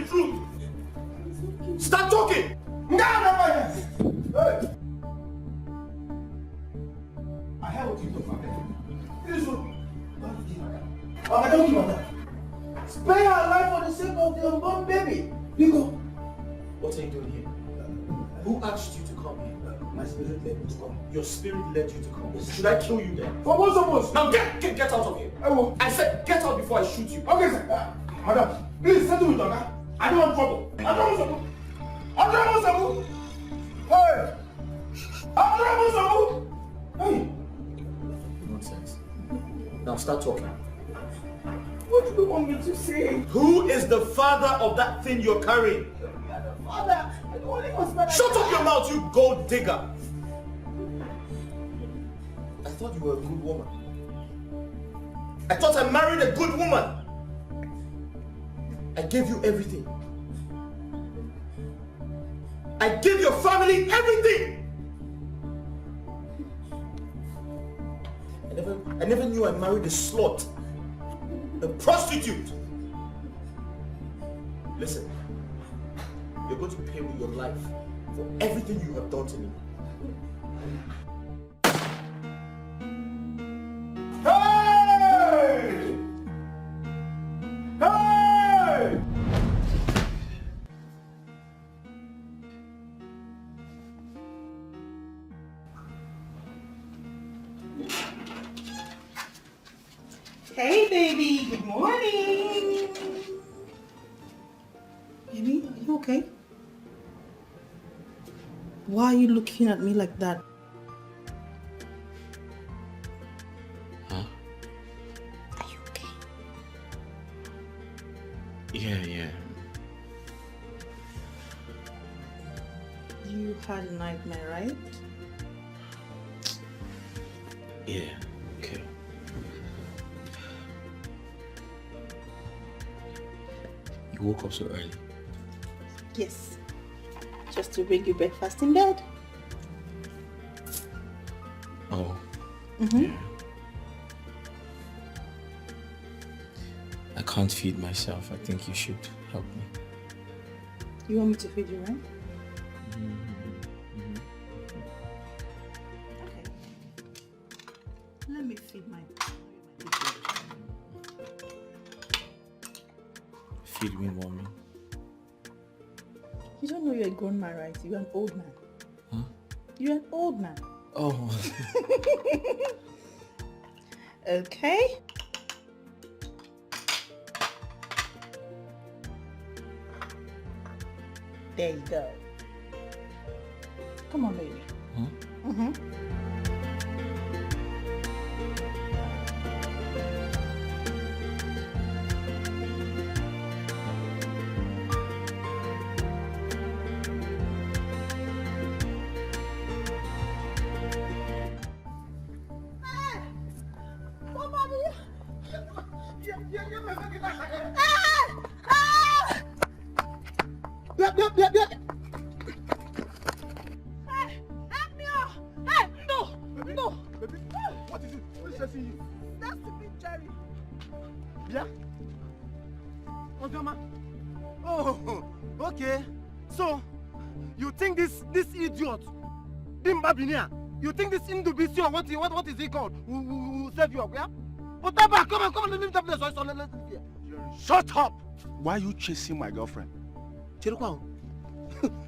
the truth. Start talking. Hey. I heard what you talk about. Please don't give her that. Spare her life for the sake of the unborn baby. Nico, what are you doing here? Who asked you to come here? My spirit led me to come. Your spirit led you to come. Should I kill you then? For what's supposed? Now get out of here. I said get out before I shoot you. Okay, sir. Madam, please settle with Oga. I don't want trouble. I don't want trouble. Hey! Hey! Nonsense. Now start talking. What do you want me to say? Who is the father of that thing you're carrying? The father. The only husband. Shut up your mouth, you gold digger! I thought you were a good woman. I thought I married a good woman. I gave you everything. I gave your family everything. I never knew I married a slut, a prostitute. Listen, you're going to pay with your life for everything you have done to me. Hey! Hey! Hey baby, good morning. Baby, are you okay? Why are you looking at me like that? Huh? Are you okay? Yeah. You had a nightmare, right? Yeah, okay. You woke up so early? Yes. Just to bring you breakfast in bed. Oh. Mm-hmm. Yeah. I can't feed myself. I think you should help me. You want me to feed you, right? Okay. Let me feed my... Feed me, mommy. You don't know you're a grown man, right? You're an old man. Huh? You're an old man. Oh. Okay. There you go. Come on, baby. Huh? Mm-hmm. You think this Indubisi or what is he called? Who set you up, yeah? But come on, let me tell you this. Shut up! Why are you chasing my girlfriend?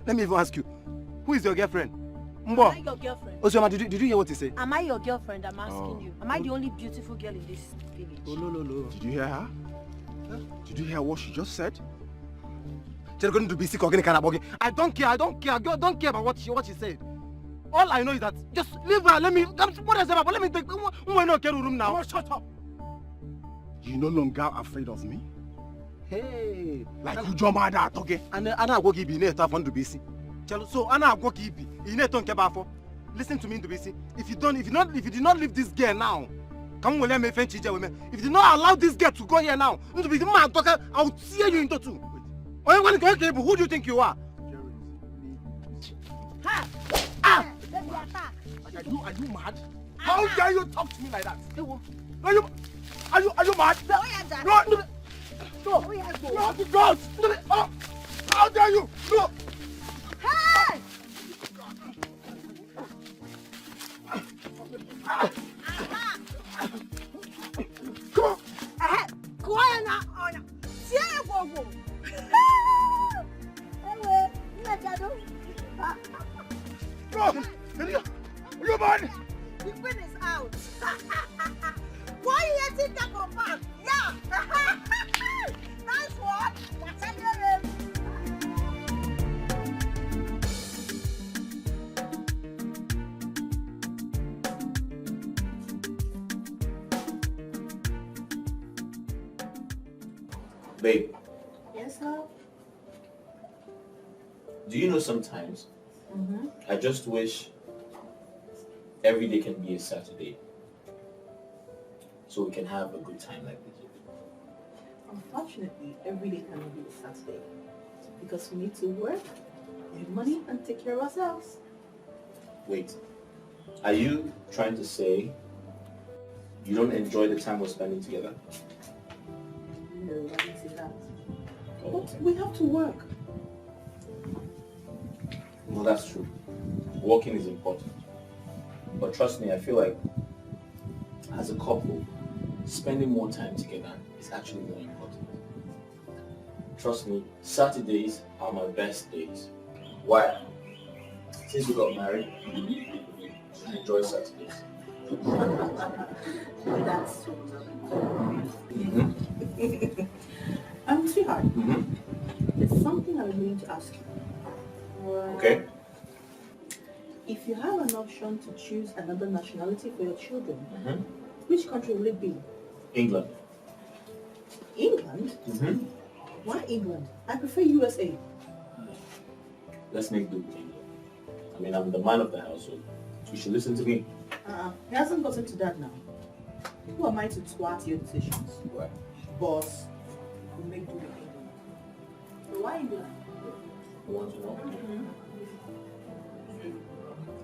Let me even ask you, who is your girlfriend? Am I your girlfriend? Osioma, did you hear what he said? Am I your girlfriend? I'm asking you. Am I the only beautiful girl in this village? Oh, no. Did you hear her? Huh? Did you hear what she just said? I don't care. I don't care about what she said. All I know is that just leave her. Let me take room now. Shut up. You no longer afraid of me? Hey, like who your mother okay? And I go give you never fun to be see. So Anna go give you. You need to care for. Listen to me to be see. If you did not leave this girl now, come on, let me finish with me. If you do not allow this girl to go here now, to be the man talker, I'll tear you into two. Who do you think you are? Are you mad? How dare you talk to me like that? Are you mad? No. are you? No! Hey! Come on! Quiet now! Oh, no. See you, Bobo! Go! You man! The queen is out. Why you letting that go back? Yeah. Nice one. What's your name? Babe, Yes, love? do you know sometimes I just wish every day can be a Saturday so we can have a good time like this. Unfortunately, every day cannot be a Saturday because we need to work, earn money, and take care of ourselves. Wait, are you trying to say you don't enjoy the time we're spending together? No, I didn't say that. Oh, But okay. we have to work. Well, that's true. Working is important. But trust me, I feel like as a couple, spending more time together is actually more important. Trust me, Saturdays are my best days. Why? Since we got married, I enjoy Saturdays. That's so Mm-hmm. sweetheart, Mm-hmm. there's something I'm going to ask you. Okay. If you have an option to choose another nationality for your children, Mm-hmm. which country will it be? England. England? Mm-hmm. Why England? I prefer USA. Let's make do with England. I mean, I'm the man of the household. So you should listen to me. He hasn't gotten to that now. Who am I to thwart your decisions? Right. Boss, we'll make do with England. So why England? You want to know?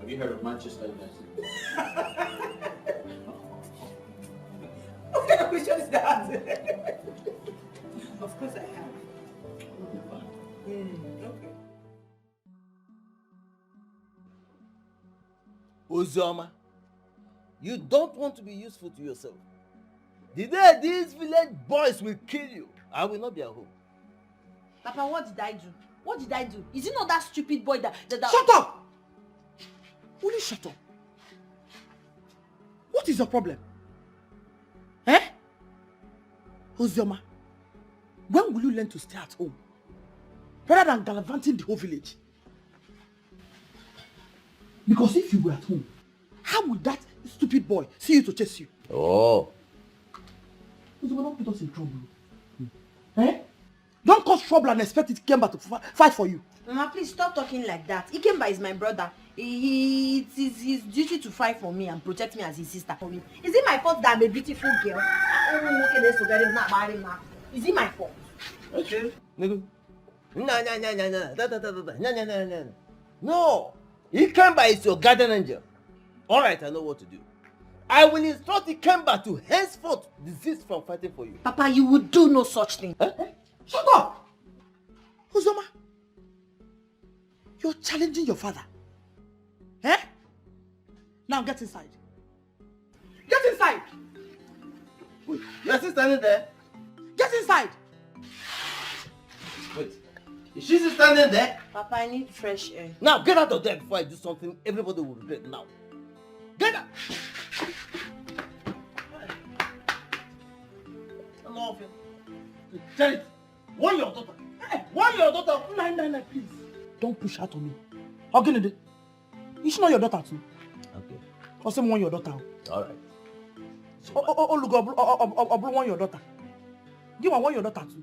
Have you heard of Manchester United? What kind of question is that? Of course I have. Okay. Uzoma, you don't want to be useful to yourself. The day these village boys will kill you, I will not be at home. Papa, what did I do? What did I do? Is it not that stupid boy that... Shut up! Will you shut up? What is your problem? Eh? Ozioma, when will you learn to stay at home? Rather than gallivanting the whole village? Because if you were at home, how would that stupid boy see you to chase you? Oh. Ozioma, don't put us in trouble. Eh? Don't cause trouble and expect it Ikemba to fight for you. Mama, please stop talking like that. Ikemba is my brother. It is his duty to fight for me and protect me as his sister. Is it my fault that I'm a beautiful girl? Is it my fault? Okay. No. No. Ikemba is your guardian angel. Alright, I know what to do. I will instruct Ikemba to henceforth desist from fighting for you. Papa, you would do no such thing. Shut up! Uzoma, you're challenging your father. Eh? Now get inside. Get inside! Wait, you're still standing there? Get inside! Wait. Is she still standing there? Papa, I need fresh air. Now get out of there before I do something everybody will regret now. Get out! Tell it. Warn your daughter. Warn your daughter. No, please. Don't push her to me. How can you do? Is she not your daughter too? Okay. Or someone your daughter? Alright. Oh, look, Oblu want your daughter. You want your daughter too?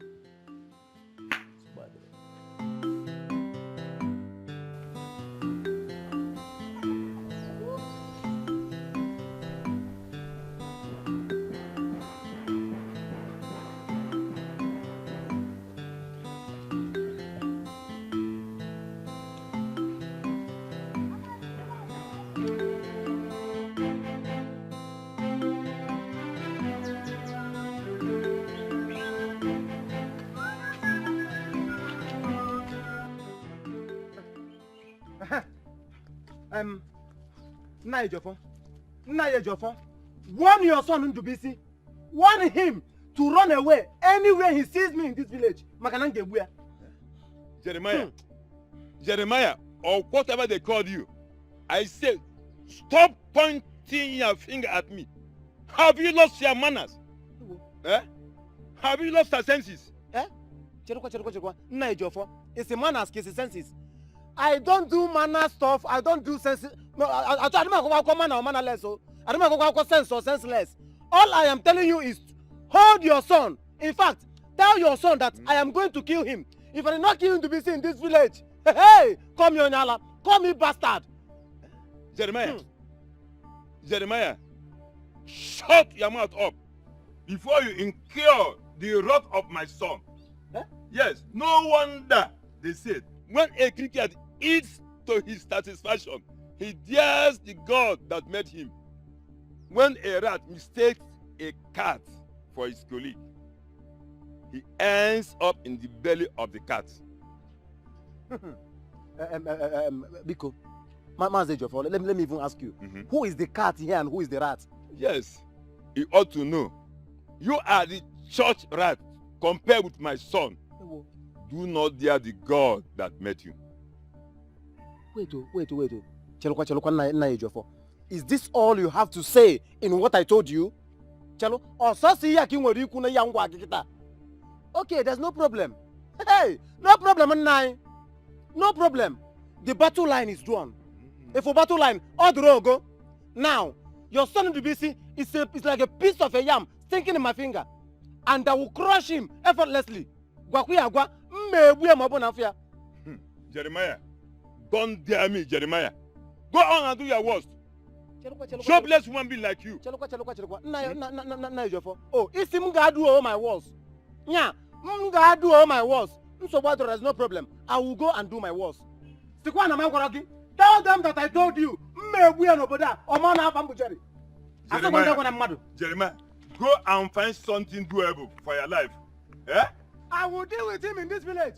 Nna Ejiofor, warn your son Ndubisi. Warn him to run away anywhere he sees me in this village. Jeremiah, or whatever they called you, I say, stop pointing your finger at me. Have you lost your manners? Eh? Have you lost your senses? Nna Ejiofor, it's a manners case, senses. I don't do manner stuff. I don't do senses. No, I don't know manner or mannerless. I don't know sense or senseless. All I am telling you is hold your son. In fact, tell your son that I am going to kill him. If I did not kill him to be seen in this village, hey, come here, Nyala. Call me bastard. Jeremiah, shut your mouth up before you incur the wrath of my son. Eh? Yes, no wonder they said when a cricket eats to his satisfaction, he dares the God that made him. When a rat mistakes a cat for his colleague, he ends up in the belly of the cat. Biko, Master Ejiofor, let me even ask you, who is the cat here and who is the rat? Yes, you ought to know. You are the church rat compared with my son. Do not dare the God that made you. Wait. Chelukwa Nna Ejiofor. Is this all you have to say in what I told you? Chelo, okay, there's no problem. Hey, no problem, Nai. No problem. The battle line is drawn. If for battle line, all the road go. Now, your son in the BC is like a piece of a yam sticking in my finger. And I will crush him effortlessly. Jeremiah, don't dare me, Jeremiah. Go on and do your worst. Jobless human being like you. Oh, if him gonna do all my worst. Yeah, gonna do all my worst. So what? There is no problem. I will go and do my worst. Tell them that I told you. Jeremiah, go and find something doable for your life. Eh? I will deal with him in this village.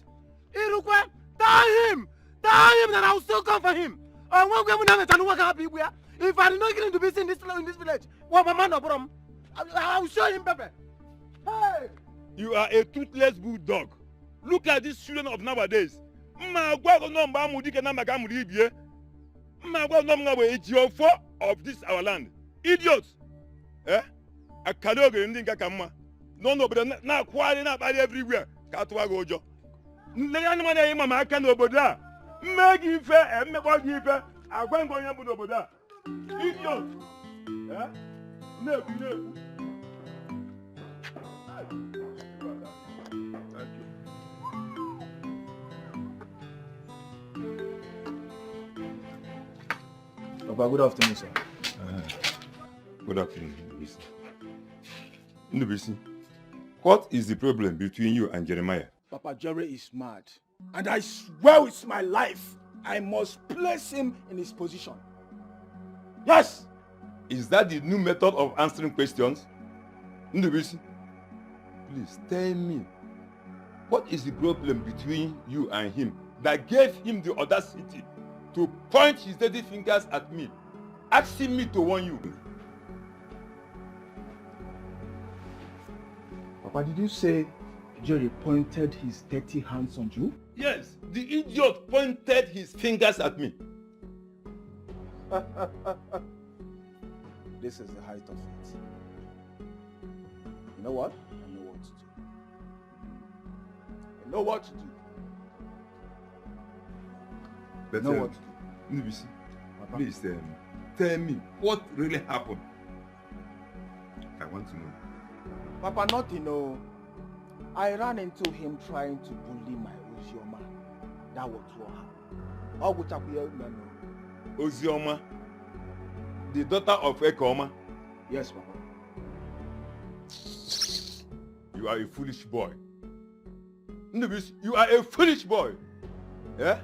Irukwe, tell him that I will still come for him. If I did not get him to be seen in this village, what my man from? I will show him Pepe. Hey! You are a toothless bulldog. Look at these children of nowadays. Of this our land. Idiots. Eh? A kalogo in Kama. No, but now quiet up everywhere. Katwa gojo. Nanyamana mama can oboda. Make you fair and make what you fair. I won't go to oboda. Idiots. Eh? No. Papa, good afternoon, sir. Good afternoon, Ndubisi. What is the problem between you and Jeremiah? Papa, Jerry is mad. And I swear with my life, I must place him in his position. Yes! Is that the new method of answering questions? Ndubisi, please tell me, what is the problem between you and him that gave him the audacity to point his dirty fingers at me, asking me to warn you? Papa, did you say Jerry pointed his dirty hands on you? Yes, the idiot pointed his fingers at me. This is the height of it. You know what? I know what to do. But know what to do. Ndubisi, please tell me what really happened. I want to know. Papa, nothing, no. I ran into him trying to bully my Ozioma. That was what happened. Ozioma, the daughter of Ekoma. Yes, Papa. You are a foolish boy. Ndubisi, you are a foolish boy. Yeah?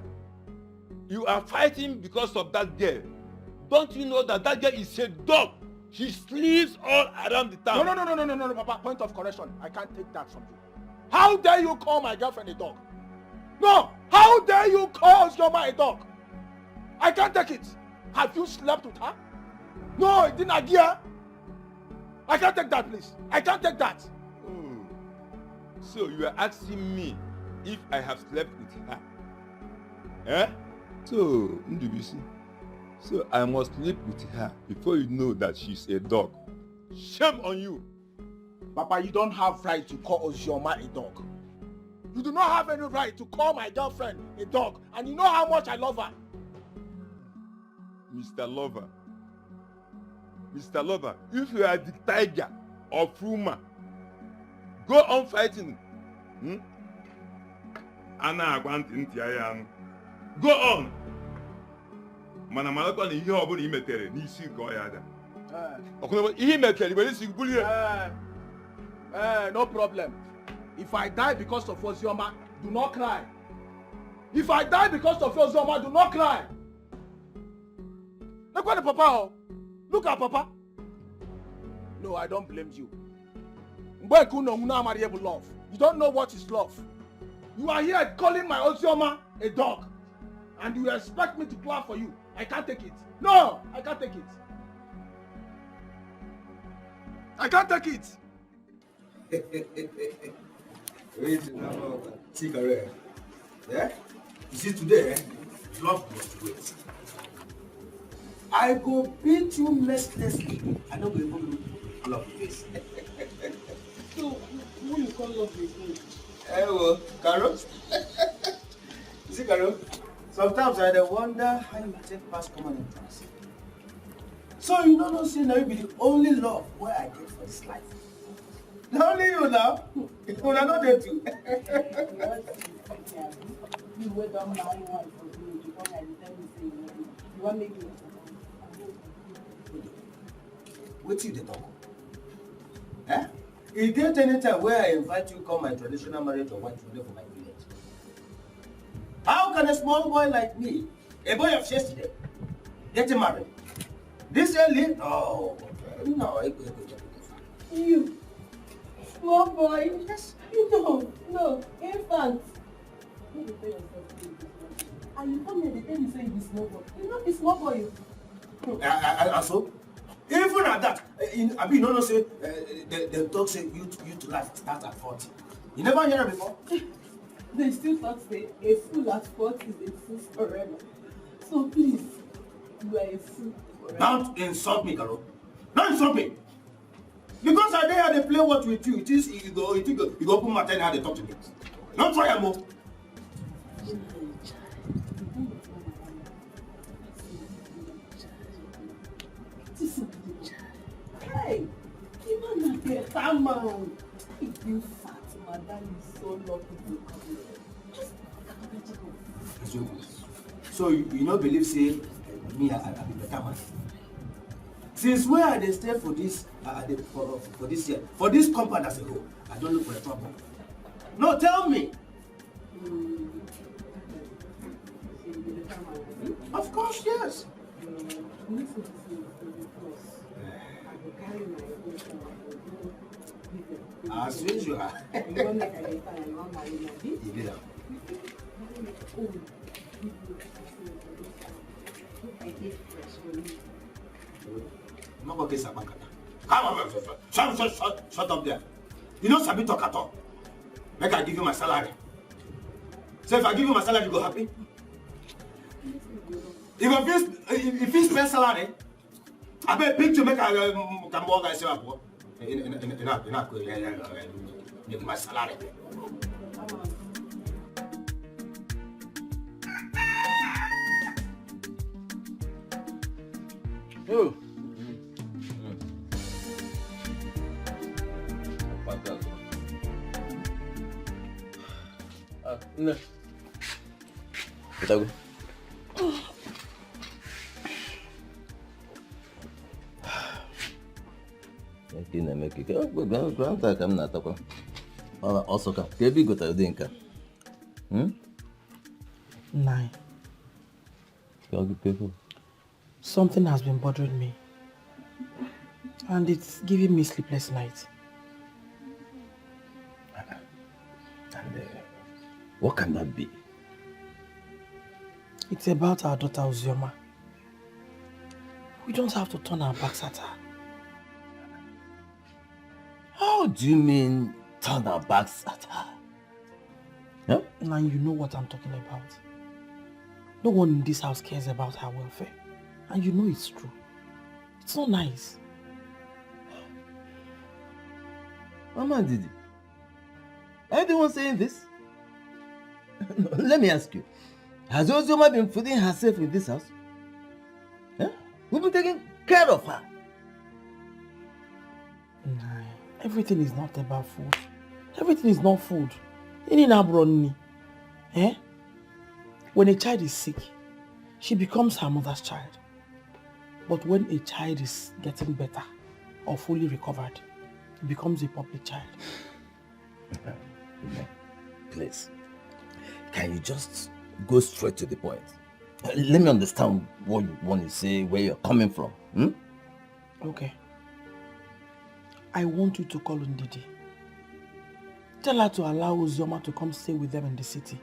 You are fighting because of that girl. Don't you know that girl is a dog? She sleeps all around the town. No, Papa. Point of correction. I can't take that from you. How dare you call my girlfriend a dog? No! How dare you call your man a dog? I can't take it. Have you slept with her? No, it didn't idea. I can't take that, please. I can't take that. Oh. So you are asking me if I have slept with her? Eh? So, Ndubisi, so I must sleep with her before you know that she's a dog. Shame on you. Papa, you don't have right to call Ozioma a dog. You do not have any right to call my girlfriend a dog. And you know how much I love her. Mr. Lover. Mr. Lover, if you are the tiger of Ruma, go on fighting. Go on. Mana malakwa na ihe ọbụla I metere n'isi nke ọ ya ada. Ọkụnụ ihe I metere were isi bulie. No problem. If I die because of Ozioma, do not cry. If I die because of Ozioma, do not cry. Look at the Papa. Look at Papa. No, I don't blame you. Love. You don't know what is love. You are here calling my Ozioma a dog. And you expect me to clap for you. I can't take it. No, I can't take it. I can't take it. Wait, now, see, career. Yeah? You see, today, love must wait. I go beat you mercilessly. I don't go even love face. So, who you call love again? Well, Carol. You see, Carol, sometimes I wonder how you take past common entrance. So you don't know, say, now you be the only love where I get for this life. Not only you now. You are not there too. You wait on my one for you to come and tell me say you want make me. What you dey talk? Eh? Is there any time where I invite you come my traditional marriage or white wedding for my village? How can a small boy like me, a boy of yesterday, get married? This early? No. No, I go. You, small boy. Yes. No, infant. And you come here, they tell you say you be small boy. You not be small boy. And so? Even at that, I mean, no, say, the talk say youth life starts at 40. You never hear it before? They still talk say a fool at 40 is a fool forever. So please, you are a fool forever. Don't insult me, Carol. Don't insult me. Because I dare they play what with you. It is you go open my tent and they talk to me. Don't try a move. Hey, even a better man. If you fat, madam is so lucky to come here. So you not believe say me I be better man? Since where I dey stay for this for this year, for this compound as a whole, I don't look for a trouble. No, tell me. Of course, yes. As usual. You did that. Come on, shut up there. You know Sabi talk at all. Make I give you my salary. So if I give you my salary, you go happy? If you spend salary, I bet picture make I can walk and say what? Enough, my salary. Oh. No. Kita go. Make it. Granta kam na tako. Also kam. Kebi go ta dinka. 9. People. Something has been bothering me. And it's giving me sleepless nights. And what can that be? It's about our daughter Ozioma. We don't have to turn our backs at her. How do you mean turn our backs at her? Huh? Now you know what I'm talking about. No one in this house cares about her welfare. And you know it's true. It's not nice. Mama Didi, are you the one saying this? Let me ask you. Has Ozioma been feeding herself in this house? Huh? Who's been taking care of her? Nah, everything is not about food. Everything is not food. Eh? When a child is sick, she becomes her mother's child. But when a child is getting better or fully recovered, it becomes a public child. Please, can you just go straight to the point? Let me understand what you want to say, where you're coming from. Okay. I want you to call Ndidi. Tell her to allow Ozioma to come stay with them in the city.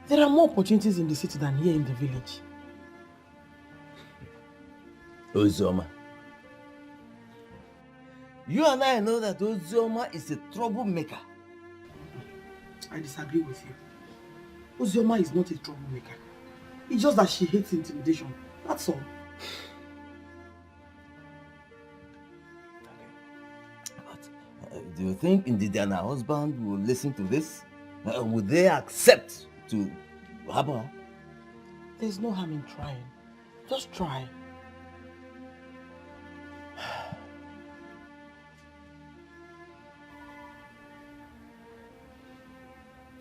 There are more opportunities in the city than here in the village. Ozioma. You and I know that Ozioma is a troublemaker. I disagree with you. Ozioma is not a troublemaker. It's just that she hates intimidation. That's all. But do you think Ndidi and her husband will listen to this? Would they accept to have her? There's no harm in trying. Just try.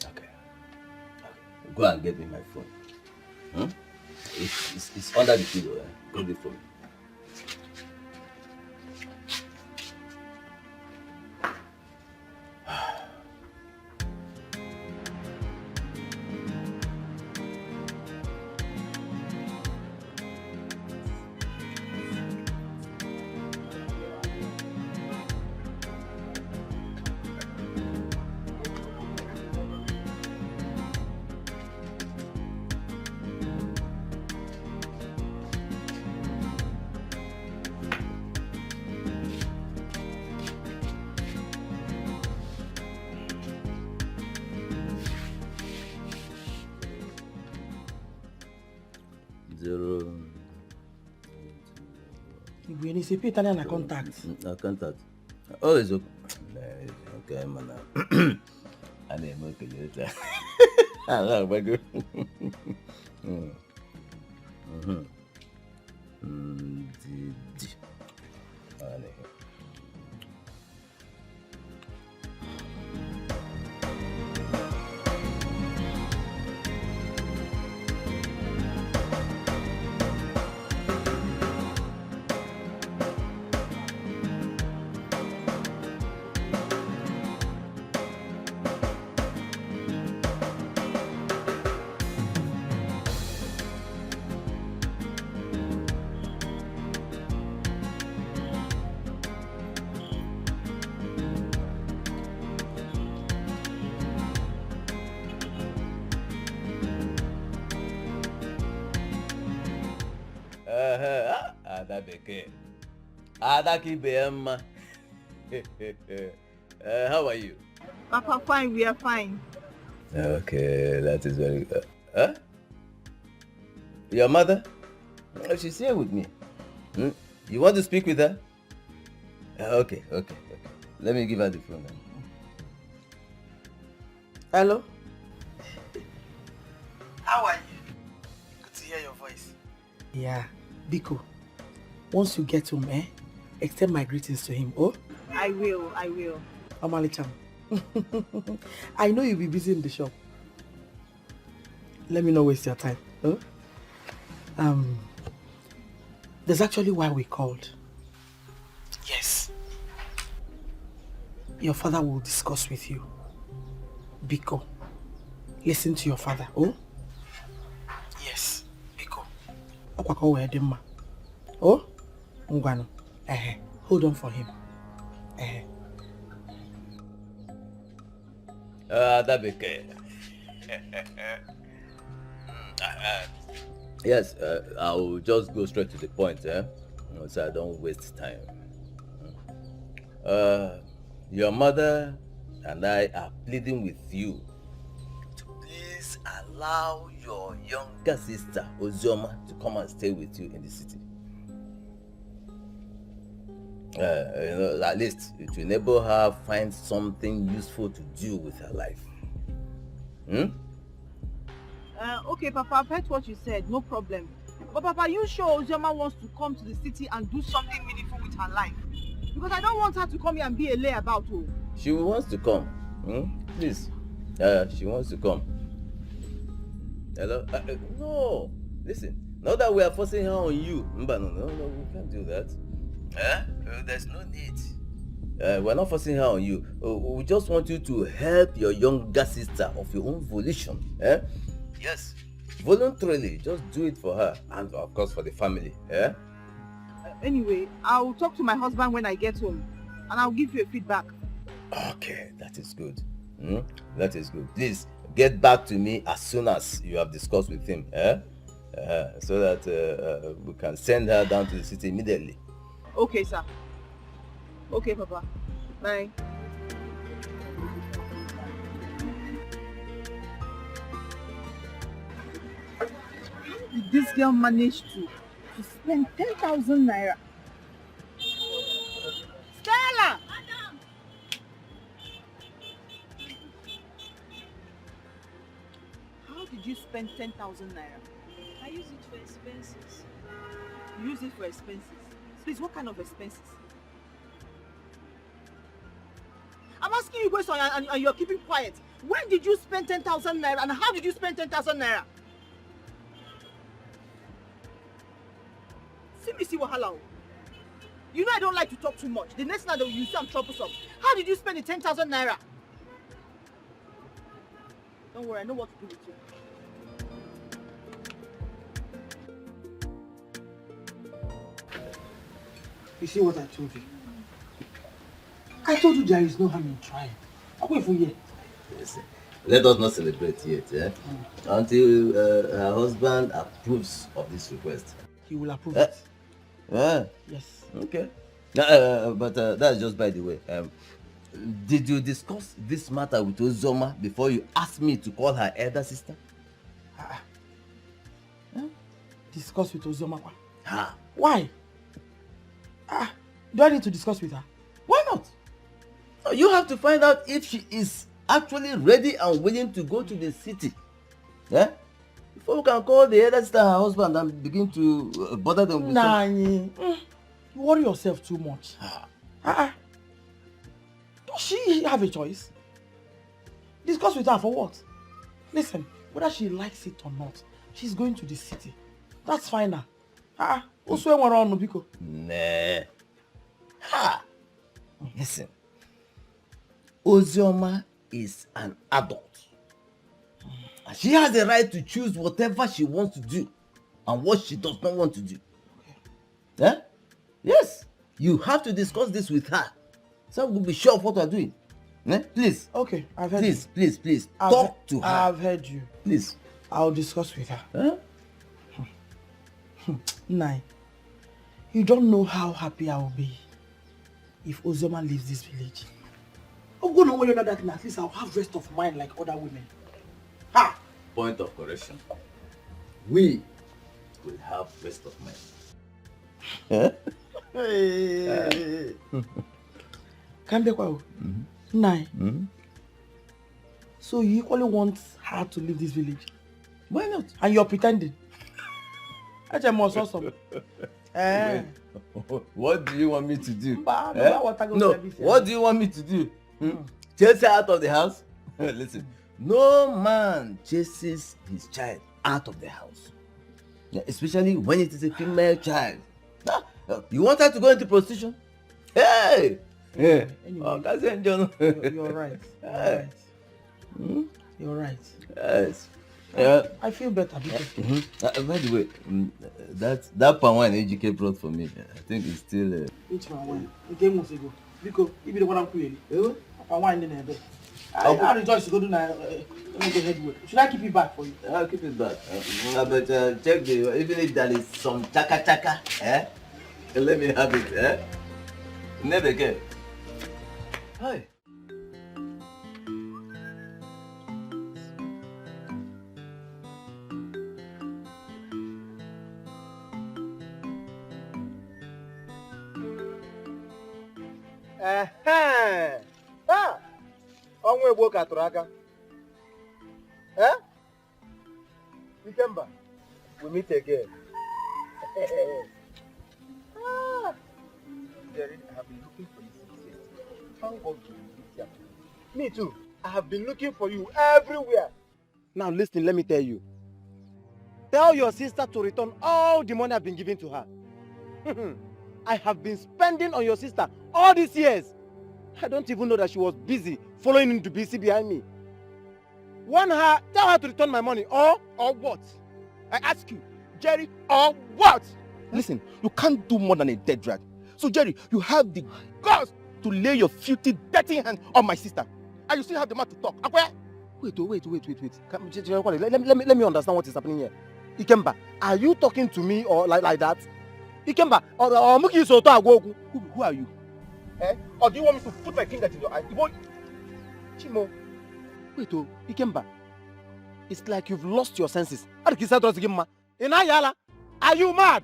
Okay. Go and get me my phone. It's under the pillow. Get it for me. When you say Italian contact. Contact. Oh, it's okay. Okay, man. I didn't make it later. I like my good. How are you? Papa, fine, we are fine. Okay, that is very good. Huh? Your mother? She's here with me. You want to speak with her? Okay. Let me give her the phone now. Hello? How are you? Good to hear your voice. Yeah, Biko. Once you get home, extend my greetings to him, oh? I will. Amalicham. I know you'll be busy in the shop. Let me not waste your time. Huh? There's actually why we called. Yes. Your father will discuss with you. Biko, listen to your father, oh? Yes, Biko. Oh? Ngwano. Hold on for him. That be okay. Yes, I'll just go straight to the point, so I don't waste time. Your mother and I are pleading with you to please allow your younger sister, Ozioma, to come and stay with you in the city. At least to enable her find something useful to do with her life. Okay, Papa, I've heard what you said, no problem. But Papa, you sure Ozioma wants to come to the city and do something meaningful with her life? Because I don't want her to come here and be a layabout. She wants to come. Please. She wants to come. Hello? No. Listen. Not that we are forcing her on you. No, we can't do that. There's no need. We're not forcing her on you. We just want you to help your younger sister of your own volition. Yes. Voluntarily. Just do it for her. And of course for the family. Anyway, I'll talk to my husband when I get home. And I'll give you a feedback. Okay, that is good. That is good. Please, get back to me as soon as you have discussed with him. So that we can send her down to the city immediately. Okay, sir. Okay, Papa. Bye. How did this girl manage to spend 10,000 naira? Stella! How did you spend 10,000 naira? I use it for expenses. You use it for expenses? Please, what kind of expenses? I'm asking you a question and you're keeping quiet. When did you spend 10,000 naira and how did you spend 10,000 naira? See wahala. You know I don't like to talk too much. The next time you say I'm troublesome. How did you spend the 10,000 naira? Don't worry, I know what to do with you. You see what I told you? I told you there is no harm in trying. I'll wait for you. Yes. Let us not celebrate yet, until her husband approves of this request. He will approve it. Yes. Okay. But that's just by the way. Did you discuss this matter with Ozoma before you asked me to call her elder sister? Discuss with Ozoma? Why? Do I need to discuss with her? Why not? You have to find out if she is actually ready and willing to go to the city. Before we can call the elder sister her husband and begin to bother them with you worry yourself too much. Does she have a choice? Discuss with her for what? Listen, whether she likes it or not, she's going to the city. That's fine now. Nah. Listen. Ozioma is an adult. She has the right to choose whatever she wants to do and what she does not want to do. Okay. Yes. You have to discuss this with her. So we'll be sure of what we're doing. Please. Okay, I've heard you. Please. Talk to her. I've heard you. Please. I'll discuss with her. Nai, you don't know how happy I will be if Ozioma leaves this village. I'm going to worry about that, and at least I'll have rest of mind like other women. Point of correction. We will have rest of mind. Kambekwa, Nai. So you equally want her to leave this village? Why not? And you're pretending? That's awesome. What do you want me to do? No, what do you want me to do? Chase her out of the house? Listen, no man chases his child out of the house. Especially when it is a female child. You want her to go into prostitution? Hey! Anyway, you're right. You're right. Yes. I feel better. By the way, that palm wine AGK brought for me, I think it's still. Which palm wine? The game was ago. Because if you don't want to palm wine in there, I rejoice to go do now. Should I keep it back for you? I'll keep it back. But check the, even if there is some chaka, let me have it, Never again. Hi. Onwe gbo katụrụ aka. Ikemba, we meet again. Jerry, I have been looking for you since yesterday. Thank God you meet here. Me too. I have been looking for you everywhere. Now listen, let me tell you. Tell your sister to return all the money I've been giving to her. I have been spending on your sister all these years. I don't even know that she was busy following into BC behind me. Tell her to return my money, or what? I ask you, Jerry, or what? Listen, you can't do more than a dead rat. So Jerry, you have the guts to lay your filthy, dirty hand on my sister. And you still have the mouth to talk. Wait. Let me understand what is happening here. Ikemba, are you talking to me or like that? Ikemba, or who are you? Or do you want me to put my finger in your eye? Chimo. Wait, Ikemba. It's like you've lost your senses. Are you mad?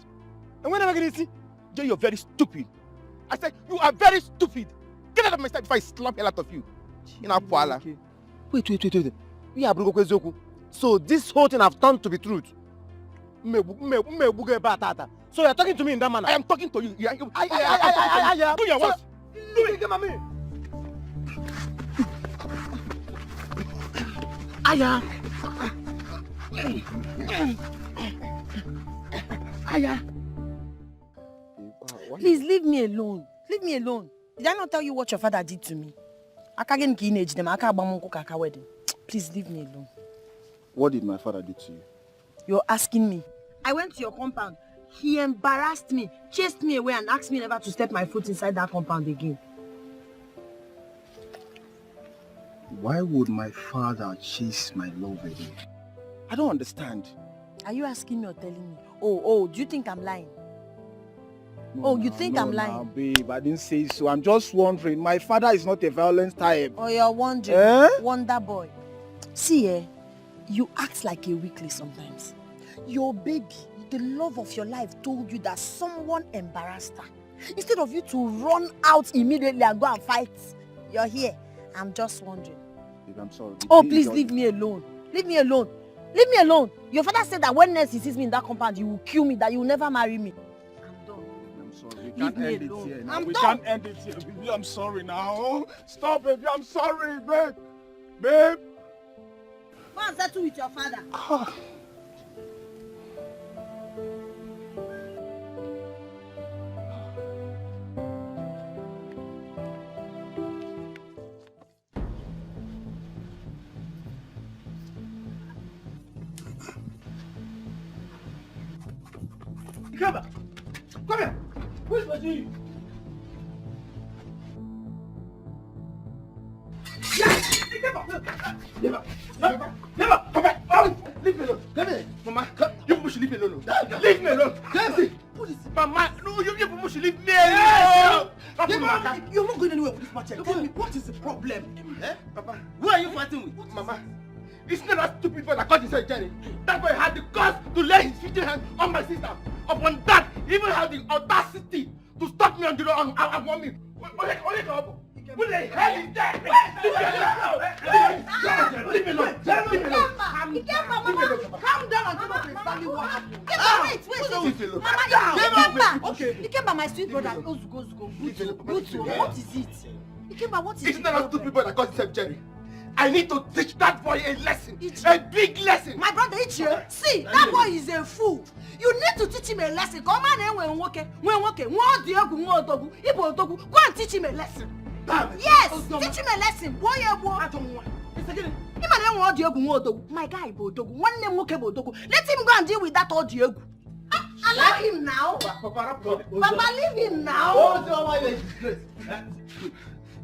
And when am I going to see? Jay, you're very stupid. I said, you are very stupid. Get out of my sight before I slap a lot of you. Okay. Wait. So this whole thing have turned to be truth. So you're talking to me in that manner? I am talking to you. Do your worst. Do it. Aya. Please leave me alone. Leave me alone. Did I not tell you what your father did to me? Please leave me alone. What did my father do to you? You're asking me. I went to your compound. He embarrassed me, chased me away and asked me never to step my foot inside that compound again. Why would my father chase my love away? I don't understand. Are you asking me or telling me? Oh, do you think I'm lying? You think I'm lying? No, babe, I didn't say so. I'm just wondering. My father is not a violent type. Oh, you're wondering. Wonder boy. See, you act like a weakling sometimes. Your baby, the love of your life, told you that someone embarrassed her. Instead of you to run out immediately and go and fight, you're here. I'm just wondering. Babe, I'm sorry. Please leave me alone. Leave me alone. Leave me alone. Your father said that when next he sees me in that compound, he will kill me, that you will never marry me. I'm done. I'm sorry. Leave me alone. We can't end it here. Baby, I'm sorry now. Stop, baby. I'm sorry, babe. Babe. Go and settle with your father. Come here! Where's my G? Never! Come back! Leave me alone! Come here! Mama, you people should leave me alone! Leave me alone! Mama, no, you people should leave me alone! You're not going anywhere with this matter. Tell me, what is the problem? Papa, who are you fighting with? Mama, it's not that stupid boy that caught himself Jerry. That boy had the guts to lay his filthy hand on my sister. Upon that, he even had the audacity to stop me on the road and want me. Who the hell is that? Leave me alone. Calm down and come up and tell me what happened. Wait. Okay. Ikemba, my sweet brother. Go. What is it? Ikemba, what is it? It's not a stupid boy that calls himself Jerry. I need to teach that boy a lesson. A big lesson. My brother Ichie, see, that boy is a fool. You need to teach him a lesson. Come on and go and teach him a lesson. Yes, teach him a lesson. Boy, I don't want. My guy, one name let him go and deal with that audio. Allow him now. Papa, leave him now.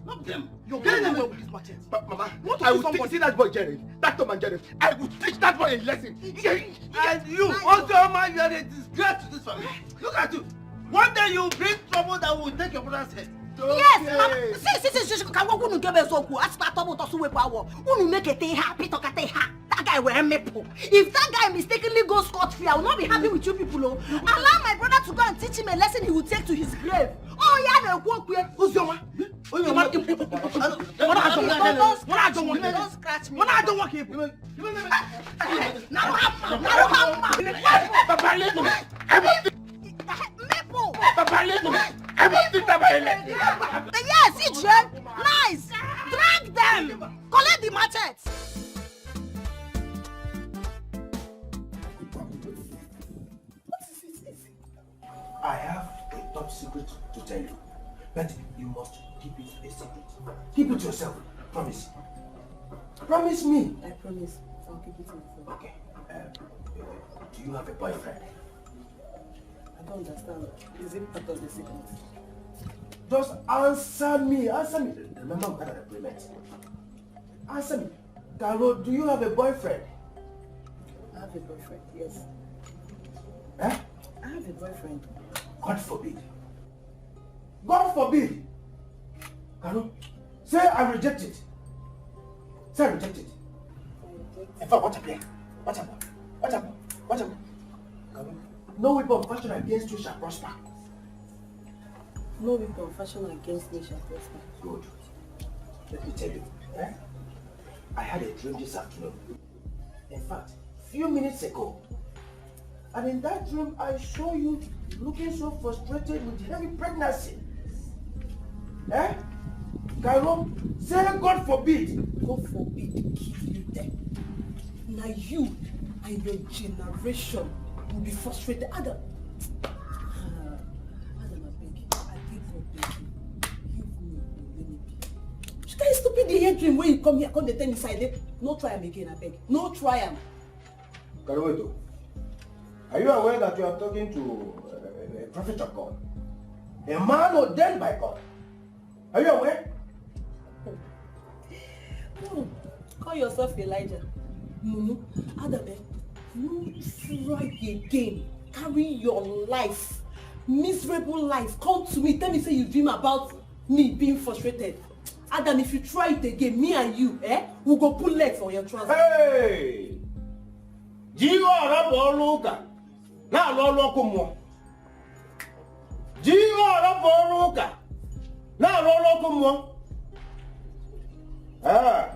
Stop them. You're going nowhere with this machete. Mama, What I will will somebody see that boy Jerry. That Tom and Jerry. I will teach that boy a lesson. And you, also, man, you are a disgrace to this family. Look at you. One day you bring trouble that will take your brother's head. Yes, Mama. See, can go unu get bezoku. Ask that trouble to suwe power. Unu make a thing happy, talk a thing ha. That guy will maple. If that guy mistakenly goes scot-free, I will not be happy with you people. Oh. Allow my brother to go and teach him a lesson he will take to his grave. Oh yeah, they walk with. Who's your man? Don't scratch me. I don't want him. Maple. Everything Yes, Adrian. Nice. Drag them. Collect the machetes. I have a top secret to tell you, but you must keep it a secret. Keep it to yourself. Promise. Promise me. I promise. I'll keep it to myself. Okay. Do you have a boyfriend? I don't understand. Is it part of the secret? Just answer me. Answer me. Remember, we had an agreement. Answer me. Carol, do you have a boyfriend? I have a boyfriend, yes. Eh? I have a boyfriend. God forbid. God forbid. Carol, say I reject it. Say I reject it. In fact, watch up here. Watch up. Watch up. Watch up. Carol, no weapon fashioned against you shall prosper. No weapon fashioned against me shall prosper. Good. Let me tell you. Eh? I had a dream this afternoon. In fact, few minutes ago. And in that dream, I saw you looking so frustrated with heavy pregnancy. Eh? Cairo, say God forbid. God forbid keep you there. Now you and your generation will be frustrated. Adam, I beg God, beg you. Give me, let me be. That stupid the dream when you come here, come the tell me side. No try him again, I beg. No try him. Cairo, are you aware that you are talking to a prophet of God? A man ordained by God. Are you aware? Call yourself Elijah. No, Adam, you try again. Carry your life, miserable life. Come to me, tell me say you dream about me being frustrated. Adam, if you try it again, me and you, we'll go put legs on your trousers. Hey! Jigo arapo luka. Na lolo kumo. Jigo arapo luka. Na lolo kumo. Ah.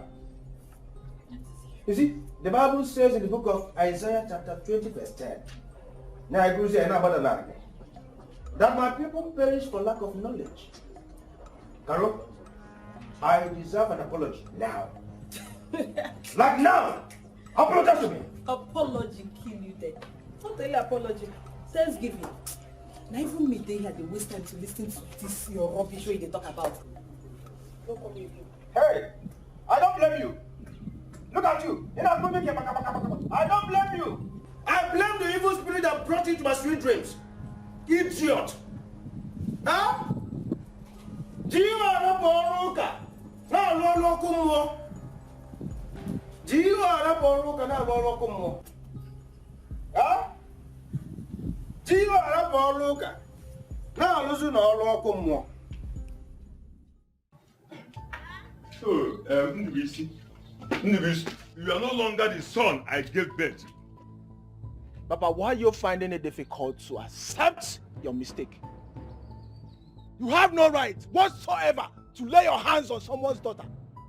You see, the Bible says in the book of Isaiah chapter 20 verse 10. Now I go say that my people perish for lack of knowledge. Carol, I deserve an apology now. Like now. Apologize to me. Apology kill you there. Not tell you apology. Thanksgiving. Now even me they had the waste time to listen to this your rubbish way they talk about. Don't come with you. Hey, I don't blame you. Look at you. I don't blame you. I blame the evil spirit that brought you to my sweet dreams. Idiot. Huh? Jiwa anaporuka. Na lolo kumwo. Jiwa anaporuka na lolo kumwo. Huh? Jiwa anaporuka. Na luzu na lolo kumwo. So, Ndubisi, you are no longer the son I gave birth. Papa, why are you finding it difficult to accept your mistake? You have no right whatsoever to lay your hands on someone's daughter.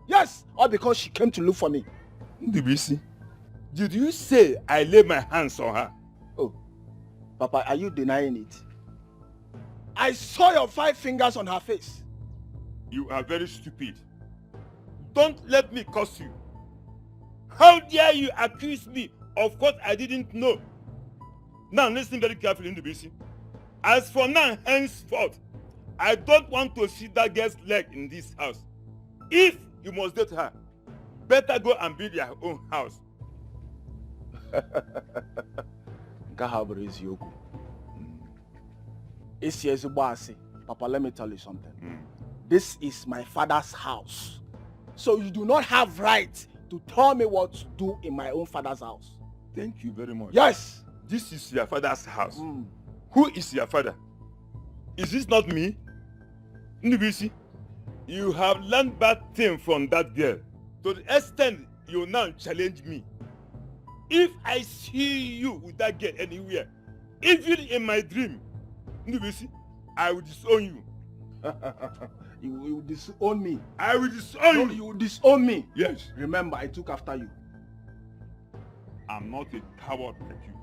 Yes, all because she came to look for me. Ndubisi, did you say I lay my hands on her? Oh, Papa, are you denying it? I saw your 5 fingers on her face. You are very stupid. Don't let me curse you. How dare you accuse me of what I didn't know? Now listen very carefully, Ndubisi. As for now, henceforth, I don't want to see that girl's leg in this house. If you must date her, better go and build your own house. Papa, let me tell you something. this is my father's house. So you do not have right to tell me what to do in my own father's house. Thank you very much. Yes. This is your father's house. Who is your father? Is this not me? Ndubisi, you have learned bad thing from that girl. To the extent you now challenge me. If I see you with that girl anywhere, even in my dream, Ndubisi, I will disown you. You will disown me. I will disown you. You will disown me. Yes. Remember, I took after you. I'm not a coward like you.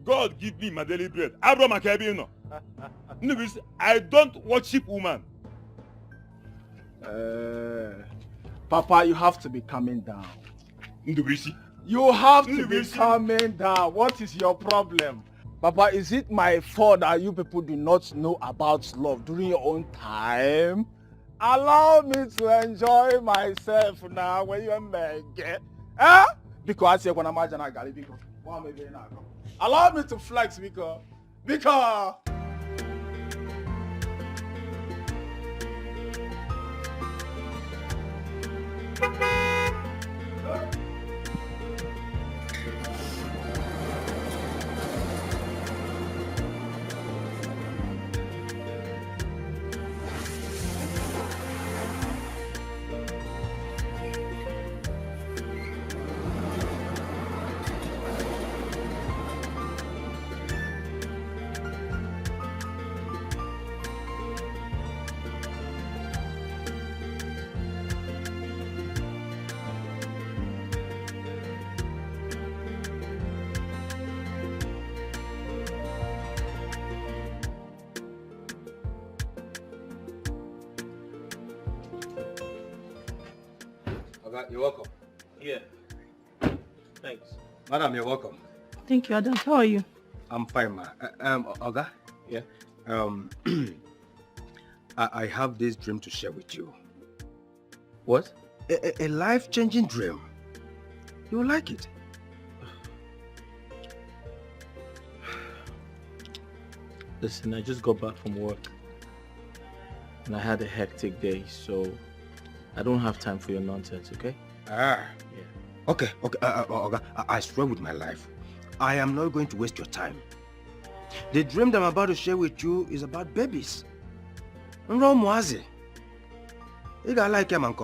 God give me my daily bread. Abraham Akabino. Ndubisi, I don't worship woman. Papa, you have to be calming down. Ndubisi. You have to be calming down. What is your problem? Papa, is it my fault that you people do not know about love during your own time? Allow me to enjoy myself now when you are mega. Eh? Because I say when I'm a gali because allow me to flex because You're welcome. Yeah. Thanks. Madam, you're welcome. Thank you, Adam. How are you? I'm fine, ma. Oga? Yeah. I have this dream to share with you. What? A life-changing dream. You'll like it. Listen, I just got back from work. And I had a hectic day, so I don't have time for your nonsense, okay? Yeah. Okay, Oga, I swear with my life, I am not going to waste your time. The dream that I'm about to share with you is about babies. Nromuazi. You got like him and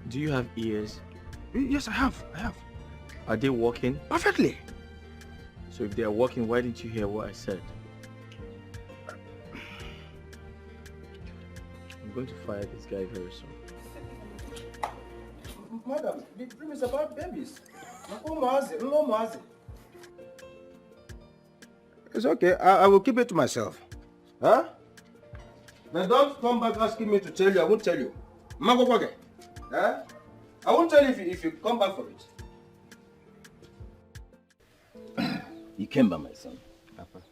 Do you have ears? Yes, I have. Are they working? Perfectly. So if they are working, why didn't you hear what I said? I'm going to fire this guy very soon. Madam, the dream is about babies. Nromuazi. It's okay. I will keep it to myself. Huh? Now don't come back asking me to tell you. I won't tell you. Huh? I won't tell you if you come back for it. You came by my son. Papa.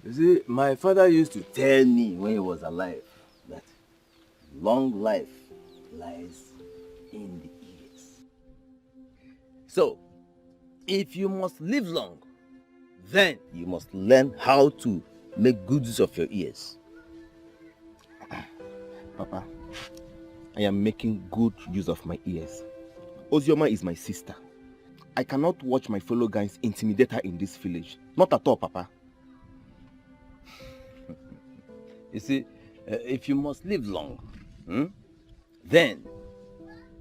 You see, my father used to tell me when he was alive that long life lies in the ears. So, if you must live long, then you must learn how to make good use of your ears. Papa, I am making good use of my ears. Ozioma is my sister. I cannot watch my fellow guys intimidate her in this village. Not at all, Papa. You see, if you must live long, then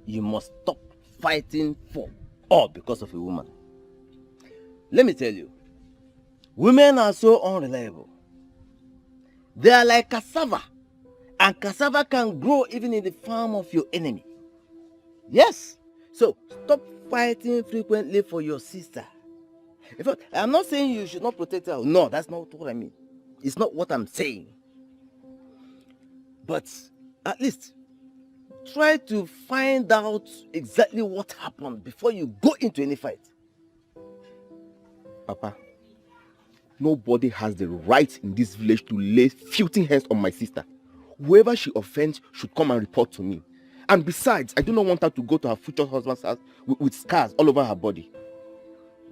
you must stop fighting for or because of a woman. Let me tell you, women are so unreliable. They are like cassava, and cassava can grow even in the farm of your enemy. Yes, so stop fighting frequently for your sister. In fact, I'm not saying you should not protect her. No, that's not what I mean. It's not what I'm saying. But at least try to find out exactly what happened before you go into any fight. Papa, nobody has the right in this village to lay filthy hands on my sister. Whoever she offends should come and report to me. And besides, I do not want her to go to her future husband's house with scars all over her body.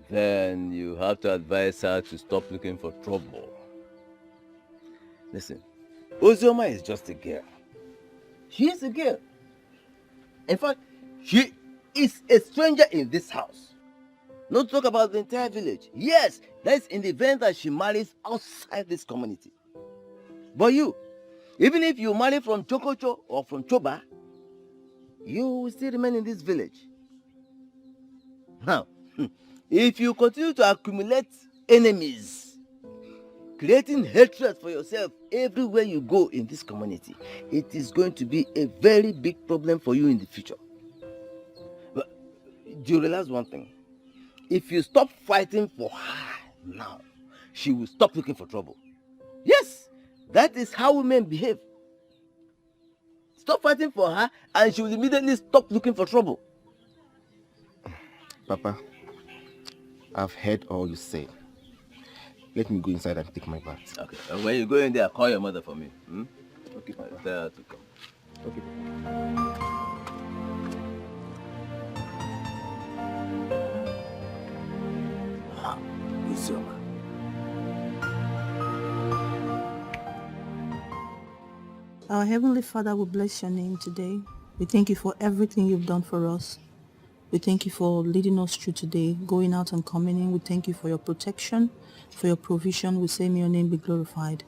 Then you have to advise her to stop looking for trouble. Listen, Ozioma is just a girl. She is a girl. In fact, she is a stranger in this house. Not talk about the entire village. Yes, that's in the event that she marries outside this community. But you, even if you marry from Chokocho or from Choba, you will still remain in this village. Now, if you continue to accumulate enemies, creating hatred for yourself everywhere you go in this community, it is going to be a very big problem for you in the future. But do you realize one thing? If you stop fighting for her now, she will stop looking for trouble. Yes, that is how women behave. Stop fighting for her and she will immediately stop looking for trouble. Papa, I've heard all you say. Let me go inside and take my bath. Okay, and when you go in there, call your mother for me. Okay, tell her to come. Okay. Uzioma. Our Heavenly Father, we bless your name today. We thank you for everything you've done for us. We thank you for leading us through today, going out and coming in. We thank you for your protection, for your provision. We say may your name be glorified.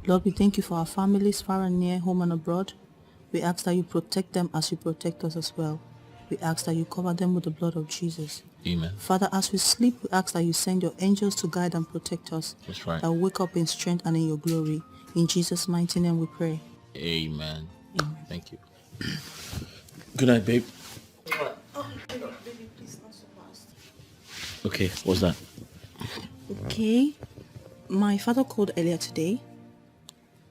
Lord, we thank you for our families far and near, home and abroad. We ask that you protect them as you protect us as well. We ask that you cover them with the blood of Jesus. Amen. Father, as we sleep, we ask that you send your angels to guide and protect us. That's right. That we wake up in strength and in your glory. In Jesus' mighty name we pray. Amen. Thank you. Good night, babe. Oh, baby, please, not so fast. Okay, what's that? Okay. My father called earlier today.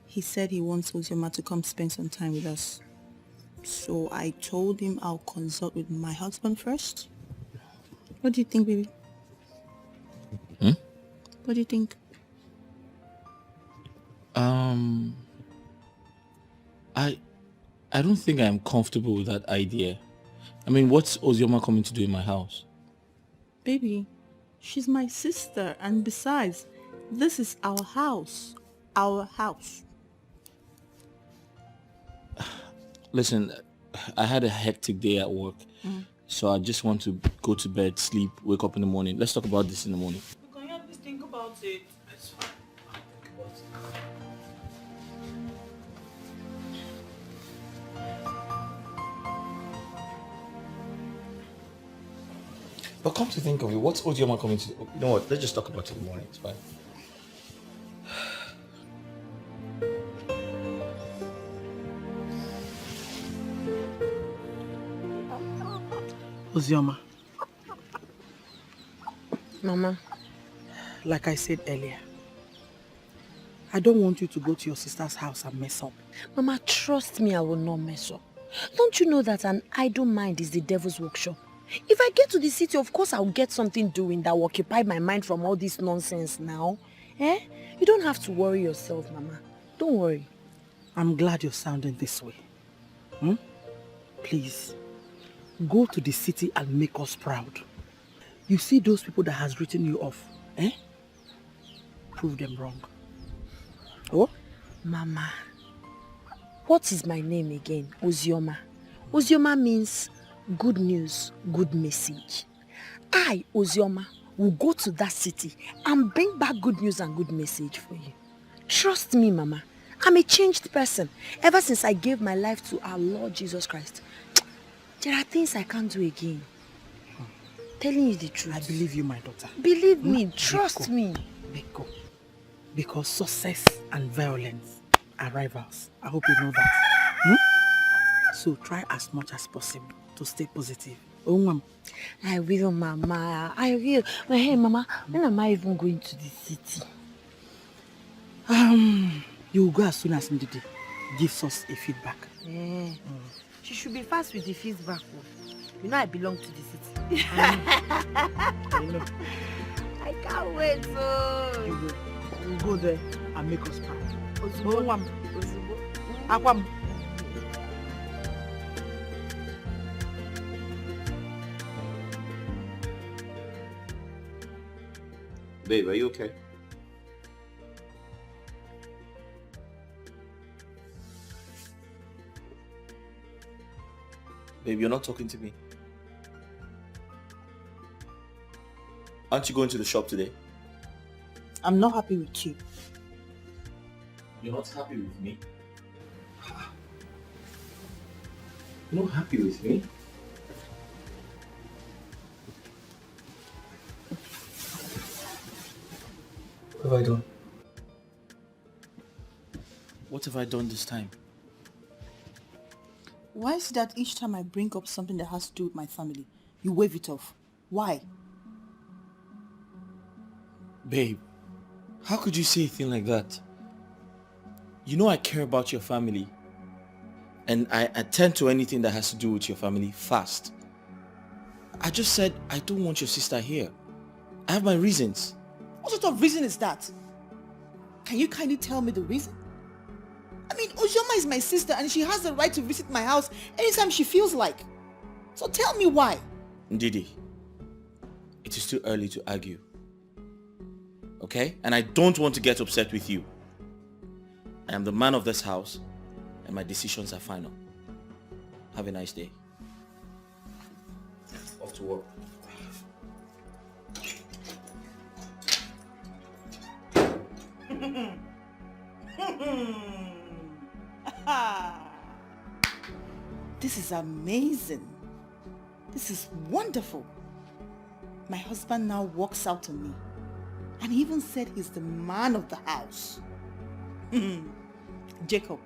He said he wants Ozioma to come spend some time with us. So I told him I'll consult with my husband first. What do you think, baby? What do you think? I don't think I'm comfortable with that idea. I mean, what's Ozioma coming to do in my house? Baby, she's my sister, and besides, this is our house. Our house. Listen, I had a hectic day at work, so I just want to go to bed, sleep, wake up in the morning. Let's talk about this in the morning. Can you at least think about it? It's fine. But come to think of it, what's Ozioma coming to do? You know what? Let's just talk about it in the morning. It's fine. Ozioma, Mama, like I said earlier, I don't want you to go to your sister's house and mess up. Mama, trust me, I will not mess up. Don't you know that an idle mind is the devil's workshop? If I get to the city, of course I'll get something doing that will occupy my mind from all this nonsense now. Eh? You don't have to worry yourself, Mama. Don't worry. I'm glad you're sounding this way. Please, go to the city and make us proud. You see those people that has written you off, prove them wrong. Oh? Mama, what is my name again? Ozioma. Ozioma means good news, good message. I, Ozioma, will go to that city and bring back good news and good message for you. Trust me, Mama. I'm a changed person. Ever since I gave my life to our Lord Jesus Christ, there are things I can't do again. Telling you the truth. I believe you, my daughter. Believe me, trust me. Biko. Because success and violence are rivals. I hope you know that. So try as much as possible to stay positive. Oh, Mom. I will, Mama. I will. But hey, Mama, when am I even going to the city? You will go as soon as Ndidi gives us a feedback. She should be fast with the feedback. You know I belong to the city. I know. I can't wait. So. You will go there and make us proud. Ozubo. Oh, Mom. Akwam. Babe, are you okay? Babe, you're not talking to me. Aren't you going to the shop today? I'm not happy with you. You're not happy with me? You're not happy with me? What have I done? What have I done this time? Why is it that each time I bring up something that has to do with my family, you wave it off? Why? Babe, how could you say a thing like that? You know I care about your family. And I attend to anything that has to do with your family fast. I just said I don't want your sister here. I have my reasons. What sort of reason is that? Can you kindly tell me the reason? I mean, Ujoma is my sister and she has the right to visit my house anytime she feels like. So tell me why. Ndidi, it is too early to argue. Okay? And I don't want to get upset with you. I am the man of this house and my decisions are final. Have a nice day. Off to work. This is amazing. This is wonderful. My husband now walks out on me. And he even said he's the man of the house. Jacob,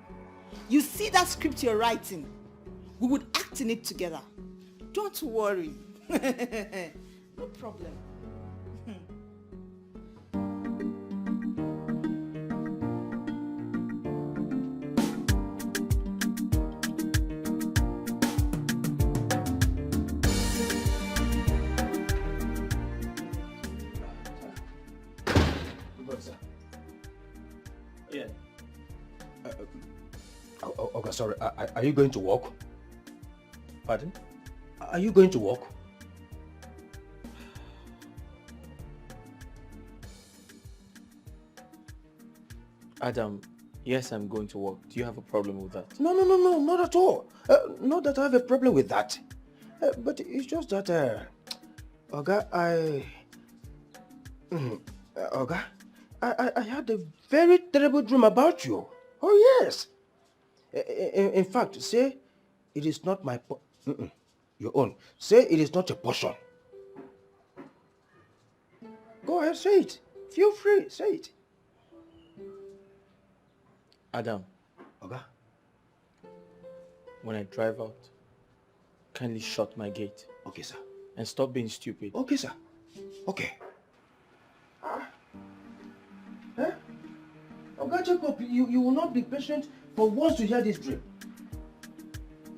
you see that script you're writing? We would act in it together. Don't worry. No problem. Yeah. Okay, sorry. Are you going to work? Pardon? Are you going to work? Adam, yes, I'm going to work. Do you have a problem with that? No, not at all. Not that I have a problem with that. But it's just that, Oga, Oga, I had a very terrible dream about you. Oh, yes. In fact, say it is not my your own. Say it is not a portion. Go ahead, say it. Feel free, say it. Adam. Oga. When I drive out, kindly shut my gate. Okay, sir. And stop being stupid. Okay, sir. Okay. Oga Jacob, you will not be patient for once to hear this dream.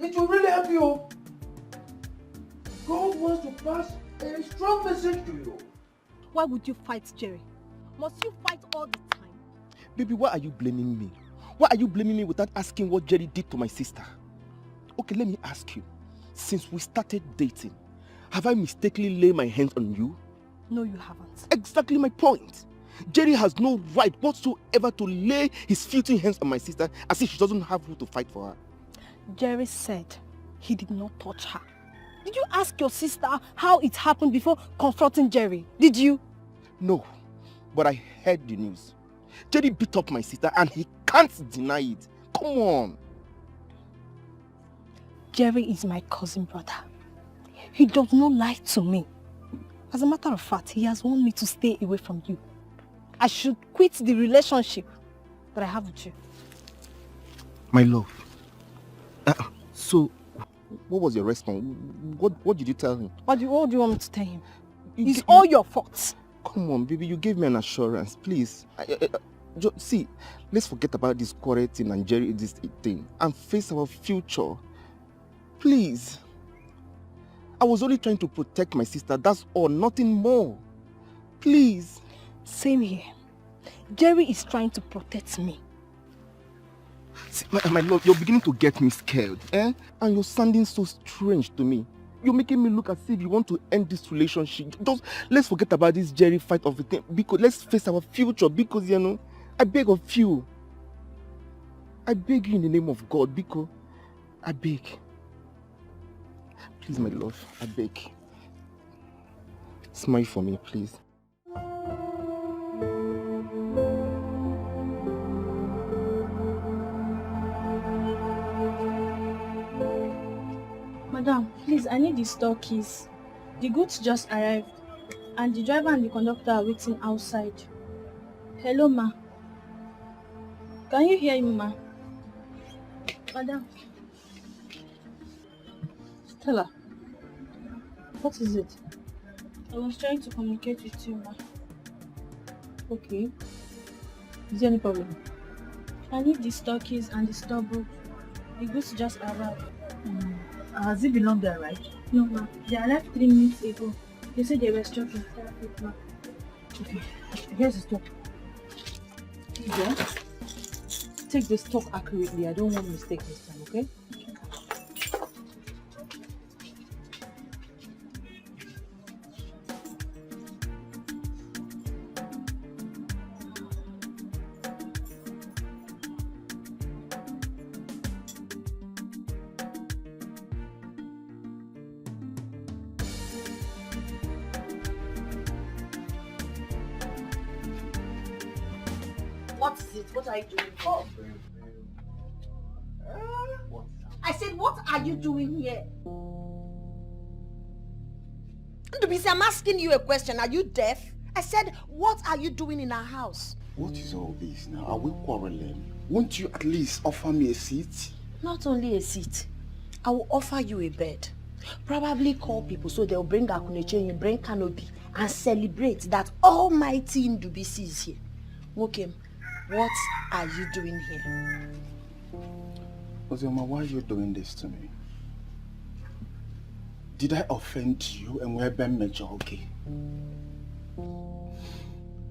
It will really help you. God wants to pass a strong message to you. Why would you fight Jerry? Must you fight all the time? Baby, why are you blaming me? Why are you blaming me without asking what Jerry did to my sister? Okay, let me ask you. Since we started dating, have I mistakenly laid my hands on you? No, you haven't. Exactly my point. Jerry has no right whatsoever to lay his filthy hands on my sister as if she doesn't have who to fight for her. Jerry said he did not touch her. Did you ask your sister how it happened before confronting Jerry? Did you? No, but I heard the news. Jerry beat up my sister and he can't deny it. Come on. Jerry is my cousin brother. He does not lie to me. As a matter of fact, he has warned me to stay away from you. I should quit the relationship that I have with you. My love. So, what was your response? What did you tell him? What do you want me to tell him? It's all your fault. Come on, baby, you gave me an assurance, please. See, let's forget about this quarrel thing and Jerry this thing and face our future. Please. I was only trying to protect my sister, that's all, nothing more. Please. Same here. Jerry is trying to protect me. See, my love, you're beginning to get me scared, eh? And you're sounding so strange to me. You're making me look as if you want to end this relationship. Just let's forget about this Jerry fight of the thing, because let's face our future, because, you know, I beg of you. I beg you in the name of God, because I beg. Please, my love, I beg. Smile for me, please. Madam, please, I need the store keys. The goods just arrived, and the driver and the conductor are waiting outside. Hello, ma. Can you hear me, ma? Madam. Stella, what is it? I was trying to communicate with you, ma. Okay. Is there any problem? I need the store keys and the store book. The goods just arrived. Has it been long there, right? No, ma. They arrived 3 minutes ago. They said they were stuck in traffic, ma. Okay. Here's the stock. Yeah. Take the stock accurately. I don't want mistake this time, okay? What is it? What are you doing here? I said, what are you doing here? Ndubisi, I'm asking you a question. Are you deaf? I said, what are you doing in our house? What is all this now? Are we quarreling? Won't you at least offer me a seat? Not only a seat. I will offer you a bed. Probably call people so they'll bring Akuneche, bring canopy, and celebrate that almighty Ndubisi is here. Okay. What are you doing here? Ozioma, why are you doing this to me? Did I offend you and we're Ben Major, okay?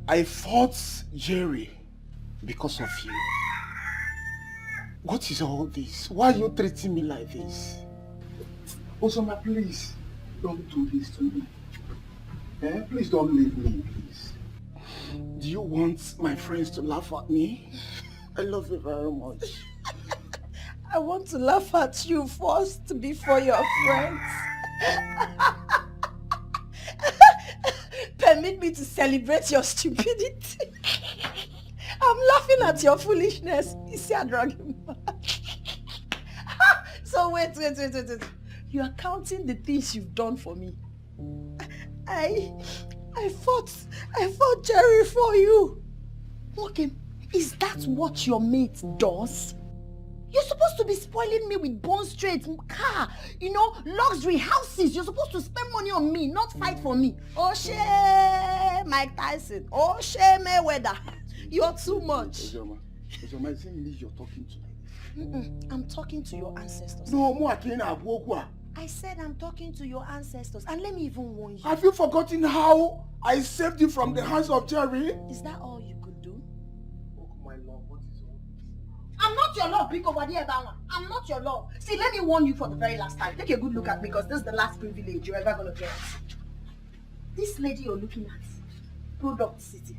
I fought Jerry because of you. What is all this? Why are you treating me like this? Ozioma, please, don't do this to me. Eh? Please don't leave me, please. Do you want my friends to laugh at me? I love you very much. I want to laugh at you first before your friends. Permit me to celebrate your stupidity. I'm laughing at your foolishness. You see, I drag him. So wait. You are counting the things you've done for me. I fought Jerry for you. Okay, is that what your mate does? You're supposed to be spoiling me with Bond Street car, luxury houses. You're supposed to spend money on me, not fight for me. Oh, shit, Mike Tyson. Oh, shit, Mayweather. You're too much. Ozioma, I think you're talking to me. I'm talking to your ancestors. No, more I said I'm talking to your ancestors. And let me even warn you. Have you forgotten how I saved you from the hands of Jerry? Is that all you could do? Oh, my love, what is all this? I'm not your love, Biko Wadiebana. I'm not your love. See, let me warn you for the very last time. Take a good look at me because this is the last privilege you're ever going to get. This lady you're looking at, Product City.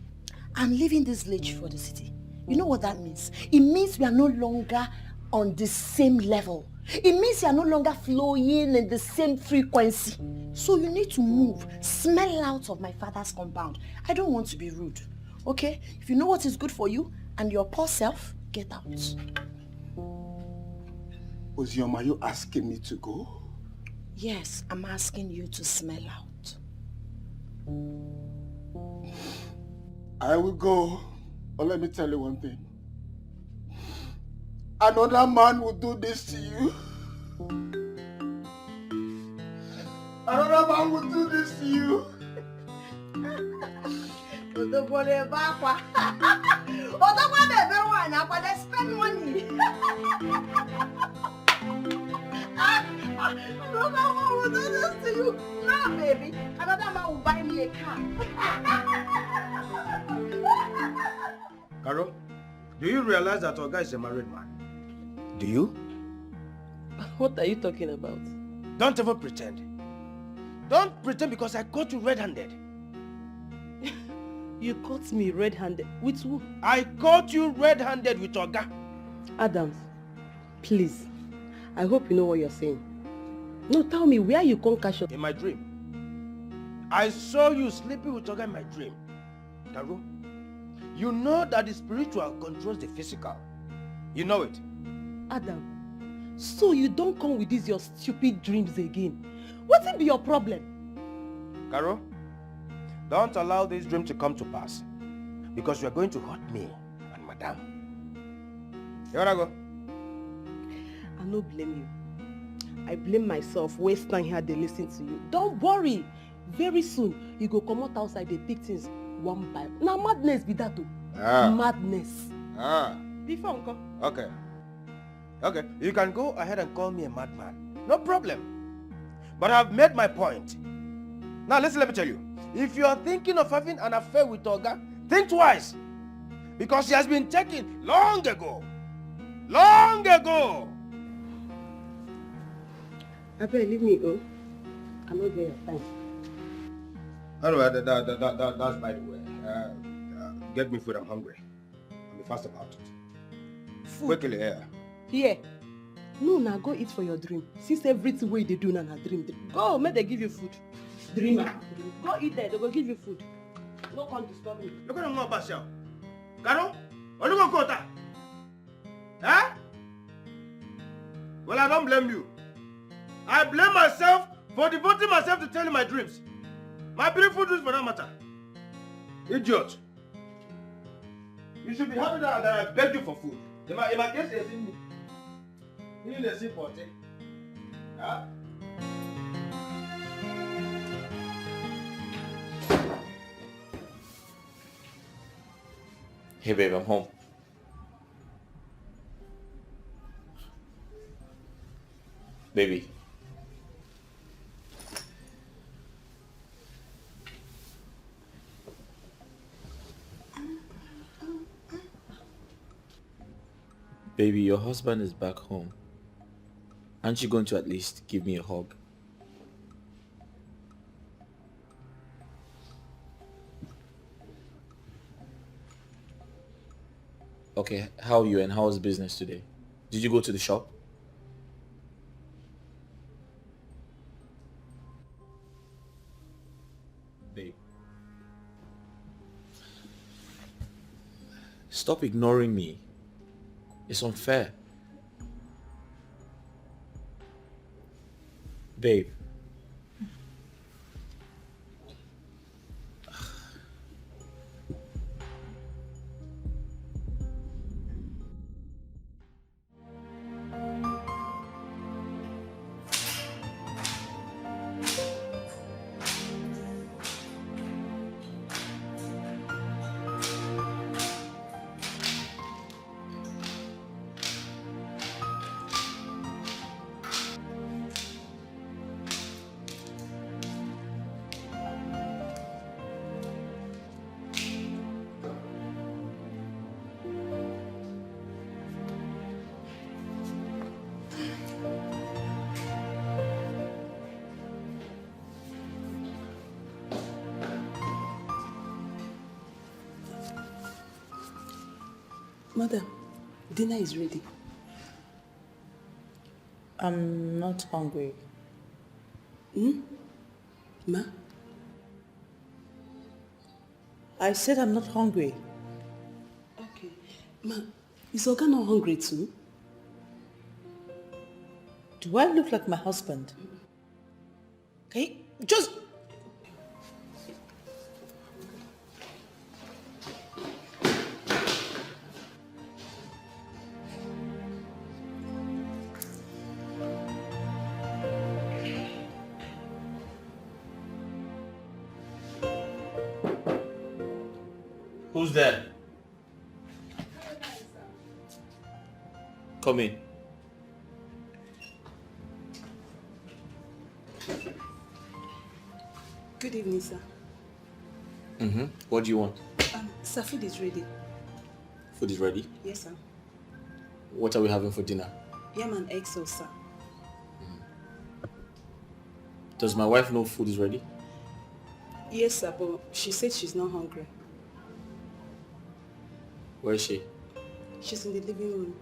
I'm leaving this lady for the city. You know what that means? It means we are no longer on the same level. It means you are no longer flowing in the same frequency. So you need to move. Smell out of my father's compound. I don't want to be rude. Okay? If you know what is good for you and your poor self, get out. Ozioma, are you asking me to go? Yes, I'm asking you to smell out. I will go. But let me tell you one thing. Another man will do this to you. Another man will do this to you. Spend money. Another man will do this to you. No, baby. Another man will buy me a car. Carol, do you realize that our guy is a married man? Do you? What are you talking about? Don't ever pretend. Don't pretend because I caught you red-handed. You caught me red-handed? With who? I caught you red-handed with Oga. Adams, please. I hope you know what you're saying. No, tell me, where you come catch up? In my dream. I saw you sleeping with Oga in my dream. Karo, you know that the spiritual controls the physical. You know it. Adam, so you don't come with these your stupid dreams again. What will be your problem? Karo, don't allow this dream to come to pass. Because you are going to hurt me and Madame. You wanna go? I no blame you. I blame myself, waste time here, they listen to you. Don't worry. Very soon, you go come out outside, they pick things one by one. Now madness be that too. Madness. Before uncle. Okay. Okay, you can go ahead and call me a madman. No problem. But I've made my point. Now listen, let me tell you. If you are thinking of having an affair with Oga, think twice. Because she has been taken long ago. Long ago. Abel, leave me go. I'm not there. Thanks. Anyway, that's by the way. Get me food, I'm hungry. I'll be fast about it. Food? Quickly, yeah. Here. No, now go eat for your dream. Since everything way they do now, dream. Go, make they give you food. Dreamer. Go eat there, they go give you food. No come disturb me. Look at them about yourself. Garo? Or you go kota? Huh? Well, I don't blame you. I blame myself for devoting myself to telling my dreams. My beautiful dreams for that matter. Idiot. You should be happy that I begged you for food. In my case, you see me. You need a sip for tea. Huh? Hey babe, I'm home. Baby. Baby, your husband is back home. Aren't you going to at least give me a hug? Okay, how are you and how was business today? Did you go to the shop? Babe. Stop ignoring me. It's unfair. Babe. Madam, dinner is ready. I'm not hungry. Ma? I said I'm not hungry. Okay. Ma, is Oga not hungry too? Do I look like my husband? Okay, just... Who's there? Come in. Good evening, sir. What do you want? Sir, food is ready. Food is ready? Yes, sir. What are we having for dinner? Yam and egg sauce, sir. Does my wife know food is ready? Yes, sir, but she said she's not hungry. Where is she? She's in the living room.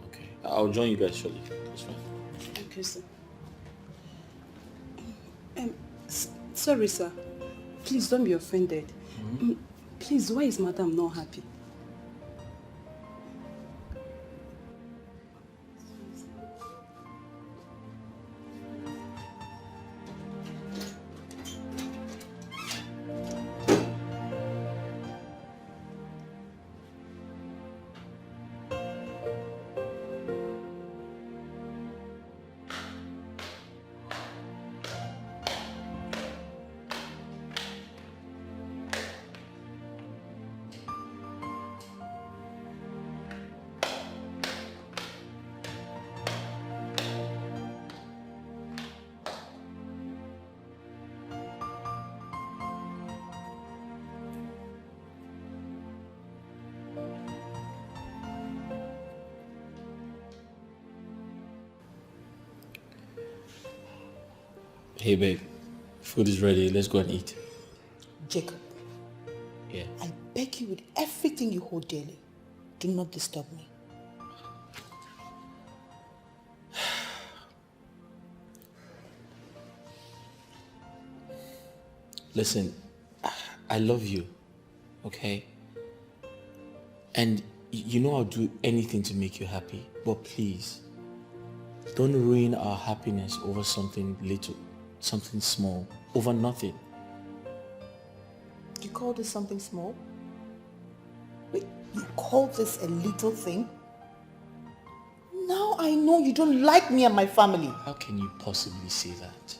Okay. I'll join you guys shortly. That's fine. Okay, sir. Sorry, sir. Please don't be offended. Please, why is Madam not happy? Hey babe, food is ready. Let's go and eat. Jacob, Yeah. I beg you with everything you hold dearly, do not disturb me. Listen, I love you, okay? And you know I'll do anything to make you happy, but please, don't ruin our happiness over something little, something small, over nothing. You call this something small? Wait, you call this a little thing? Now I know you don't like me and my family. How can you possibly say that?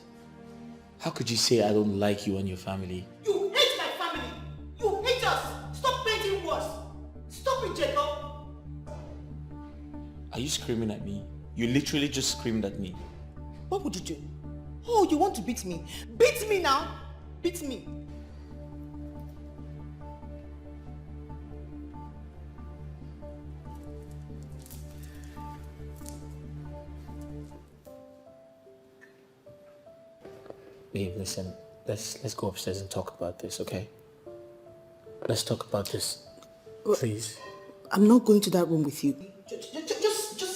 How could you say I don't like you and your family? You hate my family! You hate us! Stop making worse! Stop it, Jacob! Are you screaming at me? You literally just screamed at me. What would you do? Oh, you want to beat me? Beat me now! Beat me! Babe, listen, let's go upstairs and talk about this, okay? Let's talk about this, please. I'm not going to that room with you. Just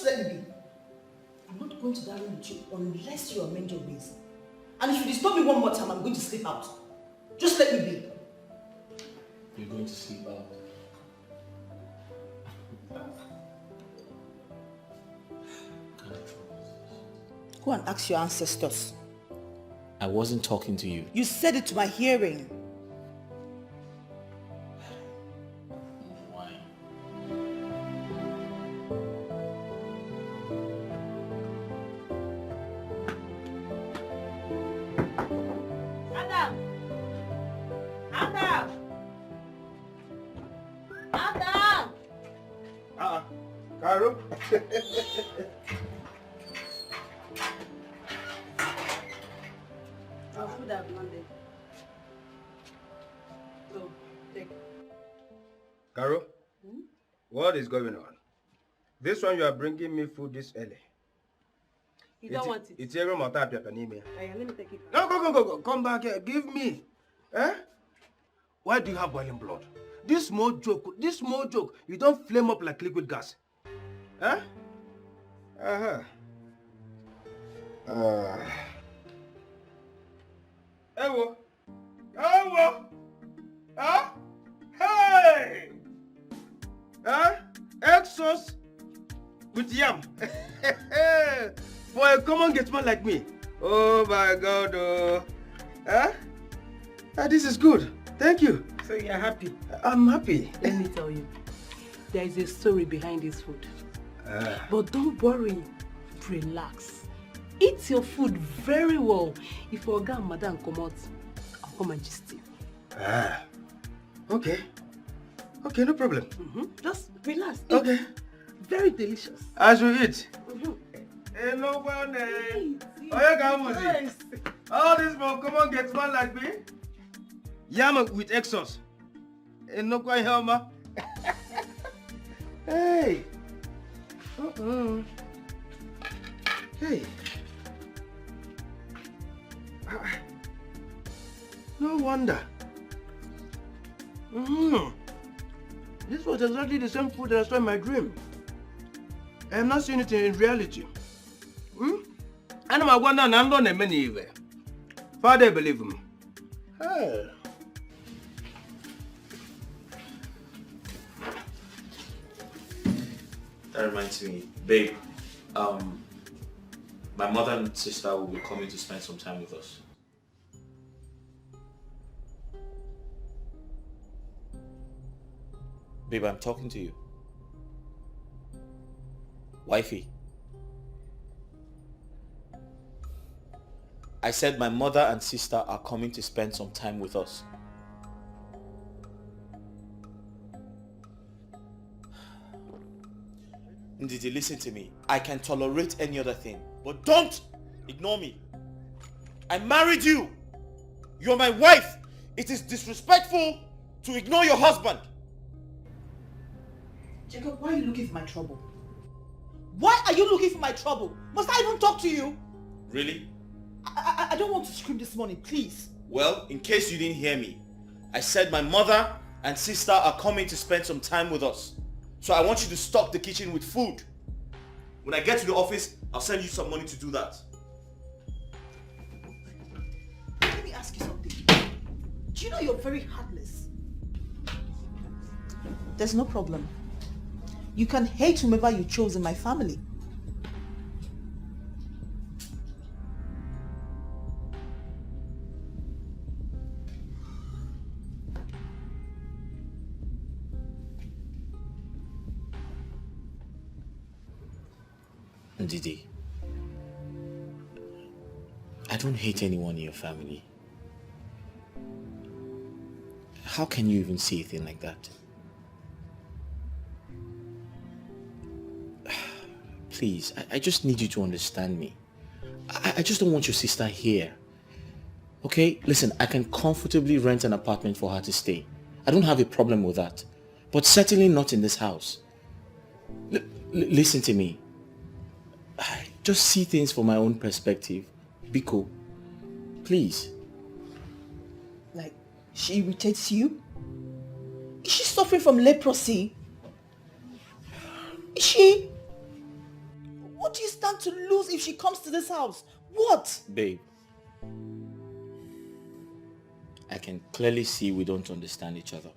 let me be. I'm not going to that room with you unless you amend your ways. And if you disturb me one more time, I'm going to sleep out. Just let me be. You're going to sleep out. Go and ask your ancestors. I wasn't talking to you. You said it to my hearing. Why? Adam! Adam! Adam! Caro? Our food have landed. So, take. Caro? What is going on? This one you are bringing me food this early. You don't want it. It's a room of that paper. Let me take it. No, go. Come back here. Give me. Eh? Why do you have boiling blood? This small joke, you don't flame up like liquid gas. Huh? Ewo. Huh? Hey! Huh? Exos with yam. For a common gateman like me. Oh my God. Huh? This is good. Thank you. So you're happy? I'm happy. Let me tell you, there is a story behind this food. But don't worry, relax. Eat your food very well. If Oga and Madam come out, I'll come and just you. Okay. Okay, no problem. Just relax. Eat. Okay. Very delicious. As we eat. No one. All this will come on get one like me. Yam with exos. No quite helma. Hey. Hey. No wonder. This was exactly the same food that I saw in my dream. I am not seeing it in reality. And I'm going down and learn many even. Father, believe me. Hey. That reminds me, babe, my mother and sister will be coming to spend some time with us. Babe, I'm talking to you. Wifey. I said my mother and sister are coming to spend some time with us. Ndidi, listen to me. I can tolerate any other thing, but don't ignore me. I married you. You're my wife. It is disrespectful to ignore your husband. Jacob, why are you looking for my trouble? Why are you looking for my trouble? Must I even talk to you? Really? I don't want to scream this morning, please. Well, in case you didn't hear me, I said my mother and sister are coming to spend some time with us. So I want you to stock the kitchen with food. When I get to the office, I'll send you some money to do that. Let me ask you something. Do you know you're very heartless? There's no problem. You can hate whomever you chose in my family. Ndidi, I don't hate anyone in your family. How can you even see a thing like that? Please, I just need you to understand me. I just don't want your sister here. Okay? Listen, I can comfortably rent an apartment for her to stay. I don't have a problem with that. But certainly not in this house. Listen to me. I just see things from my own perspective. Biko, please. Like, she irritates you? Is she suffering from leprosy? Is she? What do you stand to lose if she comes to this house? What? Babe, I can clearly see we don't understand each other.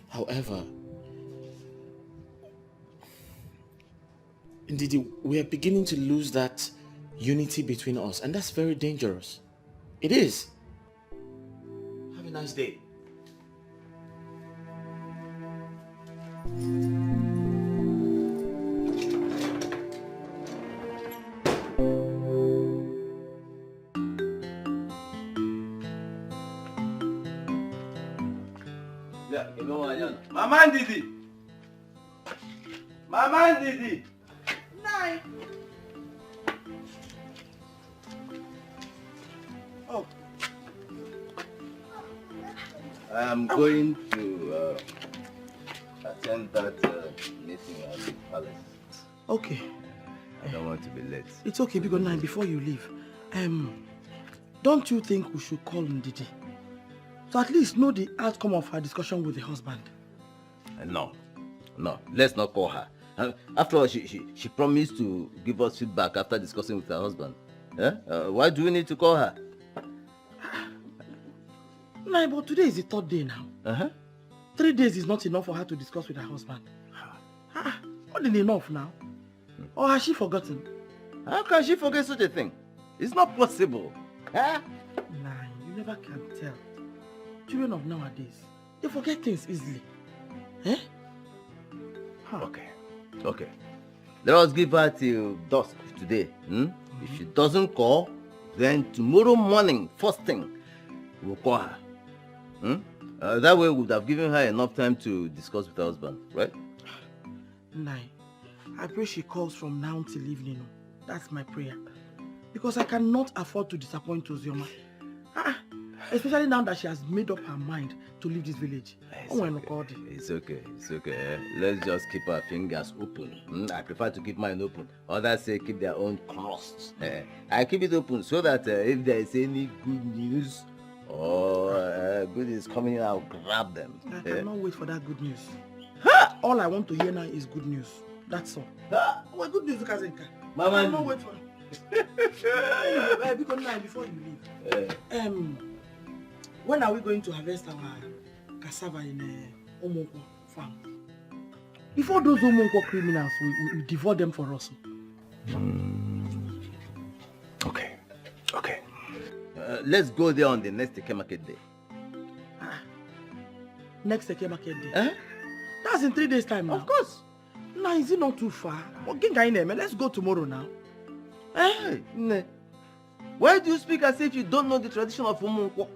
However, indeed, we are beginning to lose that unity between us, and that's very dangerous. It is. Have a nice day. Mama Ndidi. Mama Ndidi. Nine. Oh. I am going to attend that meeting at the palace. Okay. I don't want to be late. It's okay, Big Nine, before you leave. Don't you think we should call Ndidi? To at least know the outcome of her discussion with the husband. No, let's not call her. After all, she promised to give us feedback after discussing with her husband. Why do we need to call her? No, but today is the third day now. 3 days is not enough for her to discuss with her husband. Not enough now. Or has she forgotten? How can she forget such a thing? It's not possible. Nah, you never can tell. Children of nowadays, they forget things easily. Okay. Let us give her till dusk today. If she doesn't call, then tomorrow morning, first thing, we'll call her. That way we would have given her enough time to discuss with her husband, right? Nai, I pray she calls from now till evening. That's my prayer. Because I cannot afford to disappoint Ozioma. Especially now that she has made up her mind to leave this village. It's okay. Let's just keep our fingers open. I prefer to keep mine open. Others say keep their own crossed. I keep it open so that if there is any good news Oh, good is coming in, I'll grab them. I cannot wait for that good news. All I want to hear now is good news. That's all. What good news, Kazenka? Mama, I cannot wait for anyway, because now, before you leave, when are we going to harvest our cassava in Omoko farm? Before those Omoko criminals, we devour them for us. Okay. Let's go there on the next Eke market day. Next Eke market day? That's in 3 days' time now. Of course. Now, is it not too far? Let's go tomorrow now. Hey, why do you speak as if you don't know the tradition of Umunkwo?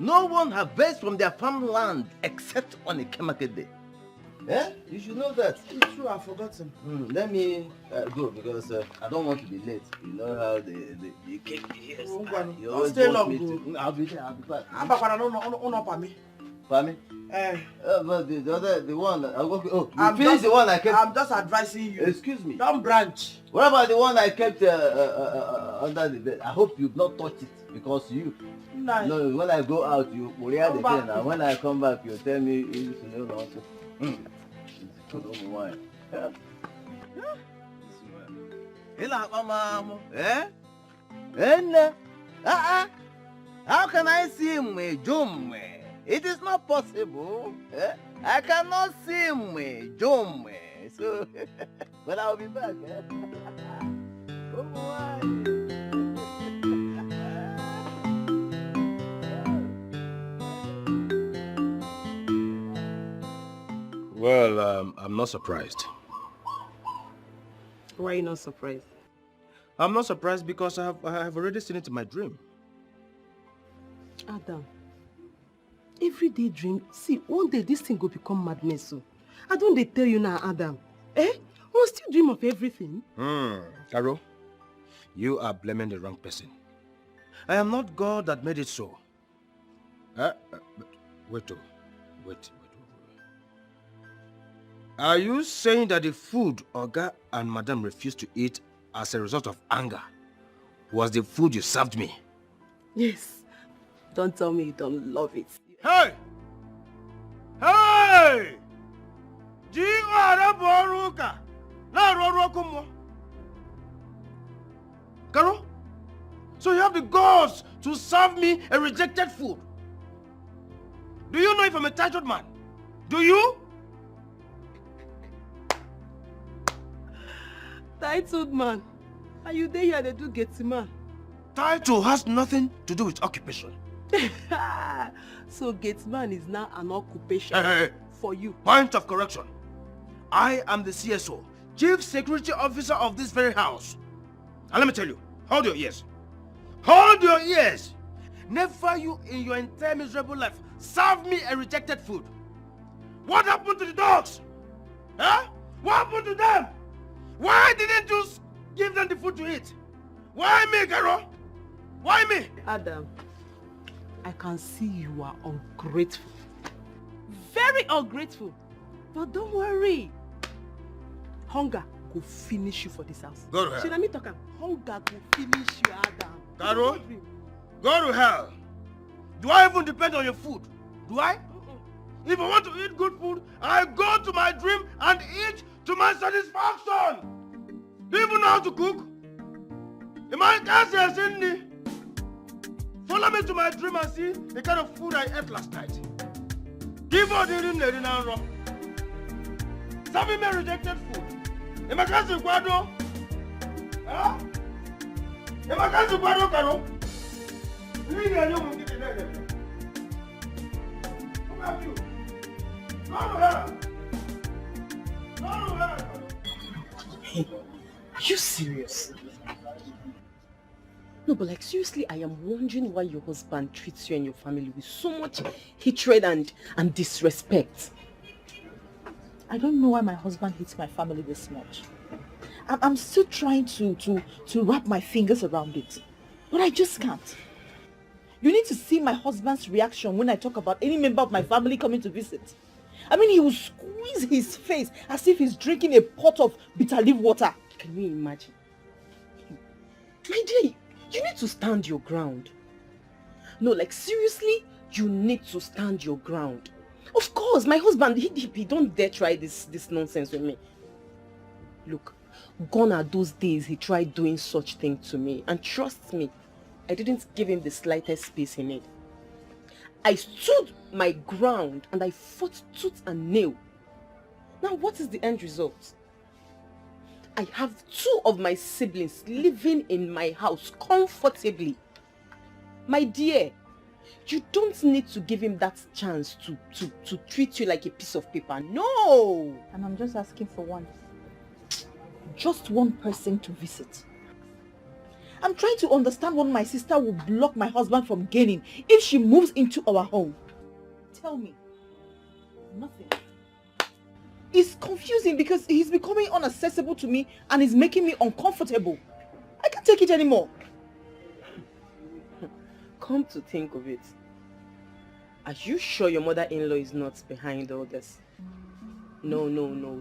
No one harvests from their farmland except on Eke market day. You should know that. It's true, I've forgotten. Let me go because I don't want to be late. You know how the cake is. I'll stay long. I'll be there. I'll be back. I'm back for me. Pami? But the one you finished the one I kept. I'm just advising you. Excuse me. Don't branch. What about the one I kept under the bed? I hope you've not touched it because you. No, when I go out, you will hear the thing, and when I come back, you tell me you know also. Wine. How can I see him, Jum? It is not possible. I cannot see him, Jum. So, but I'll be back. Well, I'm not surprised. Why are you not surprised? I'm not surprised because I have already seen it in my dream. Adam, everyday dream. See, one day this thing will become madness. So, I don't they tell you now, Adam. We'll still dream of everything. Carol, you are blaming the wrong person. I am not God that made it so. Wait. Are you saying that the food Oga and Madam refused to eat as a result of anger was the food you served me? Yes. Don't tell me you don't love it. Hey! Hey! Carol, so you have the guts to serve me a rejected food? Do you know if I'm a titled man? Do you? Titled man. Are you there here to do Gateman? Title has nothing to do with occupation. So Gateman is now an occupation for you. Point of correction. I am the CSO, Chief Security Officer of this very house. And let me tell you, hold your ears. Hold your ears! Never you in your entire miserable life serve me a rejected food. What happened to the dogs? What happened to them? Why didn't you give them the food to eat? Why me, Carol? Why me? Adam, I can see you are ungrateful. Very ungrateful. But don't worry. Hunger will finish you for this house. Go to hell. Should I talk? Hunger will finish you, Adam. Carol, go to hell. Do I even depend on your food? Do I? If I want to eat good food, I go to my dream and eat to my satisfaction. Do you even know how to cook? Follow me to my dream and see the kind of food I ate last night. Give out the ring and wrong. Serving me rejected food. In my cousin Guado. Huh? In my cousin Guado, Carol. Who have you? Are you serious? No, but like seriously, I am wondering why your husband treats you and your family with so much hatred and disrespect. I don't know why my husband hates my family this much. I'm still trying to wrap my fingers around it. But I just can't. You need to see my husband's reaction when I talk about any member of my family coming to visit. I mean, he will squeeze his face as if he's drinking a pot of bitter leaf water. Can you imagine? My dear, you need to stand your ground. No, like seriously, you need to stand your ground. Of course, my husband, he don't dare try this nonsense with me. Look, gone are those days he tried doing such thing to me. And trust me, I didn't give him the slightest space in it. I stood my ground and I fought tooth and nail. Now what is the end result? I have 2 of my siblings living in my house comfortably. My dear, you don't need to give him that chance to treat you like a piece of paper. No! And I'm just asking for one. Just one person to visit. I'm trying to understand what my sister will block my husband from gaining if she moves into our home. Tell me. Nothing. It's confusing because he's becoming inaccessible to me and is making me uncomfortable. I can't take it anymore. Come to think of it, are you sure your mother-in-law is not behind all this? No,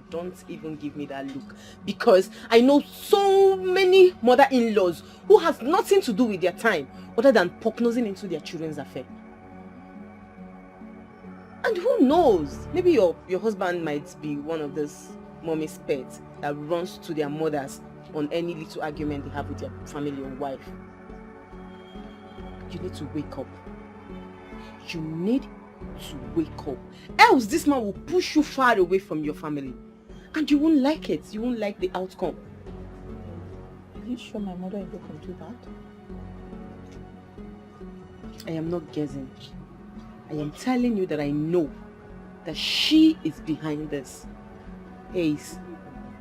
don't even give me that look, because I know so many mother-in-laws who have nothing to do with their time other than poke-nosing into their children's affair. And who knows, maybe your husband might be one of those mommy's pets that runs to their mothers on any little argument they have with their family or wife. You need to wake up. You need to wake up. Else this man will push you far away from your family. And you won't like it. You won't like the outcome. Are you sure my mother-in-law can do that? I am not guessing. I am telling you that I know that she is behind this. Ace,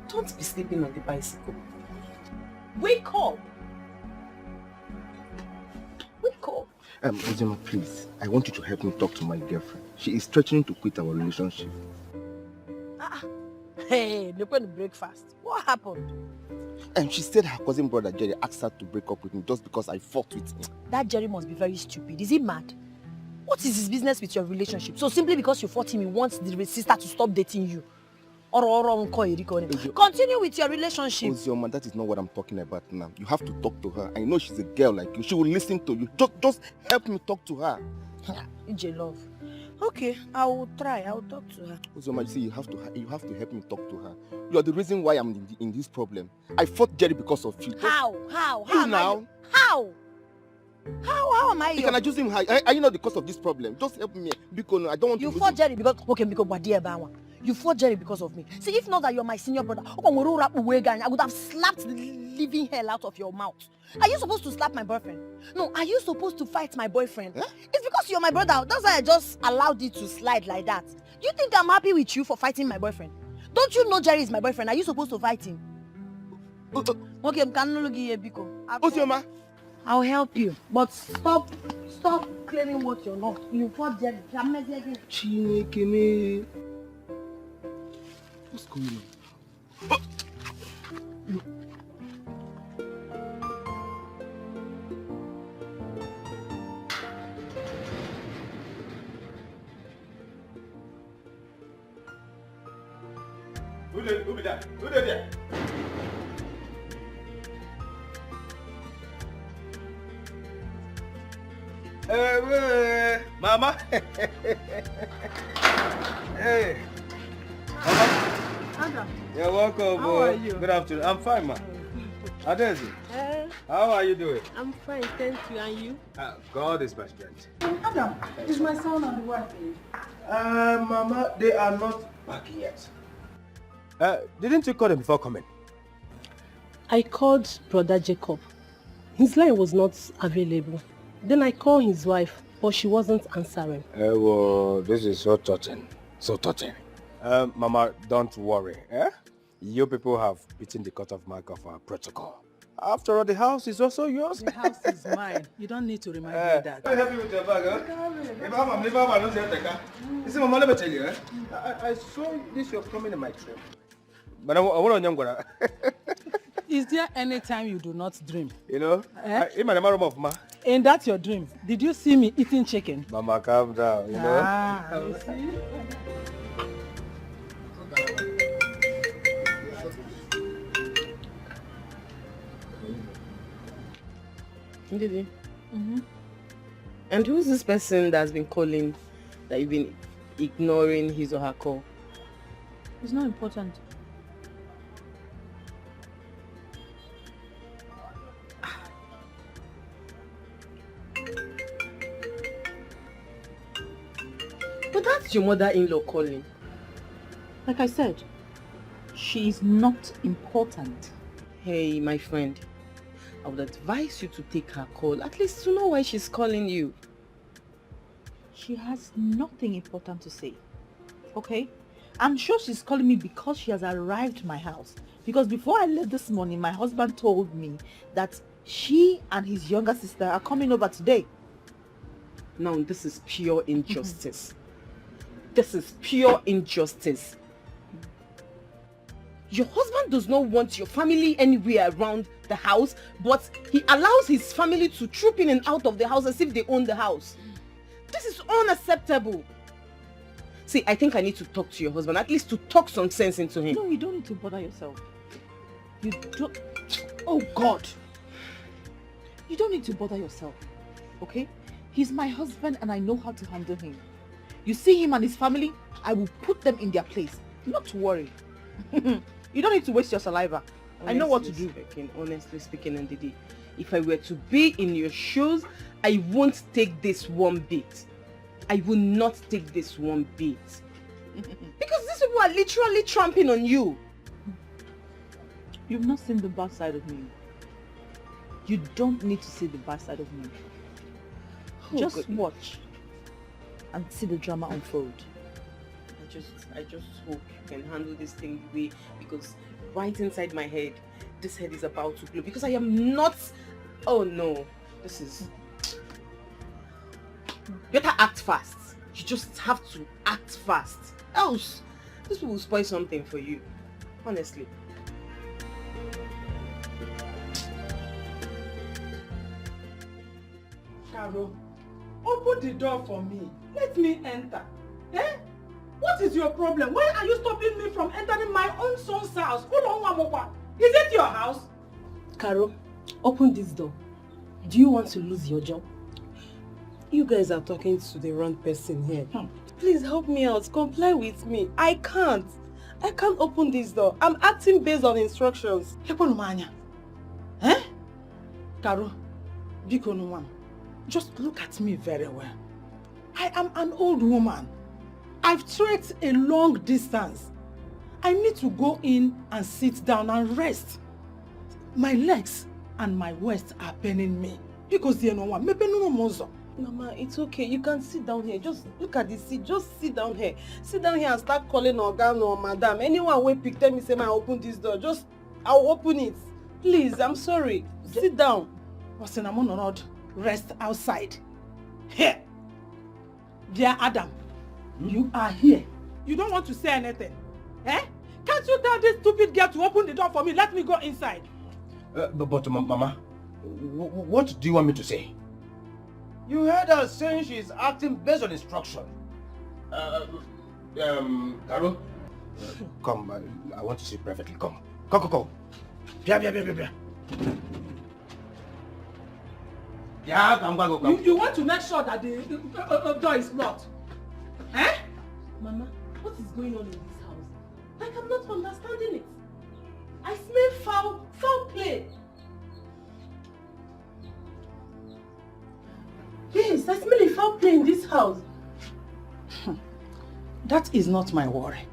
don't be sleeping on the bicycle. Wake up! Wake up! Ozema, please, I want you to help me talk to my girlfriend. She is threatening to quit our relationship. Hey, they're going to break fast. What happened? She said her cousin brother Jerry asked her to break up with me just because I fought with him. That Jerry must be very stupid. Is he mad? What is his business with your relationship? So simply because you fought him, he wants the sister to stop dating you. Continue with your relationship. Ozioma, that is not what I'm talking about now. You have to talk to her. I know she's a girl like you. She will listen to you. Just help me talk to her. EJ love. Okay, I will try. I will talk to her. Ozioma, you see, you have to help me talk to her. You are the reason why I'm in this problem. I fought Jerry because of you. How? You now? How am I? You can accuse him. Are you not the cause of this problem? Just help me. Because I don't want to lose fought Jerry because you fought Jerry because of me. See, if not that you're my senior brother, I would have slapped the living hell out of your mouth. Are you supposed to slap my boyfriend? No, are you supposed to fight my boyfriend? It's because you're my brother. That's why I just allowed it to slide like that. Do you think I'm happy with you for fighting my boyfriend? Don't you know Jerry is my boyfriend? Are you supposed to fight him? Okay, Ozioma, I'll help you. But stop claiming what you're not. You fought Jerry. What's going on? Who be that? Who did that? Hey, Mama. Hey. Adam. You're welcome. How are you? Good afternoon. I'm fine, ma. Adesi, how are you doing? I'm fine, thank you. And you? God is my strength. Adam, is my son on the way? Mama, they are not back yet. Didn't you call them before coming? I called Brother Jacob. His line was not available. Then I called his wife, but she wasn't answering. Well, this is so touching. So touching. Mama, don't worry. You people have beaten the cut-off mark of our protocol. After all, the house is also yours. The house is mine. You don't need to remind me that. I'm happy with your bag, Mama, let me tell you, I saw this was coming in my trip. But I want to Is there any time you do not dream? You know, in my room of ma. And that's your dream. Did you see me eating chicken? Mama, calm down, you know. You see? Ndidi, And who's this person that's been calling, that you've been ignoring his or her call? It's not important. But that's your mother-in-law calling. Like I said, she is not important. Hey, my friend, I would advise you to take her call, at least to know why she's calling you. She has nothing important to say, okay? I'm sure she's calling me because she has arrived at my house. Because before I left this morning, my husband told me that she and his younger sister are coming over today. Now, this is pure injustice. This is pure injustice. Your husband does not want your family anywhere around the house, but he allows his family to troop in and out of the house as if they own the house. This is unacceptable. See, I think I need to talk to your husband, at least to talk some sense into him. No, you don't need to bother yourself. You don't... Oh, God. You don't need to bother yourself, okay? He's my husband and I know how to handle him. You see him and his family, I will put them in their place. Not to worry. You don't need to waste your saliva. I know what to do. Honestly speaking, Ndidi, if I were to be in your shoes, I won't take this one bit. I will not take this one bit. Because these people are literally tramping on you. You've not seen the bad side of me. You don't need to see the bad side of me. Oh, just watch and see the drama unfold. I just hope you can handle this thing the way, because right inside my head, this head is about to blow, because I am not... Oh no, this is... Better act fast. You just have to act fast. Else, this will spoil something for you. Honestly. Carol, open the door for me. Let me enter. Eh? What is your problem? Why are you stopping me from entering my own son's house? Is it your house? Carol, open this door. Do you want to lose your job? You guys are talking to the wrong person here. Please help me out. Comply with me. I can't open this door. I'm acting based on instructions. Eh? Carol, just look at me very well. I am an old woman. I've trekked a long distance. I need to go in and sit down and rest. My legs and my waist are paining me. Because they know what. Mama, it's okay. You can sit down here. Just look at the seat. Just sit down here. Sit down here and start calling Oga or Madam. Anyone will pick, tell me, say, I open this door. I'll open it. Please, I'm sorry. Sit down. Listen, I'm on rest outside. Here. Dear Adam, you are here. You don't want to say anything. Eh? Can't you tell this stupid girl to open the door for me? Let me go inside. But Mama, what do you want me to say? You heard her saying she's acting based on instruction. Carol, come, I want to see perfectly. Come. Yeah, come. You want to make sure that the door is locked? Eh? Mama, what is going on in this house? Like, I'm not understanding it. I smell foul play. Yes, I smell a foul play in this house. That is not my worry.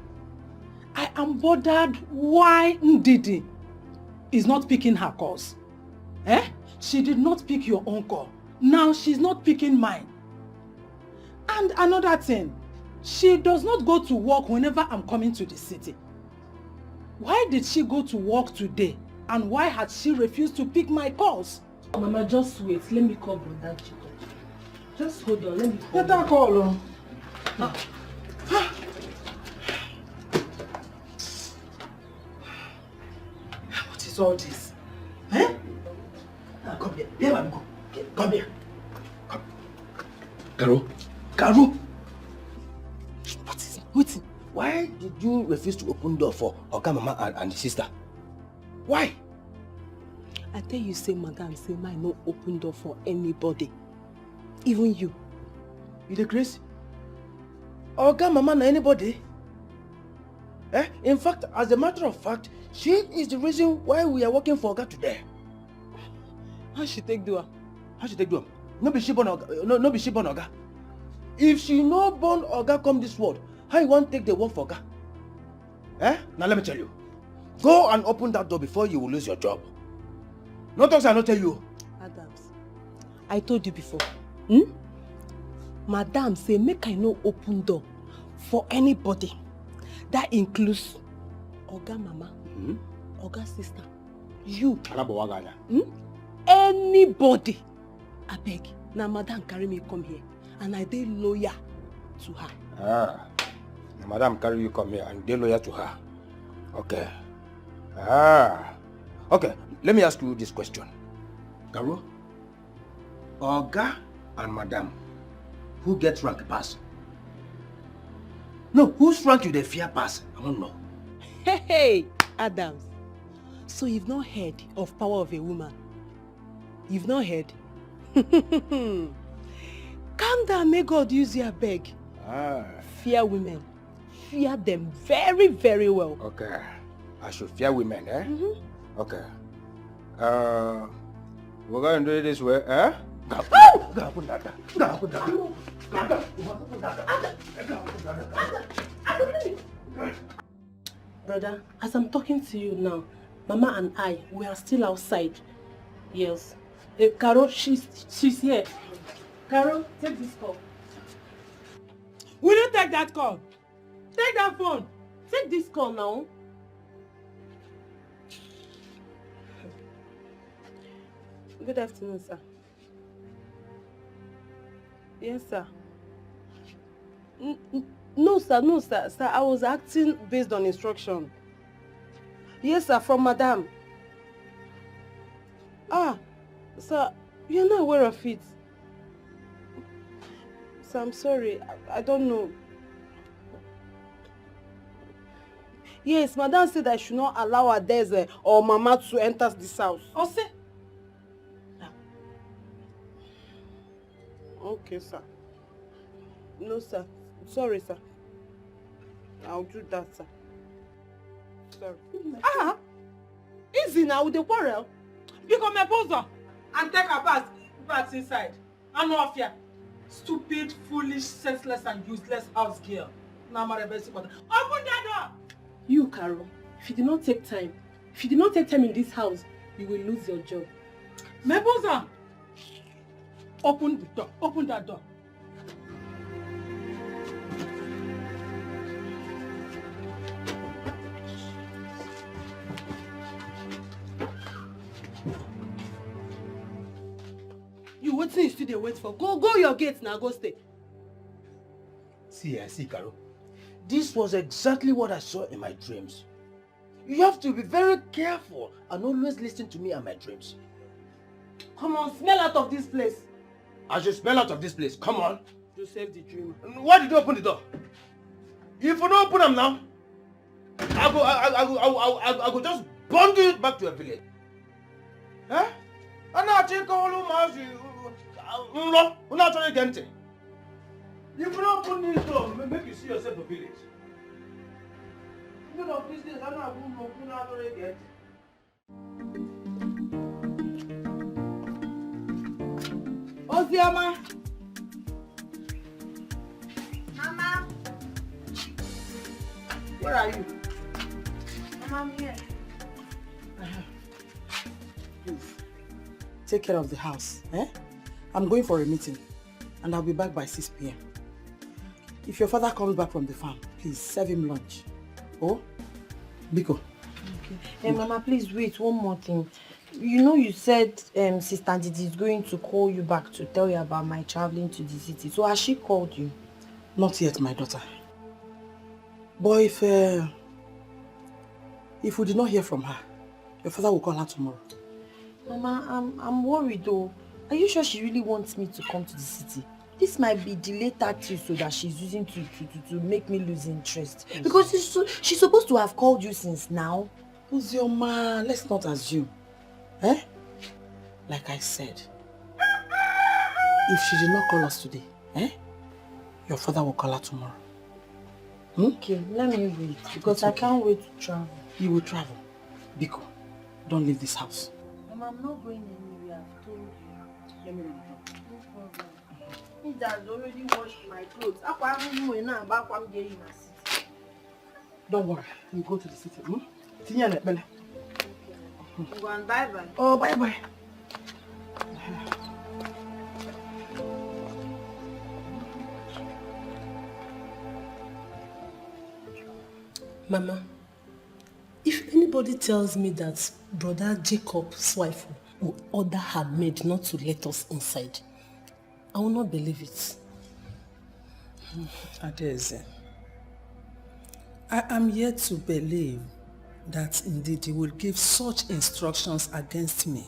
I am bothered why Ndidi is not picking her calls. Eh? She did not pick your own call. Now she's not picking mine. And another thing, she does not go to work whenever I'm coming to the city. Why did she go to work today? And why had she refused to pick my calls? Mama, just wait. Let me call Brother Chico. Just hold on. Let me call. Let her call. What is all this? Eh? Now come here. Here I go. Come here. Carol. What is it? Wait. Why did you refuse to open door for Oga Mama and the sister? Why? I tell you, say, Madam, say, I no open door for anybody. Even you. You the crazy? Oga mama na anybody? In fact, as a matter of fact, she is the reason why we are working for Oga today. How she take do am? How she take do am? No be she born Oga. No be she born Oga. If she no born Oga come this world, how you want take the work for Oga? Now let me tell you. Go and open that door before you will lose your job. No talks I not tell you. Adams, I told you before. Madam say make I no open door for anybody. That includes Oga mama, Oga sister, you, anybody. I beg. Now madam carry me come here and I dey loyal to her. Madam carry you come here and they loyal to her. Okay. Okay, let me ask you this question. Garo, Oga and Madam, who gets rank pass? No, whose rank you they fear pass? I don't know. Hey, Adams. So you've not heard of power of a woman? You've not heard? Calm down, may God use your beg. Fear women. Fear them very, very well. Okay. I should fear women, Okay. We're going to do it this way, Brother, as I'm talking to you now, Mama and I, we are still outside. Yes. Carol, she's here. Carol, take this call. Will you take that call? Take that phone. Take this call now. Good afternoon, sir. Yes, sir. No, sir. Sir, I was acting based on instruction. Yes, sir, from Madam. Sir, you're not aware of it. Sir, I'm sorry. I don't know. Yes, Madam said I should not allow Adeze or Mama to enter this house. Oh, see? Okay, sir. No, sir. Sorry, sir. I'll do that, sir. Sorry. Easy now with the quarrel. Pick up my poser and take her bags inside. I'm not fear. Stupid, foolish, senseless, and useless house girl. Now my rebel. Open that door! You, Carol, if you did not take time in this house, you will lose your job. My poser! Open the door. Open that door. You waiting, you still dey wait for? Go your gate now, go stay. See, Carol. This was exactly what I saw in my dreams. You have to be very careful and always listen to me and my dreams. Come on, smell out of this place. I should smell out of this place. Come on. You save the dreamer. Why did you open the door? If you don't open them now, I go just bundle it back to your village. I'm not taking all of my I'm not trying to get it. If you don't open this door, make you see yourself a village. You know, business, I'm not going to get it. Oziama! Mama! Where are you? Mama, I'm here. Please, take care of the house, I'm going for a meeting and I'll be back by 6 p.m. If your father comes back from the farm, please serve him lunch. Oh, Biko. Okay. Hey, Mama, please wait, one more thing. You know you said Sister Didi is going to call you back to tell you about my traveling to the city. So has she called you? Not yet, my daughter. But if we did not hear from her, your father will call her tomorrow. Mama, I'm worried though. Are you sure she really wants me to come to the city? This might be delayed tactics so that she's using to make me lose interest. Yes. Because she's supposed to have called you since now. Uzioma, let's not assume. Like I said, if she did not call us today, your father will call her tomorrow. Okay, let me wait because I can't wait to travel. You will travel. Biko, don't leave this house. Mama, I'm not going anywhere, I've told you. Let me run. No problem. He has already washed my clothes. I'm getting my city. Don't worry, you go to the city. Okay. Go and bye-bye. Oh, bye-bye. Mama, if anybody tells me that brother Jacob's wife will order her maid not to let us inside, I will not believe it. Adeze, I am yet to believe that indeed he will give such instructions against me.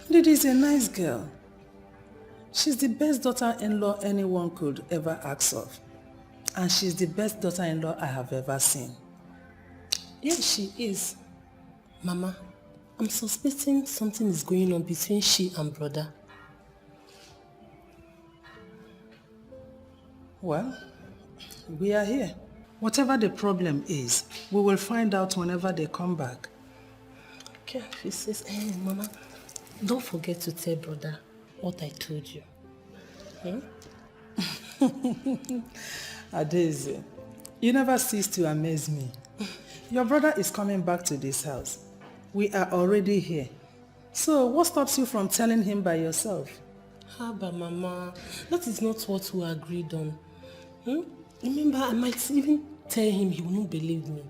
Ndidi is a nice girl. She's the best daughter-in-law anyone could ever ask of. And she's the best daughter-in-law I have ever seen. Yes, she is. Mama, I'm suspecting something is going on between she and brother. Well, we are here. Whatever the problem is, we will find out whenever they come back. Okay, she says, hey, Mama, don't forget to tell brother what I told you. Adeze, you never cease to amaze me. Your brother is coming back to this house. We are already here. So what stops you from telling him by yourself? But Mama, that is not what we agreed on. Remember, I might even tell him he will not believe me.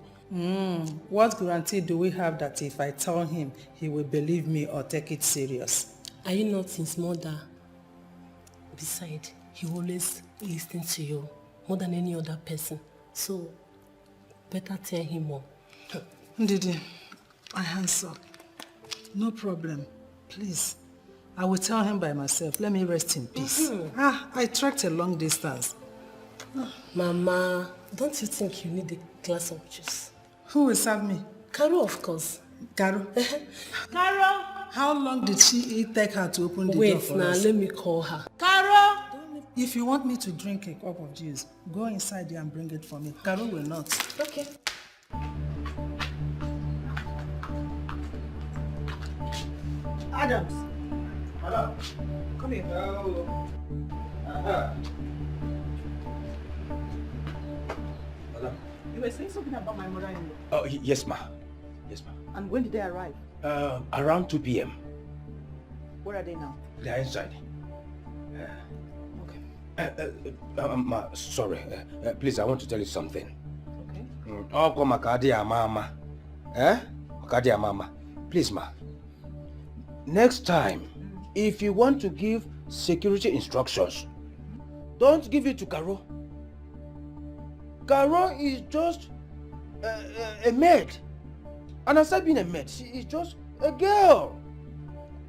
What guarantee do we have that if I tell him, he will believe me or take it serious? Are you not his mother? Besides, he always listens to you more than any other person. So, better tell him more. Ndidi, my hands up. No problem. Please. I will tell him by myself. Let me rest in peace. I trekked a long distance. Mama, don't you think you need a glass of juice? Who will serve me? Caro, of course. Caro? Caro! How long did she take her to open the door for Wait, now us? let me call her. Caro! If you want me to drink a cup of juice, go inside there and bring it for me. Caro will not. Okay. Adams! Hello? Come here. Hello. Madam. You were saying something about my mother-in-law. Oh, yes, ma. Yes, ma. And when did they arrive? Around 2 p.m. Where are they now? They are inside. Ma, sorry. Please, I want to tell you something. Okay. Mama. Please, ma. Next time, if you want to give security instructions, don't give it to Caro. Caro is just a maid. And aside being a maid, she is just a girl.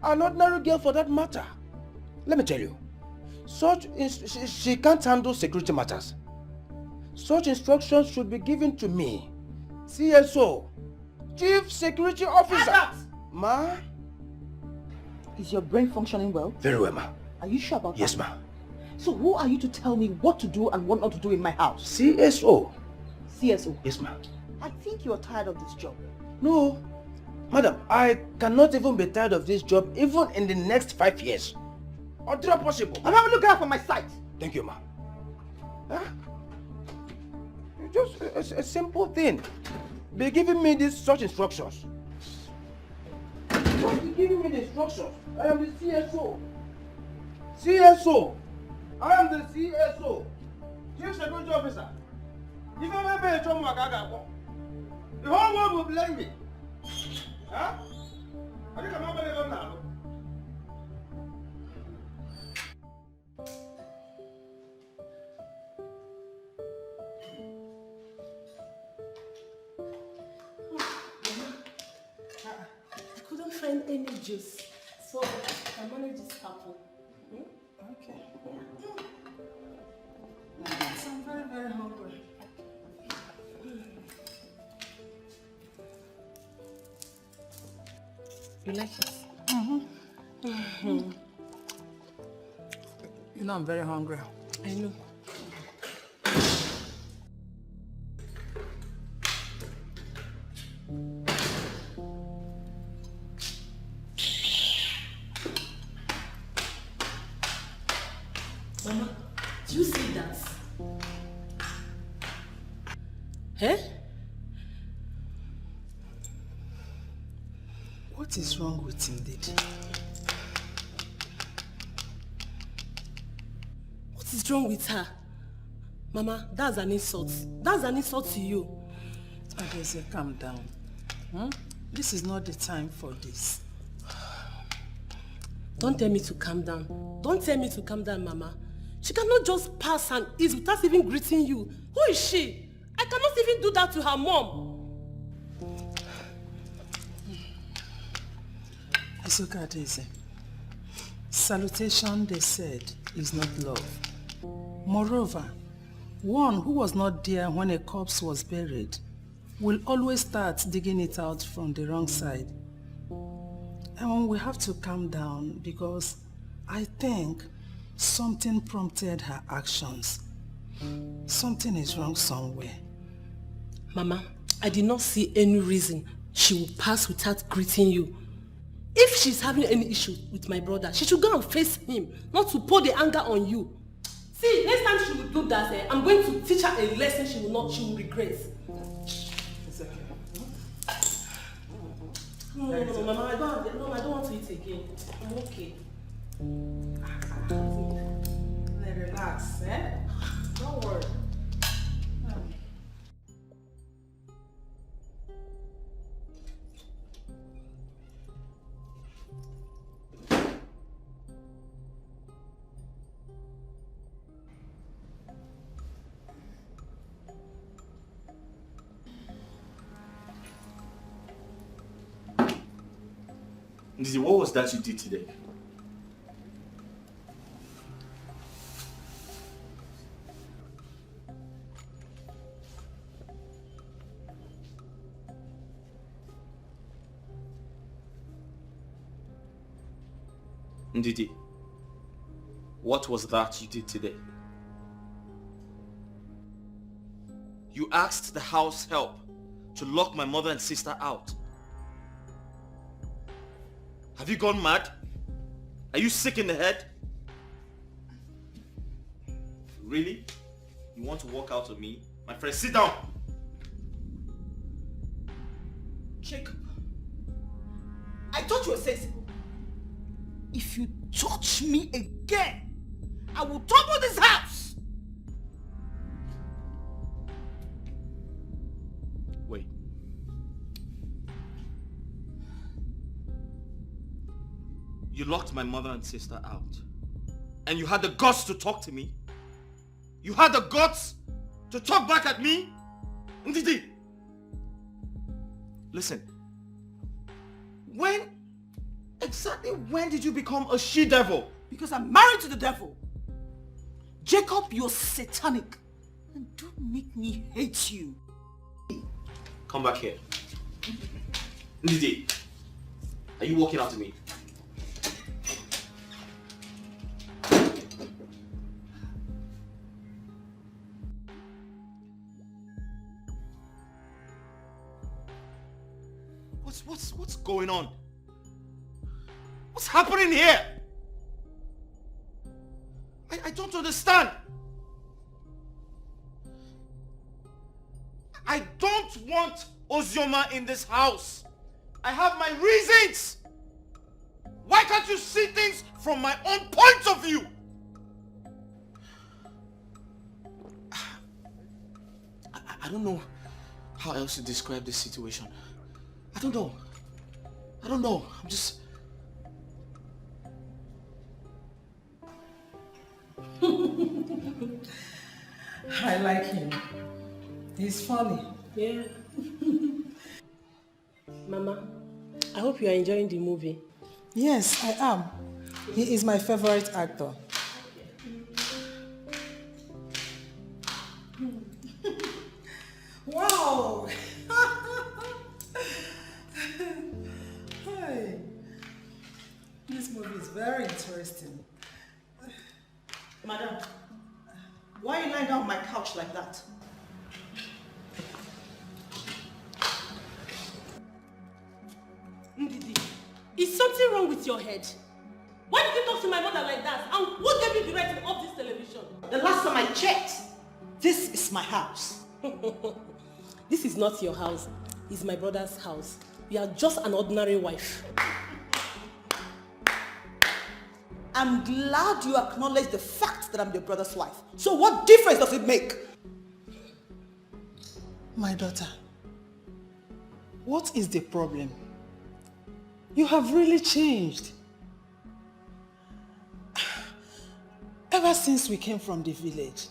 An ordinary girl for that matter. Let me tell you, she can't handle security matters. Such instructions should be given to me, CSO, Chief Security Officer. Ma? Is your brain functioning well? Very well, ma. Are you sure about that? Yes, ma. So who are you to tell me what to do and what not to do in my house? CSO. CSO? Yes, ma. I think you're tired of this job. No. Madam, I cannot even be tired of this job even in the next 5 years. Until possible. I'm having a look out for my sight. Thank you, ma. Just a simple thing. Be giving me such instructions. Just be giving me the instructions. I am the CSO. CSO. I am the CSO. Chief Security Officer. If I may be a job, the whole world will blame me. Huh? I think I'm not going to now. I couldn't find any juice, so I managed this apple. Okay. Yes, I'm very, very hungry. You like it? You know I'm very hungry. I know. Mama, do you see that? Eh? What is wrong with him, Didi? What is wrong with her? Mama, that's an insult. That's an insult to you. Adese, calm down. This is not the time for this. Don't tell me to calm down. Don't tell me to calm down, Mama. She cannot just pass and ease without even greeting you. Who is she? I cannot even do that to her mom. It's okay, Adese. Salutation, they said, is not love. Moreover, one who was not there when a corpse was buried will always start digging it out from the wrong side. And we have to calm down because I think something prompted her actions. Something is wrong somewhere. Mama, I did not see any reason she will pass without greeting you. If she's having any issue with my brother, she should go and face him, not to pour the anger on you. See, next time she will do that, I'm going to teach her a lesson she will regret. It's okay. No, Mama, I don't want to eat again. I'm okay. Relax, eh? Don't worry. Ndidi, what was that you did today? Ndidi, what was that you did today? You asked the house help to lock my mother and sister out. Have you gone mad? Are you sick in the head? Really? You want to walk out on me? My friend, sit down! Jacob, I thought you were sensible. If you touch me again, I will topple this house! Wait. You locked my mother and sister out. And you had the guts to talk to me? You had the guts to talk back at me? Ndidi! Listen. When did you become a she-devil? Because I'm married to the devil. Jacob, you're satanic. And don't make me hate you. Come back here. Ndidi, are you walking after me? What's going on? What's happening here? I don't understand. I don't want Ozioma in this house. I have my reasons. Why can't you see things from my own point of view? I don't know how else to describe this situation. I don't know. I'm just... I like him. He's funny. Yeah. Mama, I hope you are enjoying the movie. Yes, I am. He is my favorite actor. Wow! Hey. This movie is very interesting. Madam, why are you lying down on my couch like that? Ndidi, is something wrong with your head? Why did you talk to my mother like that? And what gave you the right to off this television? The last time I checked, this is my house. This is not your house. It's my brother's house. You are just an ordinary wife. I'm glad you acknowledge the fact that I'm your brother's wife. So what difference does it make? My daughter, what is the problem? You have really changed. Ever since we came from the village,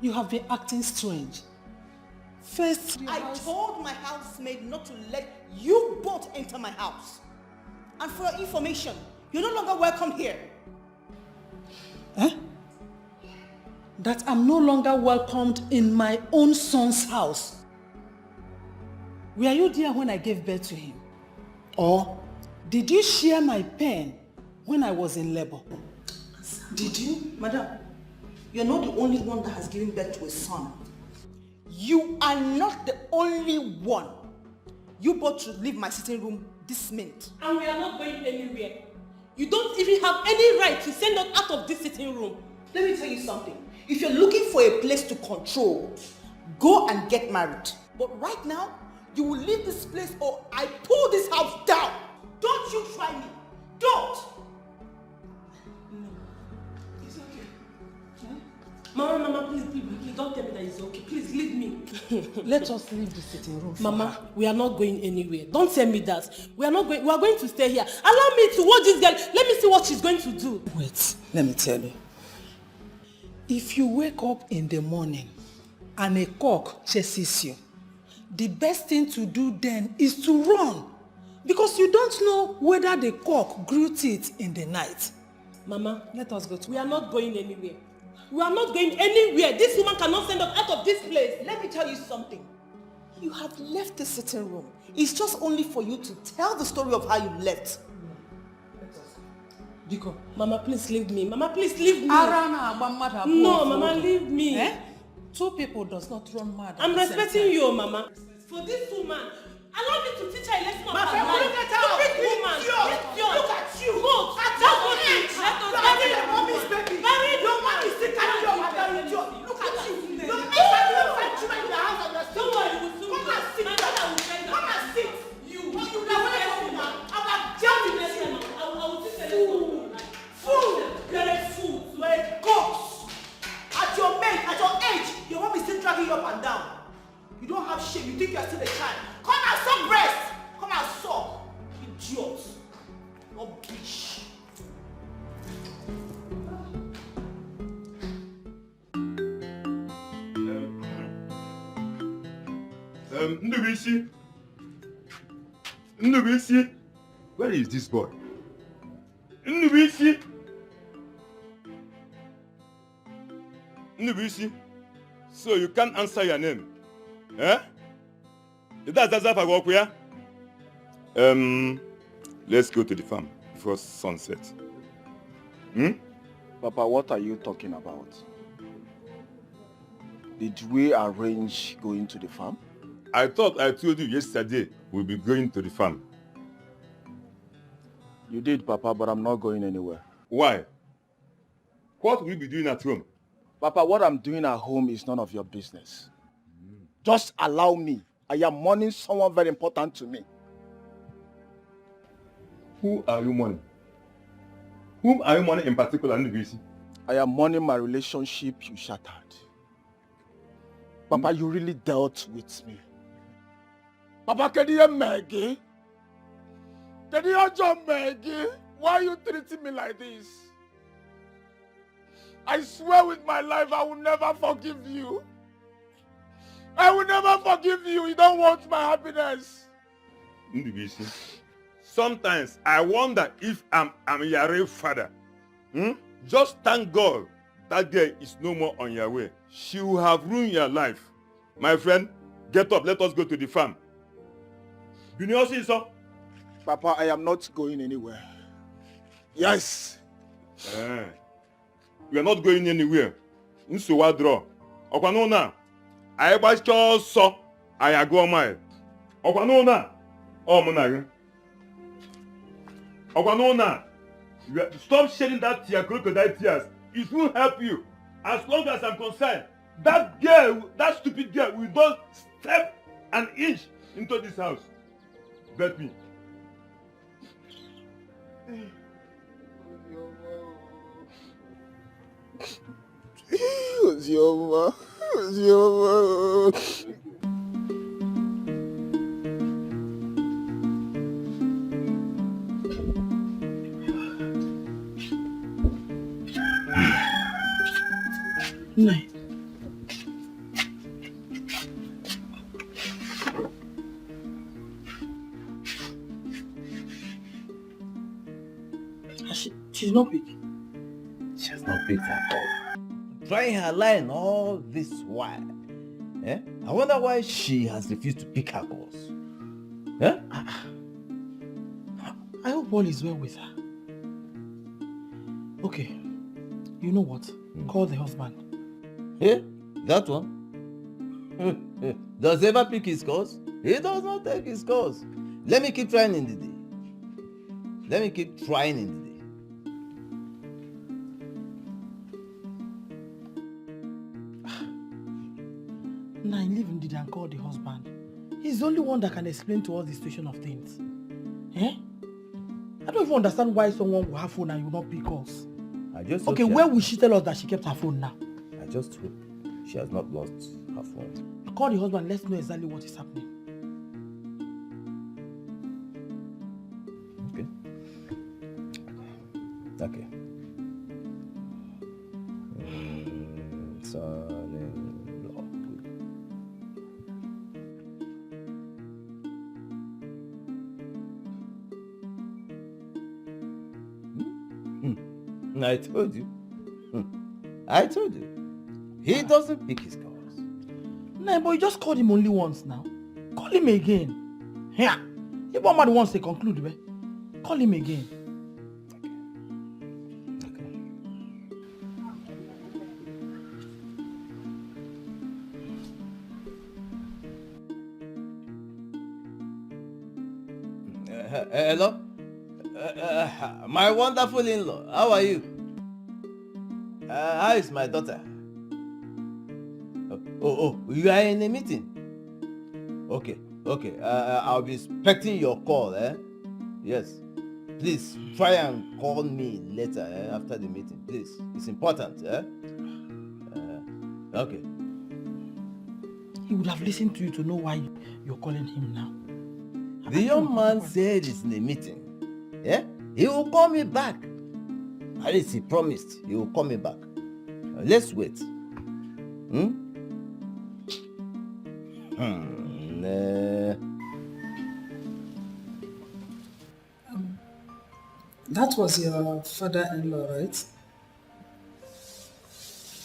you have been acting strange. First, I told my housemaid not to let you both enter my house. And for your information, you're no longer welcome here. Huh? That I'm no longer welcomed in my own son's house. Were you there when I gave birth to him? Or did you share my pain when I was in labor? Did you? Madam, you're not the only one that has given birth to a son. You are not the only one. You both should leave my sitting room this minute. And we are not going anywhere. You don't even have any right to send us out of this sitting room. Let me tell you something. If you're looking for a place to control, go and get married. But right now, you will leave this place or I pull this house down. Don't you try me. Don't. Mama, please, don't tell me that it's okay. Please, leave me. Let us leave the sitting room. Mama, we are not going anywhere. Don't tell me that. We are going to stay here. Allow me to watch this girl. Let me see what she's going to do. Wait, let me tell you. If you wake up in the morning and a cock chases you, the best thing to do then is to run. Because you don't know whether the cock grew teeth in the night. Mama, let us go to... We are not going anywhere. We are not going anywhere. This woman cannot send us out of this place. Let me tell you something. You have left the sitting room. It's just only for you to tell the story of how you left. Biko. Mama, please leave me. Mama, please leave me. No, Mama, leave me. Eh? Two people does not run mad. I'm respecting you, Mama. For this woman, allow me to teach her a lesson of her life. Stupid woman. Look at you. Go. Just go teach. Marry your mommy's baby. Marry your mommy's still carry your mother in your. Look at you. Your mother will find you in the house and you're still. Don't worry, you will soon come and sit. Come and sit. You never let me man. I'm a jelly lesson. I will teach her a lesson. Fool. You're a fool. You're a ghost. At your age, your mom is still dragging you up and down. You don't have shame. You think you're still a child. Come and suck breast. Come and suck. Idiot. Rubbish. Ndubisi, where is this boy? Ndubisi, so you can't answer your name, eh? That's Fagokwe. Let's go to the farm before sunset. Papa, what are you talking about? Did we arrange going to the farm? I thought I told you yesterday we'll be going to the farm. You did, Papa, but I'm not going anywhere. Why? What will you be doing at home? Papa, what I'm doing at home is none of your business. Just allow me. I am mourning someone very important to me. Who are you mourning? Whom are you mourning in particular, Ndubisi? I am mourning my relationship you shattered. Papa, you really dealt with me. Papa, can you Maggie? Can you John Maggie? Why are you treating me like this? I swear with my life I will never forgive you. I will never forgive you. You don't want my happiness. Ndubisi, sometimes I wonder if I'm your real father. Just thank God that girl is no more on your way. She will have ruined your life. My friend, get up. Let us go to the farm. You know so? Papa, I am not going anywhere. Yes. we are not going anywhere. Nsuwa draw. Okwano na. I gbachọ ọsọ. I go mile. Okwano na. Oh muna. Okwano na. Stop shedding that tear, crocodile tears. It will help you. As long as I'm concerned, that girl, that stupid girl, will not step an inch into this house. Bet me. Ozioma. No. She's not big. She has not picked her call. Trying her line all this while. Eh? I wonder why she has refused to pick her calls. Eh? I hope all is well with her. Okay, you know what? Call the husband. Eh? That one? Does he ever pick his calls? He does not take his calls. Let me keep trying in the day. Let me keep trying in the day. Nah, leave him and call the husband. He's the only one that can explain to us the situation of things. Eh? I don't even understand why someone will have phone and you will not pick calls. Okay, where will she tell us that she kept her phone now? I just hope she has not lost her phone. Call the husband, let's know exactly what is happening. Okay. Son-in-law. I told you. I told you. He doesn't pick his calls. Nah, but you just called him only once now. Call him again. Yeah. If one man wants to conclude, call him again. Hello? My wonderful in-law, how are you? How is my daughter? You are in a meeting? Okay. I'll be expecting your call, eh? Yes. Please, try and call me later, after the meeting, please. It's important, eh? Okay. He would have listened to you to know why you're calling him now. The young man said he's in a meeting. Yeah? He will call me back. At least he promised he will call me back. Let's wait. That was your father-in-law, right?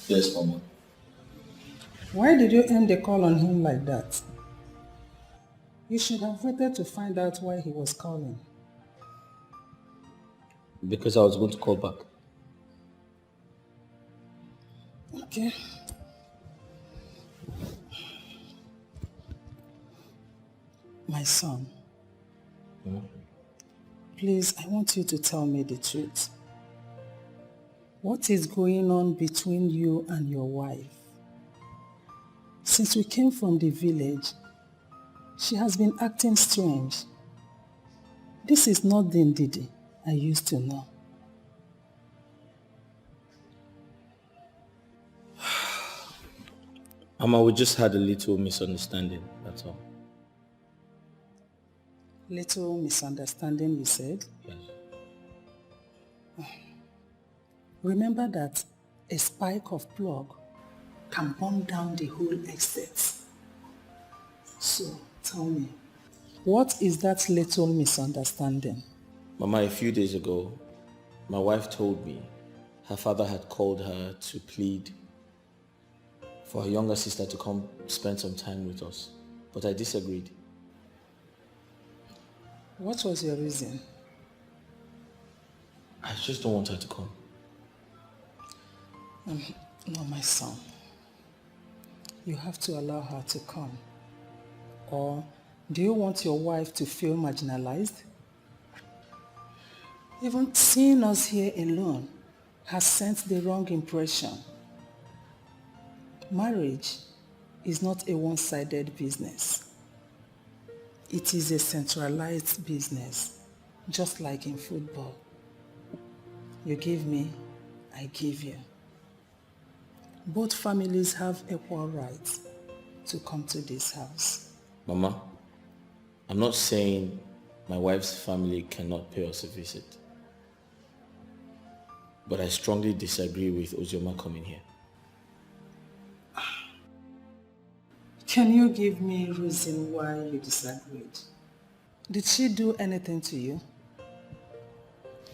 Yes, Mama. Why did you end the call on him like that? You should have waited to find out why he was calling. Because I was going to call back. Okay. My son, please, I want you to tell me the truth. What is going on between you and your wife? Since we came from the village, she has been acting strange. This is not the Ndidi I used to know. Mama, we just had a little misunderstanding, that's all. Little misunderstanding, you said? Yes. Remember that a spike of plug can burn down the whole estate. So, tell me, what is that little misunderstanding? Mama, a few days ago, my wife told me her father had called her to plead for her younger sister to come spend some time with us, but I disagreed. What was your reason? I just don't want her to come. No, my son. You have to allow her to come. Or do you want your wife to feel marginalized? Even seeing us here alone has sent the wrong impression. Marriage is not a one-sided business. It is a centralized business, just like in football. You give me, I give you. Both families have equal rights to come to this house. Mama, I'm not saying my wife's family cannot pay us a visit. But I strongly disagree with Ozioma coming here. Can you give me a reason why you disagreed? Did she do anything to you?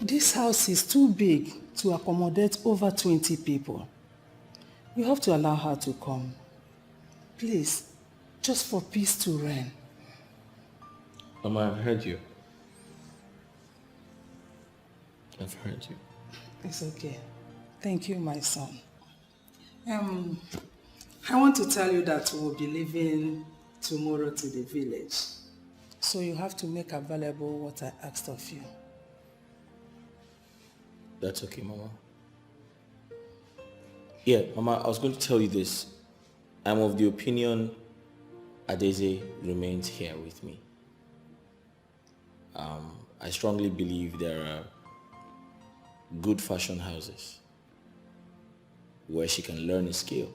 This house is too big to accommodate over 20 people. You have to allow her to come. Please, just for peace to reign. Mama, I've heard you. I've heard you. It's okay. Thank you, my son. I want to tell you that we'll be leaving tomorrow to the village. So you have to make available what I asked of you. That's okay, Mama. Yeah, Mama, I was going to tell you this. I'm of the opinion Adeze remains here with me. I strongly believe there are good fashion houses where she can learn a skill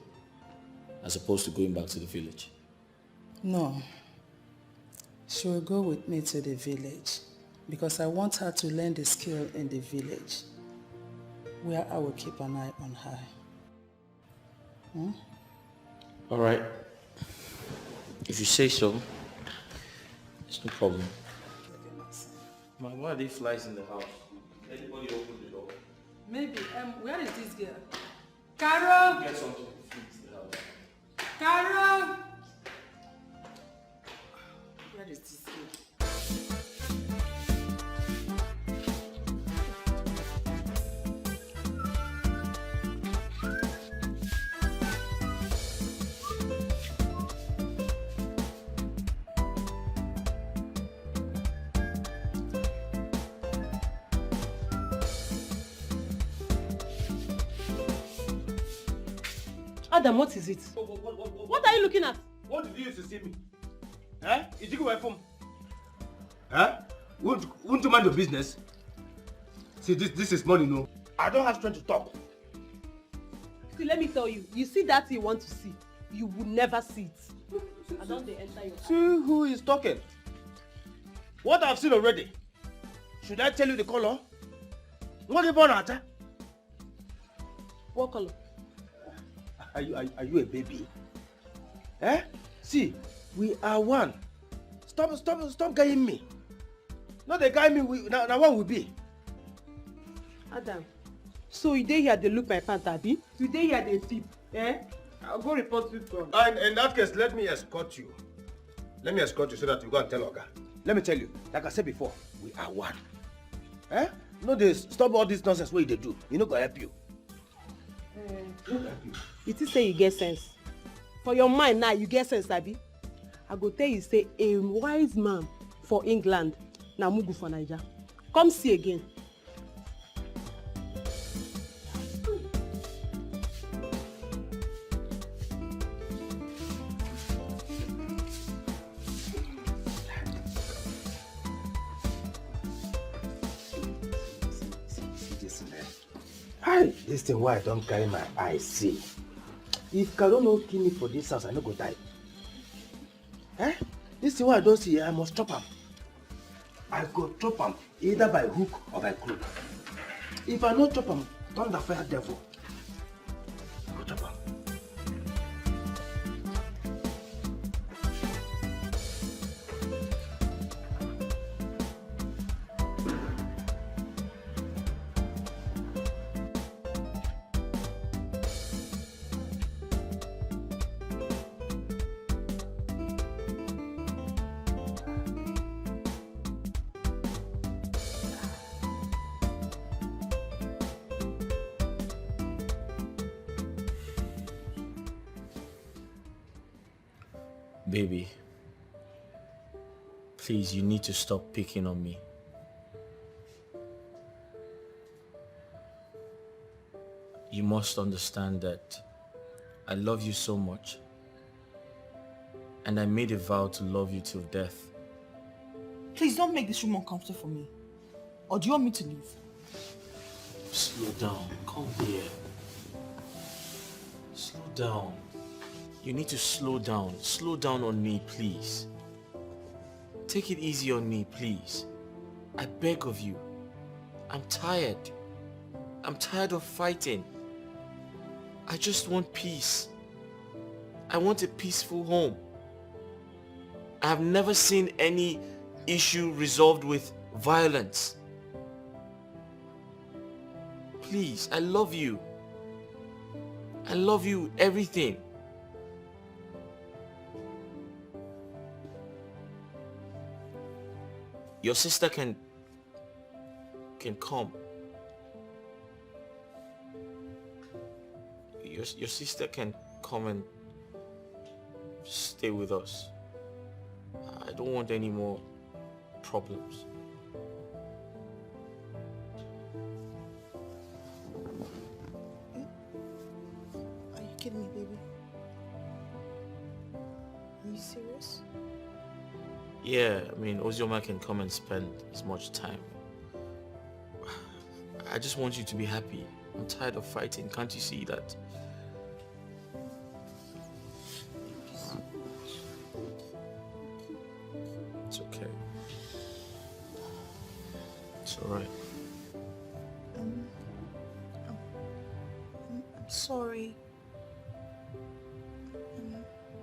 as opposed to going back to the village. No. She will go with me to the village because I want her to learn the skill in the village where I will keep an eye on her. All right. If you say so, it's no problem. Mama, why are there flies in the house? Anybody open the door? Maybe. Where is this girl? Carol! Get something to fix the house. Carol! Where is this girl? Adam, what is it? What are you looking at? What did you use to see me? Eh? Did you go away from? Huh? Won't you mind your business? See, this is money, no? I don't have strength to talk. See, let me tell you, you see that you want to see, you will never see it. I don't they enter your See who is talking? What I've seen already. Should I tell you the color? What about that? What color? Are you a baby? Eh? See, we are one. Stop guiding me. Not the guy me. Now what will be? Adam, so you dey here they look my pant, abi? You dey here they tip, eh? I'll go report you from. And in that case, let me escort you. Let me escort you so that you go and tell Oga. Let me tell you, like I said before, we are one. Eh? No, they stop all this nonsense what they do. You know, go help you. It is say you get sense. For your mind now, you get sense, abi? I go tell you say a wise man for England, na mugu for Nigeria. Come see again. This thing why I don't carry my eye see. If Carol no kill me for this house, I no go die. Eh? This thing why I don't see, I must chop him. I go chop him either by hook or by crook. If I no chop him, thunder fire devil. I go chop him. Baby, please, you need to stop picking on me. You must understand that I love you so much, and I made a vow to love you till death. Please don't make this room uncomfortable for me. Or do you want me to leave? Slow down. Come here. Slow down. You need to slow down. Slow down on me, please. Take it easy on me, please. I beg of you. I'm tired. I'm tired of fighting. I just want peace. I want a peaceful home. I have never seen any issue resolved with violence. Please, I love you. I love you, everything. Your sister can come. Your sister can come and stay with us. I don't want any more problems. Are you kidding me, baby? Are you serious? Yeah, I mean, Ozioma can come and spend as much time. I just want you to be happy. I'm tired of fighting. Can't you see that? It's okay. It's alright. I'm sorry.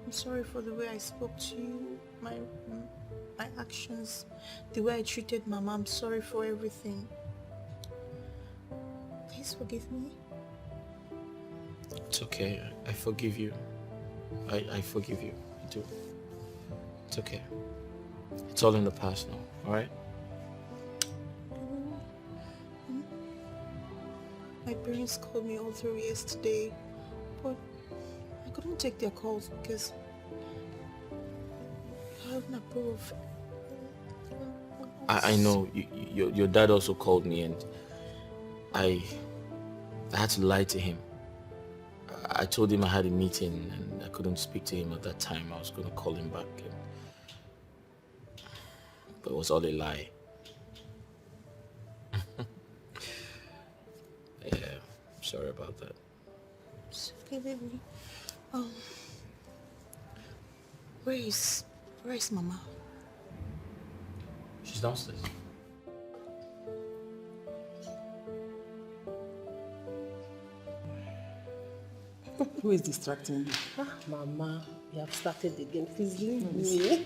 I'm sorry for the way I spoke to you, my actions, the way I treated Mama. I'm sorry for everything. Please forgive me. It's okay. I forgive you. I forgive you. I do. It's okay. It's all in the past now, alright? My parents called me all through yesterday, but I couldn't take their calls because I hadn't approved. I know. Your dad also called me and I had to lie to him. I told him I had a meeting and I couldn't speak to him at that time. I was going to call him back. But it was all a lie. Yeah, sorry about that. It's okay, baby. Where is Mama? She's downstairs. Who is distracting you? Mama, you have started again. Please leave me.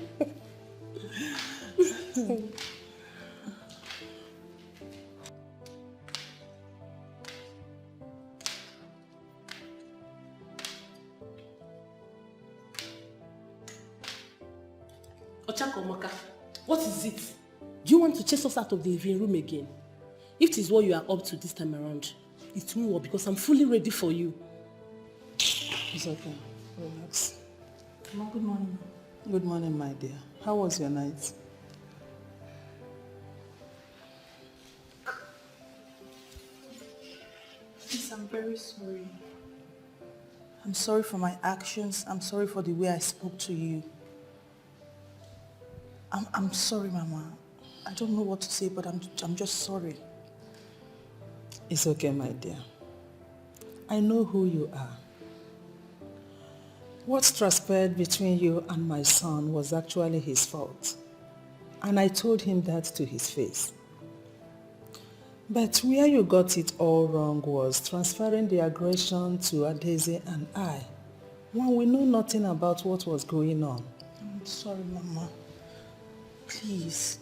Ochakomaka, what is it? Do you want to chase us out of the living room again? If it is what you are up to this time around, it won't work because I'm fully ready for you. It's okay. Relax. Mama, good morning. Good morning, my dear. How was your night? Please, I'm very sorry. I'm sorry for my actions. I'm sorry for the way I spoke to you. I'm sorry, Mama. I don't know what to say, but I'm just sorry. It's okay, my dear. I know who you are. What transpired between you and my son was actually his fault. And I told him that to his face. But where you got it all wrong was transferring the aggression to Adeze and I, when we know nothing about what was going on. I'm sorry, Mama. Please.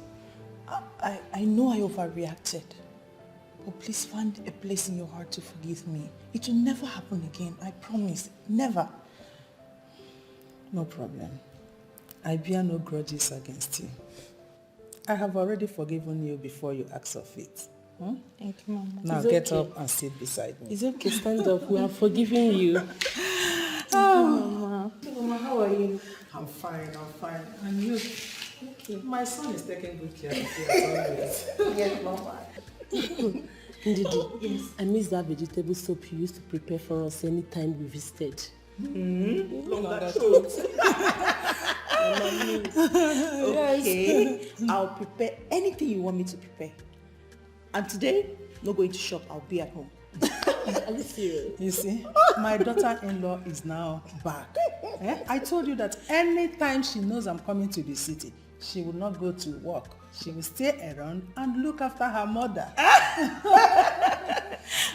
I know I overreacted. But please find a place in your heart to forgive me. It will never happen again. I promise. Never. No problem. I bear no grudges against you. I have already forgiven you before you ask of it. Thank you, Mama. Now It's get okay. up and sit beside me. It's okay, stand up. We are forgiving you. Mama. Mama, how are you? I'm fine. And you? Okay. My son is taking good care of you as always. Yes, Mama. Ndidi, yes. I miss that vegetable soup you used to prepare for us anytime we visited. Longer throat. Okay, I'll prepare anything you want me to prepare. And today, not going to shop, I'll be at home. Are you serious? You see, my daughter-in-law is now back. I told you that anytime she knows I'm coming to the city, she will not go to work. She will stay around and look after her mother.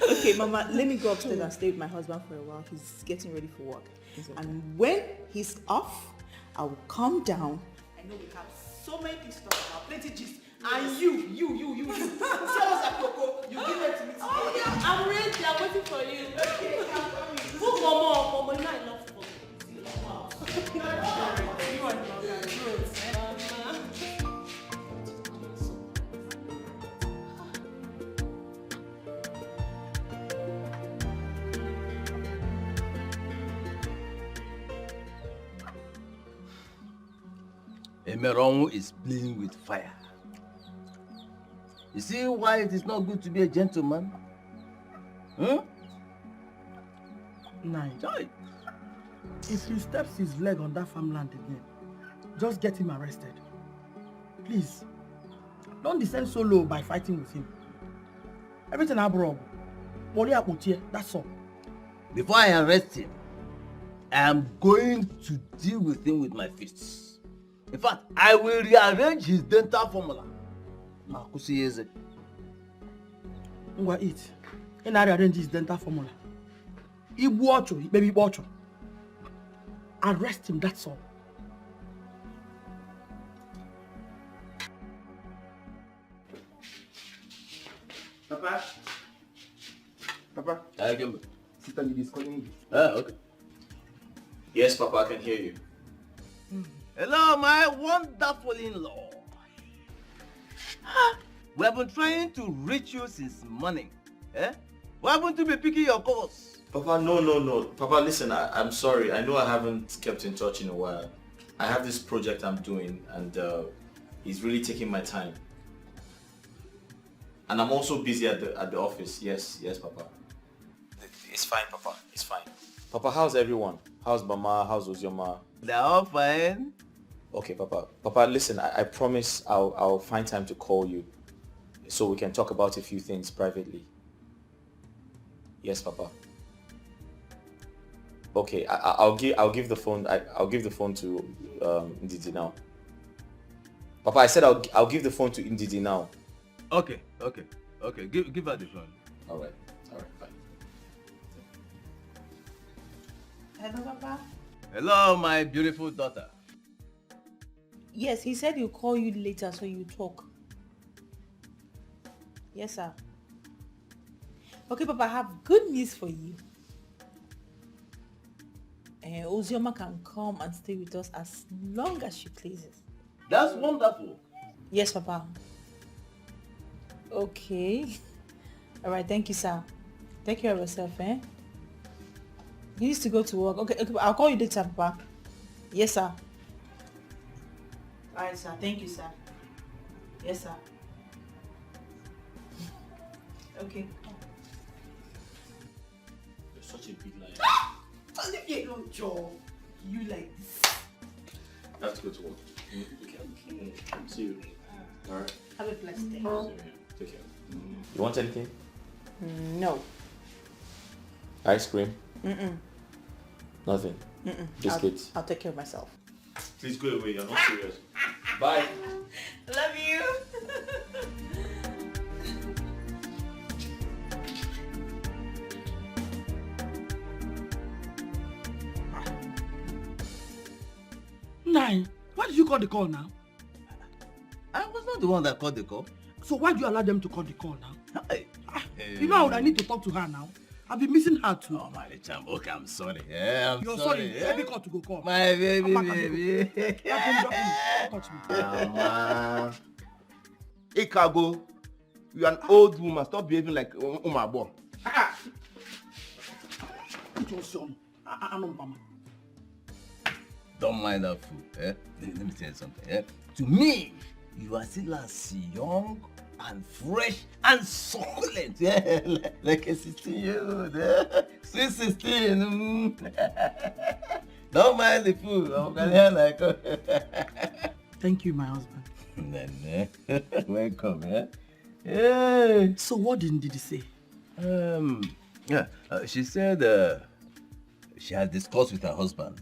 Okay, Mama, let me go upstairs and stay with my husband for a while. He's getting ready for work. Okay. And when he's off, I will come down. I know we have so many things to talk about, plenty gist. And you. Tell us at Coco, you give it to me today. Oh yeah, I'm ready. I'm waiting for you. Okay, I'm coming. Who Mama, you know I love food. Wow. You are good. Emeron is playing with fire. You see why it is not good to be a gentleman? Nigel, if he steps his leg on that farmland again, just get him arrested. Please, don't descend so low by fighting with him. Everything I brought, that's all. Before I arrest him, I am going to deal with him with my fists. In fact, I will rearrange his dental formula. Ngwa eat. And I rearrange his dental formula. Igbu ocho, baby ocho. Arrest him, that's all. Papa. Sister Nidhi is calling you. Okay. Yes, Papa, I can hear you. Hello, my wonderful in-law. We have been trying to reach you since morning. Why haven't you been picking your calls? Papa, no. Papa, listen, I'm sorry. I know I haven't kept in touch in a while. I have this project I'm doing and it's really taking my time. And I'm also busy at the office. Yes, Papa. It's fine, Papa. It's fine. Papa, how's everyone? How's Mama? How's Ozioma? They're all fine. Okay, Papa. Papa, listen, I promise I'll find time to call you so we can talk about a few things privately. Yes, Papa. Okay, I'll give the phone. I'll give the phone to Ndidi now. Papa, I said I'll give the phone to Ndidi now. Okay. Give her the phone. All right, bye. Hello, Papa. Hello, my beautiful daughter. Yes, he said he'll call you later so you talk. Yes, sir. Okay, Papa, I have good news for you. Ozioma can come and stay with us as long as she pleases. That's wonderful. Yes, Papa. Okay. All right, thank you, sir. Take care of yourself, He needs to go to work. Okay, I'll call you later, Papa. Yes, sir. All right, sir. Thank you, sir. Yes, sir. Okay. You're such a big liar. Olivia, don't joke. You like this. I have to go to work. Okay. See you. All right. Have a blessed day. Take care. You want anything? No. Ice cream? Mm-mm. Nothing? Mm-mm. Biscuits? I'll take care of myself. Please go away. You're not serious. Bye. Love you. Nine, why did you call the call now? I was not the one that called the call. So why do you allow them to call the call now? You know I need to talk to her now. I've been missing her too. Oh, my little okay, I'm sorry. I'm You're sorry. Every call to go call. My baby. Don't touch me. Mama. Ikago, you're an old woman. Stop behaving like Umabo. It was son. Don't mind that fool. Eh? Let me tell you something. Eh? To me, you are still as young and fresh and succulent. Yeah? Like a 16-year-old. Eh? Sweet 16. Don't mind the fool. Thank you, my husband. Welcome. Eh? Hey. So what did he say? She said she has discussed with her husband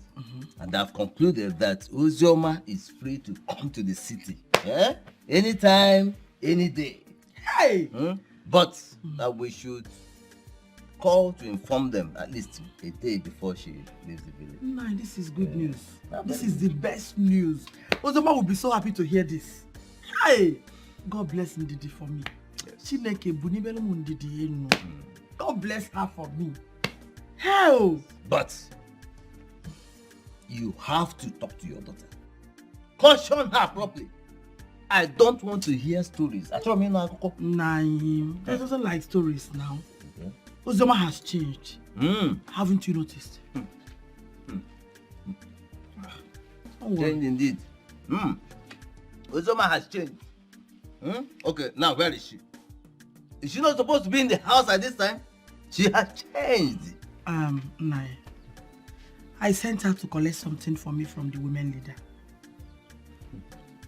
and have concluded that Uzioma is free to come to the city. Yeah? Anytime, any day. Hey! But that we should call to inform them at least a day before she leaves the village. Nah, this is good news. This is the best news. Uzioma will be so happy to hear this. Hey! God bless Ndidi for me. God bless her for me. Hell! But you have to talk to your daughter. Caution her properly. I don't want to hear stories. Nah, he doesn't like stories now. Uzioma has changed. Haven't you noticed? Changed indeed. Uzioma has changed. Okay, now where is she? Is she not supposed to be in the house at this time? She has changed. Nai. I sent her to collect something for me from the women leader.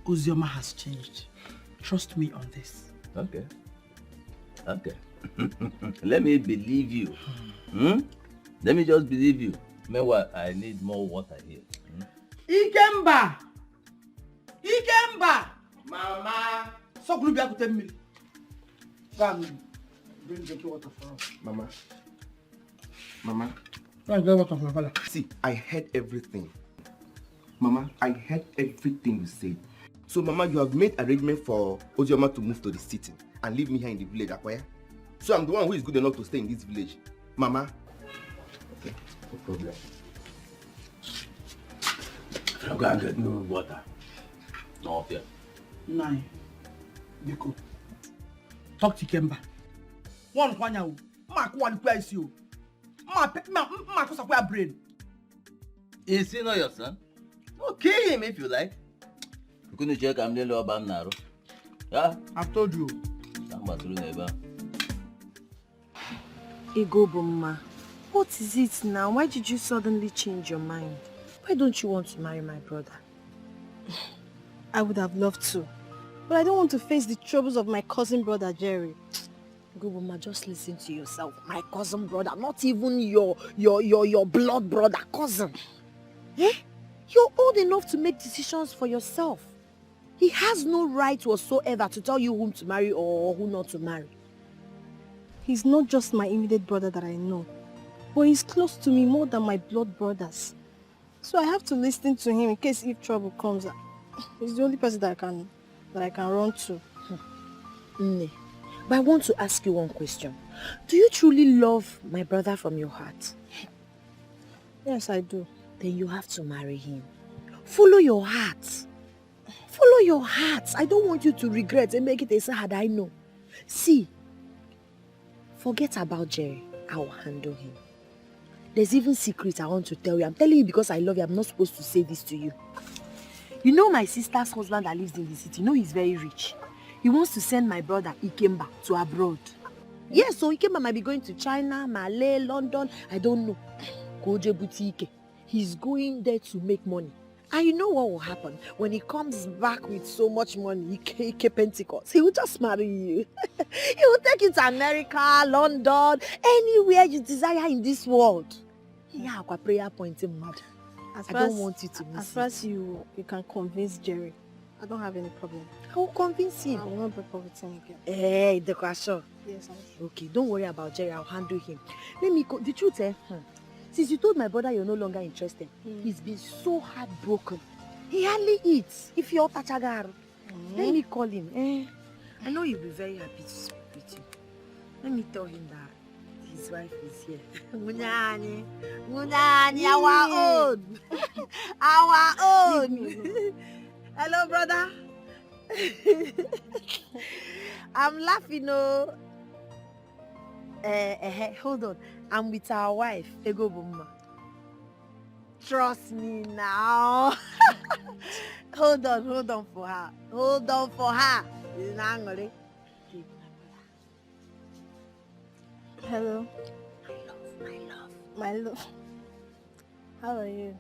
Uzioma has changed. Trust me on this. Okay. Let me believe you. Let me just believe you. Meanwhile, I need more water here. Ikemba! Mama! So could you tell me? Bring drinking water for us. Mama. Get water for my father. See, I heard everything. Mama, I heard everything you said. So, Mama, you have made arrangement for Uzioma to move to the city and leave me here in the village, Akwaya. So I'm the one who is good enough to stay in this village. Mama. Okay, no problem. I'm going to get no water. No fear. Nine. Biko. Talk to Kemba. One kwanya. Ma kwa ni place you. Ma ko sa kwa brain. Is he not your son? Oh, kill him if you like. You couldn't check I'm the law bam naro. Yeah? I've told you. Igoboma, what is it now? Why did you suddenly change your mind? Why don't you want to marry my brother? I would have loved to, but I don't want to face the troubles of my cousin brother Jerry. Igoboma, just listen to yourself. My cousin brother, not even your blood brother, cousin. Eh? You're old enough to make decisions for yourself. He has no right whatsoever to tell you whom to marry or who not to marry. He's not just my immediate brother that I know, but he's close to me more than my blood brothers. So I have to listen to him in case if trouble comes. He's the only person that I can run to. Nne, but I want to ask you one question. Do you truly love my brother from your heart? Yes, I do. Then you have to marry him. Follow your heart. Follow your heart. I don't want you to regret and make it a sad, I know. See, forget about Jerry. I will handle him. There's even secrets I want to tell you. I'm telling you because I love you. I'm not supposed to say this to you. You know my sister's husband that lives in the city. You know he's very rich. He wants to send my brother Ikemba to abroad. Yes, so Ikemba might be going to China, Malay, London. I don't know. Koje Boutique. He's going there to make money. And you know what will happen? When he comes back with so much money, Ike Pentecost, he will just marry you. He will take you to America, London, anywhere you desire in this world. Yeah, a prayer point in mad. I don't want you to miss As far as you can convince Jerry, I don't have any problem. I will convince him. I will not break up with him again. Hey, the question. Yes, I'm sure. Okay, don't worry about Jerry. I'll handle him. Let me go. The truth, since you told my brother you're no longer interested, he's been so heartbroken. He hardly eats. If you're Tachagar, let me call him. I know he'll be very happy to speak with you. Let me tell him that his wife is here. Munani, our own. Our own. Hello, brother. I'm laughing, no. Hold on. I'm with our wife, Ego Bumma. Trust me now. Hold on for her. Hold on for her. It's not angry. Hello. My love. How are you?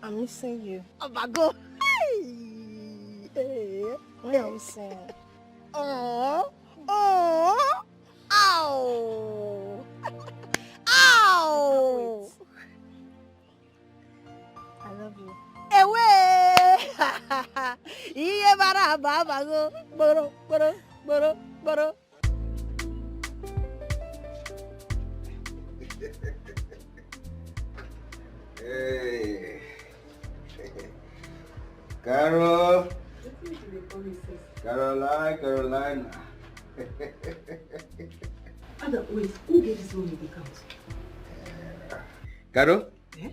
I'm missing you. Oh my God. Hey. What are you saying? Oh. Ow. Ow. I love you. Away. Iye bara baba go. Boro. Hey. Carol. Carolina. Ada, wait, who gave this money the account? Carol, Eh?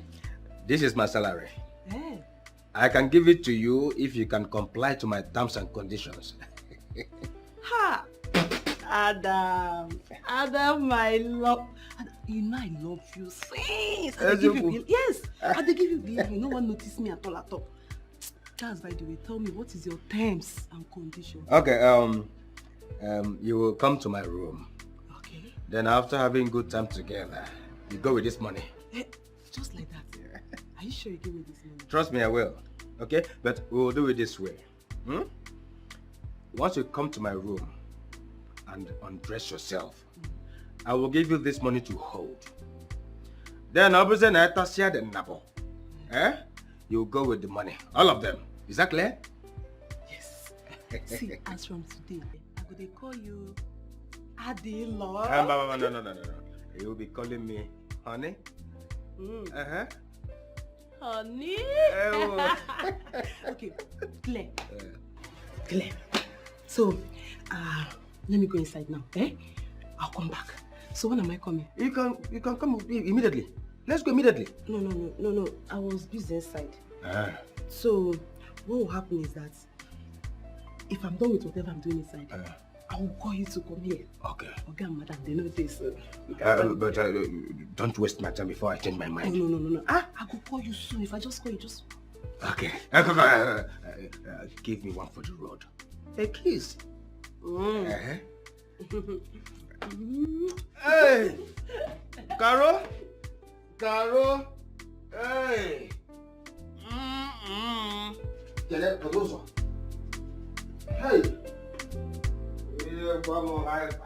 this is my salary. Eh? I can give it to you if you can comply to my terms and conditions. Ha! Adam, my love. Adam, you know I love you since. I give you bill. Yes, I give you bill. You no one notice me at all. Charles, by the way, tell me what is your terms and conditions? Okay, you will come to my room. Okay. Then after having good time together, you go with this money. Just like that. Are you sure you give me this money? Trust me, I will. Okay? But we will do it this way. Once you come to my room and undress yourself, I will give you this money to hold. Then obviously, you go with the money. All of them. Is that clear? Yes. See, as from today, I go to call you Adela. No. You will be calling me honey. Honey? Okay, Claire. Claire. So, let me go inside now. I'll come back. So when am I coming? You can come immediately. Let's go immediately. No. I was busy inside. So what will happen is that if I'm done with whatever I'm doing inside, I will call you to come here. Okay. Okay, madam, they know this. But don't waste my time before I change my mind. No. I will call you soon. If I just call you, just... Okay. Give me one for the road. A kiss. Hey! Caro? Hey! Hey! Vamos a ver.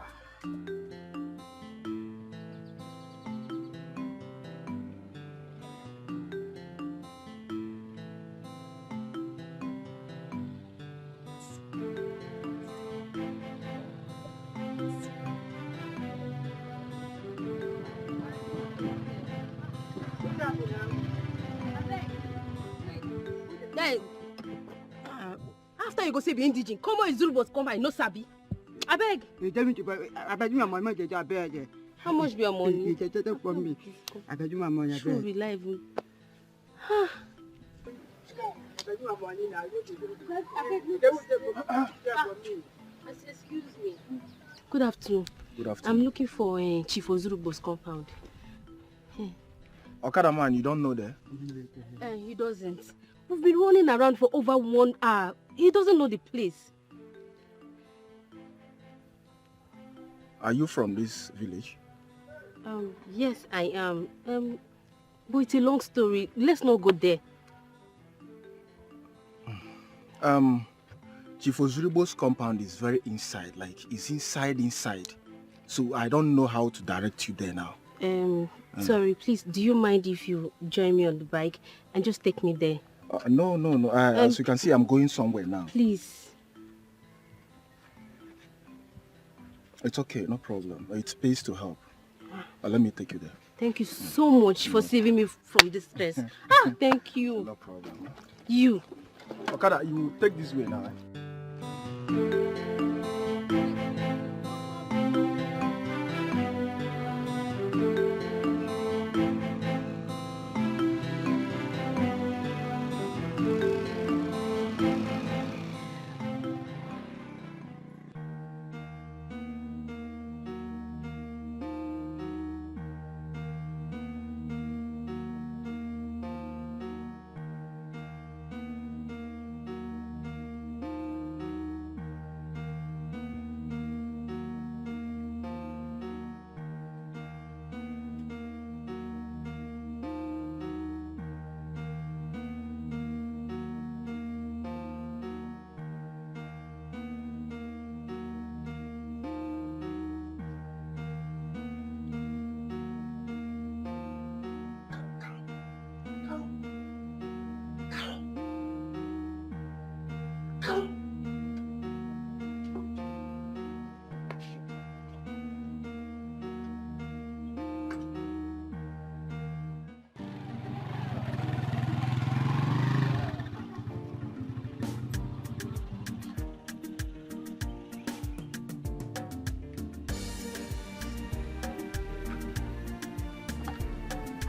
Then, after you go say be indigent, come on, Zulu was come by, no sabi. I beg. You tell me to buy. I beg you my money. I beg. How much be your money? You take it from me. I beg you my money. I True, beg. reliable. I beg you my money now. Excuse me. Good afternoon. Good afternoon. I'm looking for Chief Ozurubo's compound. Okada man, you don't know there? He doesn't. We've been running around for over 1 hour. He doesn't know the place. Are you from this village? Yes, I am. But it's a long story. Let's not go there. Chief Ozurubo's compound is very inside, like it's inside. So I don't know how to direct you there now. Sorry, please, do you mind if you join me on the bike and just take me there? No. As you can see, I'm going somewhere now. Please. It's okay, no problem. It pays to help. Let me take you there. Thank you so much for saving me from this stress. Thank you. No problem. You. Okada, you take this way now.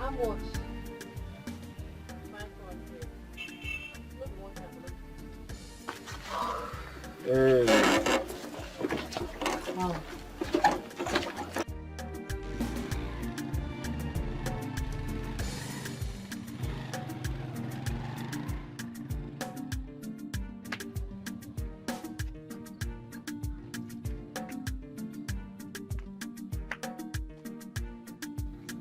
How much? Wow.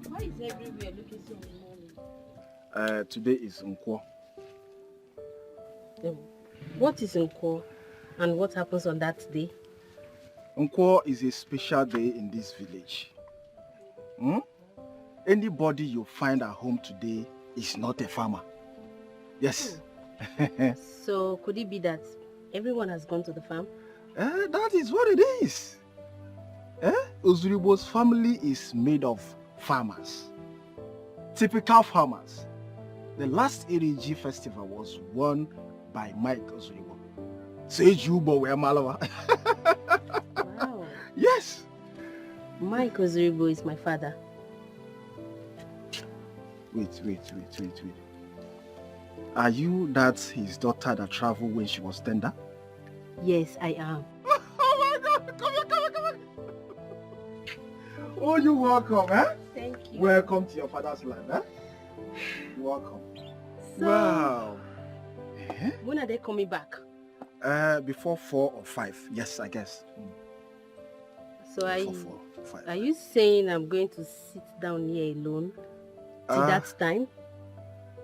Why is everywhere looking so morning? Today is Nkwo. What is Nkwo and what happens on that day? Nkwo is a special day in this village. Anybody you find at home today is not a farmer. Yes. So could it be that everyone has gone to the farm? That is what it is. Ozuribo's family is made of farmers. Typical farmers. The last Iriji festival was won by Mike Ozuribo. Sejubo where Malawa. Wow. Yes. Mike Ozuribo is my father. Wait. Are you that his daughter that traveled when she was tender? Yes, I am. Oh my God! Come on! Oh, you're welcome, eh? Thank you. Welcome to your father's land, eh? You're welcome. So, Wow. when are they coming back? Before 4 or 5. Yes, I guess. So Before 4 or 5. are you saying I'm going to sit down here alone till that time?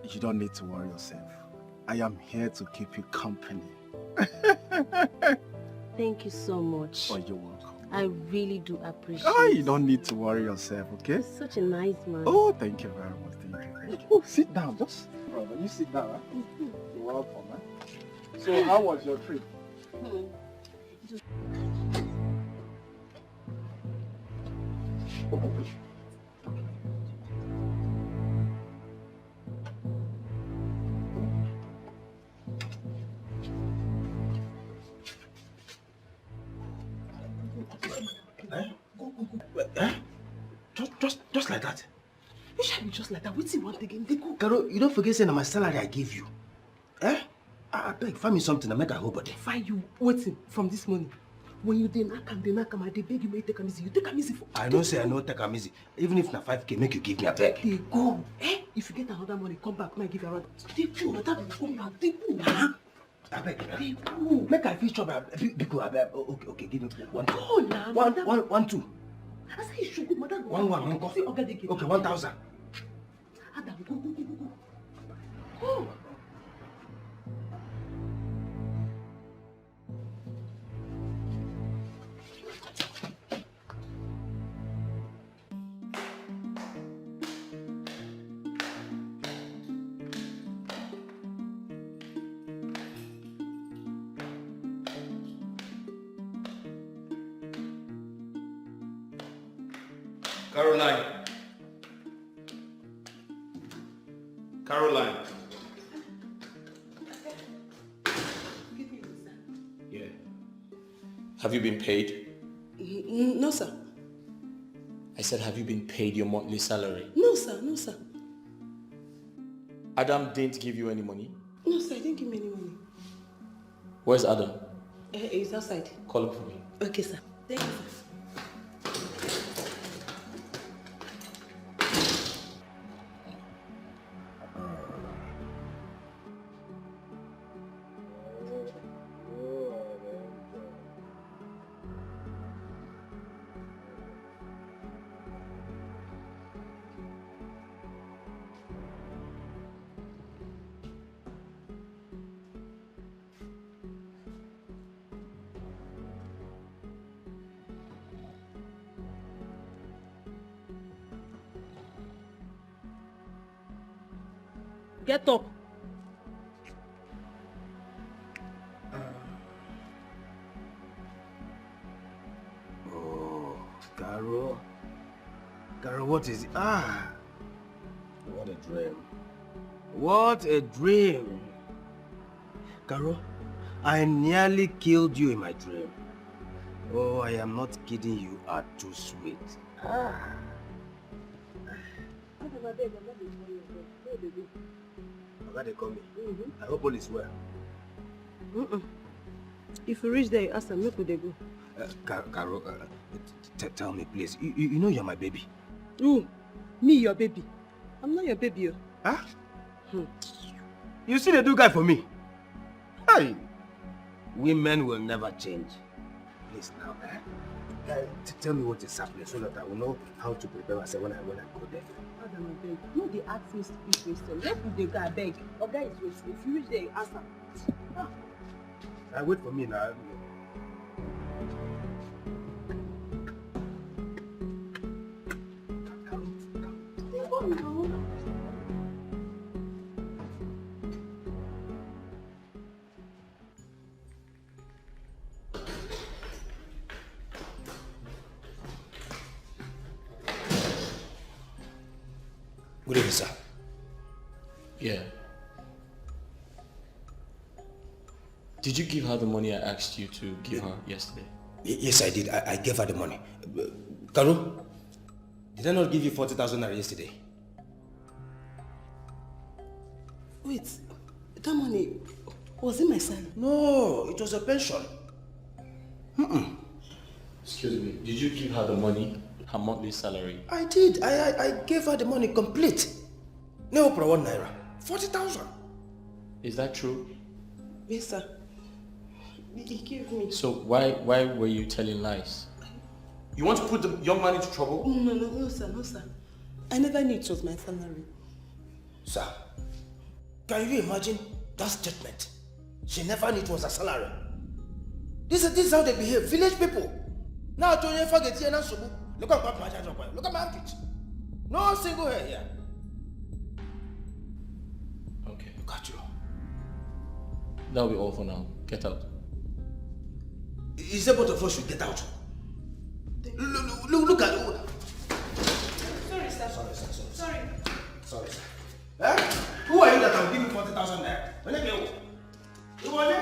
You don't need to worry yourself. I am here to keep you company. Thank you so much. Oh, you're welcome. I really do appreciate Oh, you don't need to worry yourself, okay? You're such a nice man. Oh, thank you very much. Thank you. Oh, sit down. Just, brother, you sit down, huh? You're welcome, huh? So, how was your trip? Just like that. You shall be just like that. What's you want again? They go. Carol, you don't forget saying my salary I gave you. I beg, find me something, I make a whole body. Find you waiting from this morning. When you dey knock am, I dey beg you make you take am easy. You take am easy for. I know say I know take am easy. Even if na 5K, make you give me a beg. They go. If you get another money, come back. Might give you around. They go. That will come back. They go. I beg. They go. Make I feel trouble. Because I beg. Okay, give me one. Go now. One, two. I say you should go, madam. One. Okay, 1,000. Adam, go. Oh. Caroline. Yeah. Have you been paid? No, sir. I said, have you been paid your monthly salary? No, sir. Adam didn't give you any money? No, sir, I didn't give me any money. Where's Adam? He's outside. Call him for me. Okay, sir. Thank you, sir. Get up. Oh, Carol, what is it? What a dream. What a dream. Carol, I nearly killed you in my dream. Oh, I am not kidding, you are too sweet. Oga, they call me. I hope all is well. If you reach there, you ask them, make they go. Carol, tell me, please. You know you're my baby. Who? Me, your baby? I'm not your baby. Huh? You see the do guy for me? Hey, women will never change. Please now, tell me what is happening so that I will know how to prepare myself when I go there. Adam, I beg. No, they ask me stupid question. Let me go, I beg. Oga is waiting. If you reach there, you ask them. Wait for me now. Good evening, sir. Yeah. Did you give her the money I asked you to give her yesterday? Yes, I did. I gave her the money. Karo, did I not give you 40,000 naira yesterday? Wait, that money, was it my salary? No, it was a pension. Excuse me, did you give her the money, her monthly salary? I did. I gave her the money complete. No for 1 naira. 40,000. Is that true? Yes, sir. He gave me. So why were you telling lies? You want to put the young man into trouble? No, sir. I never knew it was my salary. Sir, can you imagine that statement? She never knew it was a salary. This is how they behave, village people. Now don't you forget here now. Look at my charge. Look at my armpit. No single hair here. Okay. Look at you. That'll be all for now. Get out. Is there both of us should get out? Look at you. Sorry, sir. Sorry, sir. Who are you that I'll give you 40,000 naira? When I get you want it?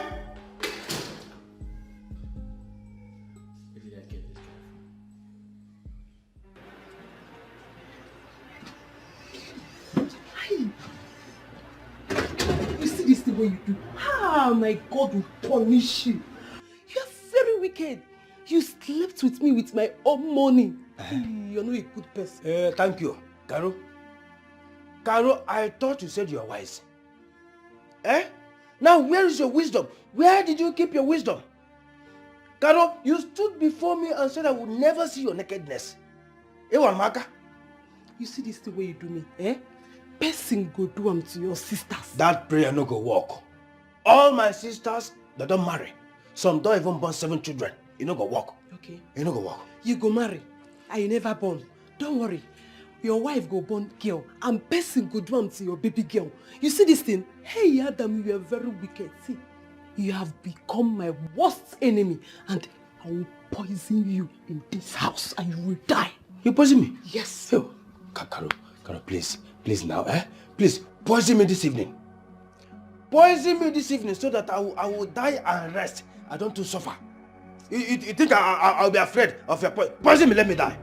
Where did I get this You see this the way you do? My God will punish you. You are very wicked. You slept with me with my own money. You're not a good person. Thank you, Karo. Karo, I thought you said you are wise. Now where is your wisdom? Where did you keep your wisdom? Karo, you stood before me and said I would never see your nakedness. You see this the way you do me? Person go do them to your sisters. That prayer no go work. All my sisters, they don't marry. Some don't even born 7 children. You no go work. Okay. You no go work. You go marry and you never born. Don't worry. Your wife go born girl and person go do them to your baby girl. You see this thing? Hey Adam, you are very wicked. See, you have become my worst enemy and I will poison you in this house and you will die. You poison me? Yes. Oh, Karo, please now, Please, poison me this evening. Poison me this evening so that I will die and rest. I don't to suffer. You think I'll be afraid of your poison? Poison me, let me die.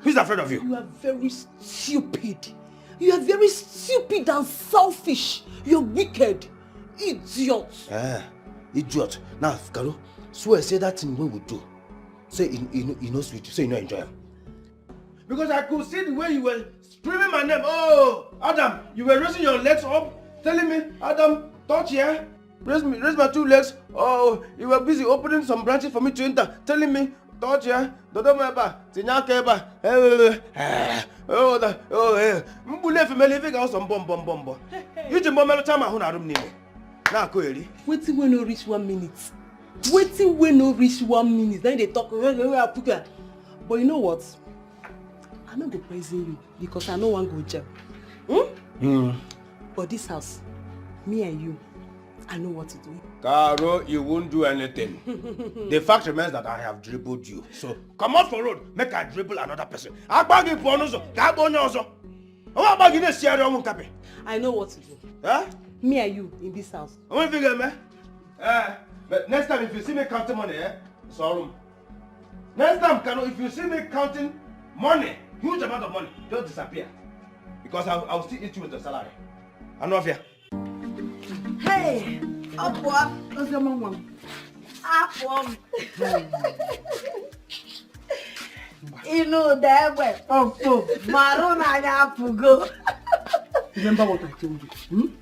Who's afraid of you? You are very stupid. You are very stupid and selfish. You're wicked. Idiot. Idiot. Now, Karo, swear, say that thing we will do. Say you know sweet, say you know enjoy him. Because I could see the way you were screaming my name. Oh, Adam, you were raising your legs up, telling me, Adam, touch here. Raise my 2 legs. Oh, you were busy opening some branches for me to enter, telling me, touch here. Mbule female figure out some bomb. You just bomb time I room name. Now go early. Waiting when no reach 1 minute. Waiting when no reach 1 minute. Then they talk. But you know what? I'm not going to poison you because I know one go jail. But this house, me and you, I know what to do. Karo, you won't do anything. The fact remains that I have dribbled you. So come out for road, make I dribble another person. I know what to do. Me and you in this house. But next time if you see me counting money, sorry. Next time, Karo, if you see me counting money, huge amount of money, don't disappear. Because I'll still eat you with the salary. I'm not fair. Hey, up what? What's your mom? Up one. You know that way. Oh, Maroon and Apple go. Remember what I told you.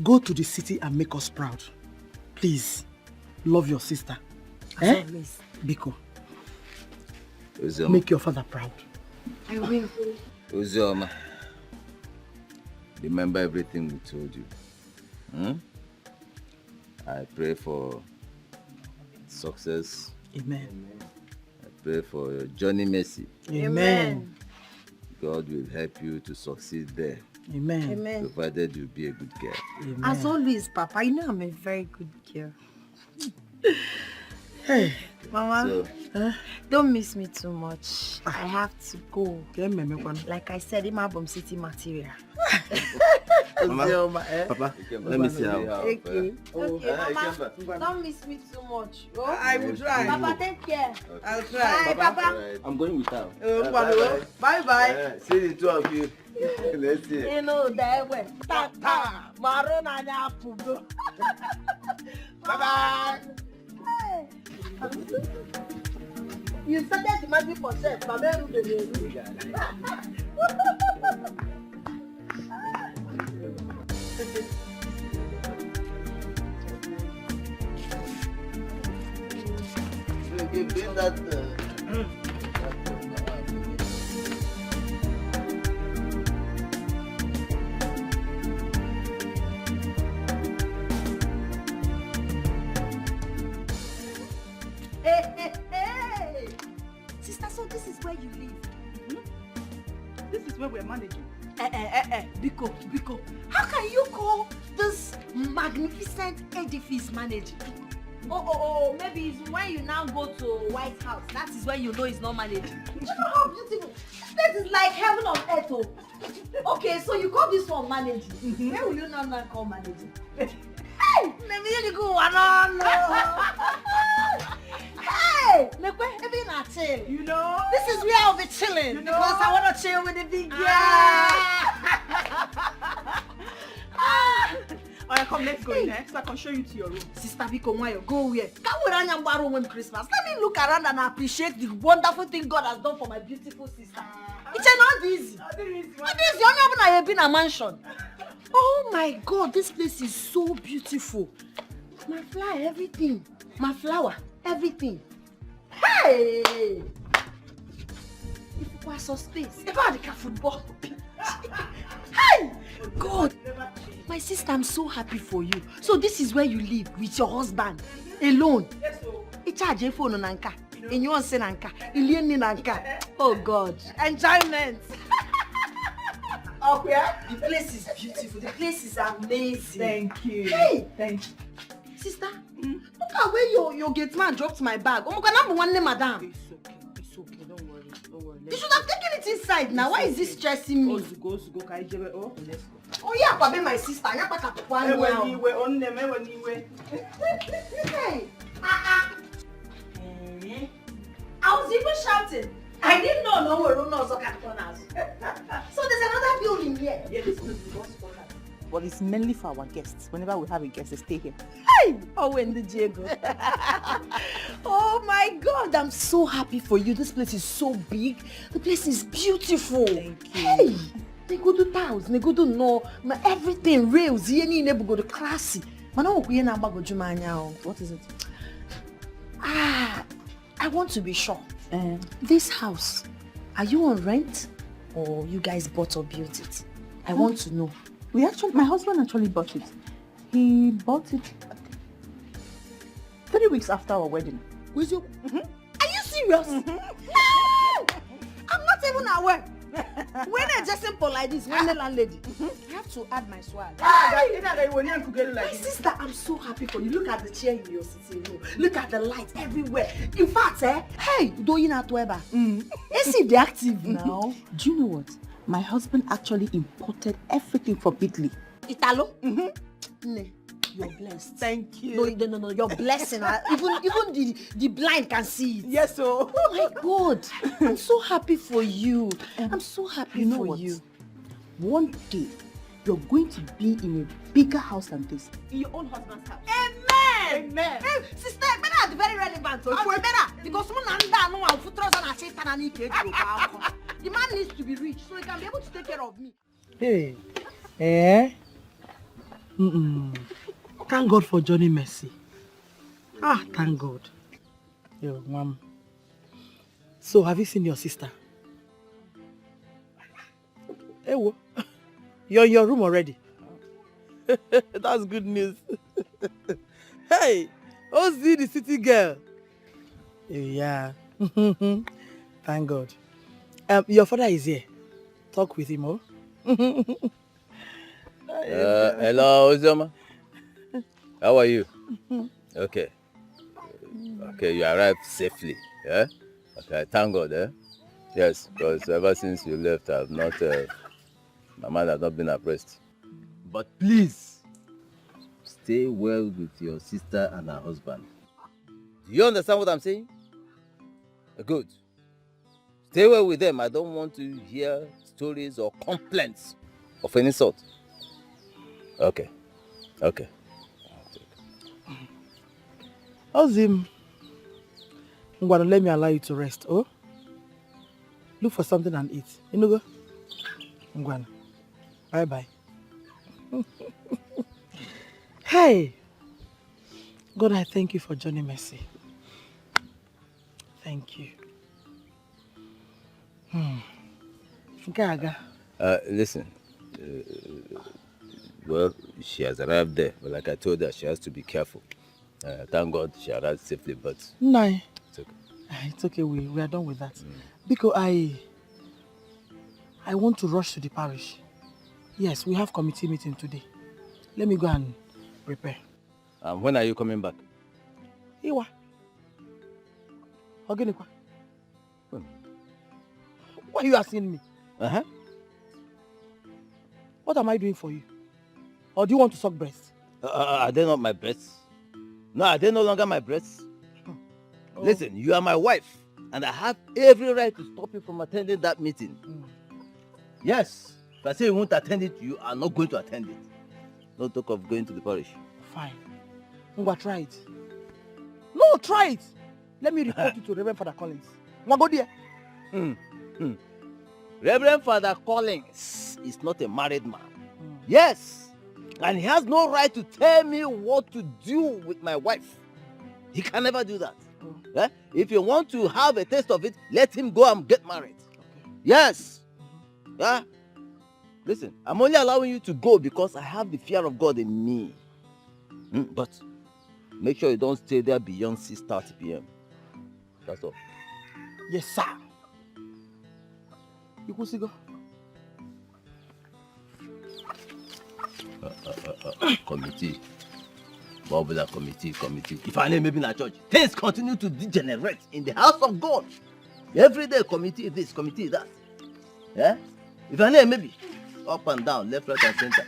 Go to the city and make us proud. Please, love your sister. Always. Biko, Uzioma. make your father proud. I will. Uzioma, remember everything we told you. I pray for success. Amen. I pray for your journey mercy. Amen. God will help you to succeed there. Amen. Amen. Provided you be a good girl. Amen. As always, Papa, you know I'm a very good girl. Hey, Mama, don't miss me too much. I have to go. Like I said, I'm Album City material. Mama, Papa, let me see how. Okay. Okay, Mama, don't miss me too much. Oh? I will try. Papa, take care. I'll try. Bye, Papa. I'm going with her. Bye-bye. See the two of you. Let's see. You know that way. Ta-ta. Maroon and Apple go. Bye-bye. Hey. You started to make me possess, but then You've been that. Hey. Sister, so this is where you live? This is where we're managing. Biko, how can you call this magnificent edifice managing? Oh, maybe it's when you now go to White House. That is when you know it's not managing. You know how beautiful. This is like heaven on earth. Oh. Okay, so you call this one managing. Where will you now call managing? Hey, maybe you go one on. Hey, look where even I chill. You know, this is where I'll be chilling. You know, because I want to chill with the big girl. Alright, come, let's go in there so I can show you to your room. Sister Biko, why you go where? Come with Anyamba room when Christmas. Let me look around and appreciate the wonderful thing God has done for my beautiful sister. It's not easy. Not easy. Only have been a mansion. Oh my God, this place is so beautiful. My flower, everything. My flower, everything. Hey! If you want some space, if I had football. Hey! God! My sister, I'm so happy for you. So this is where you live with your husband, alone. Yes, sir. It's charge your phone on Anka. And you want to say Anka. Anka. Oh God. Enjoyment. Oh, yeah? The place is beautiful. The place is amazing. Thank you. Hey! Thank you. Sister, look at where your gate man dropped my bag. Oh, my God, one name, madam. It's okay. Don't worry. You should have taken it inside now. Why is this stressing me? Go. Let's go. Oh, yeah, Kwabe, my sister. Yeah, Hey. I was even shouting. I didn't know no one knows what corners. So there's another building here. Yeah, this is the boss corner. Well, it's mainly for our guests. Whenever we have a guest, they stay here. Hey! Oh, when the Jago. Oh my God, I'm so happy for you. This place is so big. The place is beautiful. Thank you. Hey! They go to towns, they go to no, everything rails. Here, you never go to classy. What is it? I want to be sure. This house, are you on rent or you guys bought or built it? I want to know. My husband actually bought it. He bought it 3 weeks after our wedding. With you? Are you serious? No! I'm not even aware. When I just simple like this, when the landlady, I have to add my swag. My sister, I'm so happy for you. Look at the chair in your sitting room. Look at the lights everywhere. In fact, hey, doing at Weber. Is he active now? Do you know what? My husband actually imported everything from Italy. Italo? You're blessed. Thank you. No, you're blessing. Even the blind can see it. Yes, so. Oh my God. I'm so happy for you. I'm so happy for you. one day, you're going to be in a bigger house than this. In your own husband's house. Amen! Amen! Hey, sister, men are very relevant. So for better, because someone no one the man needs to be rich so he can be able to take care of me. Hey. Eh? Thank God for Johnny Mercy. Ah, thank God. Yo, mom. So, have you seen your sister? Hey, you're in your room already. That's good news. Hey, Ozzy, the city girl. Yeah. Thank God. Your father is here. Talk with him, oh? Hello, Ozoma. How are you? Okay. Okay, you arrived safely, yeah? Okay, thank God, eh? Yes, because ever since you left, I've not, my mind has not been at rest. But please, stay well with your sister and her husband. Do you understand what I'm saying? Good. Stay well with them. I don't want to hear stories or complaints of any sort. Okay. Okay. Ozim, Ngwano, let me allow you to rest, oh? Look for something and eat. You know, go? Ngwano. Bye-bye. Hey! God, I thank you for Johnny Mercy. Thank you. Listen. Well, she has arrived there, but like I told her, she has to be careful. Thank God she arrived safely, but... No. It's okay. It's okay, we are done with that. Because I want to rush to the parish. Yes, we have committee meeting today. Let me go and prepare. When are you coming back? Iwa. Ogenikwa. Why are you asking me? Uh-huh. What am I doing for you? Or do you want to suck breast? Are they not my breasts? No, are they no longer my breasts? Oh. Listen, you are my wife, and I have every right to stop you from attending that meeting. Yes, if I say you won't attend it, you are not going to attend it. No talk of going to the parish. Fine. Ngwa, try it. No, try it. Let me report you to Reverend Father Collins. Ngwa, go there. Reverend Father Collins is not a married man. Yes, and he has no right to tell me what to do with my wife. He can never do that. If you want to have a taste of it, let him go and get married. Okay. Yes. Yeah. Listen, I'm only allowing you to go because I have the fear of God in me. But make sure you don't stay there beyond 6:30 p.m. That's all. Yes, sir. You could see go. Committee. What with that committee? If I name maybe in a church, things continue to degenerate in the house of God. Every day, committee this, committee that. Yeah? If I name maybe up and down, left, right, and center.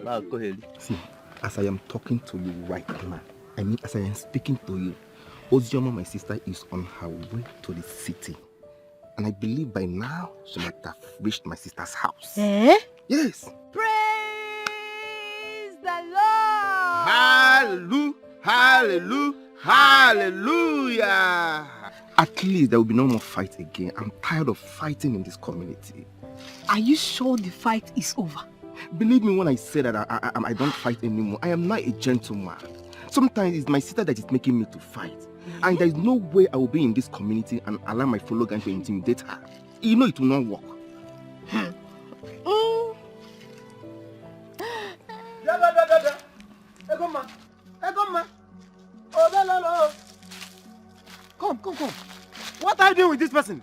Now go ahead. See, as I am talking to you right now, I mean as I am speaking to you, Ozioma, my sister, is on her way to the city. And I believe by now she might have reached my sister's house. Eh? Yes. Praise the Lord! Hallelujah! Hallelujah! Hallelujah! At least there will be no more fight again. I'm tired of fighting in this community. Are you sure the fight is over? Believe me when I say that I don't fight anymore. I am not a gentleman. Sometimes it's my sister that is making me to fight. And there is no way I will be in this community and allow my fellow gang to intimidate her. You know it will not work. Come. What are you doing with this person?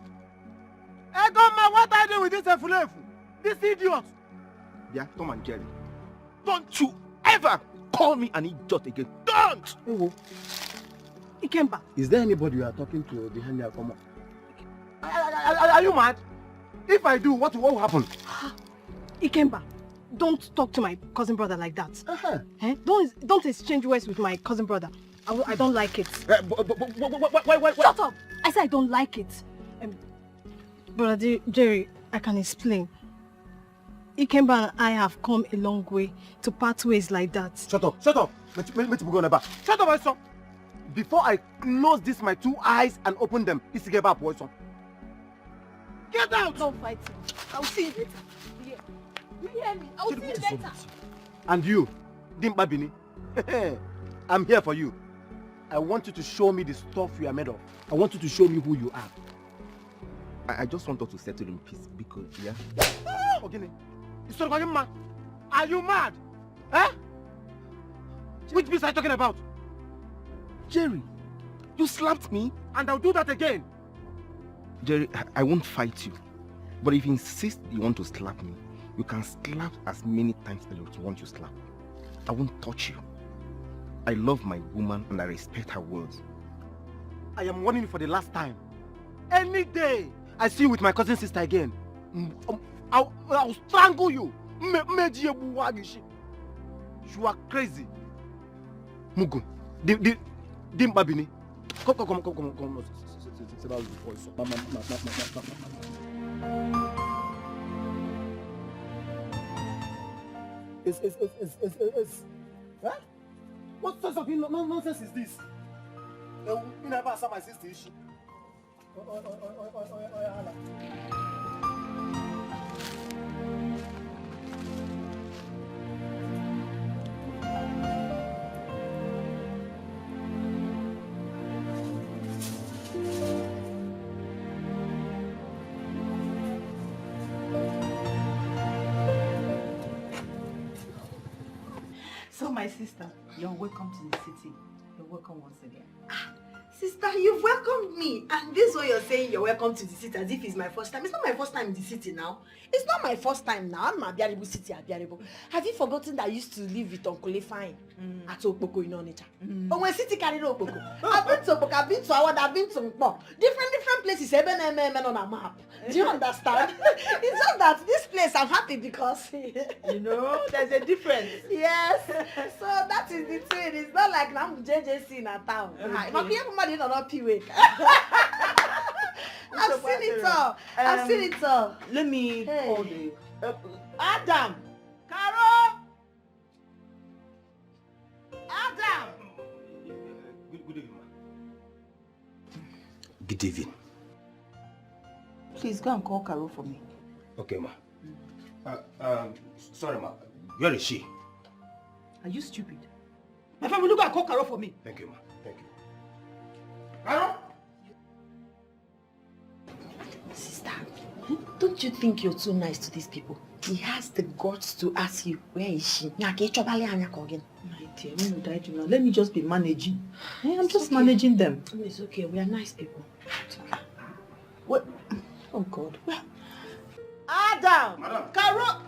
Egoma, what are you doing with this Efulefu? This idiot? Yeah, Tom and Jerry. Don't you ever call me an idiot again. Don't! Ikemba. Is there anybody you are talking to behind your common? Are you mad? If I do, what will happen? Ikemba, don't talk to my cousin brother like that. Eh? Don't exchange words with my cousin brother. I don't like it. Wait. Shut up! I said I don't like it. Brother Jerry, I can explain. Ikemba and I have come a long way to part ways like that. Shut up. Shut up. Shut up, my son. Before I close this my two eyes and open them, it's get back, boy, son. Get out! Don't fight me. I'll see you later. You hear me? I'll see you later. And you, Dimpa Bini, I'm here for you. I want you to show me the stuff you are made of. I want you to show me who you are. I just want us to settle in peace because, yeah? Ogini, are you mad? Eh? Which peace are you talking about? Jerry, you slapped me. And I'll do that again. Jerry, I won't fight you. But if you insist you want to slap me, you can slap as many times as you want to slap. I won't touch you. I love my woman and I respect her words. I am warning you for the last time. Any day I see you with my cousin sister again, I'll strangle you. You are crazy. Mugu, Dimpa Bini. Come. Sit down with the voice. Huh? What sort of nonsense is this? You never answer my sister, is she? So my sister, you're welcome to the city. You're welcome once again. Sister, you've welcomed me. And this way you're saying you're welcome to the city as if it's my first time. It's not my first time in the city now. It's not my first time now. I'm Abiaribu City, Abiaribu. Have you forgotten that I used to live with Uncle Fine at Okpoko in Onitsha? But when city carried Okpoko, I've been to Okpoko, I've been to Awad, I've been to Nkpo. Different places, even on a map. Do you understand? It's just that this place I'm happy because, you know, there's a difference. Yes. So that is the thing. It's not like I'm JJC in a town. I've seen it all. I've seen it all. Let me call the... Adam! Caro! Adam! Good evening, ma. Good evening. Please go and call Caro for me. Okay, ma. Sorry, ma. Where is she? Are you stupid? My friend, will you go and call Caro for me? Thank you, ma. Thank you. Caro? Sister, don't you think you're too nice to these people? He has the guts to ask you, where is she? My dear, let me just be managing. I'm just managing them. It's okay, we are nice people. What? Oh God. Well, Adam! Madam. Caro!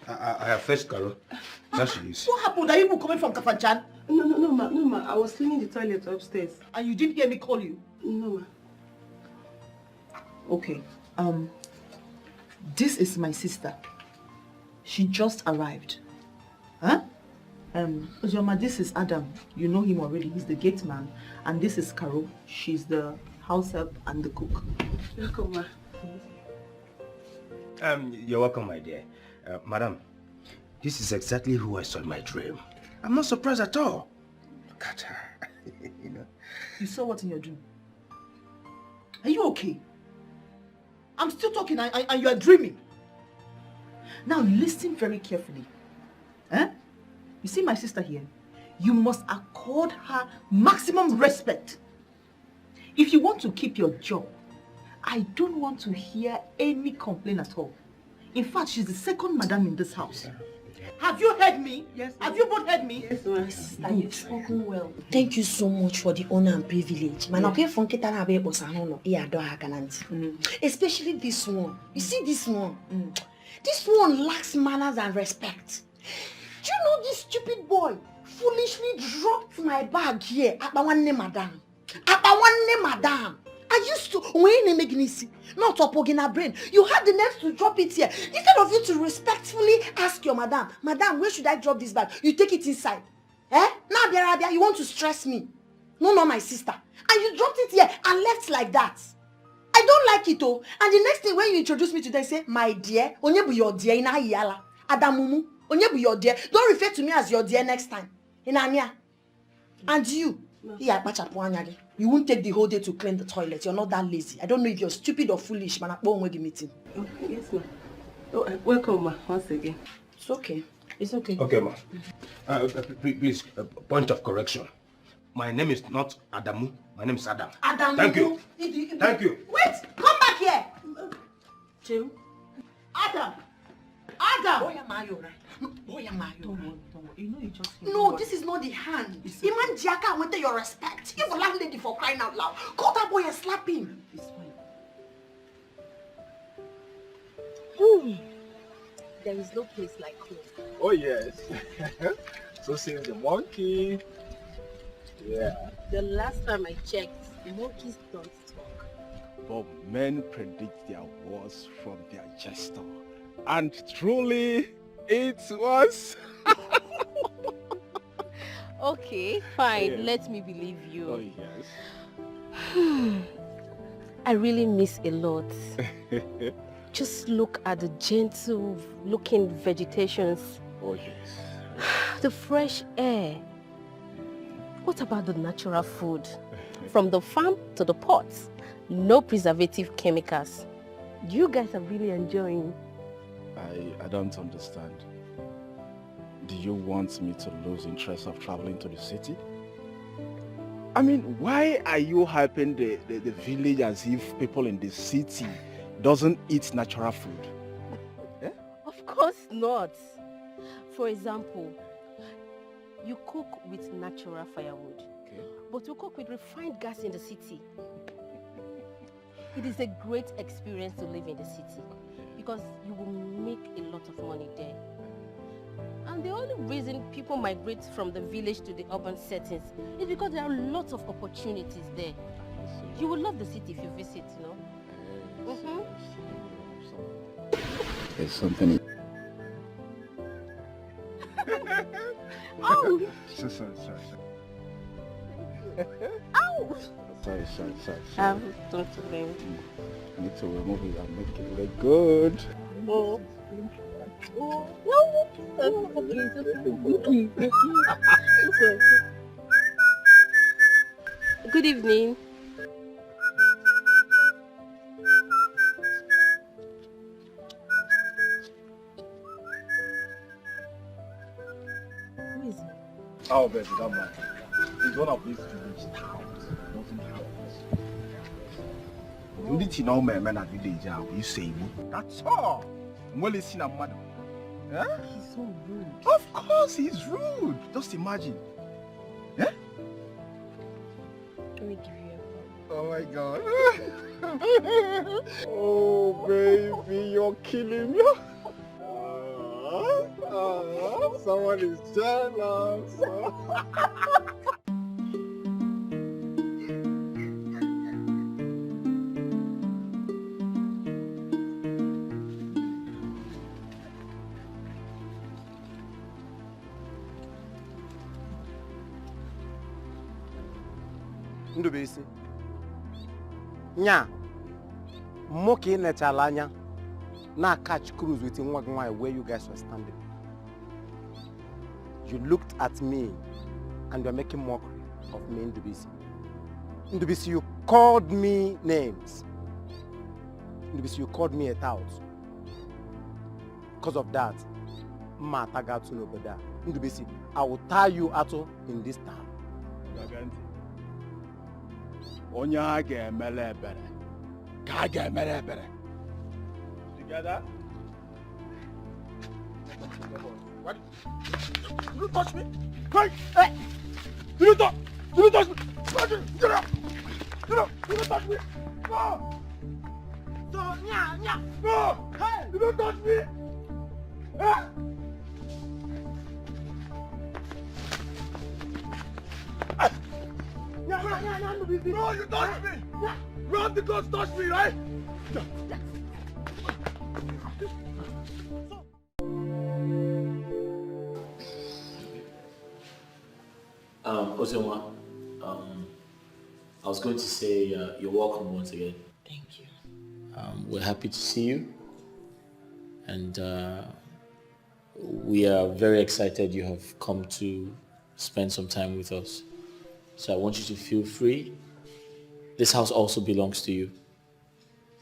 I have fetched Caro. There she is. What happened? Are you coming from Kafanchan? No, ma. I was cleaning the toilet upstairs. And you didn't hear me call you? No, ma. Okay. This is my sister. She just arrived. Huh? Ojoma, this is Adam. You know him already. He's the gate man. And this is Caro. She's the house help and the cook. Welcome, ma. You're welcome, my dear. Madam, this is exactly who I saw in my dream. I'm not surprised at all. Look at her. You know. You saw what in your dream? Are you okay? I'm still talking and you are dreaming. Now listen very carefully. Eh? You see my sister here? You must accord her maximum respect. If you want to keep your job, I don't want to hear any complaint at all. In fact, she's the second madam in this house. Have you heard me? Yes. Have you both heard me? Yes, ma'am. Sister, you've spoken well. Thank you so much for the honor and privilege. Especially this one. You see this one? This one lacks manners and respect. Do you know this stupid boy foolishly dropped my bag here at my one name, madam? I used to not up in her brain. You had the nerve to drop it here. Instead of you to respectfully ask your madam, where should I drop this bag? You take it inside. Eh? Now, Abia, you want to stress me. No, my sister. And you dropped it here and left like that. I don't like it, oh. And the next thing when you introduce me to them, say, my dear, onyebu your dear, ina yala. Adamumu, onyebu your dear. Don't refer to me as your dear next time. Inania. And you, you won't take the whole day to clean the toilet. You're not that lazy. I don't know if you're stupid or foolish, man. I won't the meeting. Yes, ma'am. Oh, welcome, ma. Once again. It's okay. It's okay. Okay, ma. Please, point of correction. My name is not Adamu. My name is Adam. Adamu. Thank you. Thank you. Wait, come back here. Chill. Adam. Adam. Boy, am I right? Boy, am I Don't worry. You know you just... No, this is not the hand. Iman Jaka wanted your respect. You're a landlady for crying out loud. Call that boy and slap him. It's fine. There is no place like home. Oh yes. So says the monkey. Yeah. The last time I checked, monkeys don't talk. But men predict their wars from their gesture. And truly, it was. Okay, fine. Yeah. Let me believe you. Oh yes. I really miss a lot. Just look at the gentle looking vegetations. Oh yes. The fresh air. What about the natural food? From the farm to the pots. No preservative chemicals. You guys are really enjoying. I don't understand. Do you want me to lose interest of traveling to the city? I mean, why are you hyping the village as if people in the city doesn't eat natural food? Yeah? Of course not. For example, you cook with natural firewood, okay, but you cook with refined gas in the city. It is a great experience to live in the city because you will make a lot of money there. And the only reason people migrate from the village to the urban settings is because there are lots of opportunities there. You will love the city if you visit, you know. There's something. Oh! Sorry. Ow! Sorry. Don't blame. I need to remove it and make it look good. Oh. No. Good evening. Who is he? Oh, baby, don't mind. He's one of these village towns. Doesn't have this. You need to know men at village are you say that's all. Well, it's in a mother. Huh? He's so rude. Of course he's rude. Just imagine. Eh? Let me give you a Oh my god. Oh baby, you're killing me. Someone is jealous. Ndubisi. Nya. Moki nechalanya. Na catch cruise with Nwagwai where you guys were standing. You looked at me and you're making mockery of me, Ndubisi. Ndubisi, you called me names. Ndubisi, you called me a tout. Because of that, Matagatu Nobeda. Ndubisi, I will tie you out in this town. Onye a ga-emele ebere ka a ga-emere ebere. Together? What? You don't touch me! Hey! Hey! You don't touch me! Get up! You don't touch me! No! So, nya! No! Hey! You don't touch me! Hey! No, you touched me! You have the guts touch me, right? Ozenwa, I was going to say you're welcome once again. Thank you. We're happy to see you. And we are very excited you have come to spend some time with us. So I want you to feel free. This house also belongs to you.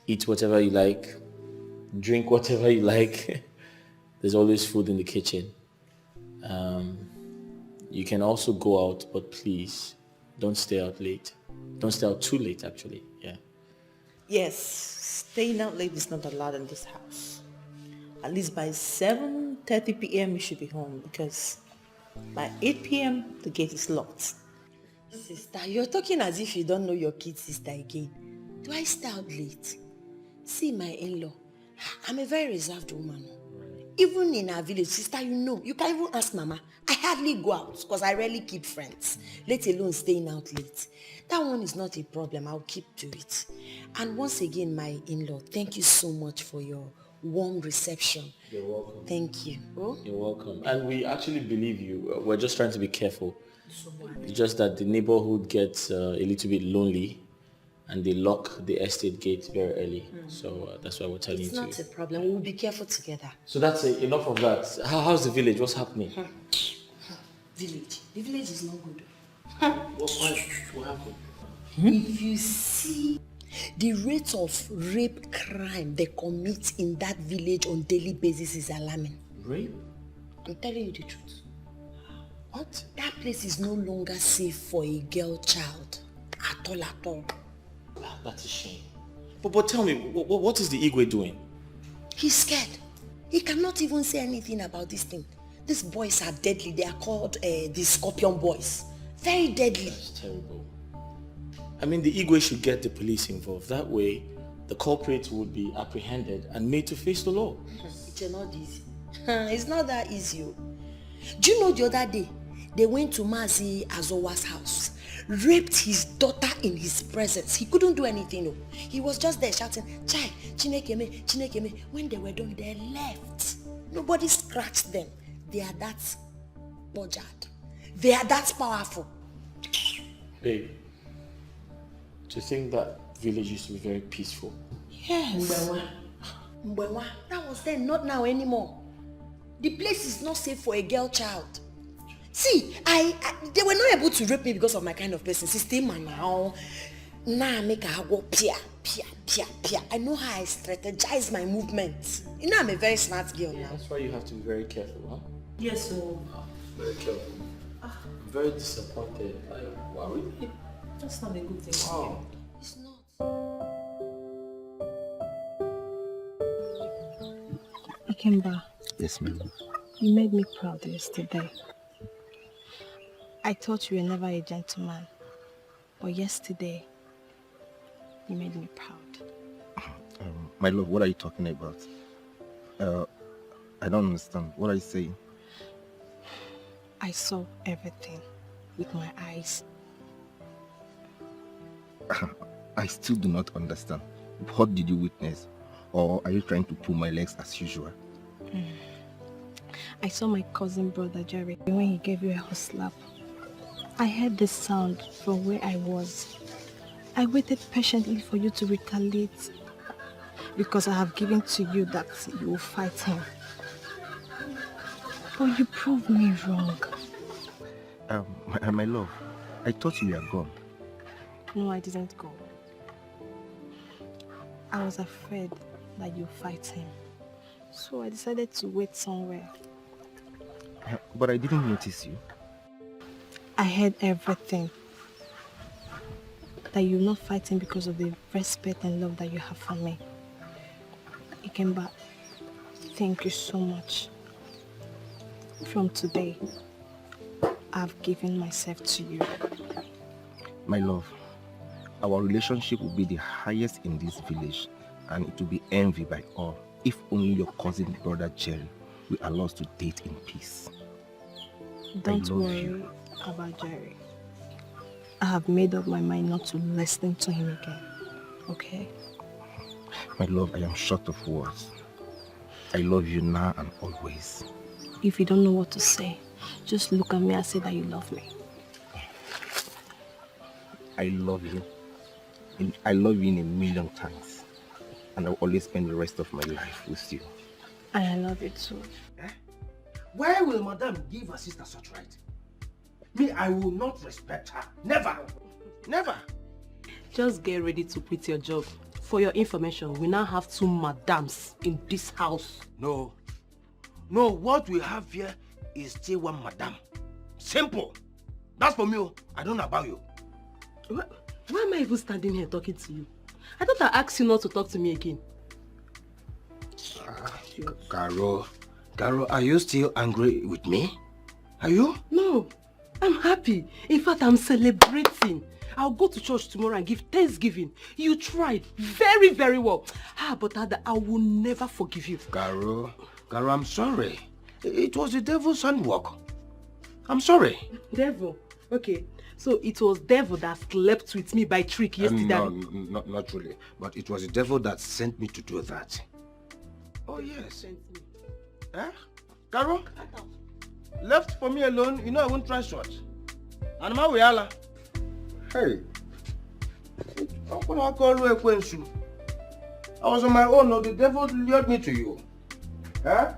Eat whatever you like. Drink whatever you like. There's always food in the kitchen. You can also go out, but please don't stay out late. Don't stay out too late, actually. Yeah. Yes, staying out late is not allowed in this house. At least by 7:30 p.m. you should be home, because by 8 p.m. the gate is locked. Sister, you're talking as if you don't know your kid sister again. Do I stay out late? See my in-law. I'm a very reserved woman. Even in our village, sister, you can even ask Mama. I hardly go out because I rarely keep friends, let alone staying out late. That one is not a problem. I'll keep to it. And once again, my in-law, thank you so much for your warm reception. You're welcome. Thank you. Oh? You're welcome. And we actually believe you. We're just trying to be careful. It's just that the neighborhood gets a little bit lonely and they lock the estate gate very early. So that's why we're telling you It's to. not a problem. We'll be careful together. So that's it. Enough of that. How's the village? What's happening? Village. The village is not good. What happened? If you see the rate of rape crime they commit in that village on daily basis is alarming. Rape? I'm telling you the truth. What? That place is no longer safe for a girl child. At all, at all. That's a shame. But tell me, what is the Igwe doing? He's scared. He cannot even say anything about this thing. These boys are deadly. They are called the Scorpion Boys. Very deadly. That's terrible. I mean, the Igwe should get the police involved. That way, the culprits would be apprehended and made to face the law. It's not easy. It's not that easy. Do you know the other day, they went to Mazi Azowa's house, raped his daughter in his presence. He couldn't do anything. No. He was just there shouting, Chai, Chinekeme, Chinekeme. When they were done, they left. Nobody scratched them. They are that budgered. They are that powerful. Babe, to think that village used to be very peaceful. Yes. Mbewa. That was then, not now anymore. The place is not safe for a girl child. See, they were not able to rape me because of my kind of person. Sister now. Now I make her go pia. I know how I strategize my movements. You know I'm a very smart girl now. That's why you have to be very careful, huh? Yes, sir. Very careful. I'm very disappointed. Wow, really? That's not a good thing. Wow. It's not. Ikemba. Yes, ma'am. You made me proud yesterday. I thought you were never a gentleman, but yesterday, you made me proud. My love, what are you talking about? I don't understand. What are you saying? I saw everything with my eyes. I still do not understand. What did you witness? Or are you trying to pull my legs as usual? I saw my cousin brother Jerry when he gave you a hot slap. I heard the sound from where I was. I waited patiently for you to retaliate because I have given to you that you will fight him. But you proved me wrong. My love, I thought you were gone. No, I didn't go. I was afraid that you'd fight him. So I decided to wait somewhere. But I didn't notice you. I heard everything. That you're not fighting because of the respect and love that you have for me. Ikemba, thank you so much. From today, I've given myself to you. My love, our relationship will be the highest in this village, and it will be envied by all if only your cousin brother Jerry will allow us to date in peace. Don't worry about Jerry. I have made up my mind not to listen to him again. Okay? My love, I am short of words. I love you now and always. If you don't know what to say, just look at me and say that you love me. I love you. I love you in a million times. And I'll always spend the rest of my life with you. I love you too. Why will Madame give her sister such right? Me, I will not respect her. Never. Never. Just get ready to quit your job. For your information, we now have 2 madams in this house. No. No, what we have here is still one madam. Simple. That's for me. I don't know about you. Why am I even standing here talking to you? I thought I asked you not to talk to me again. Caro, are you still angry with me? Are you? No, I'm happy. In fact, I'm celebrating. I'll go to church tomorrow and give thanksgiving. You tried very, very well. But Ada, I will never forgive you. Caro, I'm sorry. It was the devil's handwork. I'm sorry. Devil? Okay. So it was devil that slept with me by trick yesterday. No, not really. But it was the devil that sent me to do that. Oh, yes. Caro? Left for me alone, you know I won't try short. And my way, Allah. Hey. I was on my own, no, the devil lured me to you. Huh?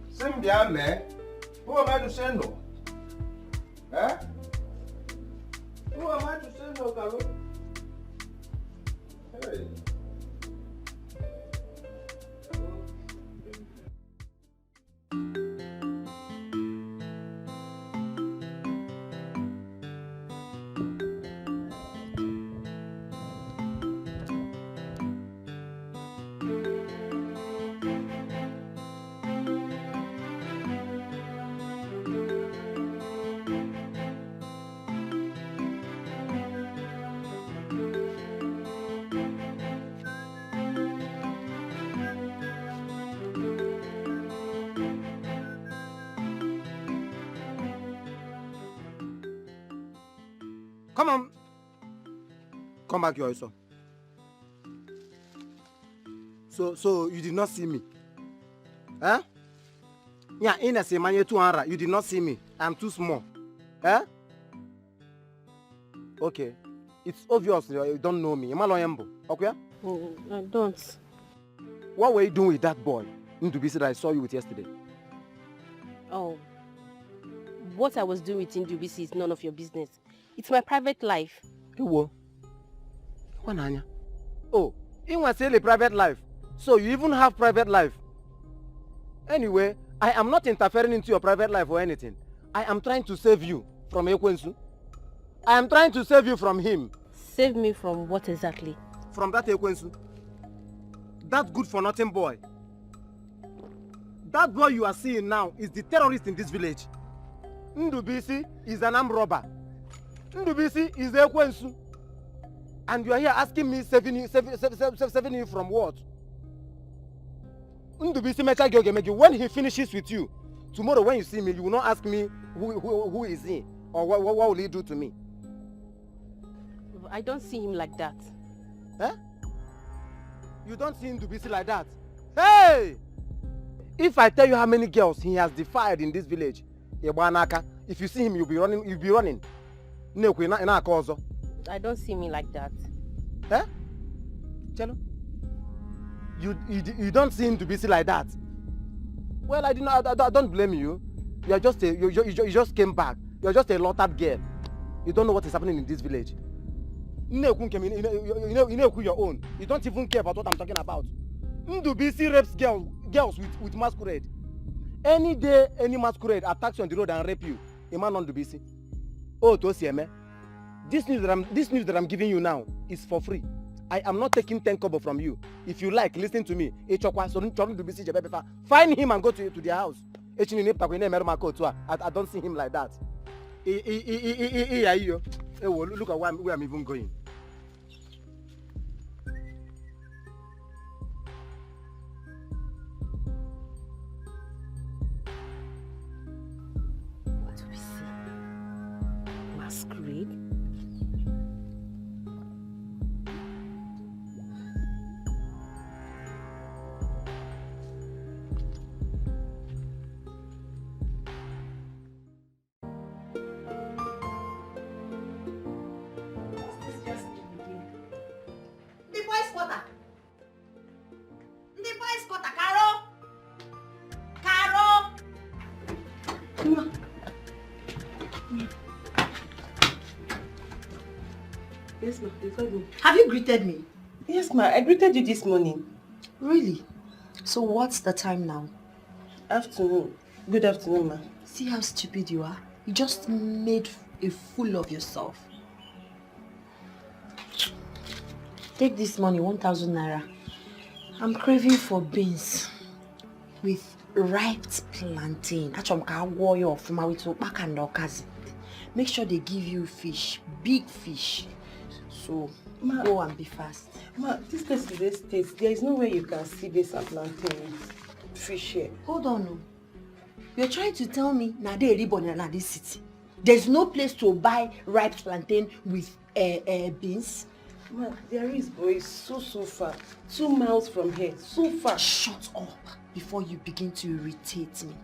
Same there, man. Who am I to say no? Huh? Who am I to say no, Caro? Hey. Come on. Come back here also. So you did not see me? Huh? Yeah, in a semanye 200, you did not see me. I'm too small. Huh? Okay. It's obvious you don't know me. Okay? I don't. What were you doing with that boy? Ndubisi that I saw you with yesterday. Oh. What I was doing with Ndubisi is none of your business. It's my private life. Oh, you want to say a private life? So you even have private life? Anyway, I am not interfering into your private life or anything. I am trying to save you from Ekwensu. I am trying to save you from him. Save me from what exactly? From that Ekwensu. That good-for-nothing boy. That boy you are seeing now is the terrorist in this village. Ndubisi is an armed robber. Ndubisi is Ekwensu. And you are here asking me saving you from what? Ndubisi mecha gyogemegi. When he finishes with you, tomorrow when you see me, you will not ask me who is he or what will he do to me. I don't see him like that. Eh? You don't see Ndubisi like that? Hey! If I tell you how many girls he has defied in this village, if you see him, you'll be running. I don't see me like that. Eh? Chelo? You don't seem to be like that. Well, I don't blame you. You just came back. You're just a low-tap girl. You don't know what is happening in this village. You know your own. You don't even care about what I'm talking about. Ndubisi rapes girls with masquerade. Any day any masquerade attacks you on the road and rape you, a man on Ndubisi. Oh, Tosieme. This news that I'm giving you now is for free. I am not taking 10 kobo from you. If you like, listen to me. Find him and go to their house. I don't see him like that. Look at where I'm even going. What do we see? Masquerade? Ma. Yes, ma. You called me. Have you greeted me? Yes, ma. I greeted you this morning. Really? So what's the time now? Afternoon. Good afternoon, ma. See how stupid you are? You just made a fool of yourself. Take this money, 1,000 naira. I'm craving for beans with ripe plantain. Make sure they give you fish, big fish. So Ma, go and be fast. Ma, this place is a state. There is no way you can see this and plantain fish here. Hold on, no. You're trying to tell me now they reborn in this city. There's no place to buy ripe plantain with beans. Ma, there is, but it's so far. 2 miles from here. So far. Shut up before you begin to irritate me.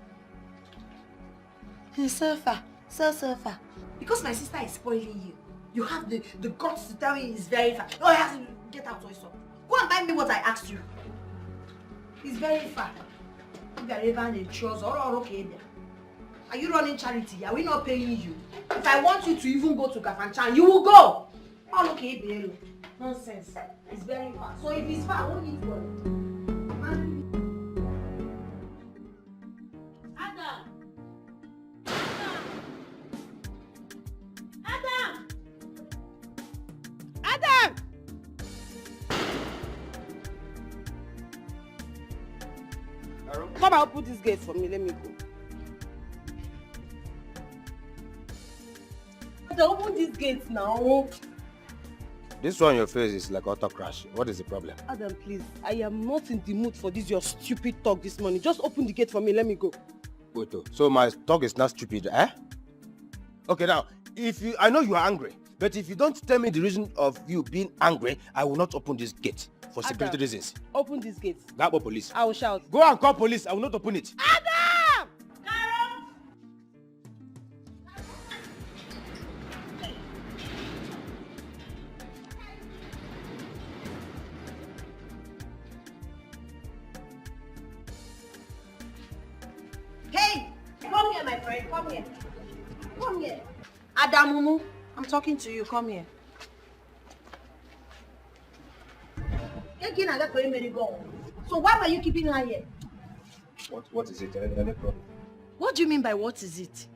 Hey, surfer. Because my sister is spoiling you. You have the guts to tell me it's very far. Oh, I have to get out also. Go and buy me what I asked you. It's very far. If you are even in chores or okay there. Are you running charity? Are we not paying you? If I want you to even go to Kafanchan, you will go. All okay, Belo. Nonsense. It's very far. So if it's far, I won't need worry. Adam! Come and open this gate for me. Let me go. Adam, open this gate now. This one on your face is like auto crash. What is the problem? Adam, please. I am not in the mood for this your stupid talk this morning. Just open the gate for me. Let me go. Wait, so my talk is not stupid, eh? Okay, now, I know you are angry, but if you don't tell me the reason of you being angry, I will not open this gate for security Adam, reasons. Open this gate. Go police. I will shout. Go and call police. I will not open it. Adam! Hey! Come here, my friend. Come here. Come here. Adamumu, I'm talking to you. Come here. So why were you keeping her here? What is it? Any problem? What do you mean by what is it?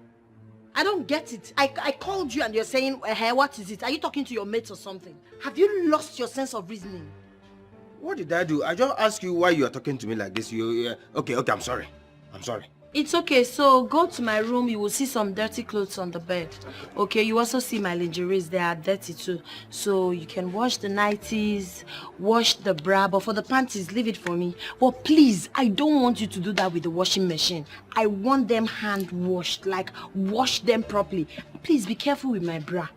I don't get it. I called you and you're saying, hey, what is it? Are you talking to your mates or something? Have you lost your sense of reasoning? What did I do? I just asked you why you are talking to me like this. Okay, I'm sorry. It's okay. So go to my room. You will see some dirty clothes on the bed. Okay, you also see my lingeries. They are dirty too. So you can wash the nighties, wash the bra, but for the panties, leave it for me. But please, I don't want you to do that with the washing machine. I want them hand washed, like wash them properly. Please be careful with my bra.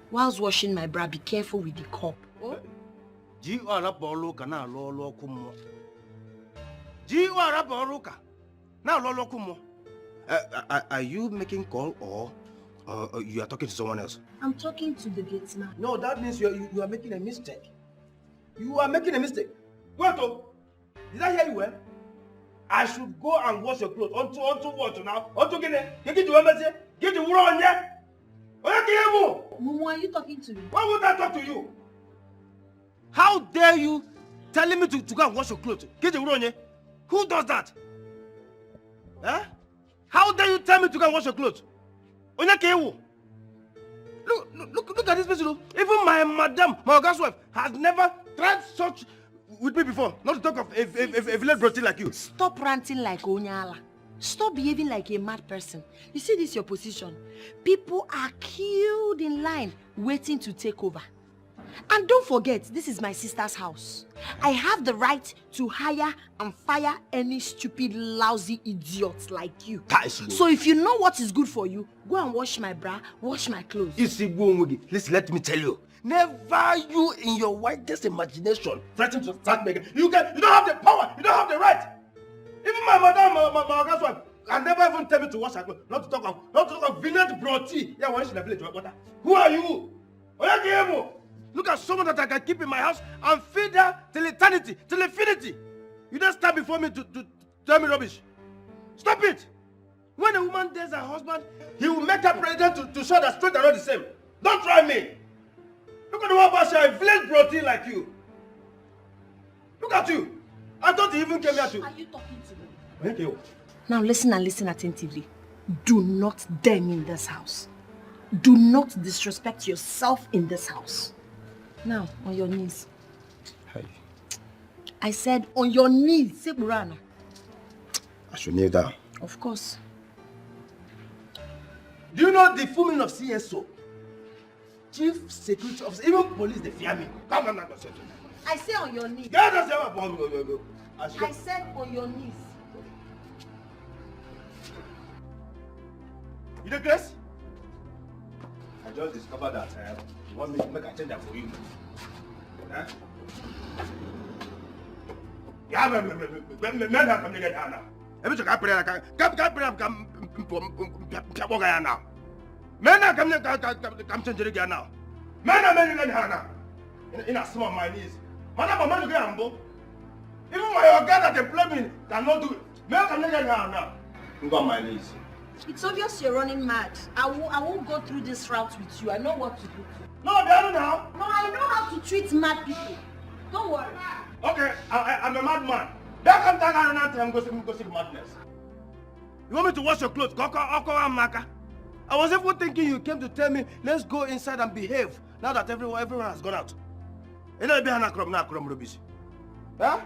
Whilst washing my bra, be careful with the cup. Oh? Are you making call or you are talking to someone else? I'm talking to the gateman. No, that means you are making a mistake. You are making a mistake. Wait, did I hear you well? I should go and wash your clothes. Onto what now? Onto get to embassy? Get the wool on here? Mumu, are you talking to me? Why would I talk to you? How dare you telling me to go and wash your clothes? Get the wool on here? Who does that? Huh? How dare you tell me to go and wash your clothes? Look at this person. Even my madam, my Oga's wife, has never tried such with me before. Not to talk of a village brother like you. Stop ranting like Onyala. Stop behaving like a mad person. You see this your position? People are queued in line waiting to take over. And don't forget, this is my sister's house. I have the right to hire and fire any stupid, lousy idiots like you. So if you know what is good for you, go and wash my bra, wash my clothes. Listen, let me tell you. Never you in your wildest imagination threaten to start making. You don't have the power, you don't have the right. Even my madam, my Oga's wife, can never even tell me to wash her clothes. Not to talk of village broti. Yeah, when in the village, water. Who are you? Look at someone that I can keep in my house and feed her till eternity, till infinity. You don't stand before me to tell me rubbish. Stop it! When a woman dates her husband, he will make her president to show that straight are not the same. Don't try me. Look at the one pastor, a village protein like you. Look at you. I thought you even came here to... Are you talking to me? Thank you. Now listen and listen attentively. Do not dare me in this house. Do not disrespect yourself in this house. Now, on your knees. Hey. I said on your knees. Say Burana. I should kneel down. Of course. Do you know the full meaning of CSO? Chief Security Officer. Even police, they fear me. Come on, I say on your knees. I said on your knees. You know, Grace? I just discovered that you want me to make a change that for you. Huh? Yeah, men have come to get her now. Every time I pray, come now. Men are coming to change it again now. Men are making it now. In a small my knees. Madam, I'm not going. Even my organ that employ me cannot do it. Men come to get her now. I'm on my knees. It's obvious you're running mad. I won't go through this route with you. I know what to do. No, they are now. No, I know how to treat mad people. Don't worry. Okay, I'm a madman. They come down and I'm going to see madness. You want me to wash your clothes? I was even thinking you came to tell me, let's go inside and behave, now that everyone has gone out. You know, huh?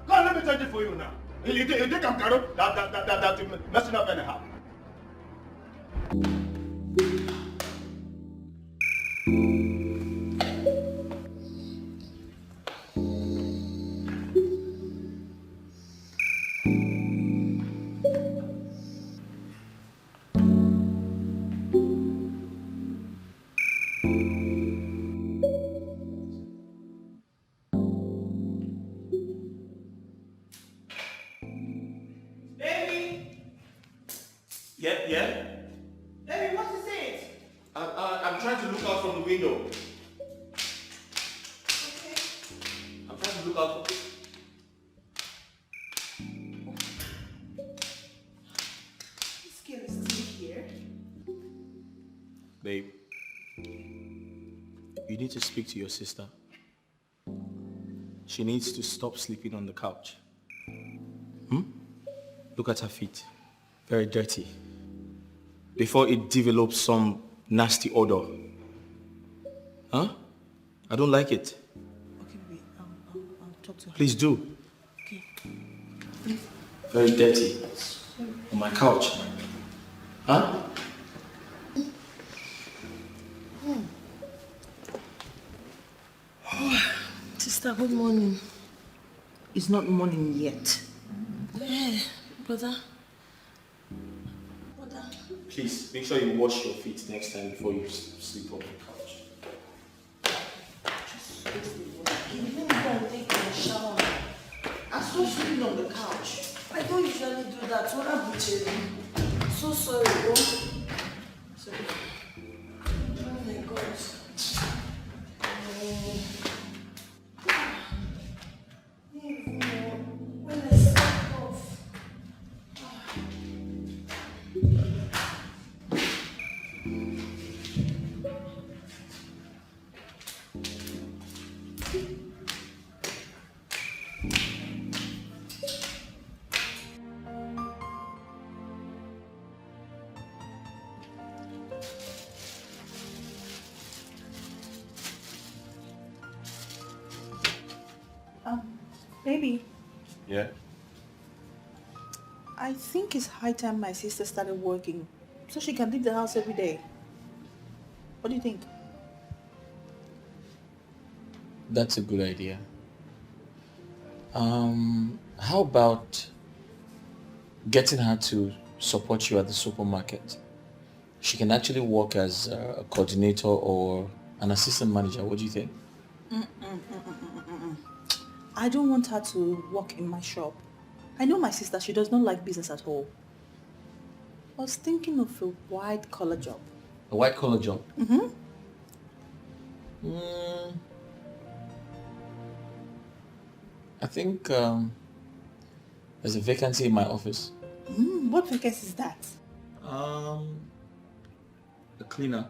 Come, let me change it for you now. You think I'm Carol? That you're messing up anyhow. Yeah? Baby, what is it? I'm trying to look out from the window. Okay. I'm trying to look out. This girl is still here. Babe, you need to speak to your sister. She needs to stop sleeping on the couch. Look at her feet. Very dirty. Before it develops some nasty odor. Huh? I don't like it. Okay, baby, I'll talk to her. Please do. Okay. Very dirty. On my couch. Huh? Sister, good morning. It's not morning yet. Yeah, brother. Please, make sure you wash your feet next time before you sleep on the couch. You didn't go and take a shower. I'm still sleeping on the couch. I don't usually do that. What happened to you? So sorry, bro. Sorry. Oh my God. When I slept off. Baby, Yeah? I think it's high time my sister started working so she can leave the house every day. What do you think? That's a good idea. How about getting her to support you at the supermarket? She can actually work as a coordinator or an assistant manager. What do you think? I don't want her to work in my shop. I know my sister, she does not like business at all. I was thinking of a white-collar job. A white-collar job? Mm-hmm. I think There's a vacancy in my office. What vacancy is that? A cleaner.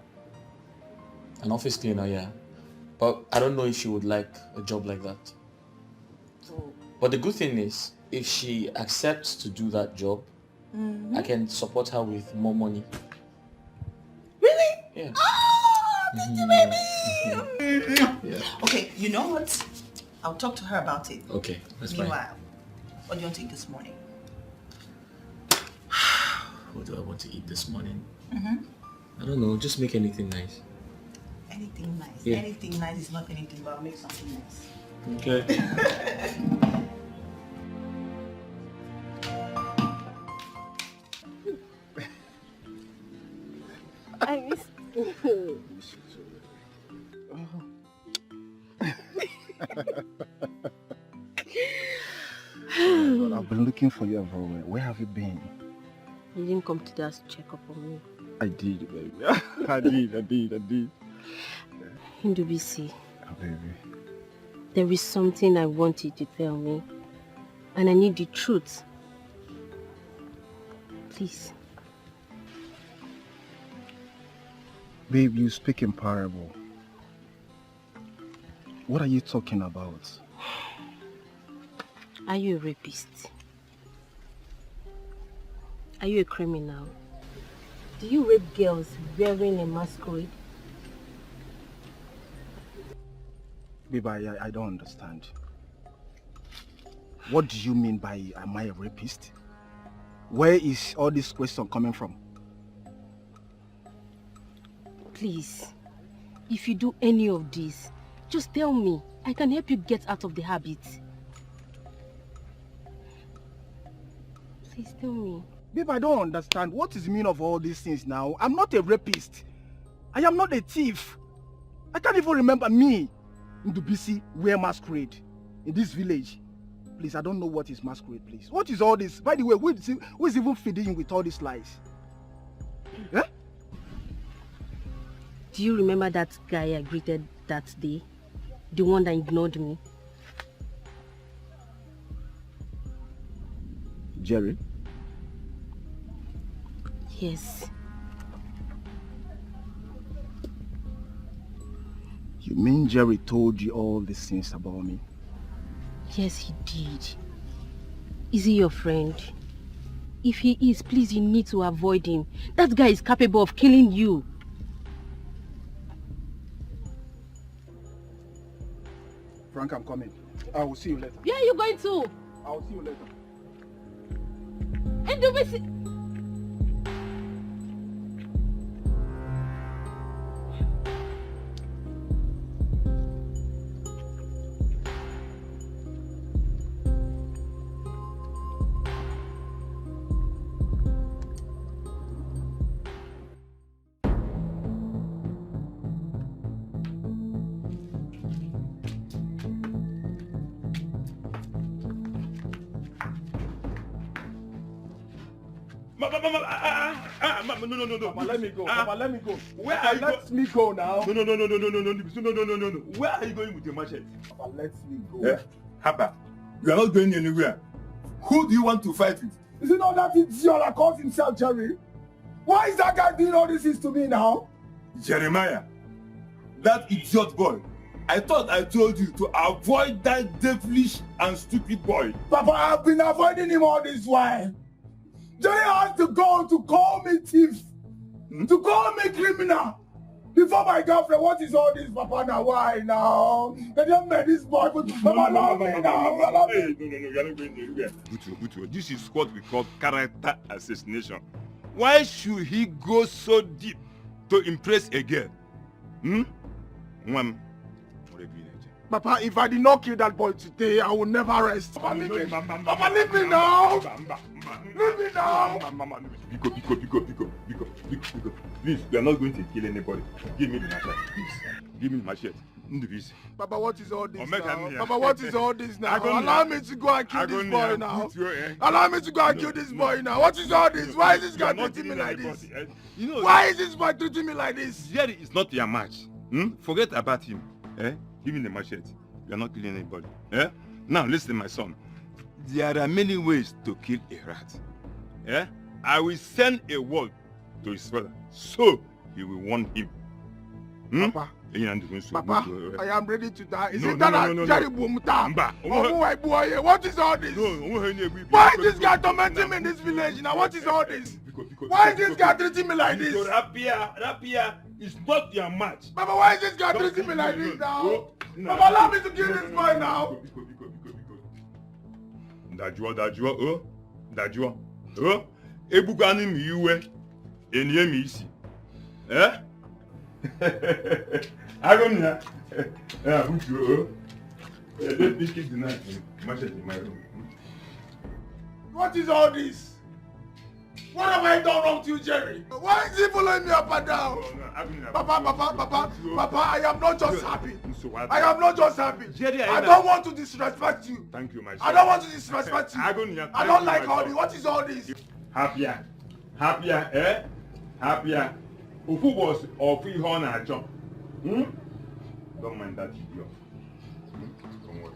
An office cleaner, yeah. But I don't know if she would like a job like that. Oh. But the good thing is, if she accepts to do that job, I can support her with more money. Really? Yeah. Oh, baby! Yeah. Okay, you know what? I'll talk to her about it. Okay, that's fine. Meanwhile, what do you want to eat this morning? What do I want to eat this morning? Mm-hmm. I don't know, just make anything nice. Anything nice. Yeah. Anything nice is not anything, but I'll make something nice. Okay. I miss you. God, I've been looking for you everywhere. Where have you been? You didn't come to just check up on me. I did, baby. I did. Ndubisi, Oh, baby. there is something I want you to tell me. And I need the truth. Please. Babe, you speak in parable. What are you talking about? Are you a rapist? Are you a criminal? Do you rape girls wearing a masquerade? Babe, I don't understand. What do you mean by am I a rapist? Where is all this question coming from? Please, if you do any of this, just tell me. I can help you get out of the habit. Please tell me. Babe, I don't understand. What is the meaning of all these things now? I'm not a rapist. I am not a thief. I can't even remember me in Ndubisi wear masquerade in this village. Please, I don't know what is masquerade, please. What is all this? By the way, who is even feeding you with all these lies? Eh? Do you remember that guy I greeted that day? The one that ignored me? Jerry? Yes. You mean Jerry told you all these things about me? Yes, he did. Is he your friend? If he is, please, you need to avoid him. That guy is capable of killing you. Frank, I'm coming. I will see you later. Where are you going to? I will see you later. Ndubisi. No. Papa, let me go. Papa, let me go. Where Papa, are you let me go now. No. Where are you going with your machete? Papa, let me go. Yeah. Haba, you are not going anywhere. Who do you want to fight with? Is it not that idiot that calls himself Jerry? Why is that guy doing all these things to me now? Jeremiah, that idiot boy. I thought I told you to avoid that devilish and stupid boy. Papa, I've been avoiding him all this while. Jerry has to go to call me thief, to call me criminal. Before my girlfriend, what is all this, Papa? Now, why now? They don't make this boy, but Papa, love me now. No, you're not going anywhere. Butu, this is what we call character assassination. Why should he go so deep to impress a girl? Papa, if I did not kill that boy today, I will never rest. Papa, leave me. Papa, leave me now. Leave me now. Pico. Please, we are not going to kill anybody. Give me the machete, please. Give me the machete. Ndubisi. Papa, what is all this now? Here. Papa, what is all this now? Allow me to go and kill this boy now. Allow me to go and kill this boy now. What is all this? Why is this guy treating me like this? Why is this boy treating me like this? Jerry is not your match. Forget about him. Give me the machete. You are not killing anybody. Now listen, my son. There are many ways to kill a rat. Yeah? I will send a word to his father, so he will warn him. Papa, Papa, I am ready to die. Is it that Jerry Bumta? What is all this? Why is this guy tormenting me in this village now? What is all this? Why is this guy treating me like this? Rapia is not your match. Papa, why is this guy treating me like this now? Papa, allow me to kill this boy now. Dajua. Ebugani mi iwe, enye mi isi. Eh? Agonia. Don't pick it tonight. Match it in my room. What is all this? What have I done wrong to you, Jerry? Why is he following me up and down? Papa, I am not just happy. I am not just happy. Jerry, I don't want to disrespect you. Thank you, my son. I don't want to disrespect you. I don't like all this. What is all this? Happier, eh? Happier. Ufu was of Ihon and John. Don't mind that idiot. Don't worry.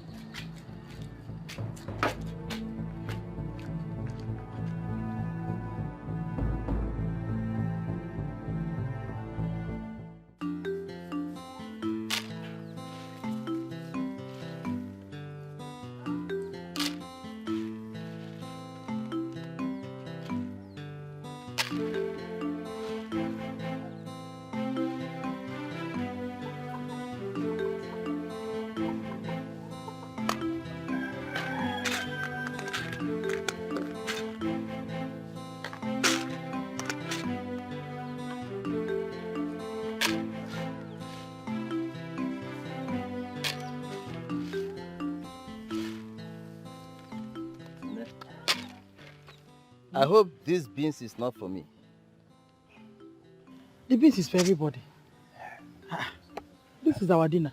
I hope this beans is not for me. The beans is for everybody. This is our dinner.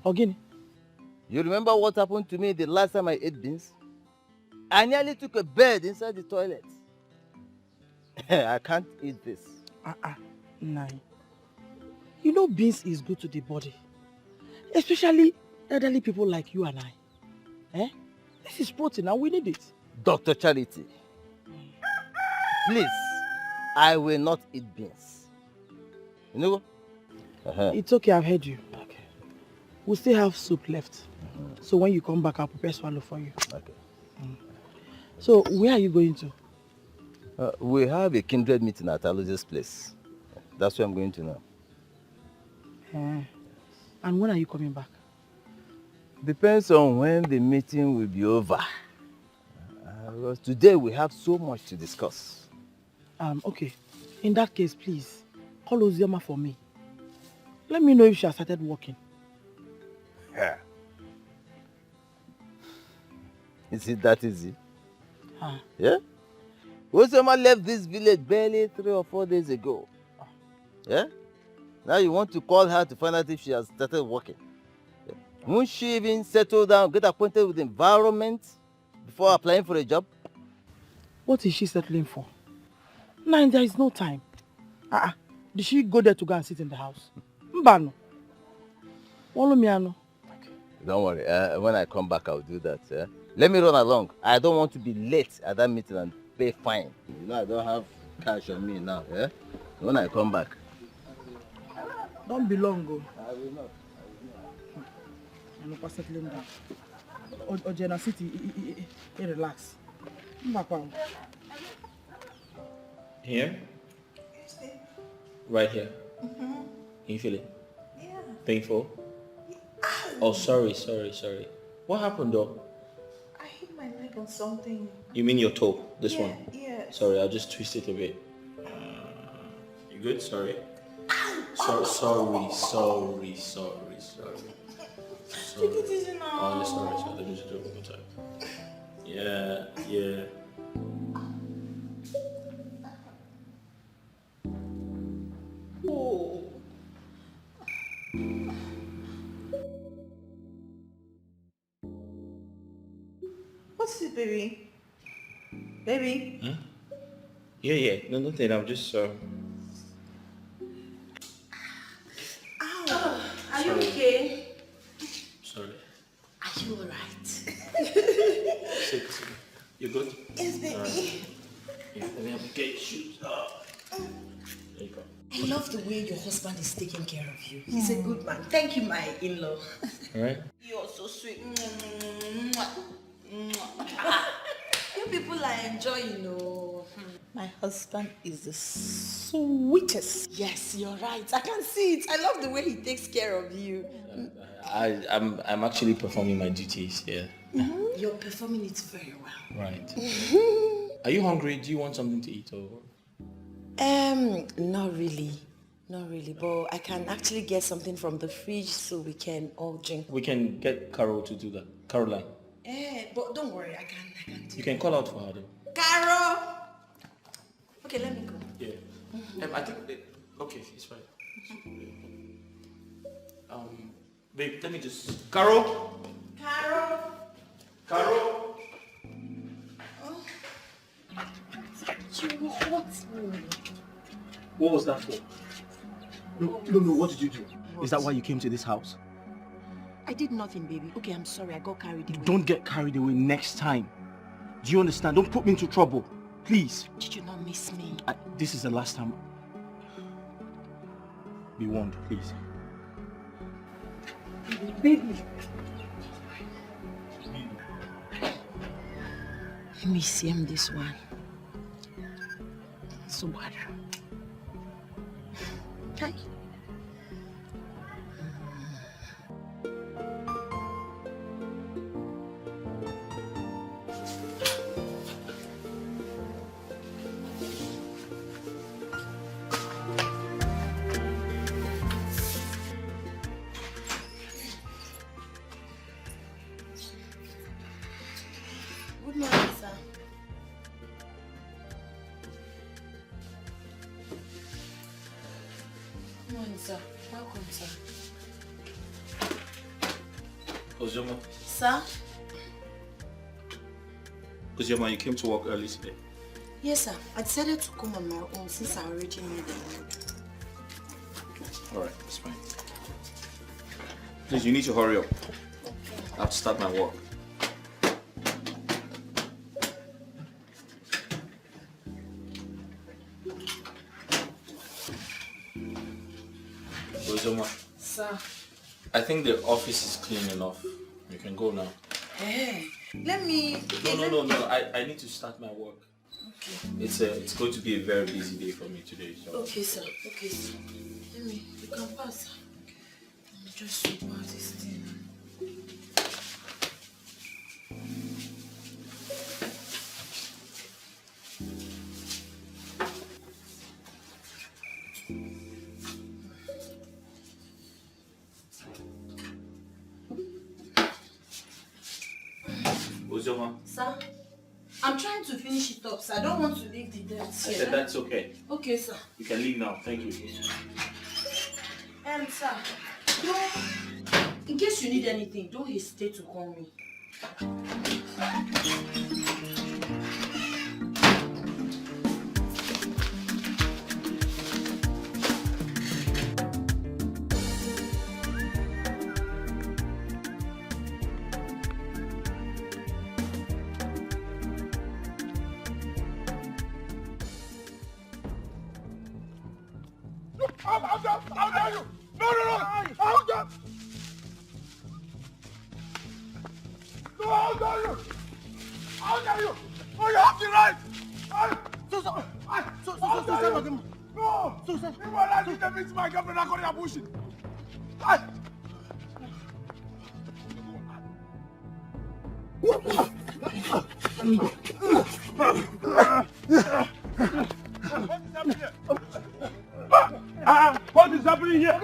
Ogini. You remember what happened to me the last time I ate beans? I nearly took a bed inside the toilet. I can't eat this. Nai. You know beans is good to the body. Especially elderly people like you and I. This is protein and we need it. Dr. Charity. Please, I will not eat beans. You know? It's okay, I've heard you. Okay. We still have soup left. So when you come back, I'll prepare swallow for you. Okay. So where are you going to? We have a kindred meeting at Aloja's place. That's where I'm going to now. And when are you coming back? Depends on when the meeting will be over. Because today we have so much to discuss. Okay. In that case, please, call Ozioma for me. Let me know if she has started working. Yeah. Is it that easy? Yeah? Ozioma left this village barely 3 or 4 days ago. Yeah? Now you want to call her to find out if she has started working. Yeah. Won't she even settle down, get acquainted with the environment before applying for a job? What is she settling for? Nine, there is no time. Did she go there to go and sit in the house? Mbano. Wolomiano. Don't worry. When I come back, I'll do that. Yeah? Let me run along. I don't want to be late at that meeting and pay fine. You know, I don't have cash on me now. Yeah? When I come back. Don't be long, go. I will not. I'm not settling down. Ojena City, relax. Here? Right here. Can you feel it? Yeah. Painful? Oh, sorry. What happened though? I hit my leg on something. You mean your toe? This one? Yeah. Sorry, I'll just twist it a bit. You good? Sorry. Sorry. Take it easy now. Oh, sorry. Let me just do it one more time. Yeah. Oh. What's it, baby? Baby? Huh? Yeah. No, nothing. I'm just Ow. Are you okay? sorry. Are you alright? Sit. You good? Yes, baby. Right. Yeah, let me have a get your shoes. There you go. I love the way your husband is taking care of you. He's a good man. Thank you, my in-law. All right. You're so sweet. You people are enjoying, My husband is the sweetest. Yes, you're right. I can see it. I love the way he takes care of you. I'm actually performing my duties here. You're performing it very well. Right. Are you hungry? Do you want something to eat or? Not really. Not really, but I can actually get something from the fridge so we can all drink. We can get Carol to do that. Caroline. But don't worry, I can do You can call out for her though. Carol! Okay, let me go. Yeah. I think okay, it's fine. Babe, let me just Carol! Carol! Carol! What was that for? No, what did you do? Is that why you came to this house? I did nothing, baby. Okay, I'm sorry. I got carried away. Don't get carried away next time. Do you understand? Don't put me into trouble. Please. Did you not miss me? This is the last time. Be warned, please. Baby. Let me see him this one. So bad. Hi. Good morning, sir. Good morning, sir. Welcome, sir. Ozoma. Sir? Ozoma, you came to work early today. Yes, sir. I decided to come on my own since I already knew the road. Alright, that's fine. Please, you need to hurry up. I have to start my work. Ozoma, Sir. I think the office is clean enough. You can go now. Hey, let me... No. I need to start my work. Okay. It's going to be a very busy day for me today. So. Okay, sir. Okay, sir. You can pass, sir. Let me just sweep out this thing. Ozoma, Sir, I'm trying to finish it up, sir. I don't want to leave the dirt I here. said that's okay. Okay, sir. You can leave now. Thank you. Sir, in case you need anything, don't hesitate to call me. How dare you! No! How dare No, how dare you! How dare you! Oh, you have the right! No! You are not going to meet my governor according to bullshit! What is happening here?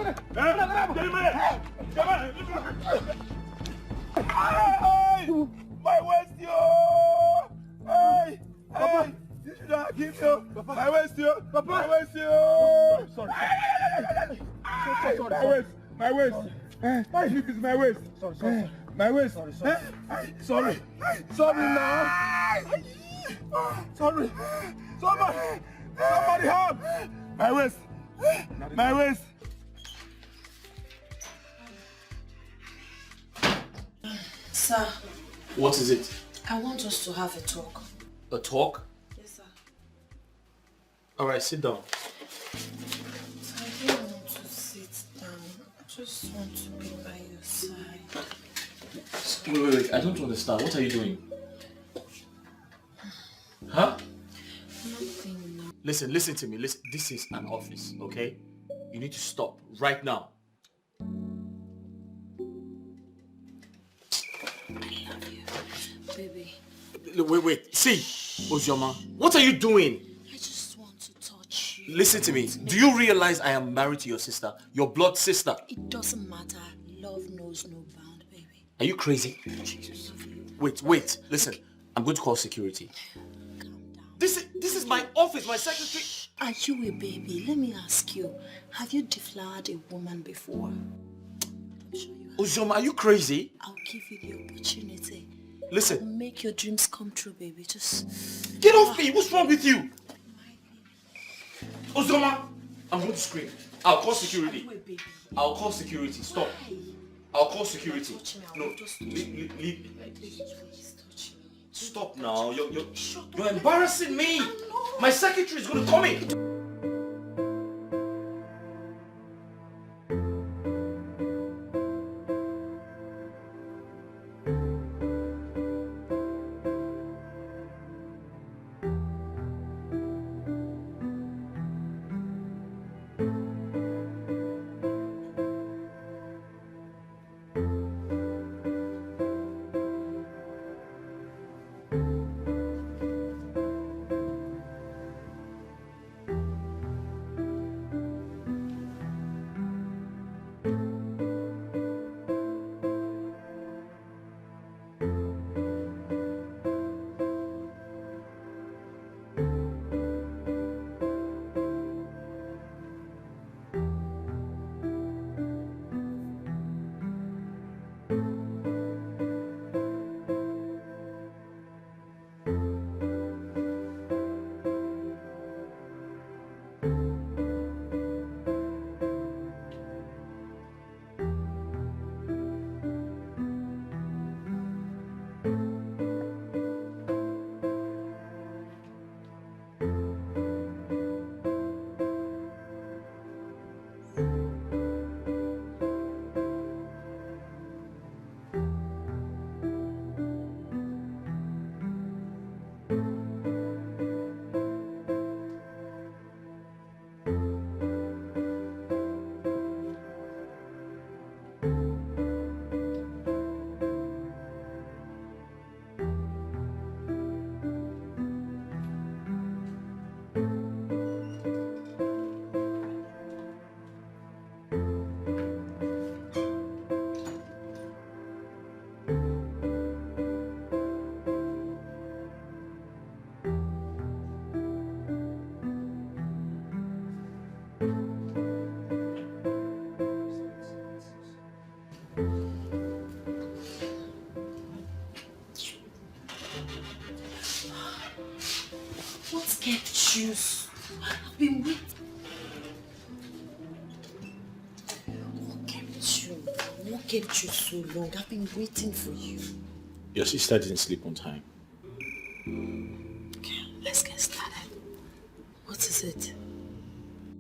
My waist, yo! Hey! You should not give you. My waist, yo! My waist, yo! Sorry. My waist. This is my waist. Sorry. My waist. Sorry. Sorry now. Sorry. Somebody help! My waist. My waist. Sir. What is it? I want us to have a talk. A talk? Yes, sir. Alright, sit down. I don't want to sit down. I just want to be by your side. Wait, I don't understand. What are you doing? Huh? Nothing now. Listen to me. Listen, this is an office, okay? You need to stop right now. I love you, baby. Wait. See, Ozioma, what are you doing? I just want to touch you. Listen to me. Do you realize I am married to your sister? Your blood sister. It doesn't matter. Love knows no bound, baby. Are you crazy? Jesus. Wait. Listen, I'm going to call security. This is my office, my secretary. Are you a baby? Let me ask you. Have you deflowered a woman before? I'm sure you have. Ozioma, are you crazy? I'll give you the opportunity. Listen. I'll make your dreams come true, baby. Just... Get off me! What's wrong with you? Ozioma! I'm going to scream. I'll call security. I'll call security. Stop. I'll call security. No, leave. Stop now. You're embarrassing me. My secretary is going to come in. Juice. I've been waiting. What kept you so long? I've been waiting for you. Your sister didn't sleep on time. Okay, let's get started. What is it?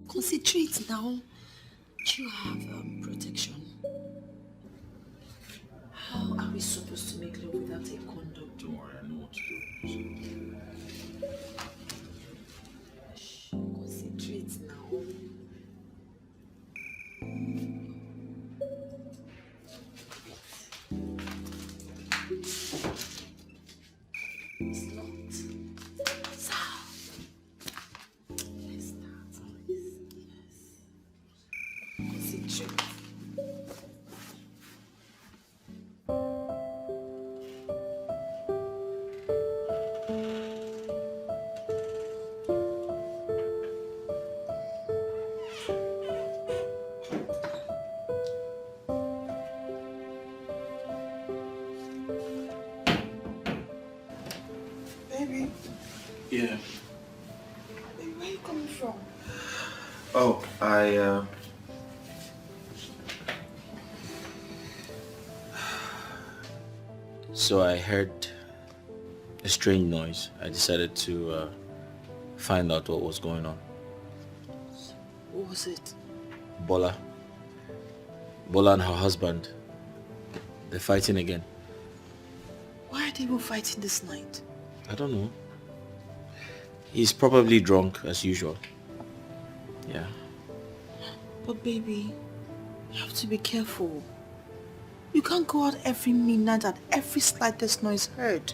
Concentrate now. Do you have protection? How are we supposed to make love without a condom? Don't worry, I know what to do. Concentrate now. It's not. So, let's start. Yes. Concentrate. Baby, Yeah. where are you coming from? Oh, So I heard a strange noise. I decided to find out what was going on. What was it? Bola and her husband, they're fighting again. Why are they even fighting this night? I don't know. He's probably drunk as usual. Yeah. But baby, you have to be careful. You can't go out every midnight and every slightest noise heard.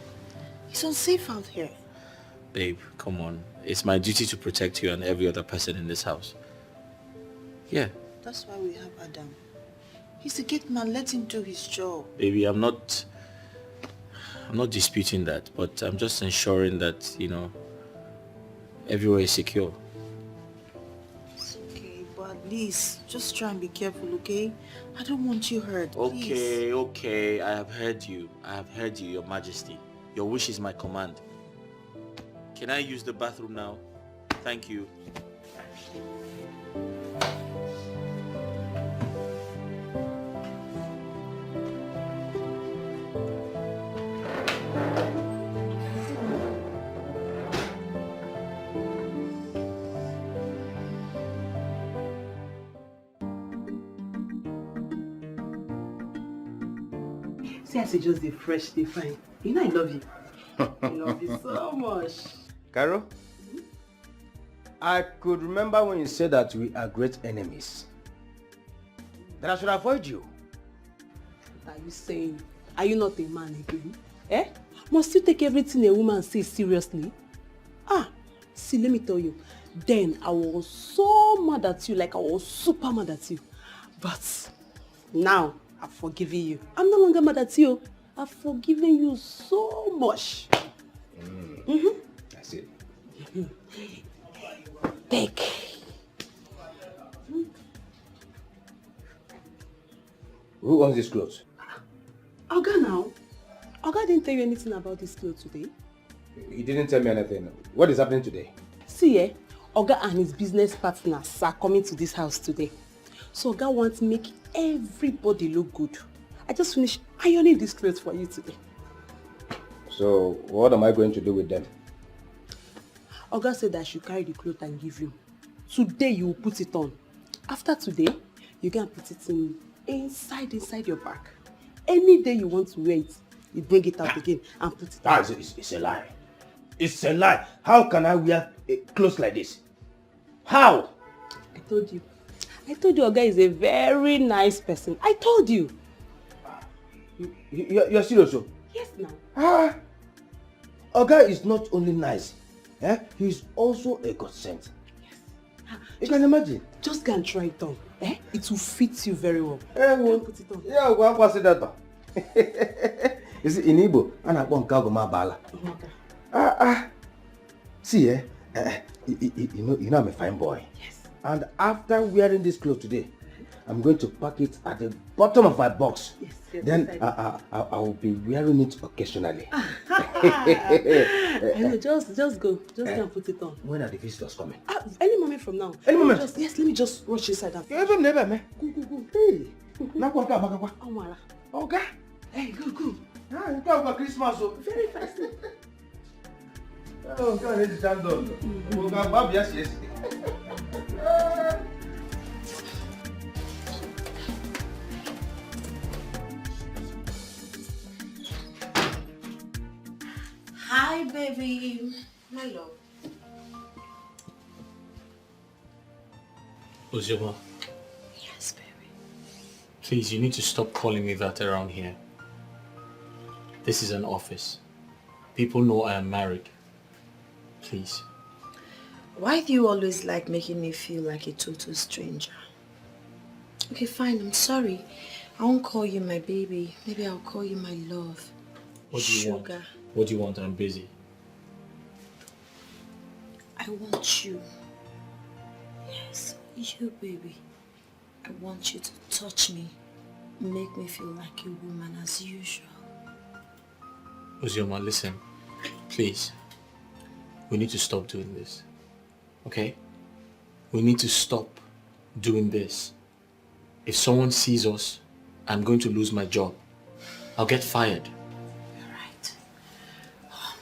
It's unsafe out here. Babe, come on. It's my duty to protect you and every other person in this house. Yeah. That's why we have Adam. He's the gateman. Let him do his job. Baby, I'm not disputing that, but I'm just ensuring that, everywhere is secure. It's okay, but at least just try and be careful, okay? I don't want you hurt, please. Okay, I have heard you. Your Majesty. Your wish is my command. Can I use the bathroom now? Thank you. See, I say just the fresh, the fine. You know I love you. I love you so much. Carol, I could remember when you said that we are great enemies. That I should avoid you. What are you saying? Are you not a man again? Eh? Must you take everything a woman says seriously? See, let me tell you. Then I was so mad at you, like I was super mad at you. But now I've forgiven you. I'm no longer mad at you. I've forgiven you so much. That's it. Take. Who owns these clothes? Oga now. Oga didn't tell you anything about this clothes today. He didn't tell me anything. What is happening today? See, Oga and his business partners are coming to this house today. So Oga wants to make everybody look good. I just finished ironing these clothes for you today. So, what am I going to do with them? Oga said I should carry the clothes and give you. Today you will put it on. After today, you can put it inside your bag. Any day you want to wear it, you bring it out again and put it on. It's a lie. It's a lie. How can I wear clothes like this? How? I told you Oga is a very nice person. I told you. You're serious? Yes, now. Oga is not only nice. He's also a godsend. Yes. You can imagine. Just go and try it on. It will fit you very well. Put it on. Yeah, go and say that. You see, in Igbo, I na akpọ nke agụ ma bala. See, you know I'm a fine boy. Yes. And after wearing this clothes today, I'm going to pack it at the bottom of my box. Yes. Then I will be wearing it occasionally. Just go. Just go and put it on. When are the visitors coming? Any moment from now. Any moment? Let me just rush inside and Go. Hey. Okay. Hey, go. You come for Christmas. Very fast. Oh, God, it's done. Yes. Hi, baby. My love. Ozoma, Yes, baby. please, you need to stop calling me that around here. This is an office. People know I am married. Please. Why do you always like making me feel like a total stranger? Okay, fine, I'm sorry. I won't call you my baby. Maybe I'll call you my love. What do you want? Sugar. What do you want? I'm busy. I want you. Yes, you, baby. I want you to touch me. Make me feel like a woman as usual. Ozoma, listen. Please. We need to stop doing this. Okay? We need to stop doing this. If someone sees us, I'm going to lose my job. I'll get fired. You're right. Oh,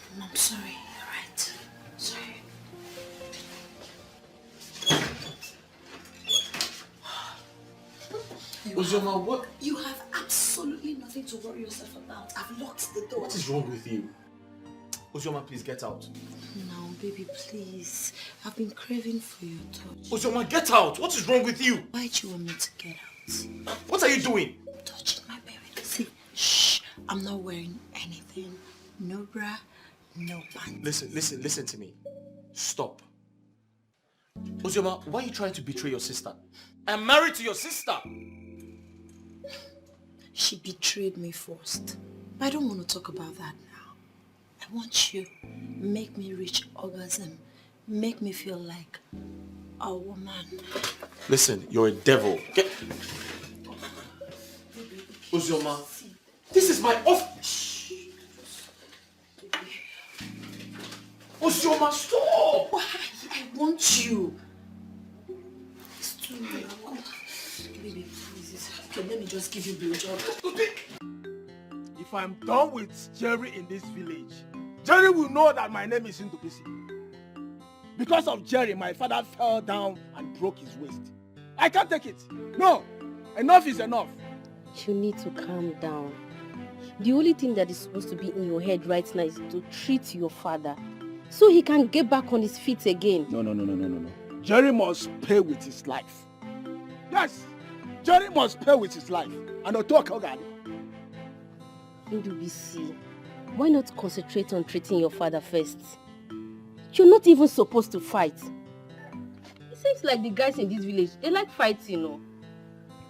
Uzoma, what? You have absolutely nothing to worry yourself about. I've locked the door. What is wrong with you? Uzoma, please get out. No, baby, please. I've been craving for your touch. Uzoma, get out! What is wrong with you? Why do you want me to get out? What are you doing? Touch my baby. See, shh. I'm not wearing anything. No bra, no pants. Listen to me. Stop. Uzoma, why are you trying to betray your sister? I'm married to your sister! She betrayed me first. But I don't want to talk about that now. I want you. Make me reach orgasm. Make me feel like a woman. Listen, you're a devil. Uzoma, this is my office. Uzoma, stop! Why? I want you. It's too late. Baby, please. Okay, let me just give you blowjob. If I'm done with Jerry in this village, Jerry will know that my name is Ndubisi. Because of Jerry, my father fell down and broke his waist. I can't take it. No, enough is enough. You need to calm down. The only thing that is supposed to be in your head right now is to treat your father so he can get back on his feet again. No. Jerry must pay with his life. Yes, Jerry must pay with his life. And I'll talk about it. Ndubisi, why not concentrate on treating your father first? You're not even supposed to fight. It seems like the guys in this village, they like fighting, you know.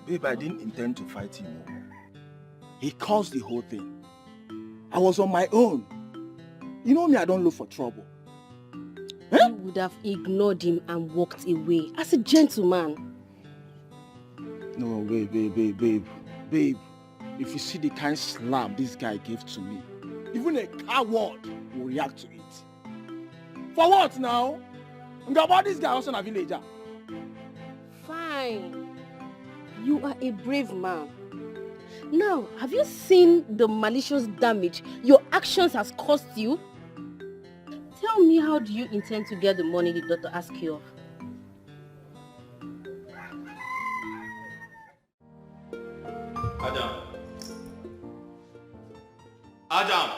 Babe, I didn't intend to fight him. He caused the whole thing. I was on my own. You know me, I don't look for trouble. You would have ignored him and walked away as a gentleman. No, babe. If you see the kind slap this guy gave to me, even a coward will react to it. For what now? About this guy also in a villager. Fine. You are a brave man. Now, have you seen the malicious damage your actions has caused you? Tell me, how do you intend to get the money the doctor asked you of? Adam!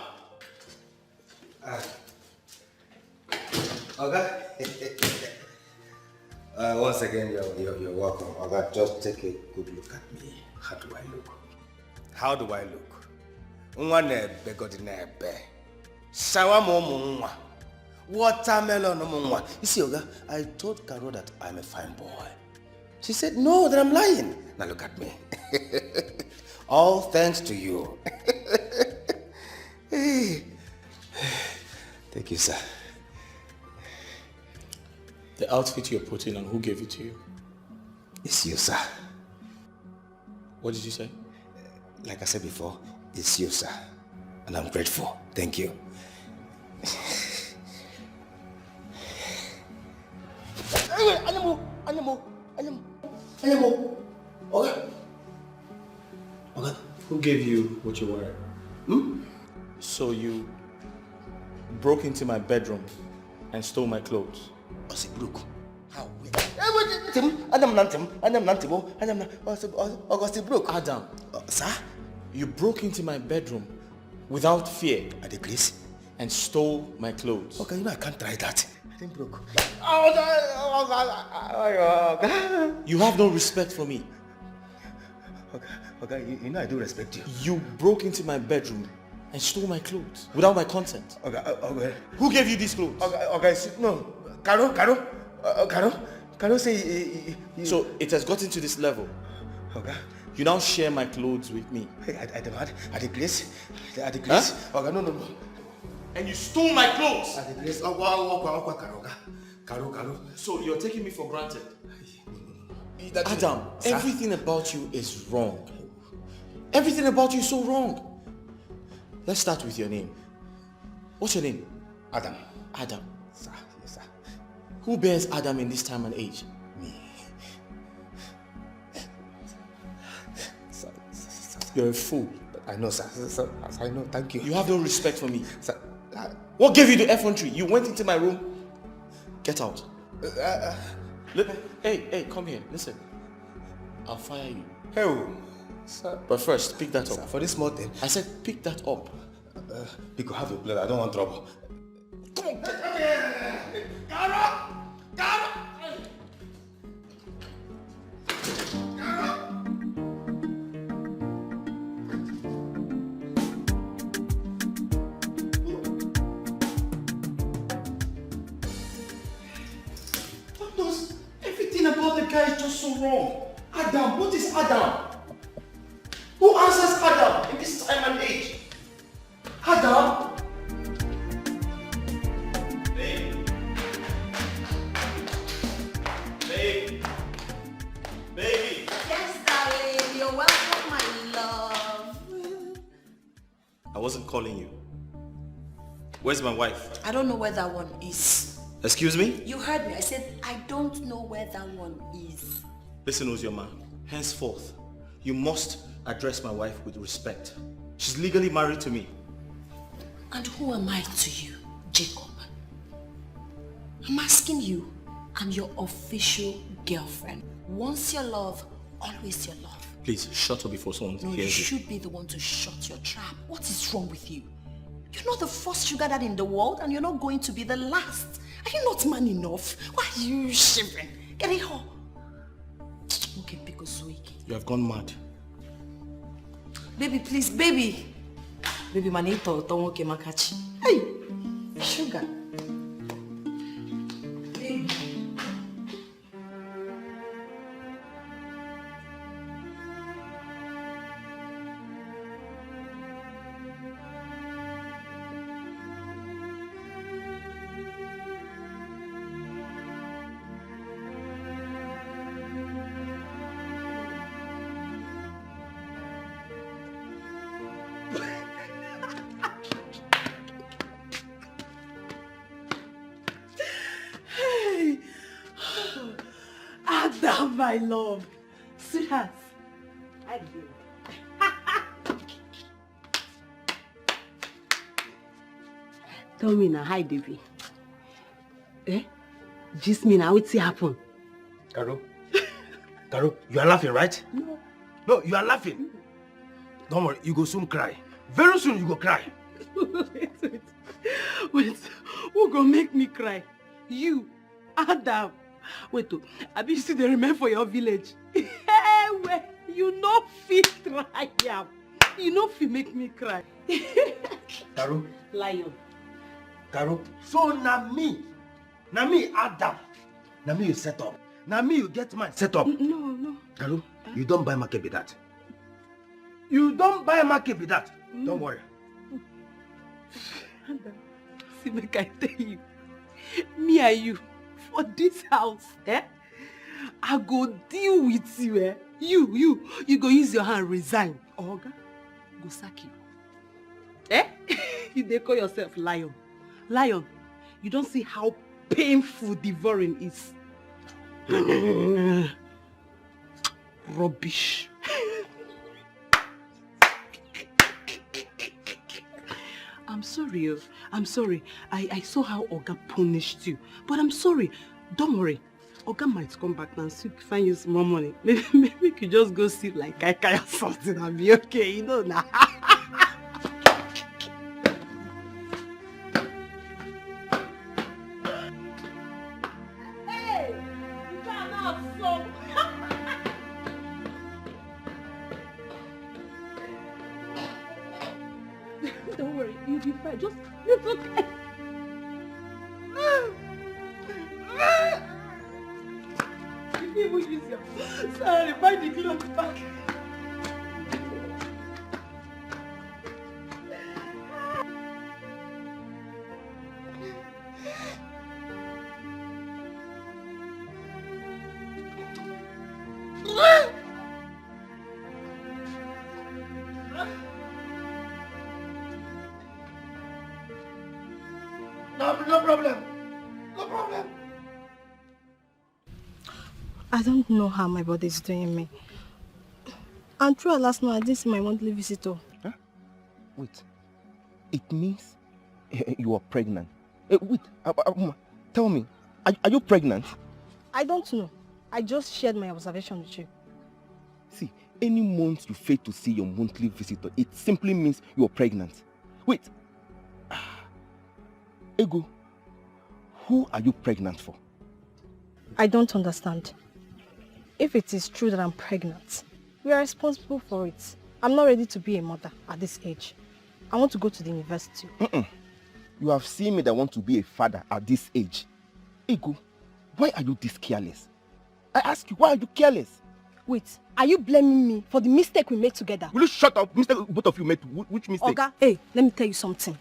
Okay. Once again, you're welcome. Okay, just take a good look at me. How do I look? How do I look? Nwanebe godinebe. Sawamu watermelon mwa. You see, Oga, I told Carol that I'm a fine boy. She said no, that I'm lying. Now look at me. All thanks to you. Thank you, sir. The outfit you're putting on, who gave it to you? It's you, sir. What did you say? Like I said before, it's you, sir. And I'm grateful. Thank you. Animal. Okay. Who gave you what you're wearing? So you broke into my bedroom and stole my clothes? Look. How? Adam, sir? You broke into my bedroom without fear. At the place? And stole my clothes. Okay, you know I can't try that. I didn't broke. You have no respect for me. Okay, you know I do respect you. You broke into my bedroom and stole my clothes without my consent. Okay. Who gave you these clothes? Okay, no. Caro say... So it has gotten to this level. Okay. You now share my clothes with me. At the place? At the place? Huh? Okay, no. And you stole my clothes. At the place? Caro. So you're taking me for granted. Adam, everything about you is wrong. Everything about you is so wrong. Let's start with your name. What's your name? Adam. Adam. Sir, yes, sir. Who bears Adam in this time and age? Me. You're a fool. I know, sir. I know, thank you. You have no respect for me. Sir, what gave you the effrontery? You went into my room. Get out. Hey, come here. Listen. I'll fire you. Hey, sir. But first, pick that up. For this small thing. I said pick that up. Pico, have your blood. I don't want trouble. Everything about the guy is just so wrong. Adam, what is Adam? Who answers Adam in this time and age? Adam? Babe. Babe. Baby. Yes, darling. You're welcome, my love. I wasn't calling you. Where's my wife? I don't know where that one is. Excuse me? You heard me. I said, I don't know where that one is. Listen, Ozioma. Henceforth, you must address my wife with respect. She's legally married to me. And who am I to you, Jacob? I'm asking you. I'm your official girlfriend. Once your love, always your love. Please, shut up before someone No, you hears you. should be the one to shut your trap. What is wrong with you? You're not the first sugar daddy in the world, and you're not going to be the last. Are you not man enough? Why are you shivering? Get it home. Okay, because You have gone mad. baby, please, baby. Baby, manito, don't makachi. Hey, sugar. Baby. Hey! Adam, my love. Sweetheart. I did. Tell me now, hi, baby. Eh? Just me now, what's happen? Caro? Caro, you are laughing, right? No. No, you are laughing. Don't worry, you go soon cry. Very soon you go cry. Wait, who gonna make me cry? You, Adam. Wait, I be still dey remain for your village. Hey, wait, you no fit try am. You no fit make me cry. Caro? Lion. Caro? So na me, Adam. Na me you set up. Na me you get mine set up. No. Caro, you don't buy market with that. You don't buy market with that. Don't worry. Adam, see, make I tell you, me and you, for this house, I go deal with you, You go use your hand resign. Oga, go sack you. You dey call yourself lion. Lion, you don't see how painful devouring is. Rubbish. I'm sorry, I'm sorry. I saw how Oga punished you. But I'm sorry. Don't worry. Oga might come back now and see if you find you some more money. Maybe you could just go sleep like Kai or something and be okay, you know now. Hey! You cannot so. Don't worry, you'll be fine. Just, it's okay. You didn't even use your... Sorry, buy the clothes back. No problem. No problem. I don't know how my body is doing me. And through last night, I didn't see my monthly visitor. Huh? Wait. It means you are pregnant. Wait. Tell me, are you pregnant? I don't know. I just shared my observation with you. See, any month you fail to see your monthly visitor, it simply means you are pregnant. Wait. Ego, who are you pregnant for? I don't understand. If it is true that I'm pregnant, we are responsible for it. I'm not ready to be a mother at this age. I want to go to the university. You have seen me that want to be a father at this age. Ego, why are you this careless? I ask you, why are you careless? Wait, are you blaming me for the mistake we made together? Will you shut up? Mistake both of you made. Which mistake? Oga, hey, let me tell you something.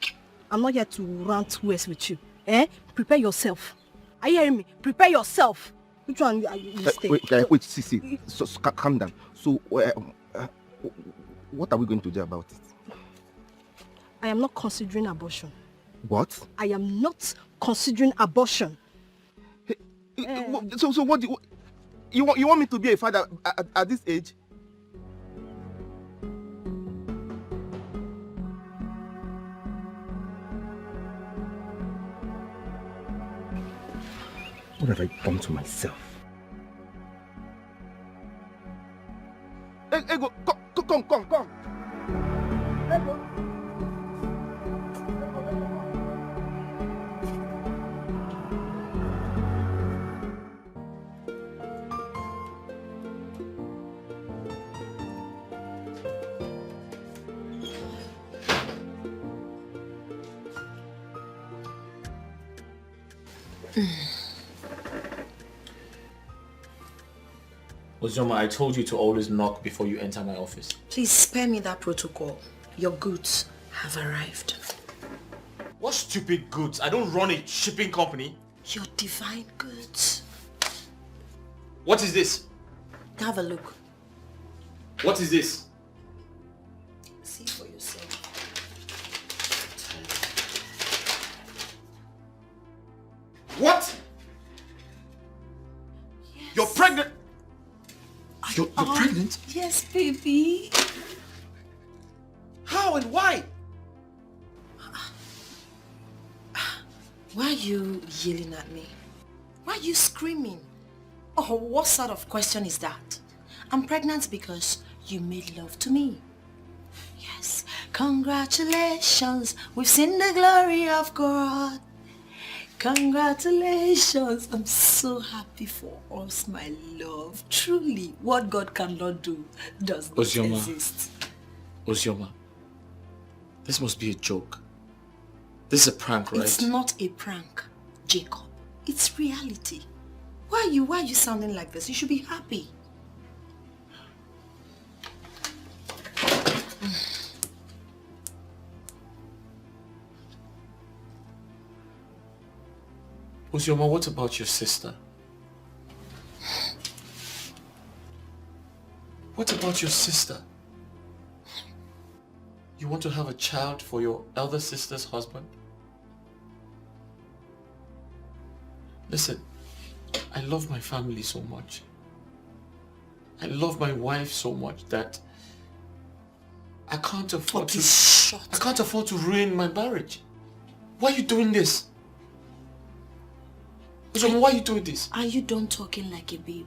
I'm not here to rant words with you. Prepare yourself. Are you hearing me? Prepare yourself. Which one are you mistake? Wait, see. So, calm down. So, what are we going to do about it? I am not considering abortion. What? I am not considering abortion. So what do you want me to be a father at this age? What have I done to myself? Hey, Ego, come. Ego. Ozoma, I told you to always knock before you enter my office. Please spare me that protocol. Your goods have arrived. What stupid goods? I don't run a shipping company. Your divine goods. What is this? Have a look. What is this? See for yourself. What? Yes. You're pregnant? You're pregnant? Yes, baby. How and why? Why are you yelling at me? Why are you screaming? Oh, what sort of question is that? I'm pregnant because you made love to me. Yes. Congratulations. We've seen the glory of God. Congratulations. I'm so happy for us, my love. Truly, what God cannot do does not exist. Ozioma, this must be a joke. This is a prank, right? It's not a prank, Jacob. It's reality. Why are you sounding like this? You should be happy. Ozioma, what about your sister? What about your sister? You want to have a child for your elder sister's husband? Listen, I love my family so much. I love my wife so much that I can't afford to ruin my marriage. Why are you doing this? Ozioma, why are you doing this? Are you done talking like a baby?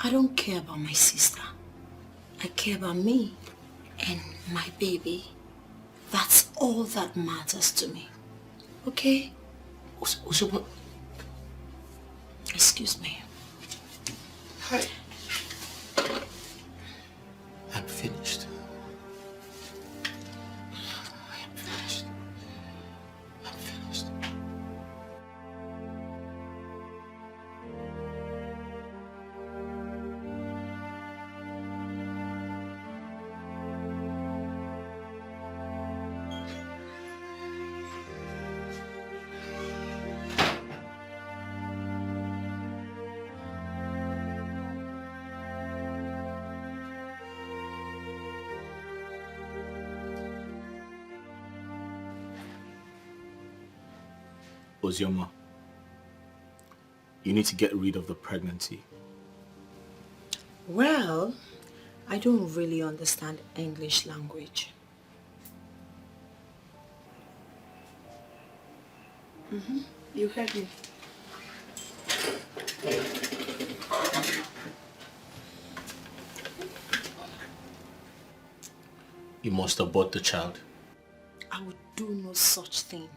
I don't care about my sister. I care about me and my baby. That's all that matters to me. Okay? Ozioma. Excuse me. Hi. I'm finished. Ozioma, you need to get rid of the pregnancy. Well, I don't really understand English language. You heard me. You must abort the child. I would do no such thing.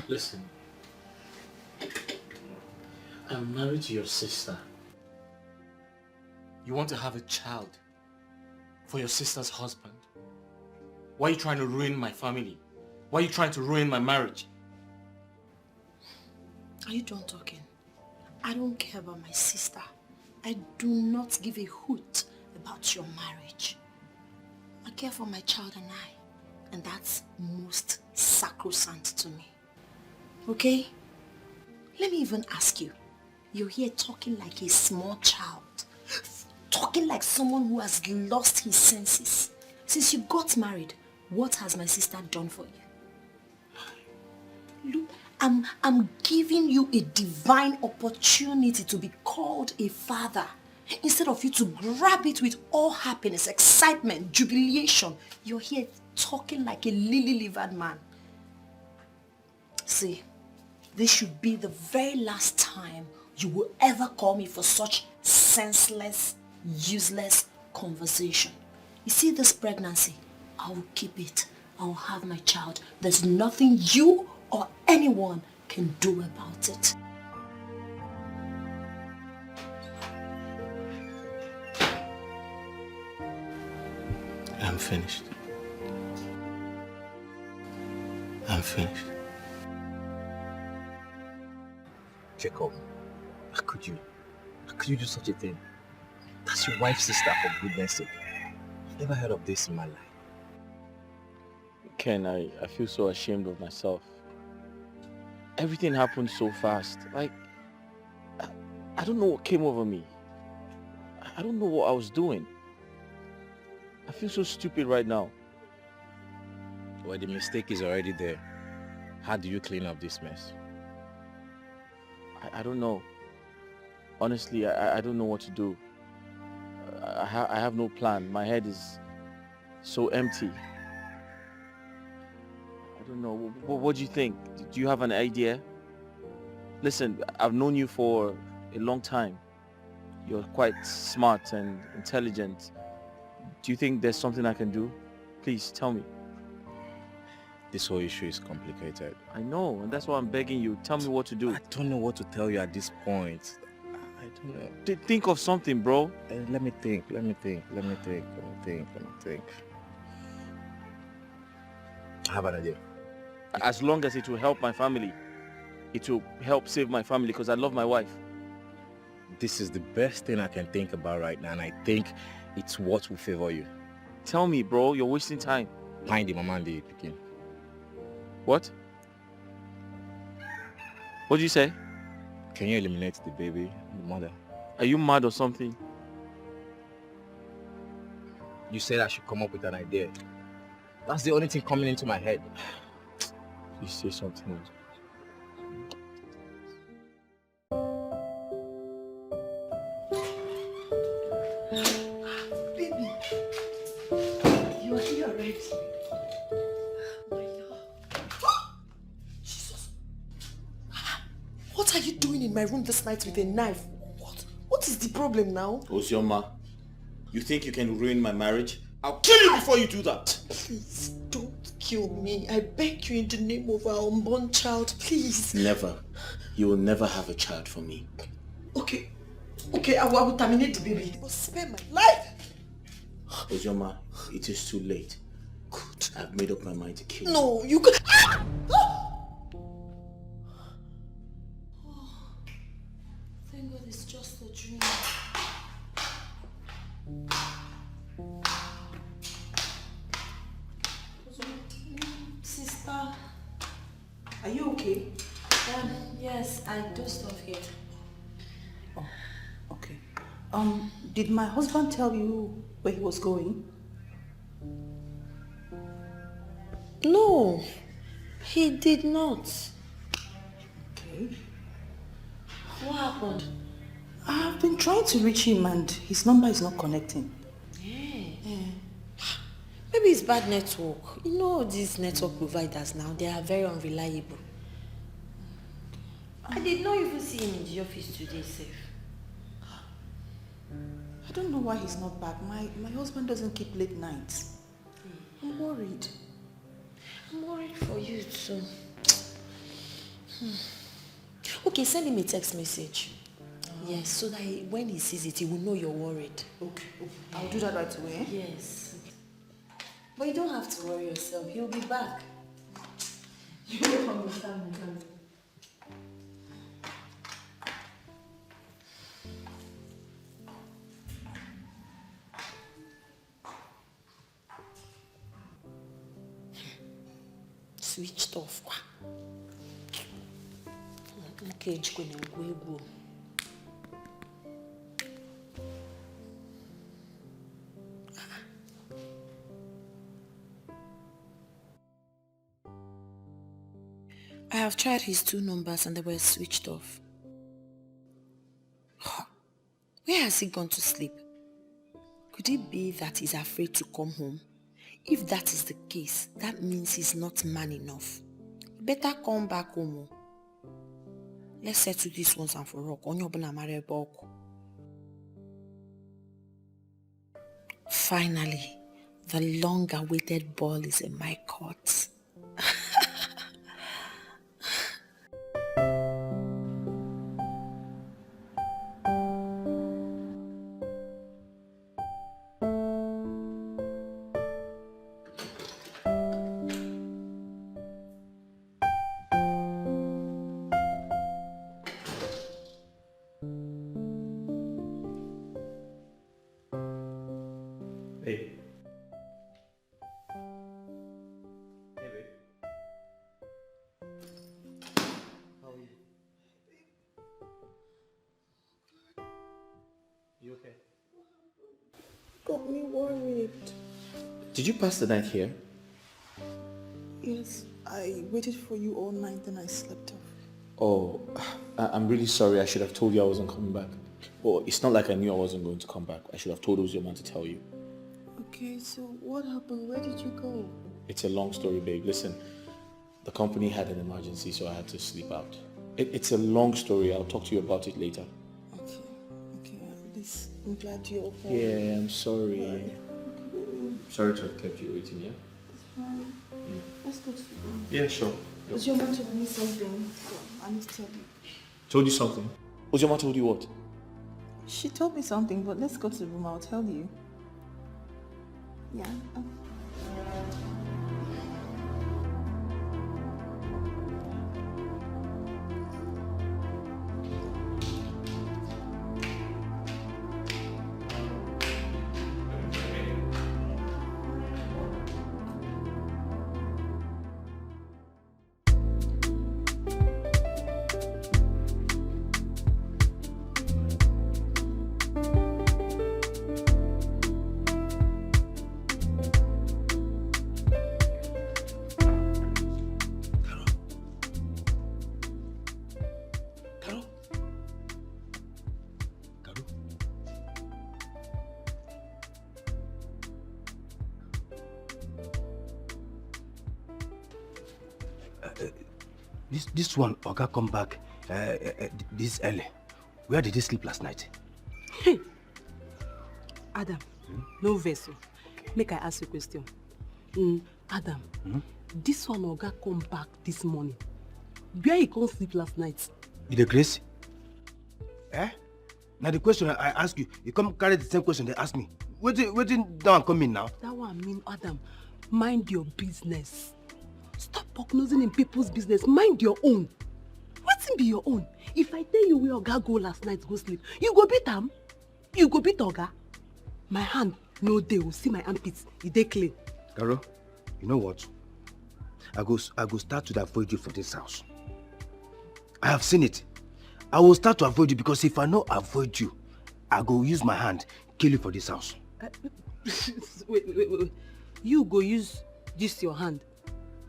Listen, I'm married to your sister. You want to have a child for your sister's husband. Why are you trying to ruin my family? Why are you trying to ruin my marriage? Are you done talking? I don't care about my sister. I do not give a hoot about your marriage. I care for my child and I, and that's most sacrosanct to me. Okay? Let me even ask you. You're here talking like a small child. Talking like someone who has lost his senses. Since you got married, what has my sister done for you? Look, I'm giving you a divine opportunity to be called a father. Instead of you to grab it with all happiness, excitement, jubilation, you're here talking like a lily-livered man. See, this should be the very last time you will ever call me for such senseless, useless conversation. You see this pregnancy? I will keep it. I will have my child. There's nothing you or anyone can do about it. I'm finished. I'm finished. Jacob, how could you do such a thing? That's your wife's sister, for goodness sake. I've never heard of this in my life. Ken, I feel so ashamed of myself. Everything happened so fast. Like, I don't know what came over me. I don't know what I was doing. I feel so stupid right now. Well, the mistake is already there. How do you clean up this mess? I don't know. Honestly, I don't know what to do. I have no plan. My head is so empty. I don't know. What do you think? Do you have an idea? Listen, I've known you for a long time. You're quite smart and intelligent. Do you think there's something I can do? Please tell me. This whole issue is complicated. I know, and that's why I'm begging you. Tell me what to do. I don't know what to tell you at this point. I don't know. Think of something, bro. Let me think. I have an idea. As long as it will help my family, it will help save my family because I love my wife. This is the best thing I can think about right now, and I think it's what will favor you. Tell me, bro. You're wasting time. Find the mama and the pikin. What? What did you say? Can you eliminate the baby, the mother? Are you mad or something? You said I should come up with an idea. That's the only thing coming into my head. You say something else. Baby, you're here already. My love. Jesus. What are you doing in my room this night with a knife? What is the problem now? Ozioma, you think you can ruin my marriage? I'll kill you before you do that. Please, don't kill me. I beg you in the name of our unborn child, please. Never. You will never have a child for me. Okay, I will terminate the baby. But spare my life. Ozioma, it is too late. Good. I've made up my mind to kill you. No, you could. Thank God it's just a dream. Sister. Are you okay? Yes, I do stuff here. Oh, okay. Did my husband tell you where he was going? No, he did not. Okay. What happened? I've been trying to reach him and his number is not connecting. Maybe it's bad network. You know these network providers now, they are very unreliable. I did not even see him in the office today, safe. I don't know why he's not back. My husband doesn't keep late nights. I'm worried. I'm worried for you too. Okay, send him a text message. Yes, so that when he sees it, he will know you're worried. Okay. I'll do that right away. Yes. But you don't have to worry yourself. He'll be back. You don't understand me, darling. Switched off. Okay, go. I have tried his 2 numbers and they were switched off. Where has he gone to sleep? Could it be that he's afraid to come home? If that is the case, that means he's not man enough. Better come back home. Let's settle this once and for all. Finally, the long-awaited ball is in my court. Got me worried. Did you pass the night here? Yes, I waited for you all night, then I slept off. Oh, I'm really sorry. I should have told you I wasn't coming back. Well, it's not like I knew I wasn't going to come back. I should have told Uzioma to tell you. Okay, so what happened? Where did you go? It's a long story, babe. Listen, the company had an emergency, so I had to sleep out. It's a long story. I'll talk to you about it later. Okay, at least I'm glad you're okay. Yeah, I'm sorry. Sorry to have kept you waiting, yeah? It's fine. Let's go to the room. Yeah, sure. Uzioma told me something, so I need to tell you. Told you something? Uzioma told you what? She told me something, but let's go to the room. I'll tell you. Yeah. This one, Oga, come back this early. Where did he sleep last night? Hey, Adam, no vessel. Make I ask you a question. Adam, this one Oga come back this morning. Where he can't sleep last night? You the grace? Eh? Now the question I ask you, you come carry the same question they ask me. Waiting down come in now. That one mean, Adam, mind your business. Stop prognosing in people's business. Mind your own. What's be your own? If I tell you where Oga go last night go sleep, you go beat him? You go beat Oga? My hand, no day will see my armpits. They clean. Carol, you know what? I go start to avoid you for this house. I have seen it. I will start to avoid you because if I not avoid you, I go use my hand, kill you for this house. Wait. You go use this your hand.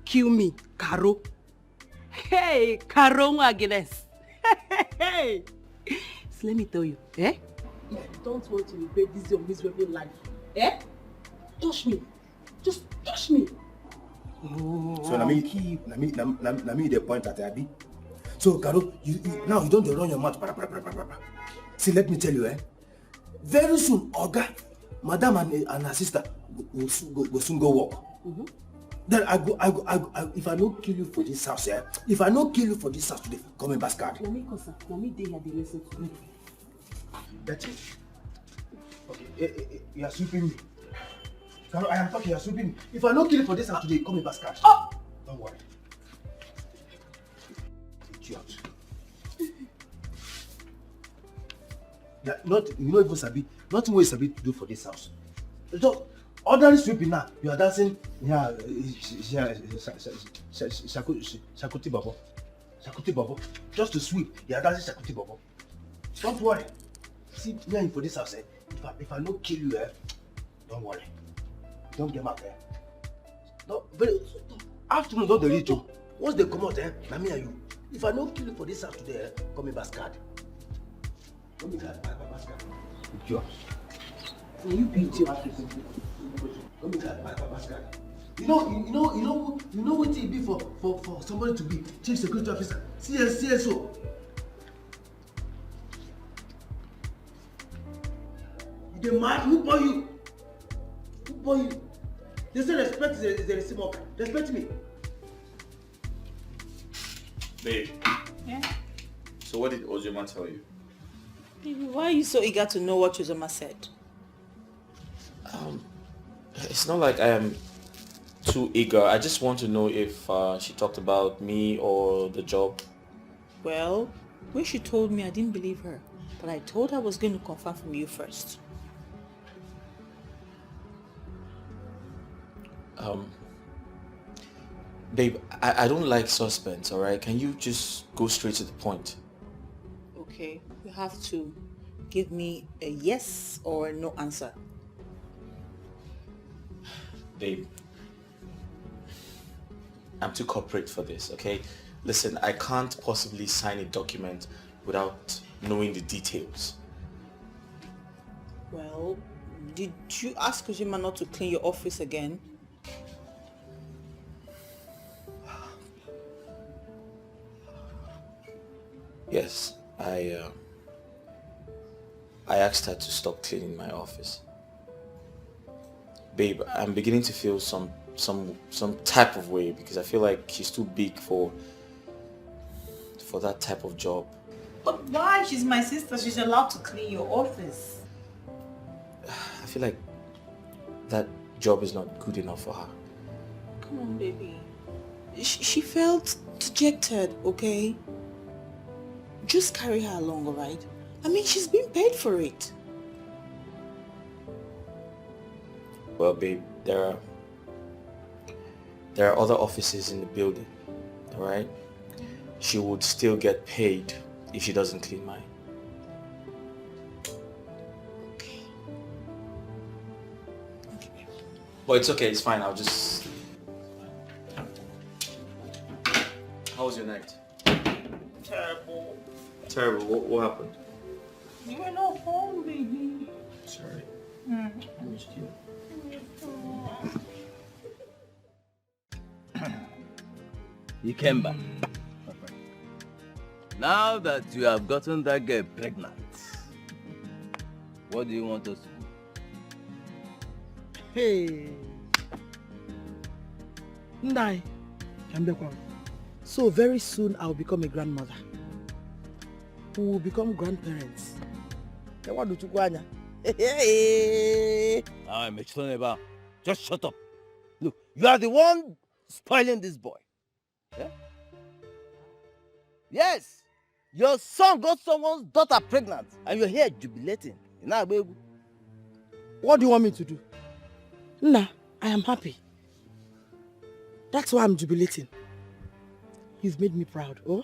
Kill me, Caro. Hey, Caro Agnes. Hey. So let me tell you, if you don't want to regret this your miserable life, touch me. Just touch me. So na me the point at Abi. So Caro, you now you don't run your mouth. See, let me tell you, Very soon, Oga, Madam and her sister will soon go work. Then if I don't kill you for this house, if I don't kill you for this house today, come in bastard. Let me they have the lesson to me. Betty. Okay, you are sweeping me. I am talking, you are sweeping me. If I don't kill you for this house today, come in bastard. Oh! Don't worry. Idiot. Yeah, you even Sabi, nothing more Sabi to do for this house. Just ordinary sweeping now. You are dancing, Shakuti Babo. Shakuti Babo. Just to sweep, you are dancing Shakuti Babo. Don't worry. See me for this house. If I don't kill you, don't worry. Don't get mad. Afternoon don't reach you. Once they come out, na me and you. If I don't kill you for this house today, come in bastard. Come in bastard. Idiot. You beat your African. Come in bastard. You know what it be for somebody to be chief security officer, CSO. You dey mad? Who boy you? Who boy you? They say respect is the reciprocal. Respect me. Babe. Yeah? So what did Ozoma tell you? Baby, why are you so eager to know what Uzoma said? It's not like I am too eager. I just want to know if she talked about me or the job. Well, when she told me, I didn't believe her. But I told her I was going to confirm from you first. Babe, I don't like suspense, alright? Can you just go straight to the point? Okay, you have to give me a yes or a no answer. Babe, I'm too corporate for this, okay? Listen, I can't possibly sign a document without knowing the details. Well, did you ask Ojima not to clean your office again? Yes, I asked her to stop cleaning my office. Babe, I'm beginning to feel some type of way because I feel like she's too big for that type of job. But why? She's my sister. She's allowed to clean your office. I feel like that job is not good enough for her. Come on, baby. She felt dejected, okay? Just carry her along, alright? I mean, she's been paid for it. Well, babe, there are other offices in the building, alright? She would still get paid if she doesn't clean mine. Okay. Okay, babe. But it's okay, it's fine, I'll just... How was your night? Terrible. Terrible, what happened? You were not home, baby. Sorry. Mm. I missed you. You came back. Now that you have gotten that girl pregnant, what do you want us to do? Hey. Ndai. So very soon I'll become a grandmother. We will become grandparents. What do you want? Hey. Just shut up. Look, you are the one spoiling this boy. Yeah? Yes, your son got someone's daughter pregnant and you're here jubilating. What do you want me to do? Nah, I am happy. That's why I'm jubilating. You've made me proud. Oh,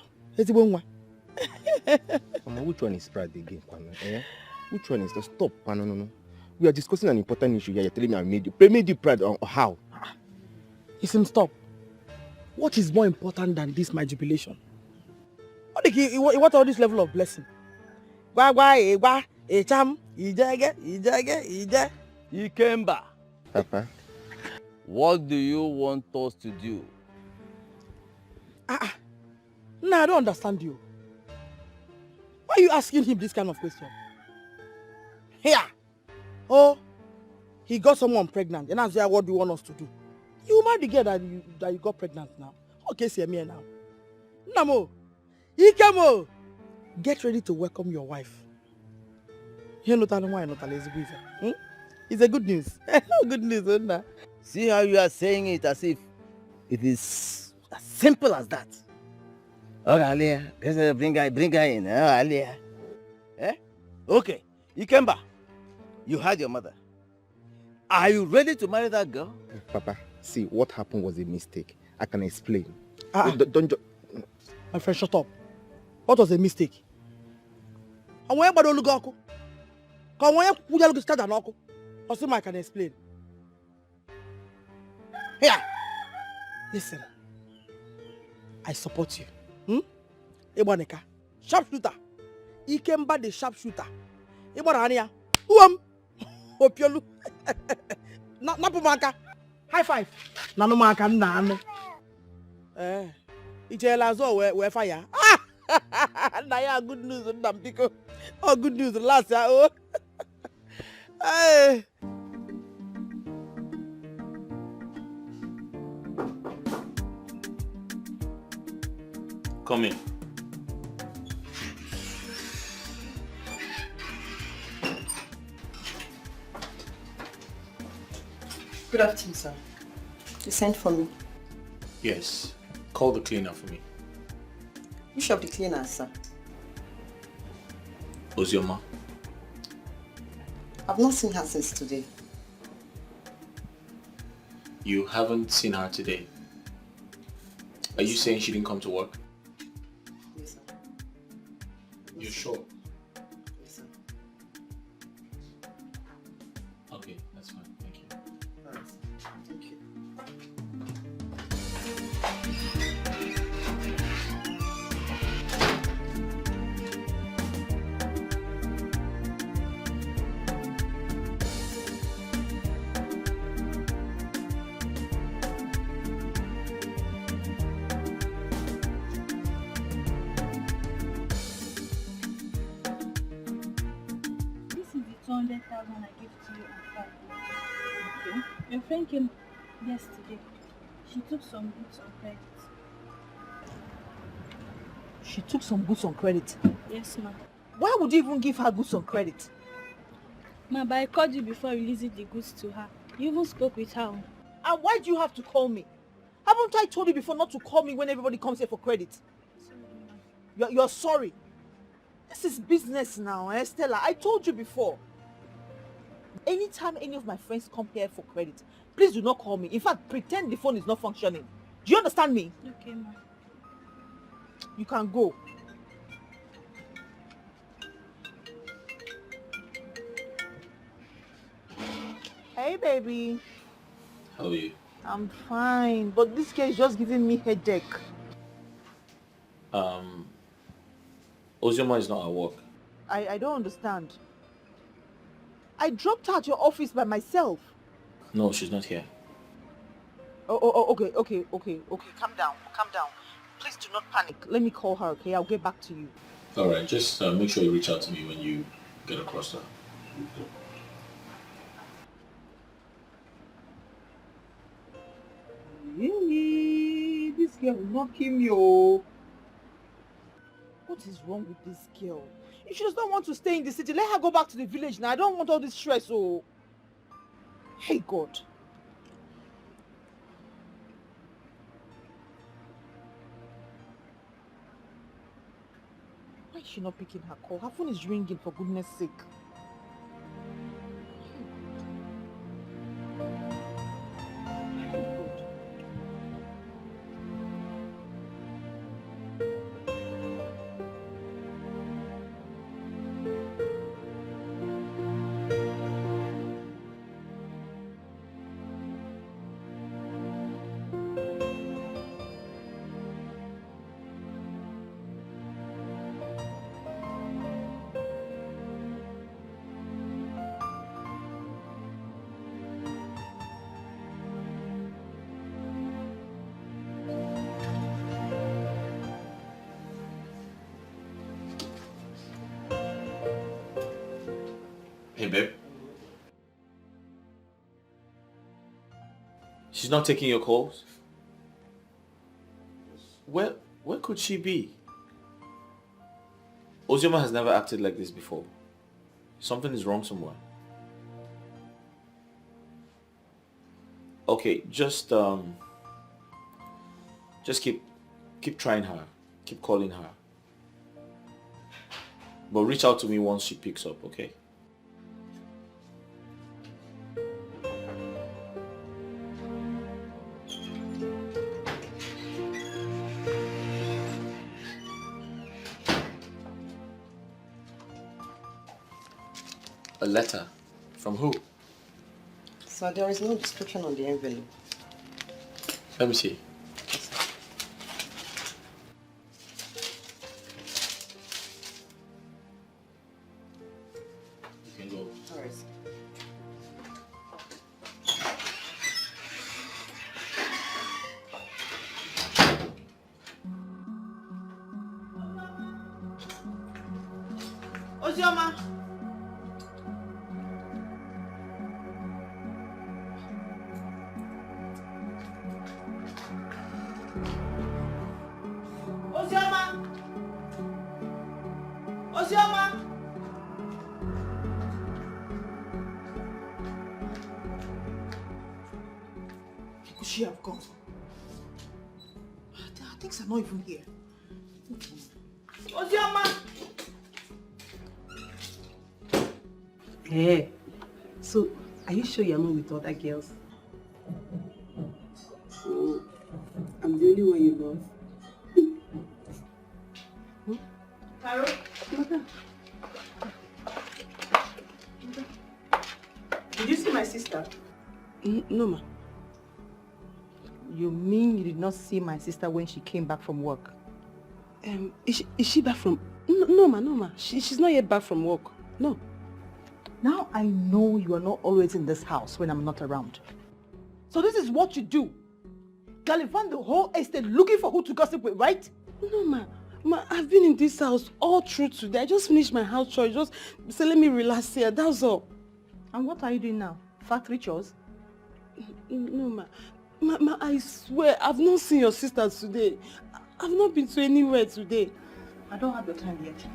Mama, which one is pride again? Which one is the stop? No. We are discussing an important issue here. You're telling me I made you proud or how? Listen, stop. What is more important than this, my jubilation? What all this level of blessing? Ikemba. Papa. What do you want us to do? No, I don't understand you. Why are you asking him this kind of question? Here, Oh, he got someone pregnant. And that's what do you want us to do? You married the girl that you got pregnant now. Okay, see me now. Namo, Ikemo, get ready to welcome your wife. You know why not lazy with It's a good news. Good news, isn't it? See how you are saying it as if it is as simple as that. Okay, Alia, bring her in. Oh, Alia. Eh? Okay, Ikemba, you had your mother. Are you ready to marry that girl? Papa, see, what happened was a mistake. I can explain. Don't my friend, shut up. What was a mistake? I want you to look at you. I can explain. Here, listen. I support you. Ibaneka, sharpshooter. Ikemba the sharpshooter. Ibanania. Opiolu. Napumaka. High five. Nanumaka nano. Ichelazo we fire. Naya good news Nampiko. Oh, good news last year. Oh. Hey. Come in. Good afternoon, sir. You sent for me. Yes. Call the cleaner for me. Which of the cleaners, sir? Ozioma. I've not seen her since today. You haven't seen her today? Are you saying she didn't come to work? Yes, sir. You're sure? Yes, sir. Okay, that's fine. Thank you. All right, sir. Thank you. This is the 200,000 I gave to you on Friday. Okay. Your friend came yesterday. She took some goods on credit. She took some goods on credit. Yes, ma'am. Why would you even give her goods on credit? Ma, but I called you before releasing the goods to her. You even spoke with her. And why do you have to call me? Haven't I told you before not to call me when everybody comes here for credit? You're sorry. This is business now, Stella. I told you before. Anytime any of my friends come here for credit, please do not call me. In fact, pretend the phone is not functioning. Do you understand me? Okay, ma. You can go. Hey, baby. How are you? I'm fine, but this case is just giving me headache. Ozioma is not at work. I don't understand. I dropped her at your office by myself. No, she's not here. Okay. Calm down. Please do not panic. Let me call her, okay? I'll get back to you. Alright, just make sure you reach out to me when you get across her. Really? This girl will not kill me, oh. What is wrong with this girl? If she does not want to stay in the city, let her go back to the village now. I don't want all this stress, oh. Hey, God. Why is she not picking her call? Her phone is ringing, for goodness sake. She's not taking your calls? Where could she be? Ozioma has never acted like this before. Something is wrong somewhere. Okay, just keep trying her. Keep calling her. But reach out to me once she picks up, okay? A letter? From who? So there is no description on the envelope. Let me see. You can go. All right. Ozioma. Ozioma. Ozioma. Could she have gone? Things are not even here. Ozioma. Hey, so are you sure you're not with other girls? Oh, I'm the only one you love. Carol? Madam. Did you see my sister? No, ma. You mean you did not see my sister when she came back from work? Is she back from... No, ma. She's not yet back from work. No. Now I know you are not always in this house when I'm not around. So this is what you do. Gallivant the whole estate looking for who to gossip with, right? No, ma. Ma, I've been in this house all through today. I just finished my house chores. Just say, let me relax here. That's all. And what are you doing now? Factory chores? No, ma. Ma, I swear, I've not seen your sisters today. I've not been to anywhere today. I don't have the time yet.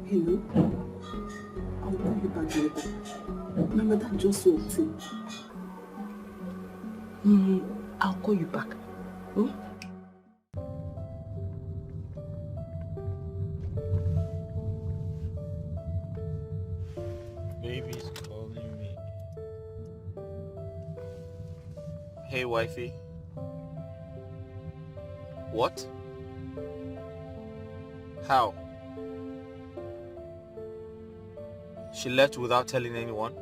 Hello? I'll call you back later. My mother just walked in. I'll call you back. Hmm? Baby's calling me. Hey, wifey. What? How? She left without telling anyone?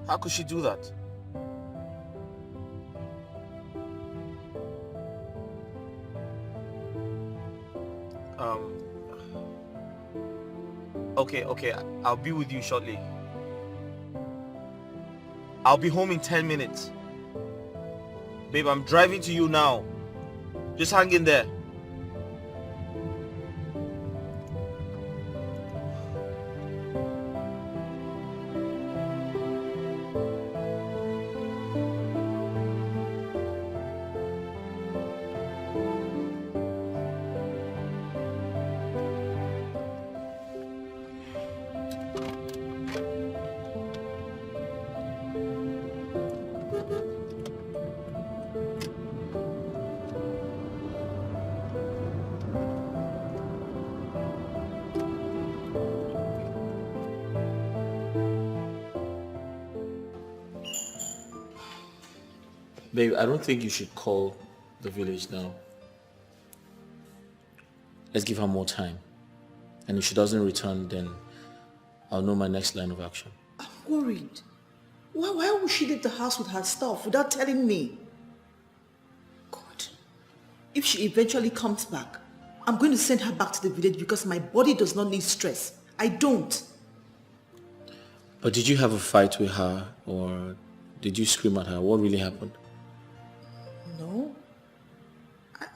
How could she do that? Okay, I'll be with you shortly. I'll be home in 10 minutes. Babe, I'm driving to you now. Just hang in there. Babe, I don't think you should call the village now. Let's give her more time. And if she doesn't return, then I'll know my next line of action. I'm worried. Why would she leave the house with her stuff without telling me? God, if she eventually comes back, I'm going to send her back to the village because my body does not need stress. I don't. But did you have a fight with her or did you scream at her? What really happened? No.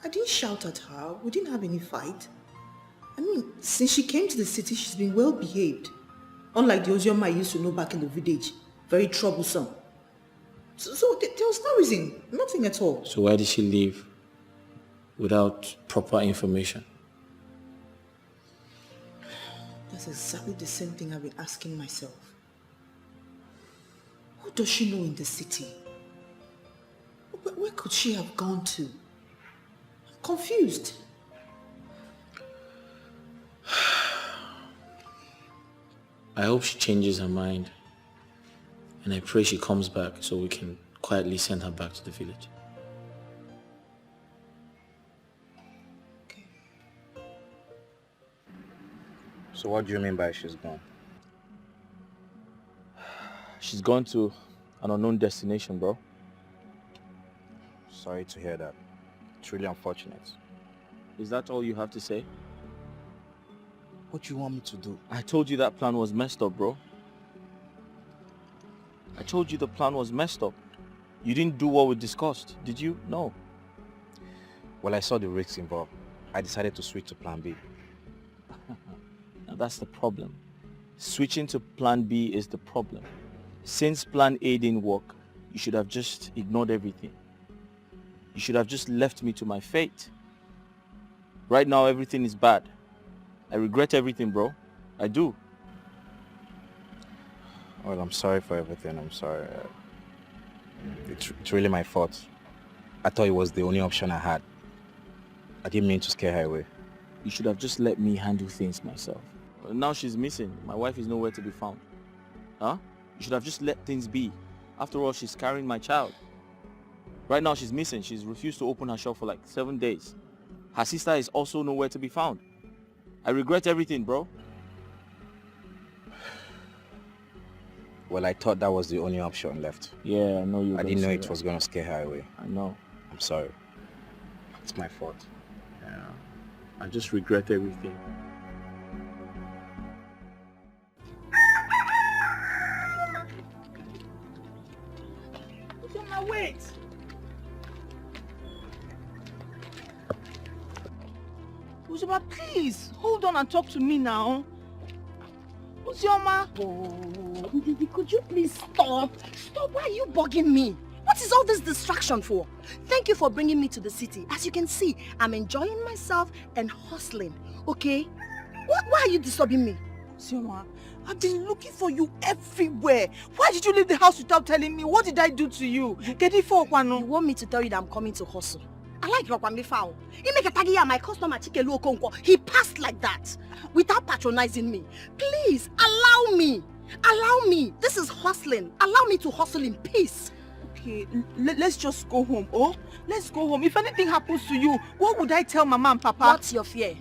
I didn't shout at her. We didn't have any fight. I mean, since she came to the city, she's been well behaved. Unlike the Ozioma I used to know back in the village. Very troublesome. So there was no reason. Nothing at all. So why did she leave without proper information? That's exactly the same thing I've been asking myself. Who does she know in the city? Where could she have gone to? I'm confused. I hope she changes her mind. And I pray she comes back so we can quietly send her back to the village. Okay. So what do you mean by she's gone? She's gone to an unknown destination, bro. Sorry to hear that. It's really unfortunate. Is that all you have to say? What do you want me to do? I told you that plan was messed up, bro. I told you the plan was messed up. You didn't do what we discussed, did you? No. Well, I saw the risks involved. I decided to switch to plan B. Now that's the problem. Switching to plan B is the problem. Since plan A didn't work, you should have just ignored everything. You should have just left me to my fate. Right now, everything is bad. I regret everything, bro. I do. Well, I'm sorry for everything. I'm sorry. It's really my fault. I thought it was the only option I had. I didn't mean to scare her away. You should have just let me handle things myself. Now she's missing. My wife is nowhere to be found. Huh? You should have just let things be. After all, she's carrying my child. Right now she's missing. She's refused to open her shop for like 7 days. Her sister is also nowhere to be found. I regret everything, bro. Well, I thought that was the only option left. Yeah, I know you. I didn't know it was going to scare her away. I know. I'm sorry. It's my fault. Yeah. I just regret everything. Wait! Uzioma, please, hold on and talk to me now. Uzioma! Oh, Ndidi, could you please stop? Stop, why are you bugging me? What is all this distraction for? Thank you for bringing me to the city. As you can see, I'm enjoying myself and hustling, okay? Why are you disturbing me? Uzioma, I've been looking for you everywhere. Why did you leave the house without telling me? What did I do to you? You want me to tell you that I'm coming to hustle? I like your family foul. He make a taggy my customer Chikelu Okonkwo. He passed like that without patronizing me. Please allow me. Allow me. This is hustling. Allow me to hustle in peace. Okay, let's just go home. Oh, let's go home. If anything happens to you, what would I tell Mama and Papa? What's your fear?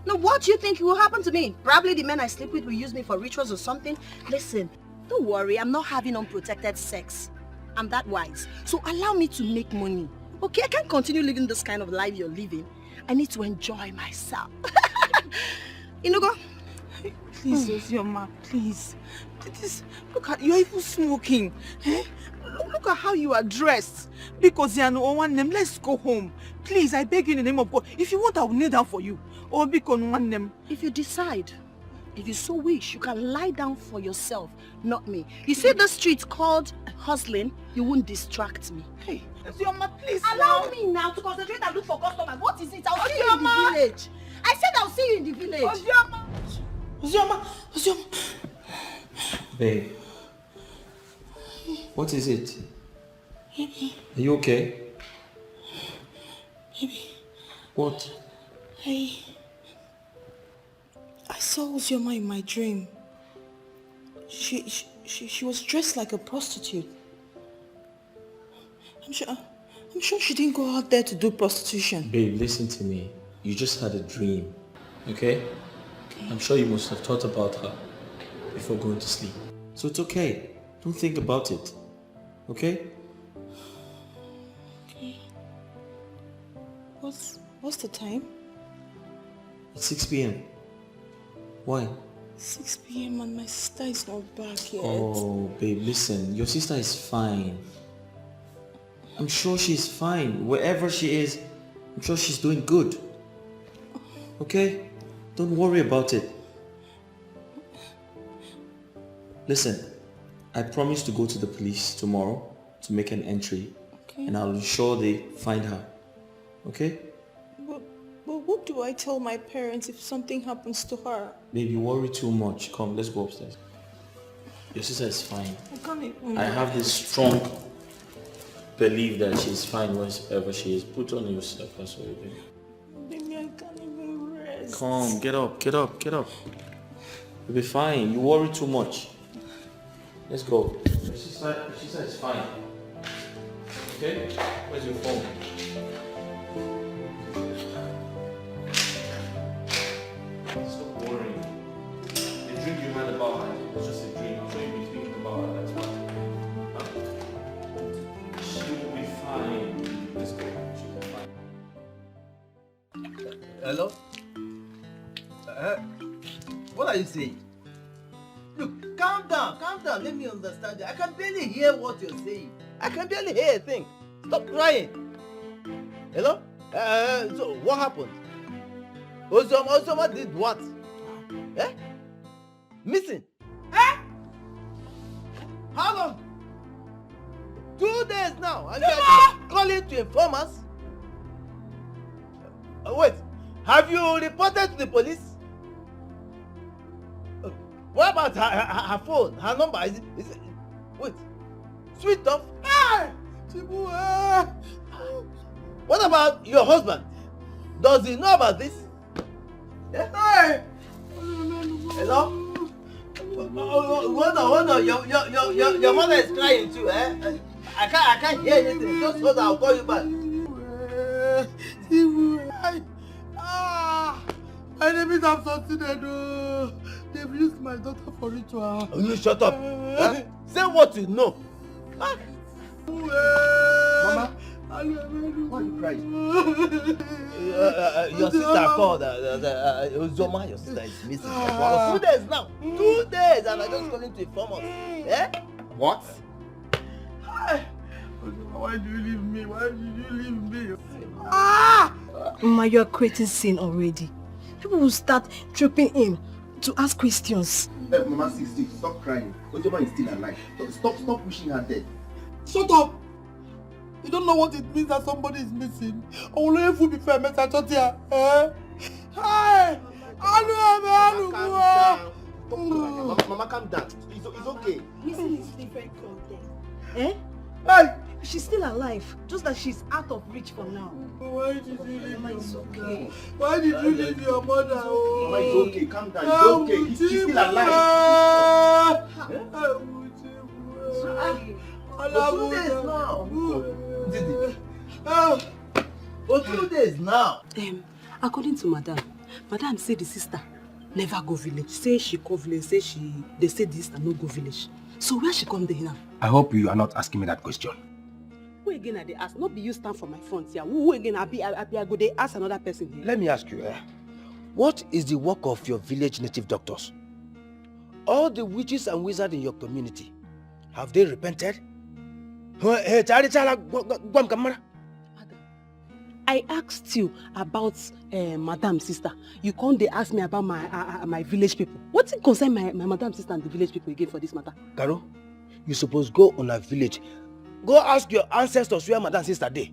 No, what do you think will happen to me? Probably the men I sleep with will use me for rituals or something. Listen, don't worry. I'm not having unprotected sex. I'm that wise. So allow me to make money. Okay, I can't continue living this kind of life you're living. I need to enjoy myself. Inugo? Please, Uzioma, please. Look at, you're even smoking. Eh? Look at how you are dressed. Because you are no one name. Let's go home. Please, I beg you in the name of God. If you want, I will kneel down for you. Or because one name. If you decide, if you so wish, you can lie down for yourself, not me. You see the street called hustling, you won't distract me. Hey, Uzioma, please. Allow me now to concentrate and look for customers. What is it? I'll see you in the village. I said I'll see you in the village. Uzioma! Uzioma! Uzioma! Babe. What is it? Baby. Are you okay? Baby. What? I saw Uzioma in my dream. She was dressed like a prostitute. I'm sure she didn't go out there to do prostitution. Babe, listen to me. You just had a dream, okay? I'm sure you must have thought about her before going to sleep. So it's okay. Don't think about it, okay? Okay. What's the time? It's 6 p.m. Why? 6 p.m. and my sister is not back yet. Oh, babe, listen. Your sister is fine. I'm sure she's fine. Wherever she is, I'm sure she's doing good. Okay? Don't worry about it. Listen, I promise to go to the police tomorrow to make an entry. Okay. And I'll ensure they find her. Okay? But what do I tell my parents if something happens to her? Babe, you worry too much. Come, let's go upstairs. Your sister is fine. I can't even... I have this strong belief that she's fine wherever she is. Put on your slippers or anything. Baby, I can't even rest. Come, get up. You'll be fine. You worry too much. Let's go. Your sister is fine. Okay? Where's your phone? Stop worrying. The dream you had about her was just a dream. I'm sure you've been thinking about her, that's why. Huh? She will be fine. Let's go. She will be fine. Hello? What are you saying? Look, calm down, let me understand you. I can barely hear what you're saying. I can barely hear a thing. Stop crying. Hello? So what happened? Ozoma did what? Eh? Missing? Eh? How long? 2 days now, and you're calling to inform us? Wait, have you reported to the police? What about her phone, her number? Is it wait, switched off? What about your husband? Does he know about this? Yes. Hello? Hold on. Your mother is crying too, eh? I can't hear anything. Just hold on, I'll call you back. My name is Absalom. They've used my daughter for ritual. You shut up. Huh? Say what you know. Huh? Mama, why are you crying? Your sister called. Uzoma, your sister is missing. For 2 days now. 2 days, and I just calling to inform us. Eh? What? Why do you leave me? Why did you leave me? Mama, you are creating sin already. People will start tripping in to ask questions. Hey, Mama, stop crying. Ojoma is still alive. Stop pushing her dead. Shut up! You don't know what it means that somebody is missing. Only if we be fair, Mr. Chotia. Hey! Mama, calm down. It's okay. Missing is different from death. Hey! She's still alive, just that she's out of reach for now. Why did you leave Mama, it's okay. Why did you leave your mother? Mama, it's okay. Calm down. It's okay. She's still alive. For 2 days now. For 2 days now. According to Madam say the sister never go village. Say she go village. They say the sister no go village. So where she come there now? I hope you are not asking me that question. Who again are they ask? Not be you stand for my front here. Who again I go they ask another person here? Let me ask you, what is the work of your village native doctors? All the witches and wizards in your community, have they repented? I asked you about Madam sister. You can't they ask me about my village people. What's it concern my Madam sister and the village people again for this matter? Caro, you suppose go on a village. Go ask your ancestors where Madam sister dey.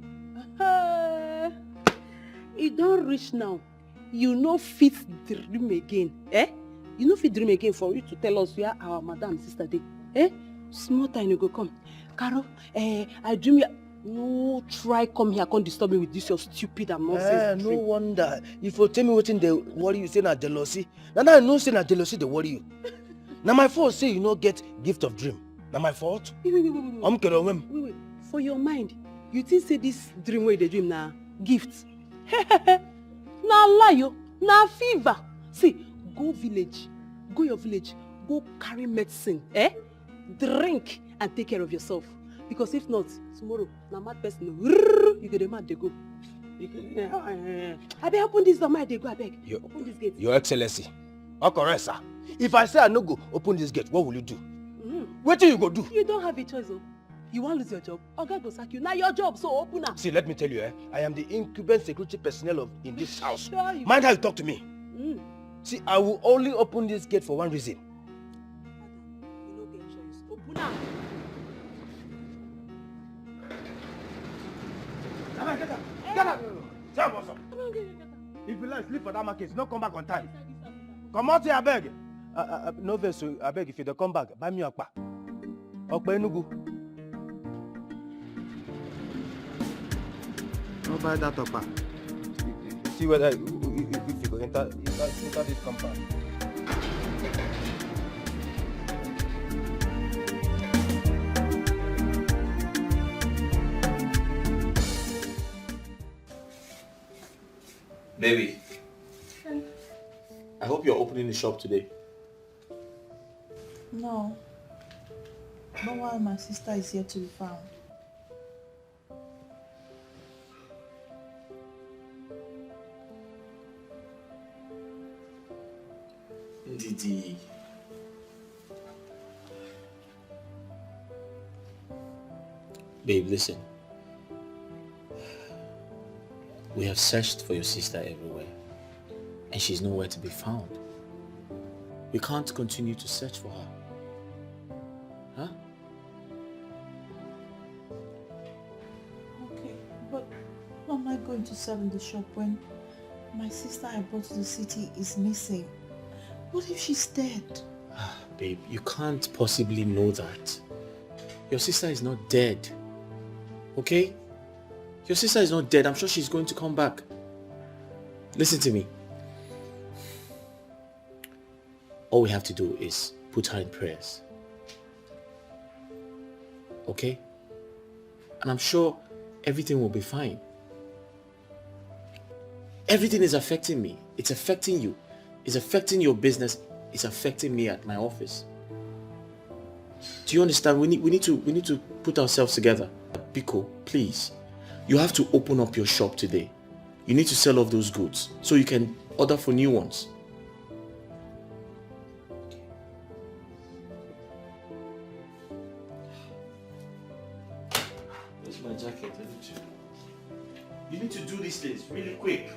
It don't reach now. You no fit dream again. You no fit dream again for you to tell us where our Madam sister dey. Small time you go come. Caro, I dream you. No, try come here, can't disturb me with this your stupid and nonsense. No wonder. If you tell me what they worry you, say na jealousy. Now I know say na jealousy they worry you. Now my fault say you no get gift of dream. Now my fault. Wait. For your mind, you think say this dream where they dream na gift? Na lie yo, na fever. See, go your village, go carry medicine, drink and take care of yourself. Because if not, tomorrow, na mad person, you get a mad they go. Abeg, open this door, my dey go, abeg. Open this gate. Your Excellency. Correct, sir. If I say I no go open this gate, what will you do? What do you go do? You don't have a choice, oh. You want to lose your job? Oga go sack you. Now your job, so open up. See, let me tell you, I am the incumbent security personnel in this house. Sure you Mind how you talk to me. See, I will only open this gate for one reason. You no get choice. Open up. Get up! Tell me something. If you like sleep for that market, no come back on time. Come out here, I beg. No vessel, I beg if you don't come back, buy me okpa. Okpa enugu. No buy that okpa. See whether if you go enter this compound. Baby, I hope you're opening the shop today. No. Not while my sister is here to be found. Didi. Babe, listen. We have searched for your sister everywhere, and she's nowhere to be found. We can't continue to search for her. Huh? Okay, but how am I going to serve in the shop when my sister I brought to the city is missing? What if she's dead? Babe, you can't possibly know that. Your sister is not dead. Okay? Your sister is not dead. I'm sure she's going to come back. Listen to me. All we have to do is put her in prayers. Okay? And I'm sure everything will be fine. Everything is affecting me. It's affecting you. It's affecting your business. It's affecting me at my office. Do you understand? We need to put ourselves together. Biko, please. You have to open up your shop today. You need to sell off those goods so you can order for new ones. Where's my jacket? You need to do these things really quick.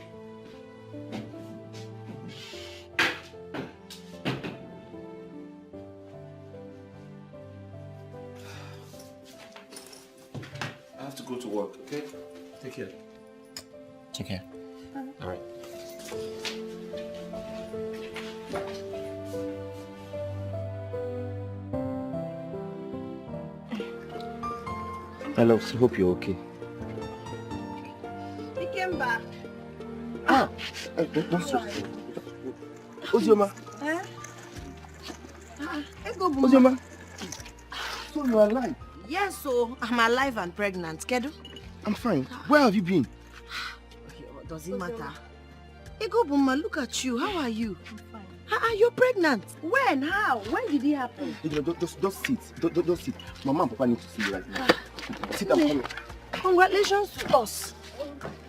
I have to go to work, okay? Take care. Take care. All right. I love you. Hope you're okay. He came back. That's Ozioma. Eh? Ozioma. So you are alive? Yes, so I'm alive and pregnant. Kedu? I'm fine. Where have you been? Does it matter? Egobuma, look at you. How are you? I'm fine. You're pregnant. When? How? When did it happen? Just sit. Just sit. Mama and Papa need to see you right now. Sit and come. Congratulations to us.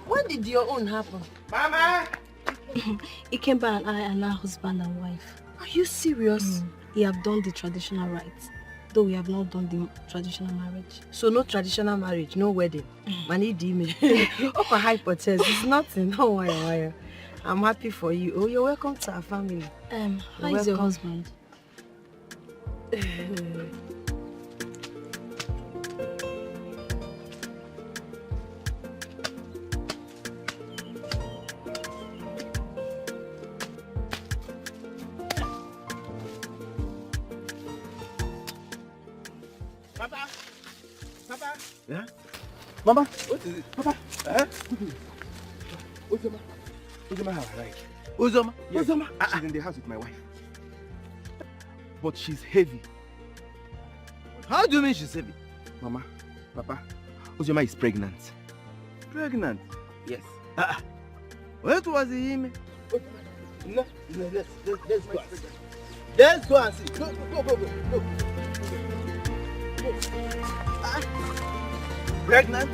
When did your own happen? Mama! Ikemba and I are now husband and wife. Are you serious? We have done the traditional rites, though we have not done the traditional marriage. So no traditional marriage, no wedding. Mani dime. Upper hypothesis, it's nothing. No wire. I'm happy for you. Oh, you're welcome to our family. How is your husband? Papa. Yeah? Mama. What is it? Papa. Uzoma. Uzoma has arrived. Uzoma. Yes. Uzoma. She's in the house with my wife. But she's heavy. How do you mean she's heavy? Mama. Papa. Uzoma is pregnant. Pregnant? Yes. What was the email? No, let's go. Let's go and see. Go. Pregnant?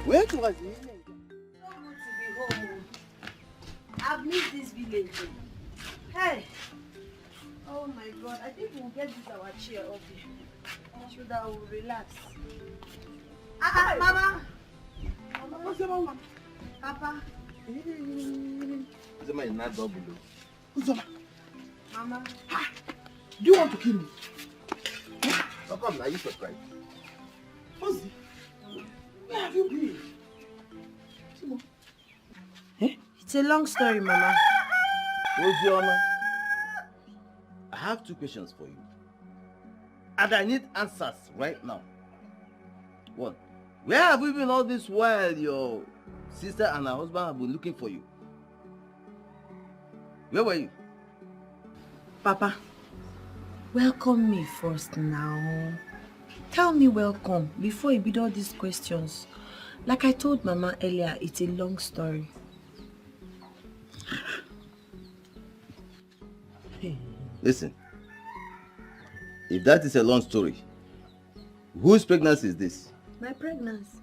Where to was So good to be home. I've missed this village. Hey! Oh my God, I think we'll get this our chair up here. So that we'll relax. Mama! Mama! Papa! Uzoma is not double. Uzoma, Mama! do you want to kill me? How come now you surprised? Ozzy, where have you been? It's a long story, Mama. Uzoma, I have 2 questions for you. And I need answers right now. 1. Where have you been all this while your sister and her husband have been looking for you? Where were you? Papa, welcome me first now. Tell me welcome before you bid all these questions. Like I told Mama earlier, it's a long story. Listen, if that is a long story, whose pregnancy is this? My pregnancy.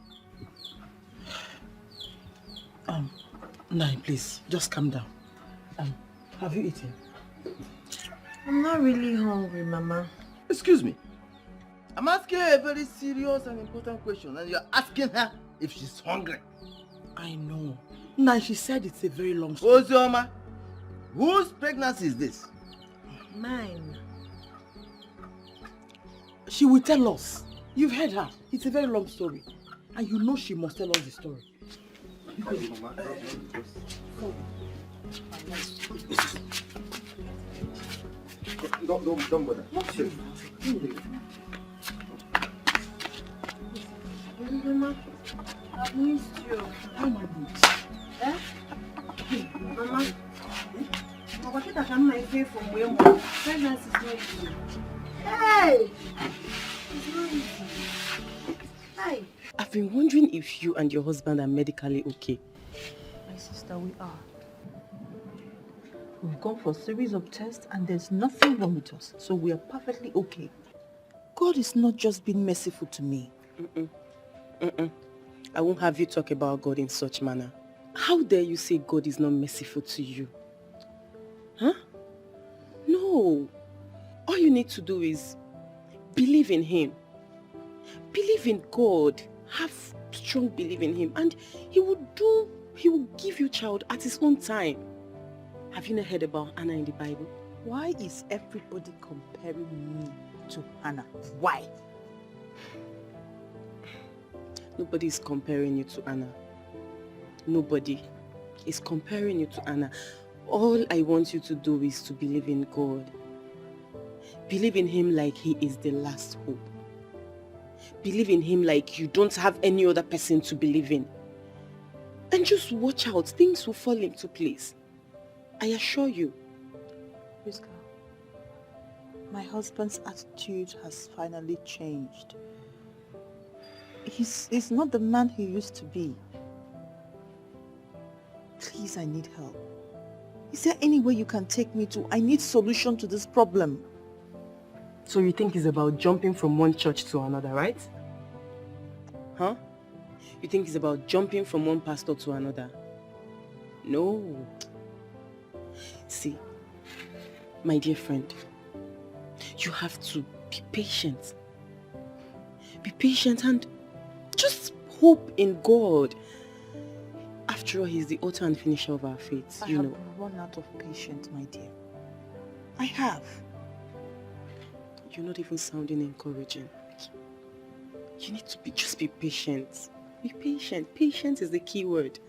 Nai, please, just calm down. Have you eaten? I'm not really hungry, Mama. Excuse me. I'm asking her a very serious and important question, and you're asking her if she's hungry. I know. Nai, she said it's a very long story. Ozoma, whose pregnancy is this? Mine. She will tell us. You've heard her. It's a very long story. And you know she must tell us the story. Don't bother. Mama, I've missed you. Oh my God. Eh? Mama, what did I come my face from where? Pregnancy is not easy. Hey! It's not easy. Hi. I've been wondering if you and your husband are medically okay. My sister, we are. We've gone for a series of tests and there's nothing wrong with us. So we are perfectly okay. God is not just being merciful to me. I won't have you talk about God in such manner. How dare you say God is not merciful to you? Huh? No. All you need to do is believe in Him. Believe in God. Have strong belief in Him. And He will give you child at His own time. Have you not heard about Anna in the Bible? Why is everybody comparing me to Hannah? Why? Nobody is comparing you to Anna. Nobody is comparing you to Anna. All I want you to do is to believe in God. Believe in Him like He is the last hope. Believe in Him like you don't have any other person to believe in. And just watch out. Things will fall into place. I assure you. Priska, my husband's attitude has finally changed. He's not the man he used to be. Please, I need help. Is there any way you can take me to? I need solution to this problem. So you think it's about jumping from one church to another, right? Huh? You think it's about jumping from one pastor to another? No. See, my dear friend, you have to be patient. Be patient and just hope in God. After all, He's the author and finisher of our faith, you know. I have run out of patience, my dear. I have. You're not even sounding encouraging. You need to just be patient. Be patient. Patience is the key word.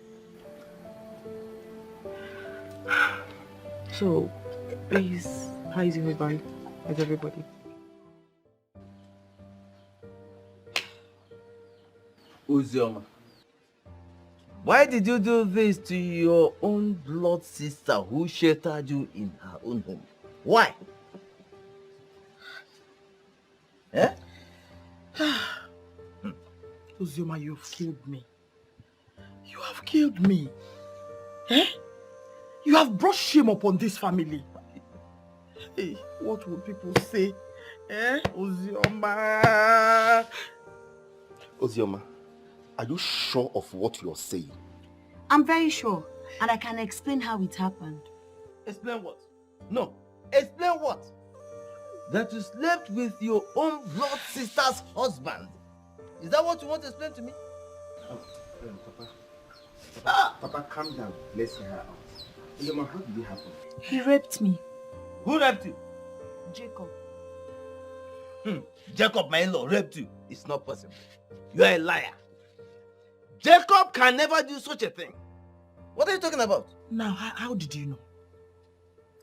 So, please, how is your husband? How's everybody? Uzioma, why did you do this to your own blood sister who sheltered you in her own home? Why? Eh? Uzioma, you've killed me. You have killed me. Eh? You have brought shame upon this family. Hey, what will people say? Eh? Uzioma. Uzioma, Are you sure of what you're saying? I'm very sure, and I can explain how it happened. Explain what? No. Explain what? That you slept with your own blood sister's husband. Is that what you want to explain to me? Papa, calm down. Let's hear her out. Yoma, how did it happen? He raped me. Who raped you? Jacob. Jacob, my in-law, raped you. It's not possible. You are a liar. Jacob can never do such a thing. What are you talking about? Now, how did you know?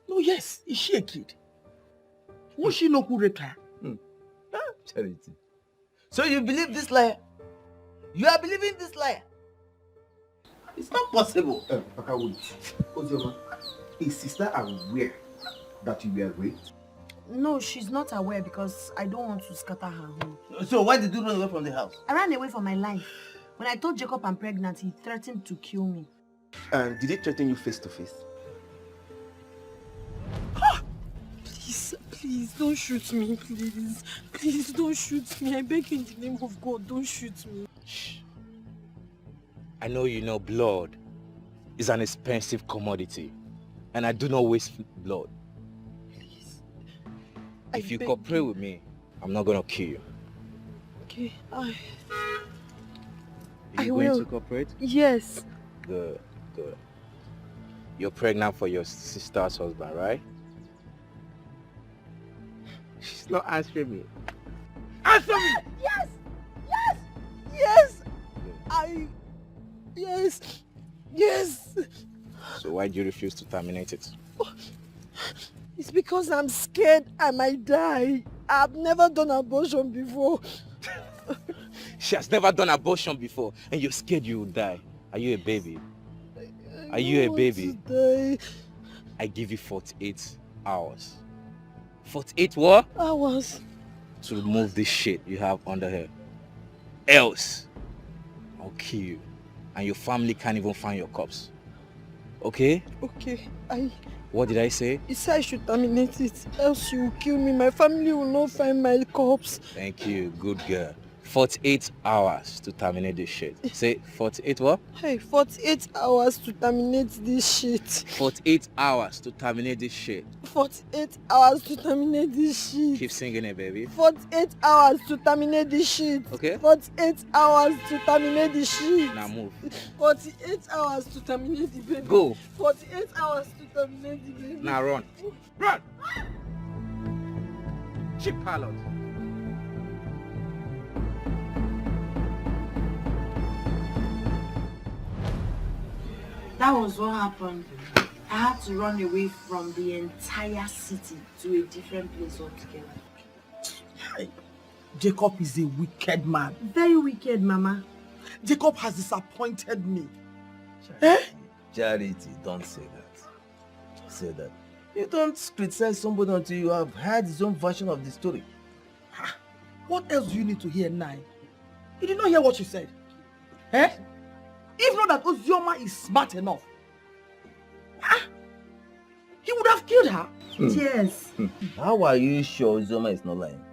No, yes, is she a kid? Won't she know who raped her? Charity. So you believe this liar? You are believing this liar? It's not possible. Papa, wait. Ozioma, is sister aware that you were raped? No, she's not aware because I don't want to scatter her home. So why did you run away from the house? I ran away for my life. When I told Jacob I'm pregnant, he threatened to kill me. And did he threaten you face to face? Please, don't shoot me, please. Please, don't shoot me. I beg you in the name of God, don't shoot me. Shh. I know you know blood is an expensive commodity, and I do not waste blood. Please. If you cooperate with me, I'm not gonna kill you. Okay, Are you I going will. to cooperate? Yes. Good, good. You're pregnant for your sister's husband, right? She's not answering me. Answer me! Yes! Yes! Yes! Yes! So why do you refuse to terminate it? It's because I'm scared I might die. I've never done abortion before. She has never done abortion before, and you're scared you will die. Are you a baby? Are you a baby? I give you 48 hours. 48 what? Hours. To remove this shit you have under her. Else, I'll kill you. And your family can't even find your corpse. Okay? Okay, What did I say? you said I should terminate it, else you will kill me. My family will not find my corpse. Thank you, good girl. 48 hours to terminate this shit. Say 48 what? Hey, 48 hours to terminate this shit. 48 hours to terminate this shit. 48 hours to terminate this shit. Keep singing it, baby. 48 hours to terminate this shit. Okay? 48 hours to terminate the shit. Now move. 48 hours to terminate the baby. Go. 48 hours to terminate the baby. Now run. Run! Cheap pilot. That was what happened. I had to run away from the entire city to a different place altogether. Jacob is a wicked man. Very wicked, Mama. Jacob has disappointed me. Charity, don't say that. Don't say that. You don't criticize somebody until you have heard his own version of the story. What else do you need to hear now? You did not hear what she said. Eh? If not that Ozioma is smart enough, he would have killed her. Yes. How are you sure Ozioma is not lying?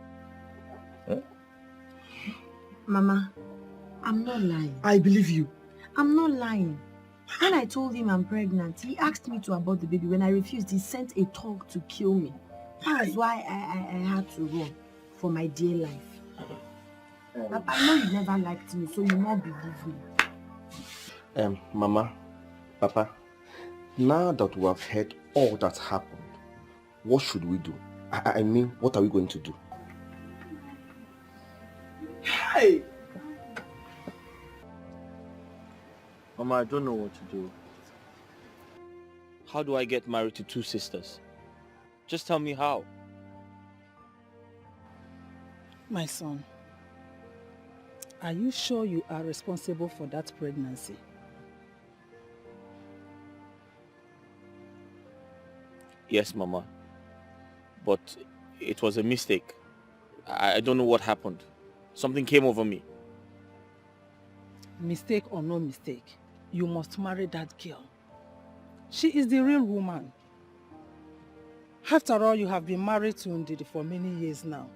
Mama, I'm not lying. I believe you. I'm not lying. When I told him I'm pregnant, he asked me to abort the baby. When I refused, he sent a thug to kill me. That's why I had to run for my dear life. Papa, I know you never liked me, so you won't believe me. Mama, Papa, now that we have heard all that happened, what should we do? I mean, what are we going to do? Hey! Mama, I don't know what to do. How do I get married to two sisters? Just tell me how. My son, are you sure you are responsible for that pregnancy? Yes, Mama. But it was a mistake. I don't know what happened. Something came over me. Mistake or no mistake, you must marry that girl. She is the real woman. After all, you have been married to Ndidi for many years now.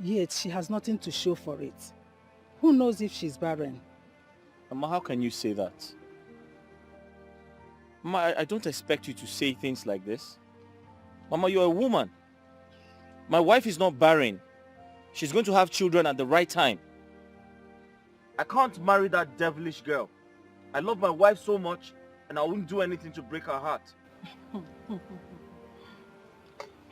Yet she has nothing to show for it. Who knows if she's barren? Mama, how can you say that? Mama, I don't expect you to say things like this. Mama, you're a woman. My wife is not barren. She's going to have children at the right time. I can't marry that devilish girl. I love my wife so much, and I wouldn't do anything to break her heart.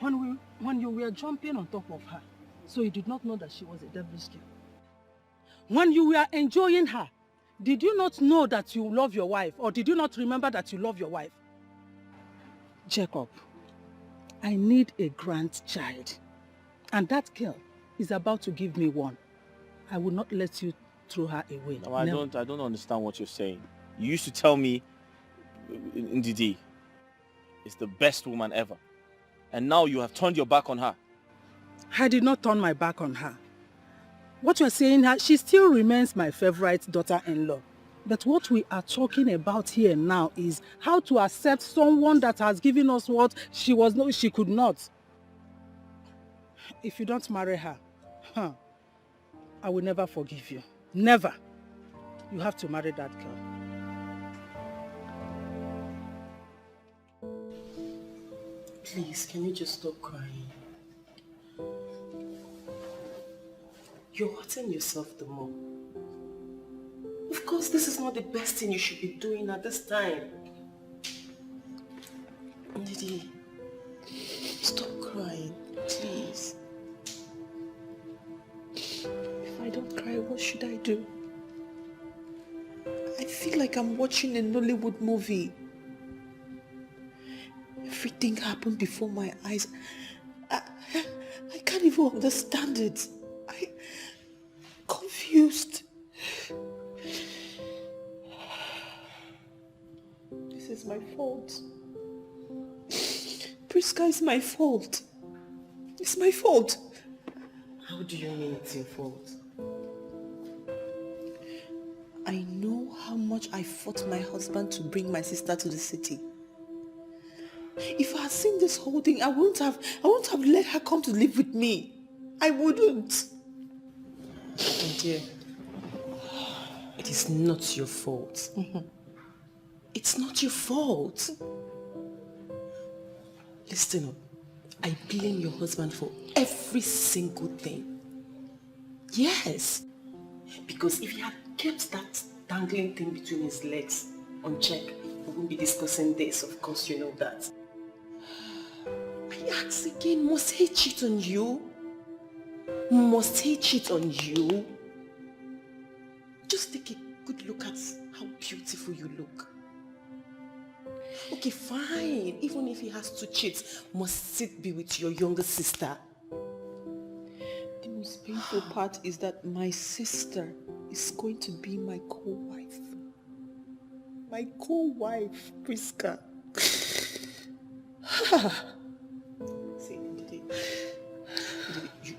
When you were jumping on top of her, so you did not know that she was a devilish girl. When you were enjoying her, did you not know that you love your wife, or did you not remember that you love your wife? Jacob, I need a grandchild, and that girl is about to give me one. I will not let you throw her away. No, I don't understand what you're saying. You used to tell me Ndidi is the best woman ever, and now you have turned your back on her. I did not turn my back on her. What you're saying, she still remains my favorite daughter-in-law. But what we are talking about here now is how to accept someone that has given us what she could not. If you don't marry her, I will never forgive you. Never. You have to marry that girl. Please, can you just stop crying? You're hurting yourself the more. Of course, this is not the best thing you should be doing at this time. Ndidi, stop crying, please. If I don't cry, what should I do? I feel like I'm watching a Nollywood movie. Everything happened before my eyes. I can't even understand it. I'm confused. This is my fault. Priska is my fault. It's my fault. How do you mean it's your fault? I know how much I fought my husband to bring my sister to the city. If I had seen this whole thing, I wouldn't have let her come to live with me. I wouldn't. My dear, it is not your fault. It's not your fault. Listen up. I blame your husband for every single thing. Yes. Because if he had kept that dangling thing between his legs unchecked, we wouldn't be discussing this. Of course you know that. I ask again, must he cheat on you? Must he cheat on you? Just take a good look at how beautiful you look. Okay, fine. Even if he has to cheat, must it be with your younger sister? The most painful part is that my sister is going to be my co-wife. My co-wife, Priska. See,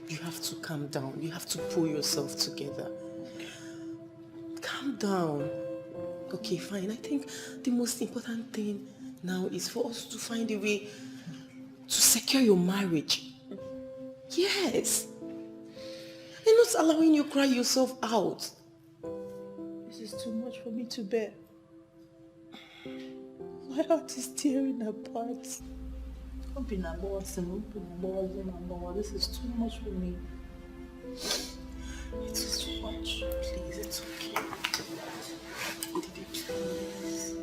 you have to calm down. You have to pull yourself together. Calm down. Okay, fine. I think the most important thing now is for us to find a way to secure your marriage. Yes. And not allowing you cry yourself out. This is too much for me to bear. My heart is tearing apart. This is too much for me. It is too much. Please, it's okay. Please.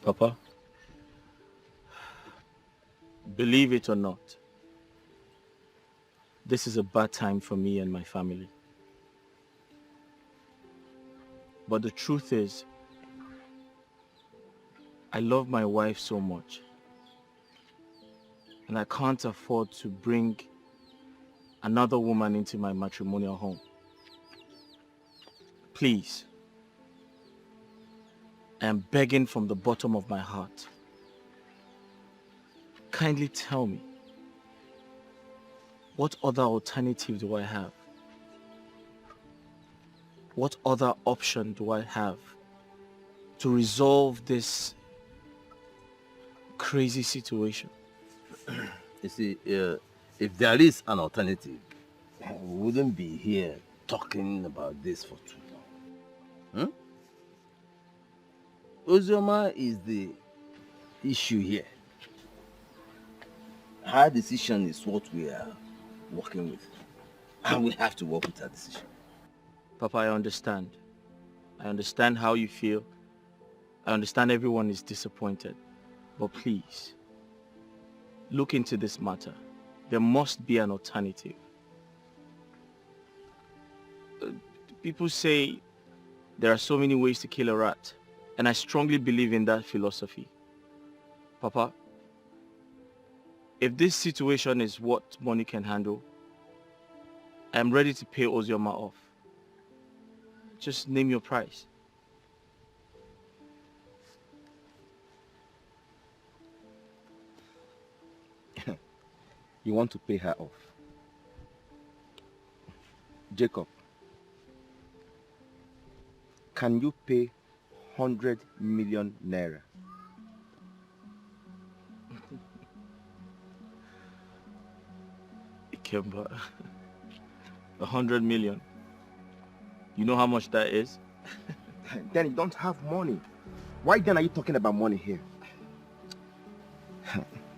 Papa, believe it or not, this is a bad time for me and my family. But the truth is, I love my wife so much, and I can't afford to bring another woman into my matrimonial home. Please, I am begging from the bottom of my heart. Kindly tell me, what other alternative do I have? What other option do I have to resolve this crazy situation? You see, if there is an alternative, we wouldn't be here talking about this for too long. Ozioma is the issue here. Her decision is what we are working with. And we have to work with her decision. Papa, I understand. I understand how you feel. I understand everyone is disappointed. But please, look into this matter. There must be an alternative. People say there are so many ways to kill a rat. And I strongly believe in that philosophy. Papa, if this situation is what money can handle, I am ready to pay Ozioma off. Just name your price. You want to pay her off? Jacob, can you pay 100 million naira? Ikemba, 100 million. You know how much that is? Then you don't have money. Why then are you talking about money here?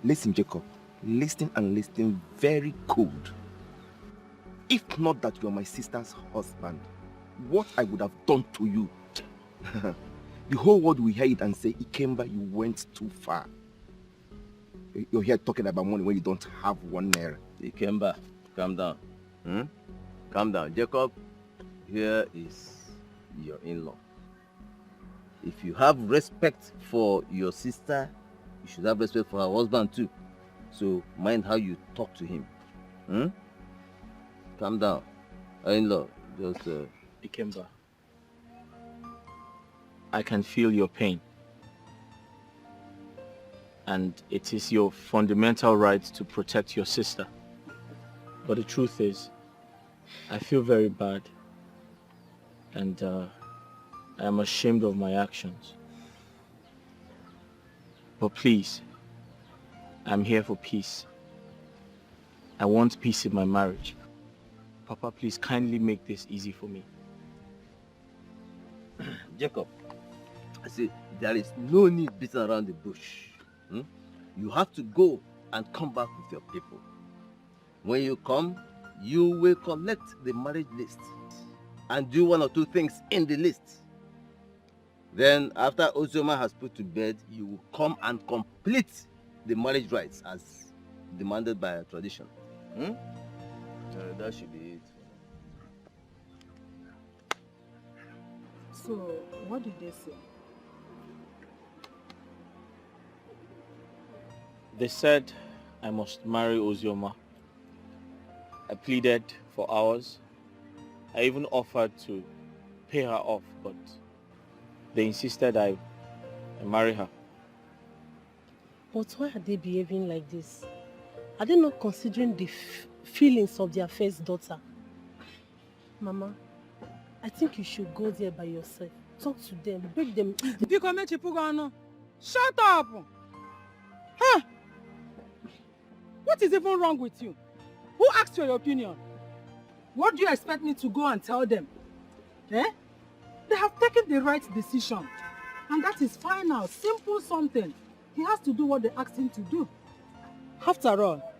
Listen, Jacob. Listen and listen very good. If not that you're my sister's husband, what I would have done to you. The whole world will hear it and say, Ikemba, you went too far. You're here talking about money when you don't have 1 naira. Ikemba, calm down. Calm down. Jacob, here is your in-law. If you have respect for your sister, you should have respect for her husband too. So mind how you talk to him. Calm down. In-law, just... Ikemba, I can feel your pain. And it is your fundamental right to protect your sister. But the truth is, I feel very bad. And I am ashamed of my actions. But please, I'm here for peace. I want peace in my marriage. Papa, please kindly make this easy for me. Jacob, I say there is no need beating around the bush. You have to go and come back with your people. When you come, you will collect the marriage list and do 1 or 2 things in the list. Then after Ozioma has put to bed, you will come and complete the marriage rites as demanded by tradition. That should be it. So, what did they say? They said I must marry Ozioma. I pleaded for hours. I even offered to pay her off, but they insisted I marry her. But why are they behaving like this? Are they not considering the feelings of their first daughter? Mama, I think you should go there by yourself. Talk to them, break them. Shut up! Huh? What is even wrong with you? Who asked your opinion? What do you expect me to go and tell them? Eh? They have taken the right decision. And that is final, simple something. He has to do what they asked him to do. After all,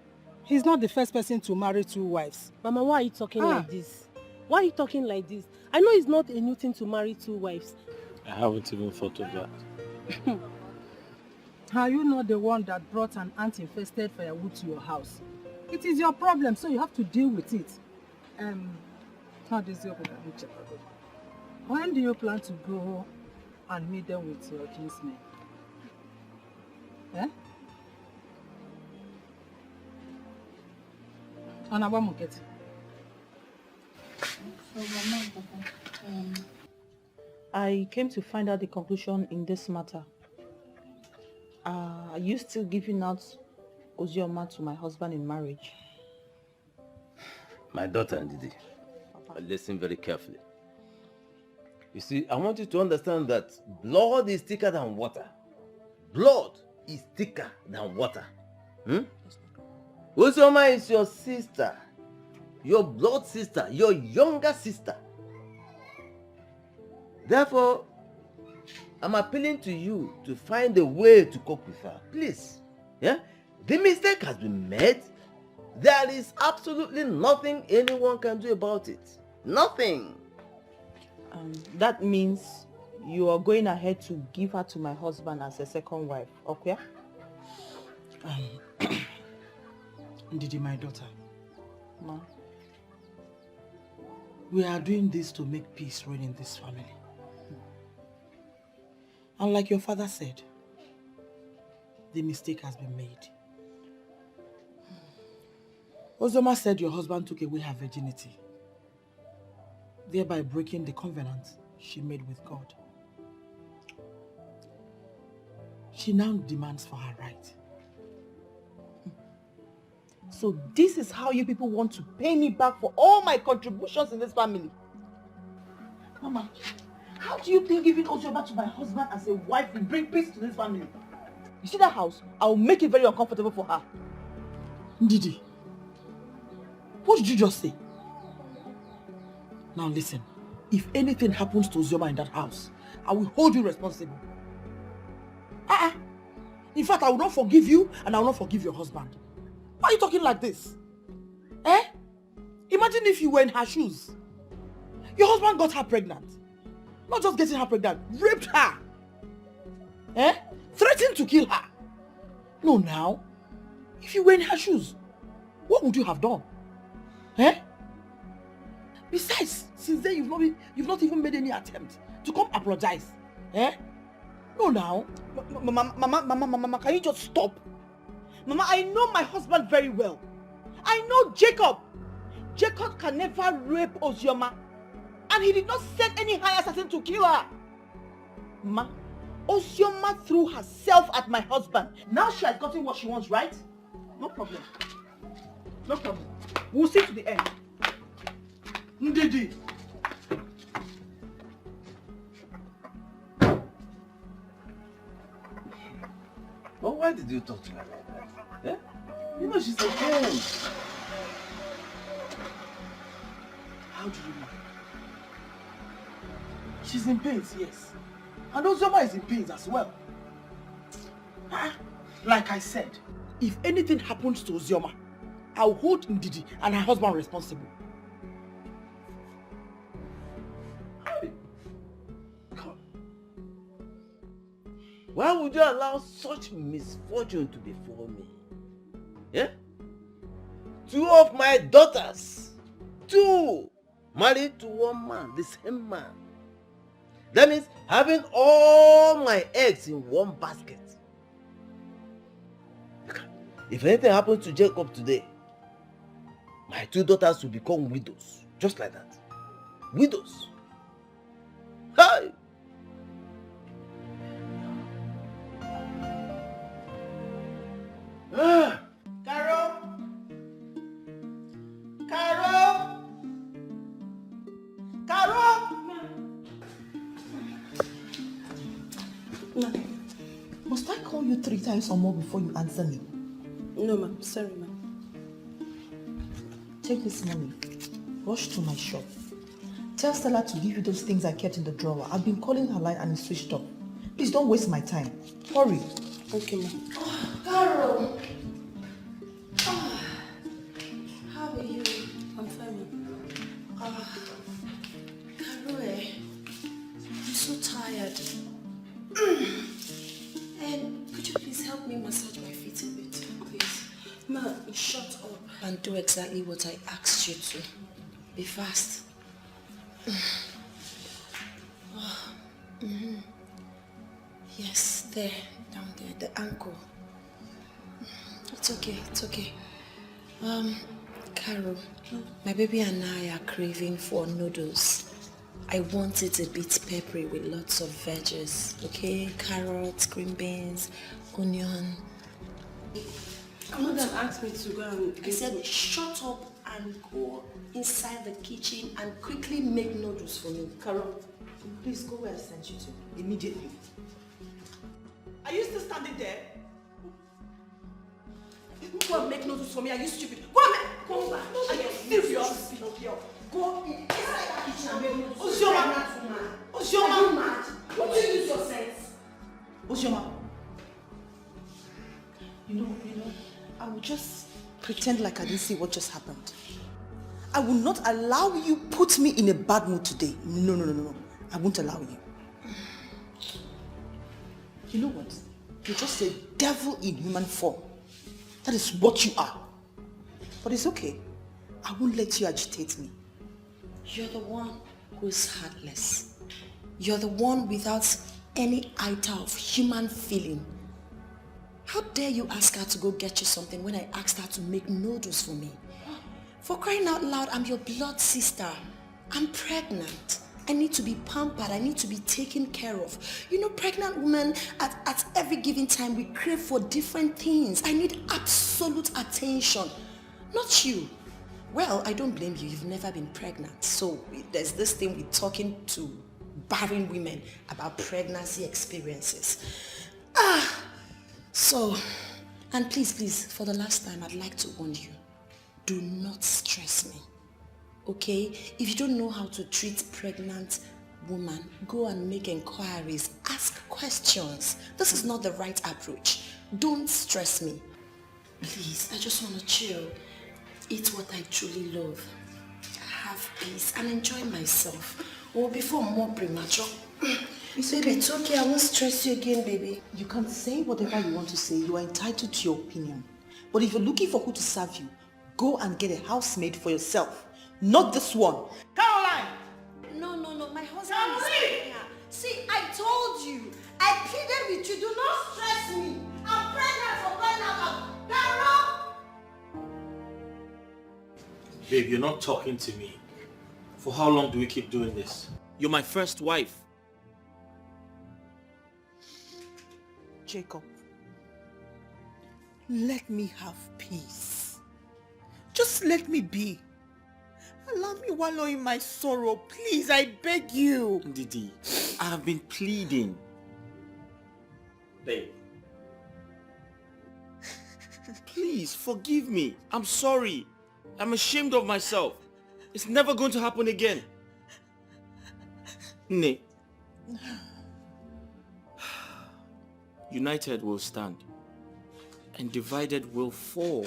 he's not the first person to marry 2 wives. Mama, why are you talking like this? Why are you talking like this? I know it's not a new thing to marry 2 wives. I haven't even thought of that. Are you not the one that brought an ant-infested firewood to your house? It is your problem, so you have to deal with it. When do you plan to go and meet them with your kinsmen? Eh? I came to find out the conclusion in this matter. Are you still giving out Ozioma to my husband in marriage? My daughter, Ndidi, listen very carefully. You see, I want you to understand that blood is thicker than water. Blood is thicker than water. Ozioma is your sister. your blood sister, your younger sister. Therefore, I'm appealing to you to find a way to cope with her. Please. Yeah? The mistake has been made. There is absolutely nothing anyone can do about it. Nothing. That means you are going ahead to give her to my husband as a second wife, okay? Ndidi, my daughter. Ma. We are doing this to make peace reign in this family. And like your father said, the mistake has been made. Ozoma said your husband took away her virginity, thereby breaking the covenant she made with God. She now demands for her right. So this is how you people want to pay me back for all my contributions in this family? Mama, how do you think giving Ozoma to my husband as a wife will bring peace to this family? You see that house? I'll make it very uncomfortable for her. Ndidi, what did you just say? Now listen, if anything happens to Ozoma in that house, I will hold you responsible. In fact, I will not forgive you and I will not forgive your husband. Why are you talking like this? Imagine if you were in her shoes. Your husband got her pregnant. Not just getting her pregnant, raped her. Threatened to kill her. No, now, if you were in her shoes, what would you have done? Besides, since then you've not even made any attempt to come apologize. No, now. Mama, can you just stop? Mama, I know my husband very well. I know Jacob. Jacob can never rape Ozoma. And he did not send any high assassin to kill her. Mama, Ozoma threw herself at my husband. Now she has gotten what she wants, right? No problem. No problem. We'll see to the end. Ndidi. But why did you talk to her like that? You know she's a girl. How do you know? She's in pains, yes. And Ozoma is in pains as well. Like I said, if anything happens to Ozoma, I'll hold Ndidi and her husband responsible. Why would you allow such misfortune to befall me? Yeah? 2 of my daughters, 2, married to one man, the same man. That means having all my eggs in one basket. If anything happens to Jacob today, my 2 daughters will become widows, just like that. Widows. Hi! Carol! Carol! Carol! Ma. Must I call you 3 times or more before you answer me? No, ma. Sorry, ma. Take this money. Rush to my shop. Tell Stella to give you those things I kept in the drawer. I've been calling her line and it's switched off. Please don't waste my time. Hurry. Okay, ma. Carol! How are you? I'm fine, ma. Carol, I'm so tired. And could you please help me massage my feet a bit, please? Ma, shut up. And do exactly what I asked you to. Be fast. Yes, there, down there, the ankle. It's okay, it's okay. Carol, my baby and I are craving for noodles. I want it a bit peppery with lots of veggies, okay? Carrots, green beans, onion. Mother asked me to go and I said, shut up and go inside the kitchen and quickly make noodles for me. Carol, please go where I sent you to, immediately. Are you still standing there? Go and make noodles for me. Are you stupid? Go and make... Come back. Are you serious? Go inside that kitchen and make noodles. Ozioma! Would you use your sense? Ozioma. You know, I will just pretend like I didn't see what just happened. I will not allow you put me in a bad mood today. No. I won't allow you. You know what? You're just a devil in human form. That is what you are. But it's okay. I won't let you agitate me. You're the one who is heartless. You're the one without any iota of human feeling. How dare you ask her to go get you something when I asked her to make noodles for me? For crying out loud, I'm your blood sister. I'm pregnant. I need to be pampered. I need to be taken care of. You know, pregnant women, at every given time, we crave for different things. I need absolute attention. Not you. Well, I don't blame you. You've never been pregnant. So there's this thing with talking to barren women about pregnancy experiences. So, and please, for the last time, I'd like to warn you. Do not stress me. Okay? If you don't know how to treat pregnant woman, go and make inquiries. Ask questions. This is not the right approach. Don't stress me. Please, I just want to chill. Eat what I truly love. Have peace and enjoy myself. Or before more premature. Baby, it's okay. I won't stress you again, baby. You can say whatever you want to say. You are entitled to your opinion. But if you're looking for who to serve you, go and get a housemaid for yourself. Not this one. Caroline! No. My husband is here. See, I told you. I pleaded with you. Do not stress me. I'm pregnant for crying out loud. Carol! Babe, you're not talking to me. For how long do we keep doing this? You're my first wife. Jacob, let me have peace. Just let me be. Allow me wallow in my sorrow, please, I beg you. Didi, I have been pleading. Babe. Please, forgive me. I'm sorry. I'm ashamed of myself. It's never going to happen again. Ne. United will stand, and divided will fall.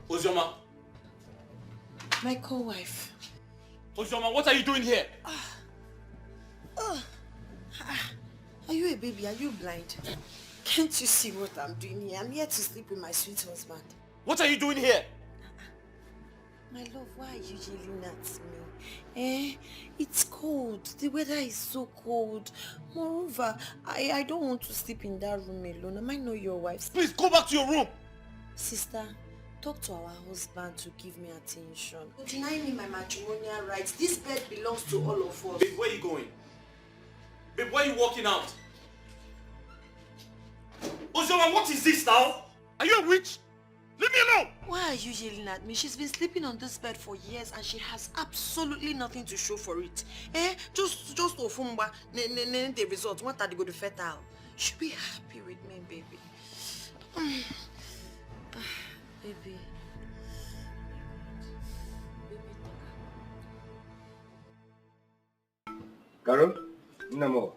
Ozioma. My co-wife. Ozioma, what are you doing here? Are you a baby? Are you blind? Can't you see what I'm doing here? I'm here to sleep with my sweet husband. What are you doing here? My love, why are you yelling at me? It's cold. The weather is so cold. Moreover, I don't want to sleep in that room alone. Am I not your wife? Please go back to your room. Sister, talk to our husband to give me attention. Don't deny me my matrimonial rights. This bed belongs to all of us. Babe, where are you going? Babe, why are you walking out? Ozioma, what is this now? Are you a witch? Leave me alone! Why are you yelling at me? She's been sleeping on this bed for years and she has absolutely nothing to show for it. Just ofumba, the result. What are they going to fertile? You should be happy with me, baby. Baby. Carol, Namo,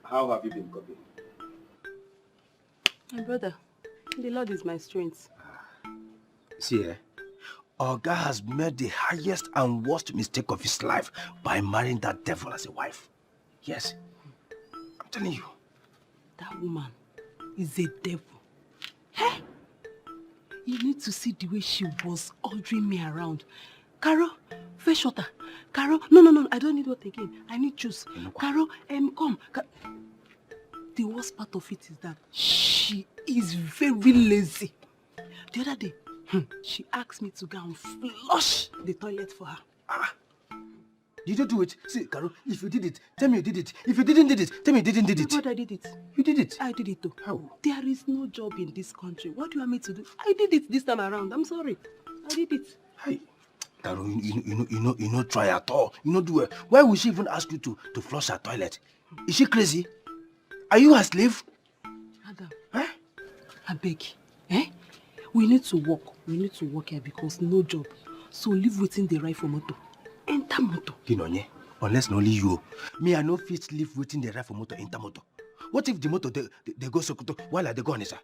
how have you been coping? My brother, the Lord is my strength. See, Oga has made the highest and worst mistake of his life by marrying that devil as a wife. Yes, I'm telling you. That woman is a devil. Hey! You need to see the way she was ordering me around. Carol, fetch water. Carol, no, I don't need water again. I need juice. Carol, come. The worst part of it is that she is very lazy. The other day, she asked me to go and flush the toilet for her. Did you do it? See, Carol, if you did it, tell me you did it. If you didn't did it, tell me you didn't did it. But I did it. You did it? I did it too. How? There is no job in this country. What do you want me to do? I did it this time around. I'm sorry. I did it. Hey. Carol, you know, try at all. You know, do it. Why would she even ask you to flush her toilet? Is she crazy? Are you a slave? Adam, I beg. We need to work. We need to work here because no job. So leave waiting the right for motor. Enter motor. Kinonye, unless only you. Me, I no fit leave waiting the right for motor, enter motor. What if the motor they go Sokoto while they go Onitsha?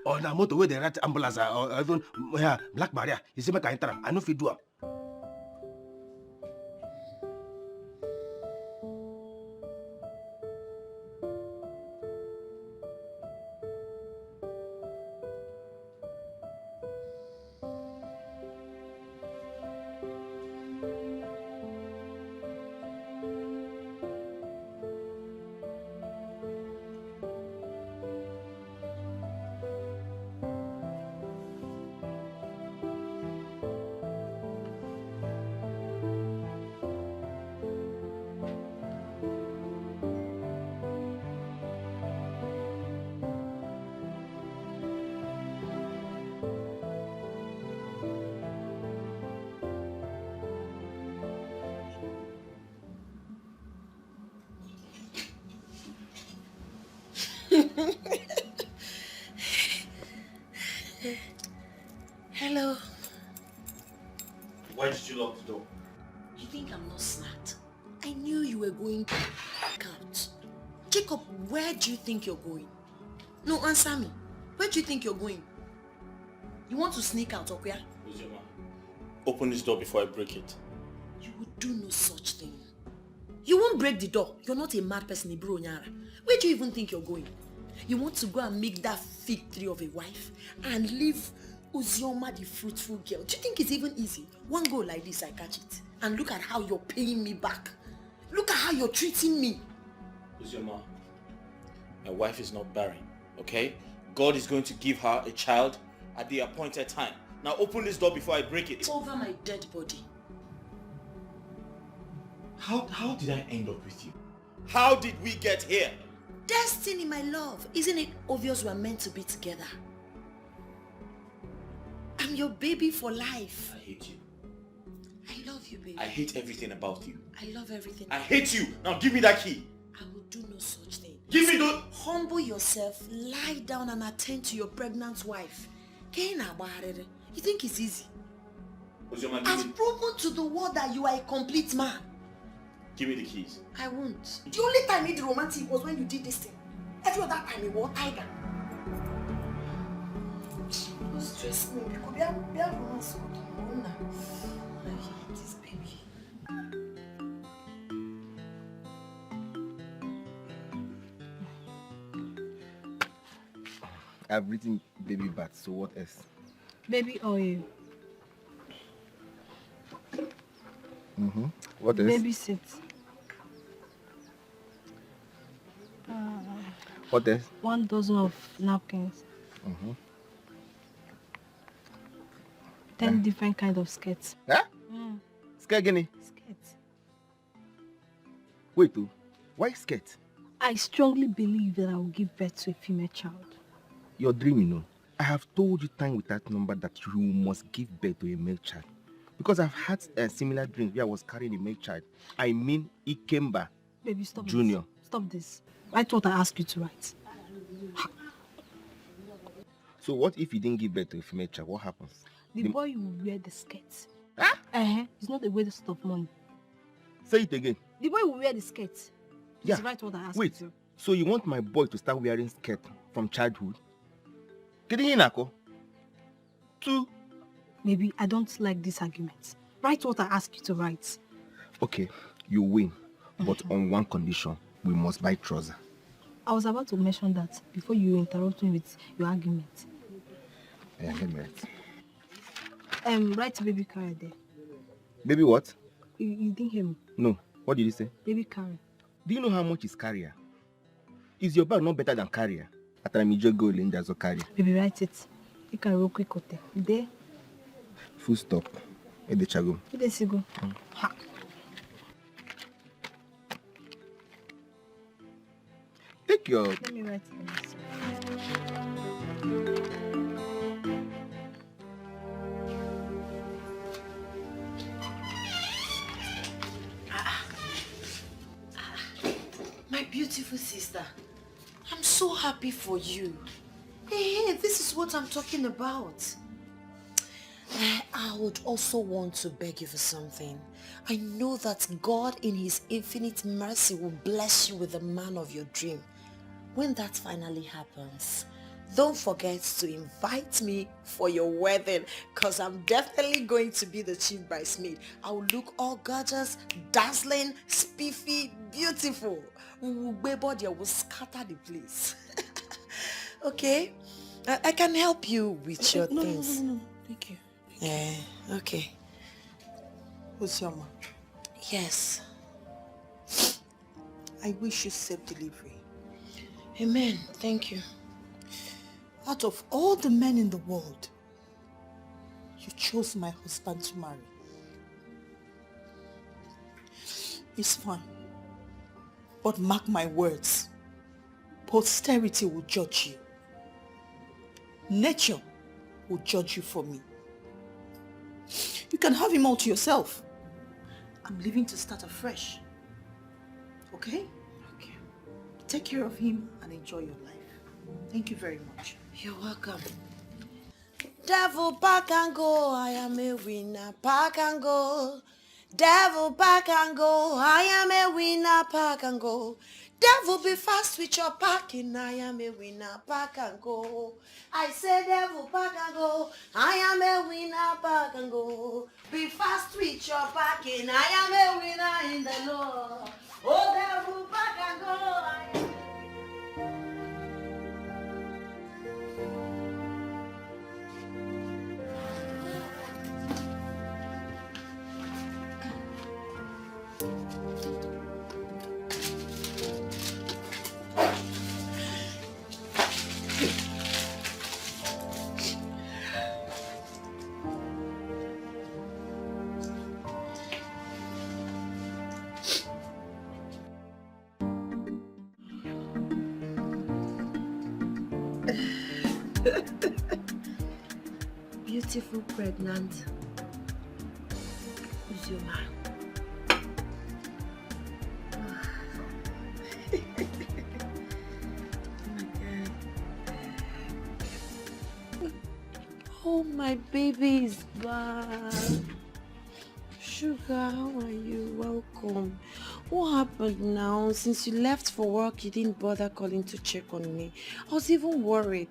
Or the motor where they ride ambulance or even Black Maria? You see, make I enter. I no fit do am. Hello. Why did you lock the door? You think I'm not smart? I knew you were going to out. Jacob, where do you think you're going? No, answer me. Where do you think you're going? You want to sneak out, Okwia? Uzioma, open this door before I break it. You would do no such thing. You won't break the door. You're not a mad person, Ibro Nyara. Where do you even think you're going? You want to go and make that fig tree of a wife and leave Uzioma the fruitful girl. Do you think it's even easy? One go like this, I catch it. And look at how you're paying me back. Look at how you're treating me. Uzioma, my wife is not barren, okay? God is going to give her a child at the appointed time. Now open this door before I break it. It's over my dead body. How did I end up with you? How did we get here? Destiny, my love. Isn't it obvious we're meant to be together? I'm your baby for life. I hate you. I love you, baby. I hate everything about you. I love everything. I hate you. Now give me that key. I will do no such thing. Give me the... Humble yourself, lie down and attend to your pregnant wife. You think it's easy? Uzioma, I've proven to the world that you are a complete man. Give me the keys. I won't. The only time you did romantic was when you did this thing. Every other time you were tiger. Don't stress me because we are romance. I hate this baby. I've written baby bath, so what else? Baby oil. What else? Baby sit. What else? 1 dozen of napkins. 10 different kind of skirts. Huh? Skirt guinea? Skirts. Wait, why skirt? I strongly believe that I will give birth to a female child. Your dream, you know. I have told you time with that number that you must give birth to a male child. Because I've had similar dreams where I was carrying a male child. I mean Ikemba Baby, stop Junior. This. Stop this. Write what I asked you to write. So what if you didn't give birth to a female child? What happens? The boy will wear the skirt. It's not a waste of money. Say it again. The boy will wear the skirt. Please write what I asked Wait, you to. so you want my boy to start wearing skirt from childhood? Nako? 2. Maybe I don't like this argument. Write what I asked you to write. Okay, you win. But on one condition, we must buy trousers. I was about to mention that before you interrupt me with your argument. Yeah, let me write. Write baby carrier there. Baby what? You didn't hear me. No. What did you say? Baby carrier. Do you know how much is carrier? Is your bag not better than carrier? Carrier. Baby, write it. You can roll quick hotel. There. Full stop. Edechago. Edesigo. Take your... Let me write it. so happy for you. Hey, this is what I'm talking about. I would also want to beg you for something. I know that God in his infinite mercy will bless you with the man of your dream. When that finally happens, don't forget to invite me for your wedding, because I'm definitely going to be the chief bridesmaid. I will look all gorgeous, dazzling, spiffy, beautiful. Body will scatter the place. Okay? I can help you with your things. No. Thank you. Yeah, okay. Osioma. Yes. I wish you safe delivery. Amen. Thank you. Out of all the men in the world, you chose my husband to marry. It's fine. But mark my words. Posterity will judge you. Nature will judge you for me. You can have him all to yourself. I'm leaving to start afresh. Okay? Okay. Take care of him and enjoy your life. Thank you very much. You're welcome. Devil back and go, I am a winner, pack and go. Devil back and go, I am a winner, pack and go. Devil be fast with your packing, I am a winner, pack and go. I say devil pack and go, I am a winner, pack and go. Be fast with your packing, I am a winner in the Lord. Oh devil pack and go, I am beautiful pregnant. Who's your man? Oh, my baby is back. Sugar, how are you? Welcome. What happened now? Since you left for work, you didn't bother calling to check on me. I was even worried.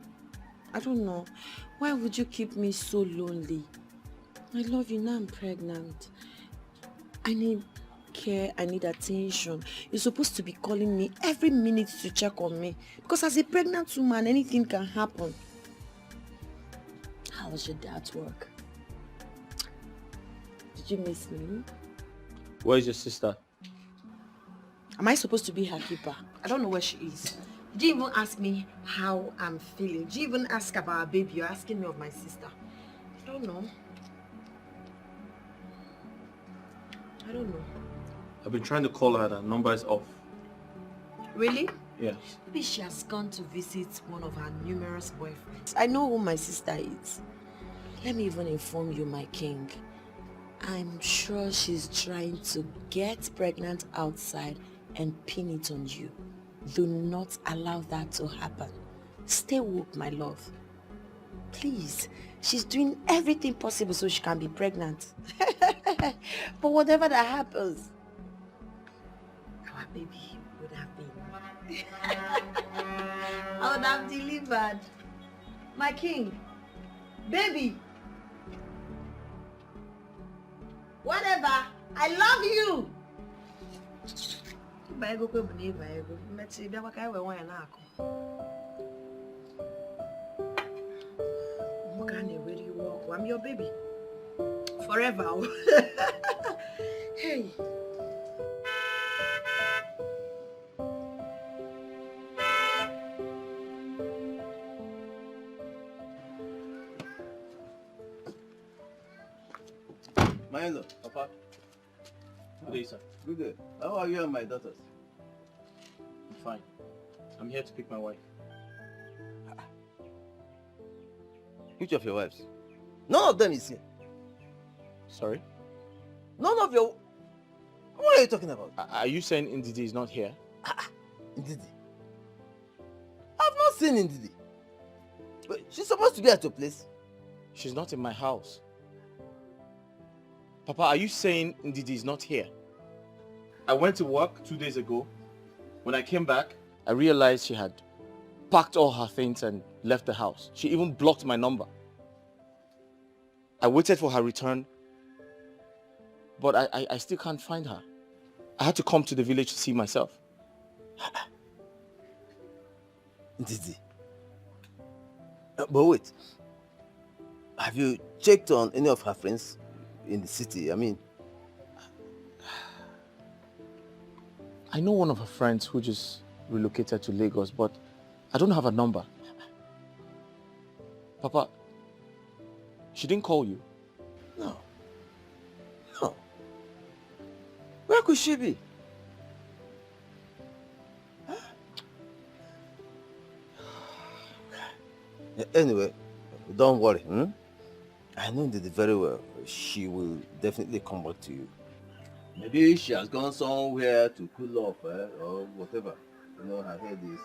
I don't know. Why would you keep me so lonely? I love you. Now I'm pregnant. I need care. I need attention. You're supposed to be calling me every minute to check on me. Because as a pregnant woman, anything can happen. How was your dad's work? Did you miss me? Where's your sister? Am I supposed to be her keeper? I don't know where she is. Did you even ask me how I'm feeling? Did you even ask about our baby? You're asking me of my sister. I don't know. I don't know. I've been trying to call her. That number is off. Really? Yeah. Maybe she has gone to visit one of her numerous boyfriends. I know who my sister is. Let me even inform you, my king. I'm sure she's trying to get pregnant outside and pin it on you. Do not allow that to happen. Stay woke, my love. Please. She's doing everything possible so she can be pregnant. But whatever that happens, our baby would have been. I would have delivered. My king. Baby. Whatever. I love you. I'm your baby. Forever. Hey. My in-law. Papa. Good day, sir. Good day. How are you and my daughters? I'm fine. I'm here to pick my wife. Which of your wives? None of them is here. Sorry? None of your... What are you talking about? Are you saying Ndidi is not here? Ndidi? seen Ndidi? But she's supposed to be at your place. She's not in my house. Papa, are you saying Ndidi is not here? I went to work 2 days ago. When I came back, I realized she had packed all her things and left the house. She even blocked my number. I waited for her return, but I still can't find her. I had to come to the village to see myself. Ndidi. But wait. Have you checked on any of her friends in the city? I mean... I know one of her friends who just relocated to Lagos, but I don't have a number. Papa, she didn't call you? No. No. Where could she be? Huh? Anyway, don't worry. I know Ndidi very well. She will definitely come back to you. Maybe she has gone somewhere to cool off or whatever. You know, her head is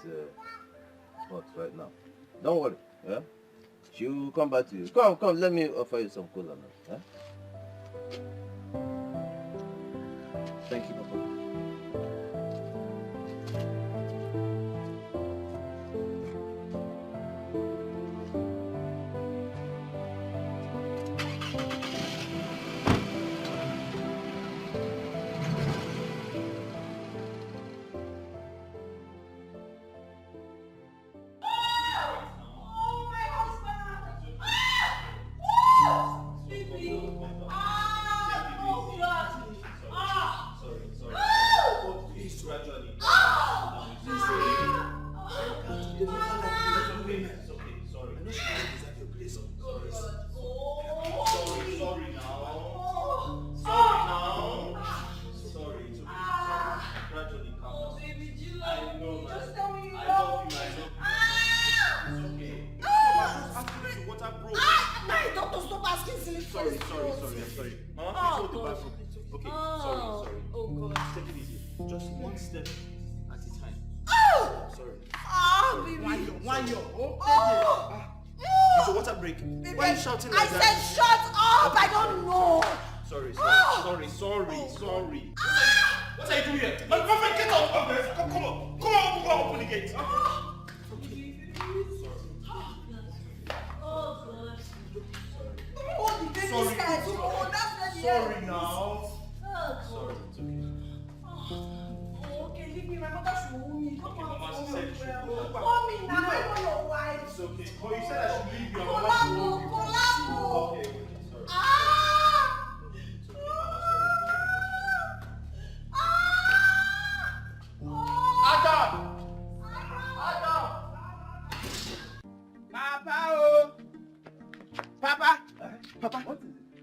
hot right now. Don't worry. Yeah? She will come back to you. Come, let me offer you some cola now. Yeah? Thank you, Papa.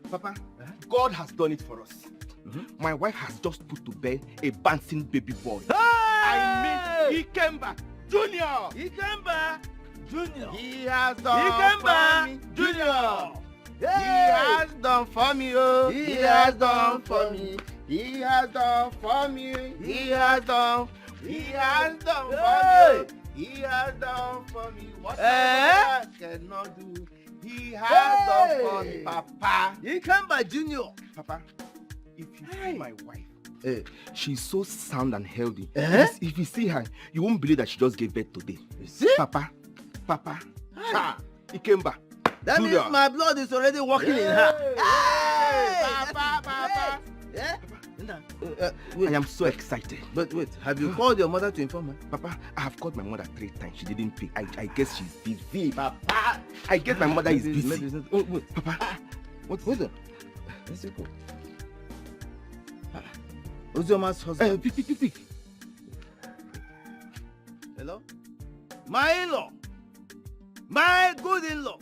Papa, God has done it for us. My wife has just put to bed a bouncing baby boy. Hey! I mean, he came back. Junior! He came back. Junior! He has done for me. Junior! He has done for me, oh. He has done for me. He has done for me. He has done. He has done for me. He has done for me. What I cannot do. He has done for me, Papa. He came by Junior. Papa, if you see my wife, she's so sound and healthy. If you see her, you won't believe that she just gave birth today. You see? Papa, he came back. That Junior. means my blood is already working in her. Papa. I am so excited. But wait, have you called your mother to inform her? Papa, I have called my mother 3 times. She didn't pick. I guess she's busy. Papa, I guess my mother is busy. Maybe it's not. Oh, wait. Papa, what's it? Let's go. Who's your man's husband? Pick. Hello? My in-law. My good in-law.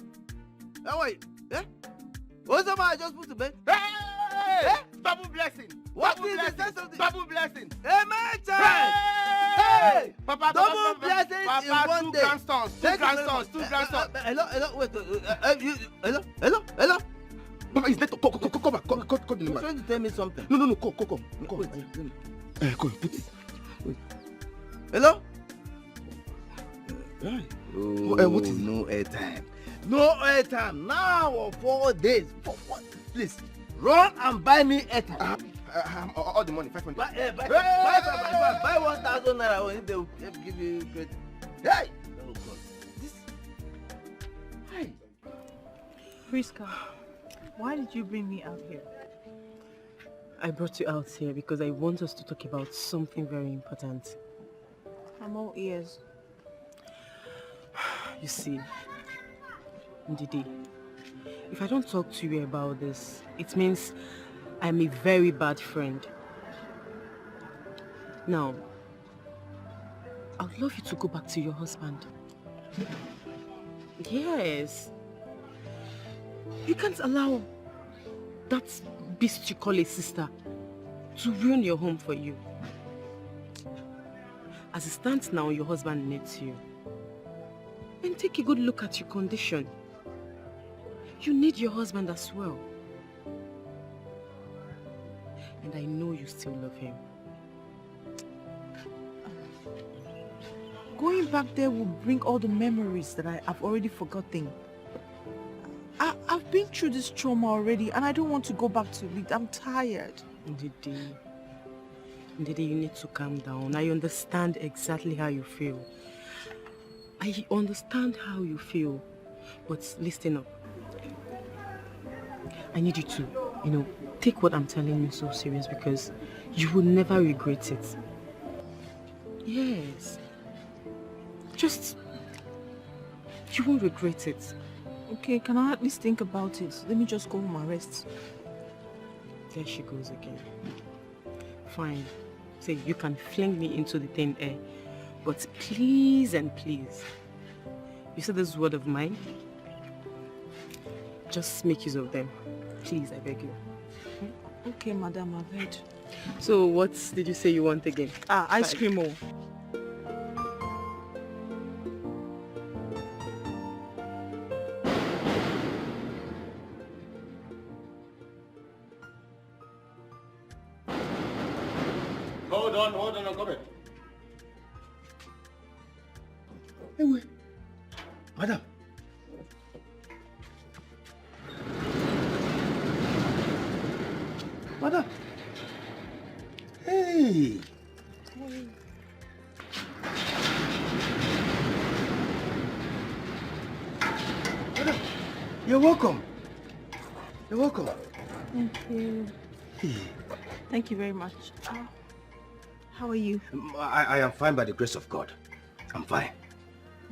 How are you? Yeah? What's the man I just put to bed? Hey! Double blessing. What is the sense of this? Double blessing. Amen, child. Hey! Papa, double blessings in one day. Two grandsons. Hello, wait. Hello. Papa, is that come back. Call the You're trying to tell me something. No, come. Wait. Come, put it. Wait. Hello? Oh, what is no airtime? No airtime now or 4 days. For what? Please, run and buy me airtime. All the money, 500. Buy 1,000 naira. Only they will give you credit. Hey! Oh God. Hi. Priska, why did you bring me out here? I brought you out here because I want us to talk about something very important. I'm all ears. You see, Ndidi, if I don't talk to you about this, it means I'm a very bad friend. Now, I would love you to go back to your husband. Yes. You can't allow that beast you call a sister to ruin your home for you. As it stands now, your husband needs you. And take a good look at your condition. You need your husband as well. And I know you still love him. Going back there will bring all the memories that I've already forgotten. I've been through this trauma already and I don't want to go back to it. I'm tired. Ndidi, you need to calm down. I understand exactly how you feel. I understand how you feel. But listen up. I need you to, take what I'm telling you so serious because you will never regret it. Yes. You won't regret it. Okay, can I at least think about it? Let me just go home and rest. There she goes again. Fine. Say, you can fling me into the thin air. But please and please, you said this word of mine. Just make use of them. Please, I beg you. Okay, madam, I've heard. So what did you say you want again? Ice cream. Hold on, I'm coming. Hey, wait. Madam. Madam. Hey. Madam, you're welcome. You're welcome. Thank you. Hey. Thank you very much. How are you? I am fine by the grace of God. I'm fine.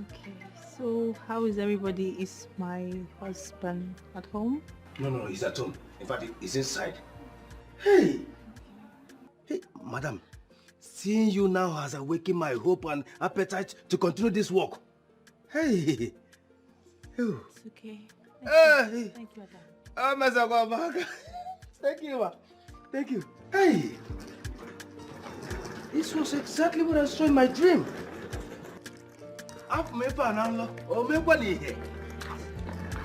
Okay, so how is everybody? Is my husband at home? No, he's at home. In fact, he's inside. Hey, madam, seeing you now has awakened my hope and appetite to continue this work. Hey. It's okay. Hey. Thank you, madam. Oh, Mr. Thank you, ma. Thank you. Hey. This was exactly what I saw in my dream.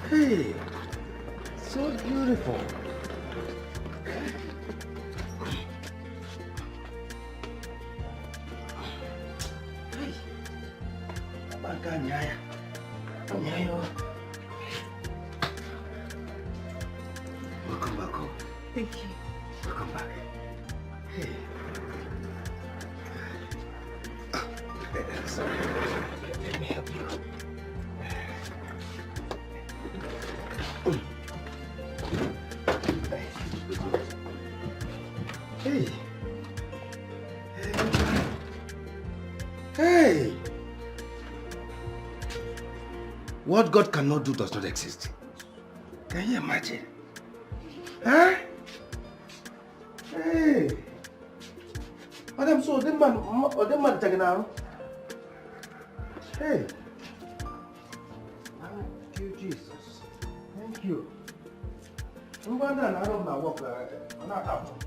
Hey, so beautiful. Hey, welcome back home. Thank you. Welcome back. Hey. Sorry. Let me help you. Hey. Hey. What God cannot do does not exist. Can you imagine? Huh? Hey. Madam, so the man taking out. Hey. Thank you, Jesus. Thank you. I'm going down out of my work. I'm not out.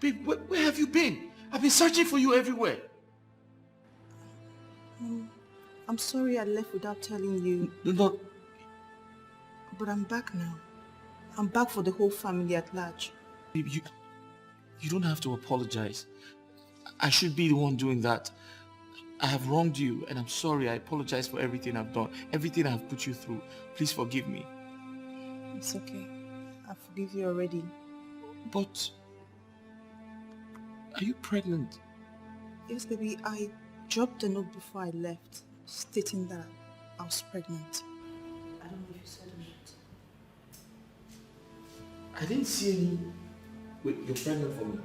Babe, where have you been? I've been searching for you everywhere. I'm sorry I left without telling you. No. But I'm back now. I'm back for the whole family at large. Babe, you don't have to apologize. I should be the one doing that. I have wronged you and I'm sorry. I apologize for everything I've done, everything I've put you through. Please forgive me. It's okay. I forgive you already. But are you pregnant? Yes, baby. I dropped a note before I left stating that I was pregnant. I don't know if you saw the note. I didn't see any... Wait, you're pregnant for me?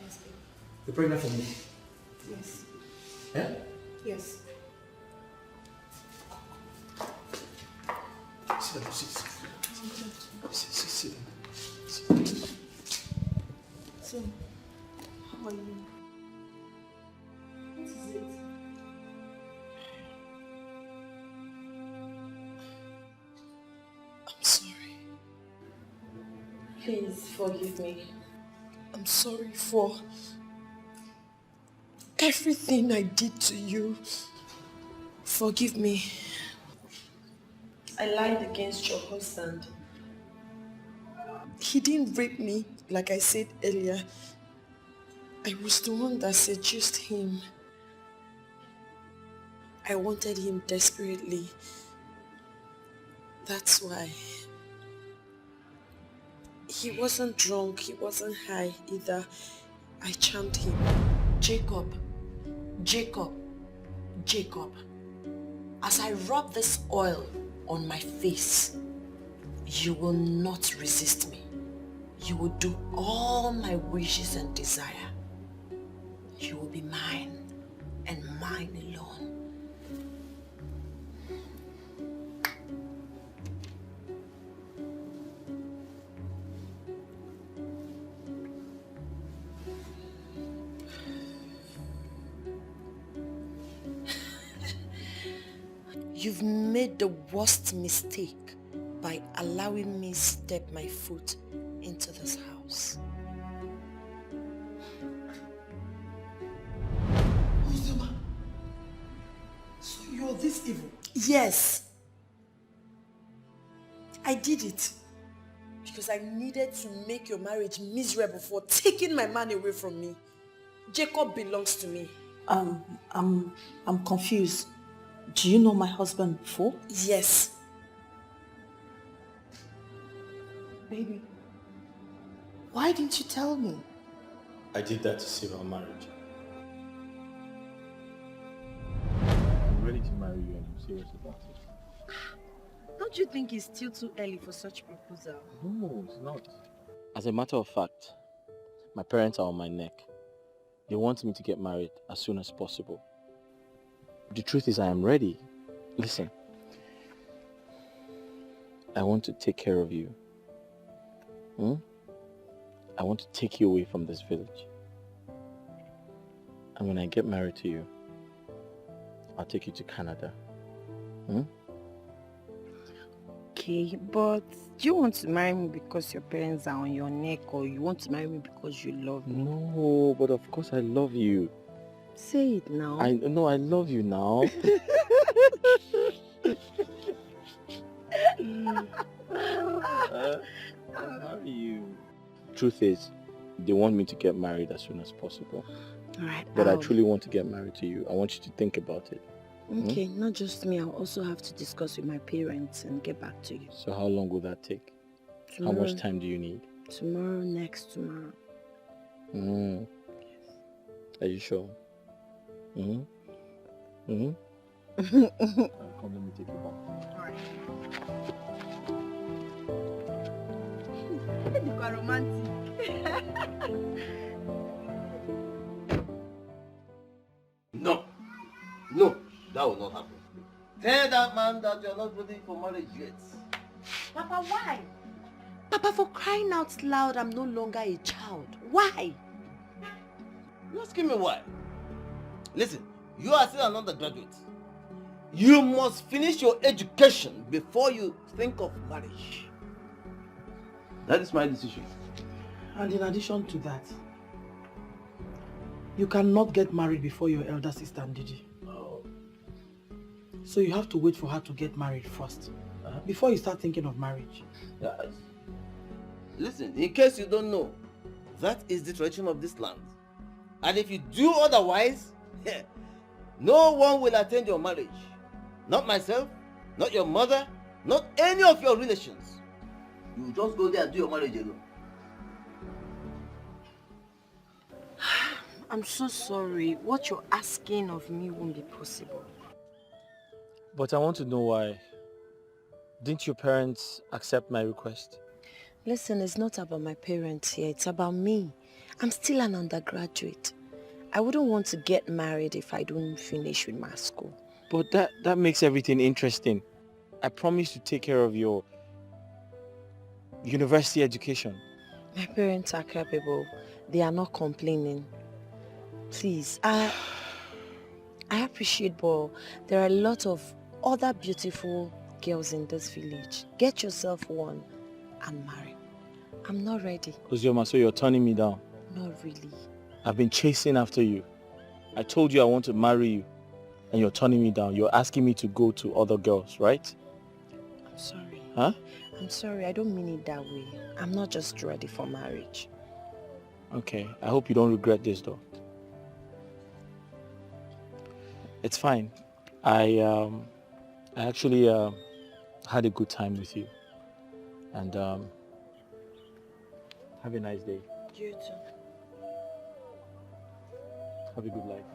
Yes, baby. You're pregnant for me? Yes. Eh? Yes. Sit down, sit down. So, how are you? What is it? I'm sorry. Please forgive me. I'm sorry for everything I did to you. Forgive me. I lied against your husband. He didn't rape me, like I said earlier. I was the one that seduced him. I wanted him desperately. That's why. He wasn't drunk, he wasn't high either. I charmed him. Jacob, as I rub this oil on my face, you will not resist me. You will do all my wishes and desire. You will be mine and mine alone. You've made the worst mistake by allowing me step my foot into this house. Uzoma, so you're this evil? Yes. I did it because I needed to make your marriage miserable for taking my man away from me. Jacob belongs to me. I'm confused. Do you know my husband before? Yes. Baby, why didn't you tell me? I did that to save our marriage. I'm ready to marry you and I'm serious about it. Don't you think it's still too early for such proposal? No, it's not. As a matter of fact, my parents are on my neck. They want me to get married as soon as possible. The truth is I am ready. Listen, I want to take care of you. I want to take you away from this village. And when I get married to you, I'll take you to Canada. Okay, but do you want to marry me because your parents are on your neck, or you want to marry me because you love me? No, but of course I love you. Say it now. I love you now. I'll marry you. Truth is, they want me to get married as soon as possible. Alright. But I truly want to get married to you. I want you to think about it. Okay, not just me. I'll also have to discuss with my parents and get back to you. So how long will that take? Tomorrow. How much time do you need? Tomorrow, next tomorrow. Yes. Are you sure? Come, let me take you back. Alright. You are romantic. No, that will not happen. Tell that man that you're not ready for marriage yet. Papa, why? Papa, for crying out loud, I'm no longer a child. Why? You're asking me why? Listen, you are still an undergraduate. You must finish your education before you think of marriage. That is my decision. And in addition to that, you cannot get married before your elder sister Ndidi. So you have to wait for her to get married first, before you start thinking of marriage. Listen, in case you don't know, that is the tradition of this land. And if you do otherwise, no one will attend your marriage. Not myself, not your mother, not any of your relations. You just go there and do your marriage alone. I'm so sorry. What you're asking of me won't be possible. But I want to know why. Didn't your parents accept my request? Listen, it's not about my parents here. It's about me. I'm still an undergraduate. I wouldn't want to get married if I don't finish with my school. But that makes everything interesting. I promise to take care of your university education. My parents are capable. They are not complaining. Please, I appreciate, but there are a lot of other beautiful girls in this village. Get yourself one and marry. I'm not ready. Ozioma, so you're turning me down? Not really. I've been chasing after you. I told you I want to marry you, and you're turning me down. You're asking me to go to other girls, right? I'm sorry. Huh? I'm sorry, I don't mean it that way. I'm not just ready for marriage. Okay, I hope you don't regret this though. It's fine. I actually had a good time with you. And have a nice day. You too. Have a good life.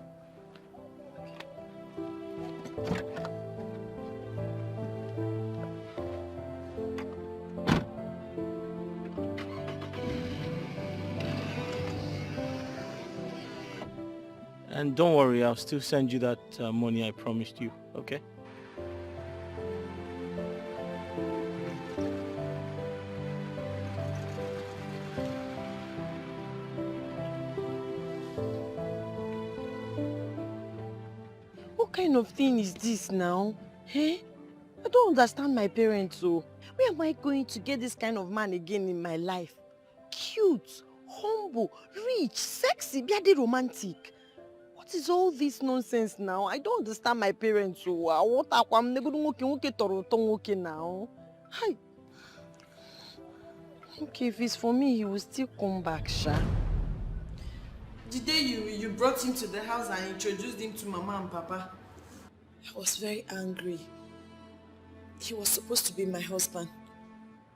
And don't worry, I'll still send you that money I promised you, okay? What kind of thing is this now? Eh? I don't understand my parents, so where am I going to get this kind of man again in my life? Cute, humble, rich, sexy, bloody romantic. What is all this nonsense now? I don't understand my parents, so what I'm never going now. Hi. Okay, if it's for me, he will still come back, Sha. The day you brought him to the house and introduced him to Mama and Papa, I was very angry. He was supposed to be my husband,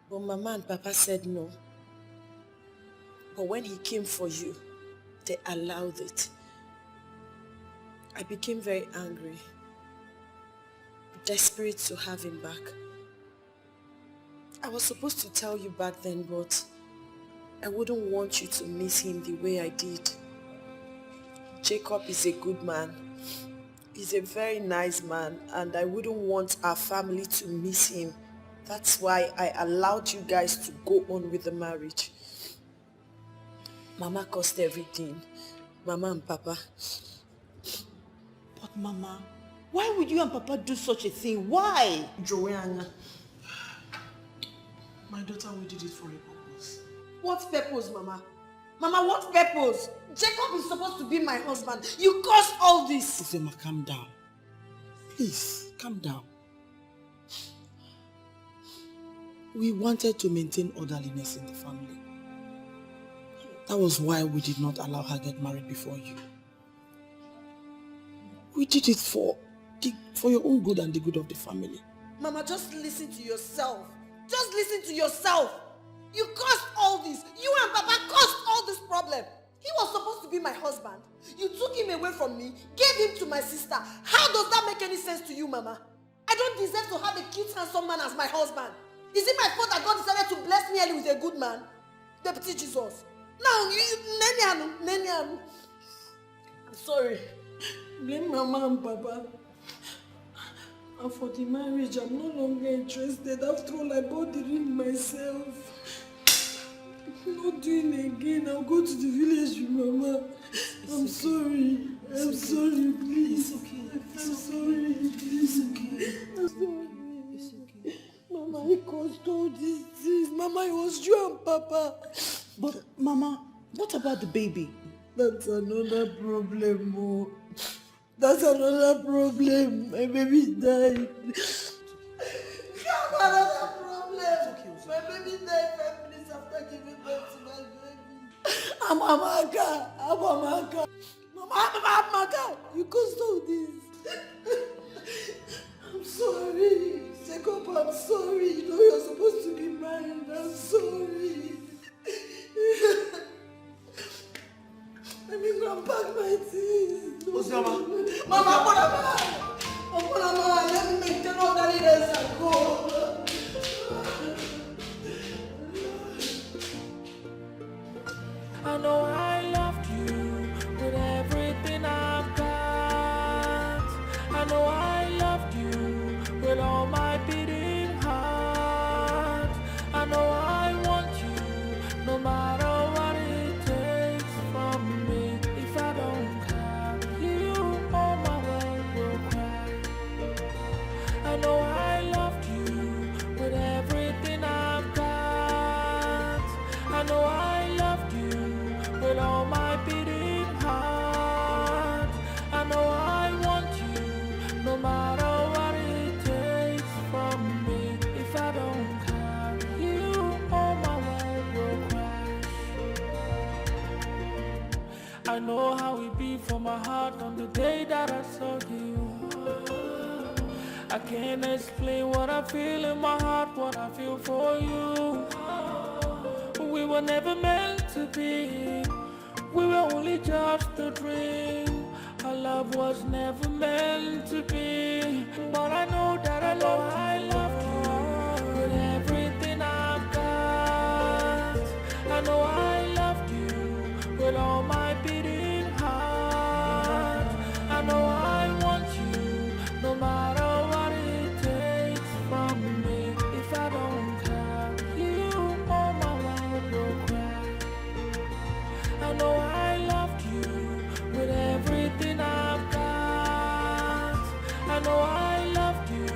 but Mama and Papa said no. But when he came for you, they allowed it. I became very angry, desperate to have him back. I was supposed to tell you back then, but I wouldn't want you to miss him the way I did. Jacob is a good man. He's a very nice man, and I wouldn't want our family to miss him. That's why I allowed you guys to go on with the marriage. Mama caused everything. Mama and Papa. But Mama, why would you and Papa do such a thing? Why? Joanna. My daughter, we did it for a purpose. What purpose, Mama? Mama, what purpose? Jacob is supposed to be my husband. You caused all this. Uzema, calm down. Please, calm down. We wanted to maintain orderliness in the family. That was why we did not allow her get married before you. We did it for your own good and the good of the family. Mama, just listen to yourself. Just listen to yourself. You caused all this. You and Papa caused all this problem. He was supposed to be my husband. You took him away from me, gave him to my sister. How does that make any sense to you, Mama? I don't deserve to have a cute, handsome man as my husband. Is it my fault that God decided to bless me early with a good man? Deputy Jesus. Now, I'm sorry. Blame Mama and Papa. And for the marriage, I'm no longer interested. After all, I bought the ring myself. I'm not doing it again. I'll go to the village with Mama. I'm sorry. I'm sorry, please. It's okay. I'm sorry, please. It's okay. I'm sorry. It's okay. Mama, he caused all these things. Mama, it was you and Papa. But Mama, what about the baby? That's another problem, oh. That's another problem. My baby died. Another problem. My baby died 5 minutes after giving birth to my baby. I'm Amaka. Mama, Amaka. You can't stop this. I'm sorry. Jacob, I'm sorry. You know you're supposed to be married. I'm sorry. Let me go and pack my things. Osioma. Mama, let me maintain all that it is and go. I know I loved you with everything I've got. I know I loved you with all my beating heart. I know I want you no matter what it takes from me. If I don't have you, all my world will cry. I know I loved you with everything I've got. I know I loved you with all my beating heart. I know I want you no matter what it takes from me. If I don't have you, all my world will crash. I know how it be for my heart on the day that I saw you. I can't explain what I feel in my heart, what I feel for you. We were never meant to be. We were only just a dream. Our love was never meant to be. But I know that I love you with everything I've got. I know I loved you with all my beating heart. I know I want you no matter what it takes from me. If I don't have you, all my world will cry. I know I loved you with everything I've got. I know I loved you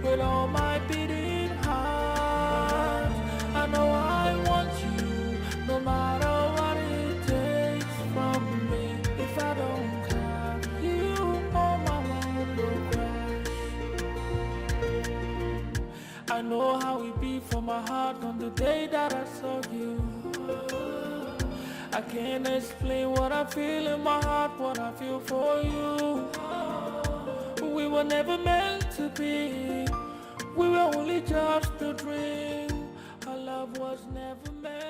with all my beating heart. I know I want you no matter what it takes from me. If I don't have you, all my world will crash. I know how it be for my heart on the day that I saw you. I can't explain what I feel in my heart, what I feel for you. We were never meant to be. We were only just a dream. Our love was never meant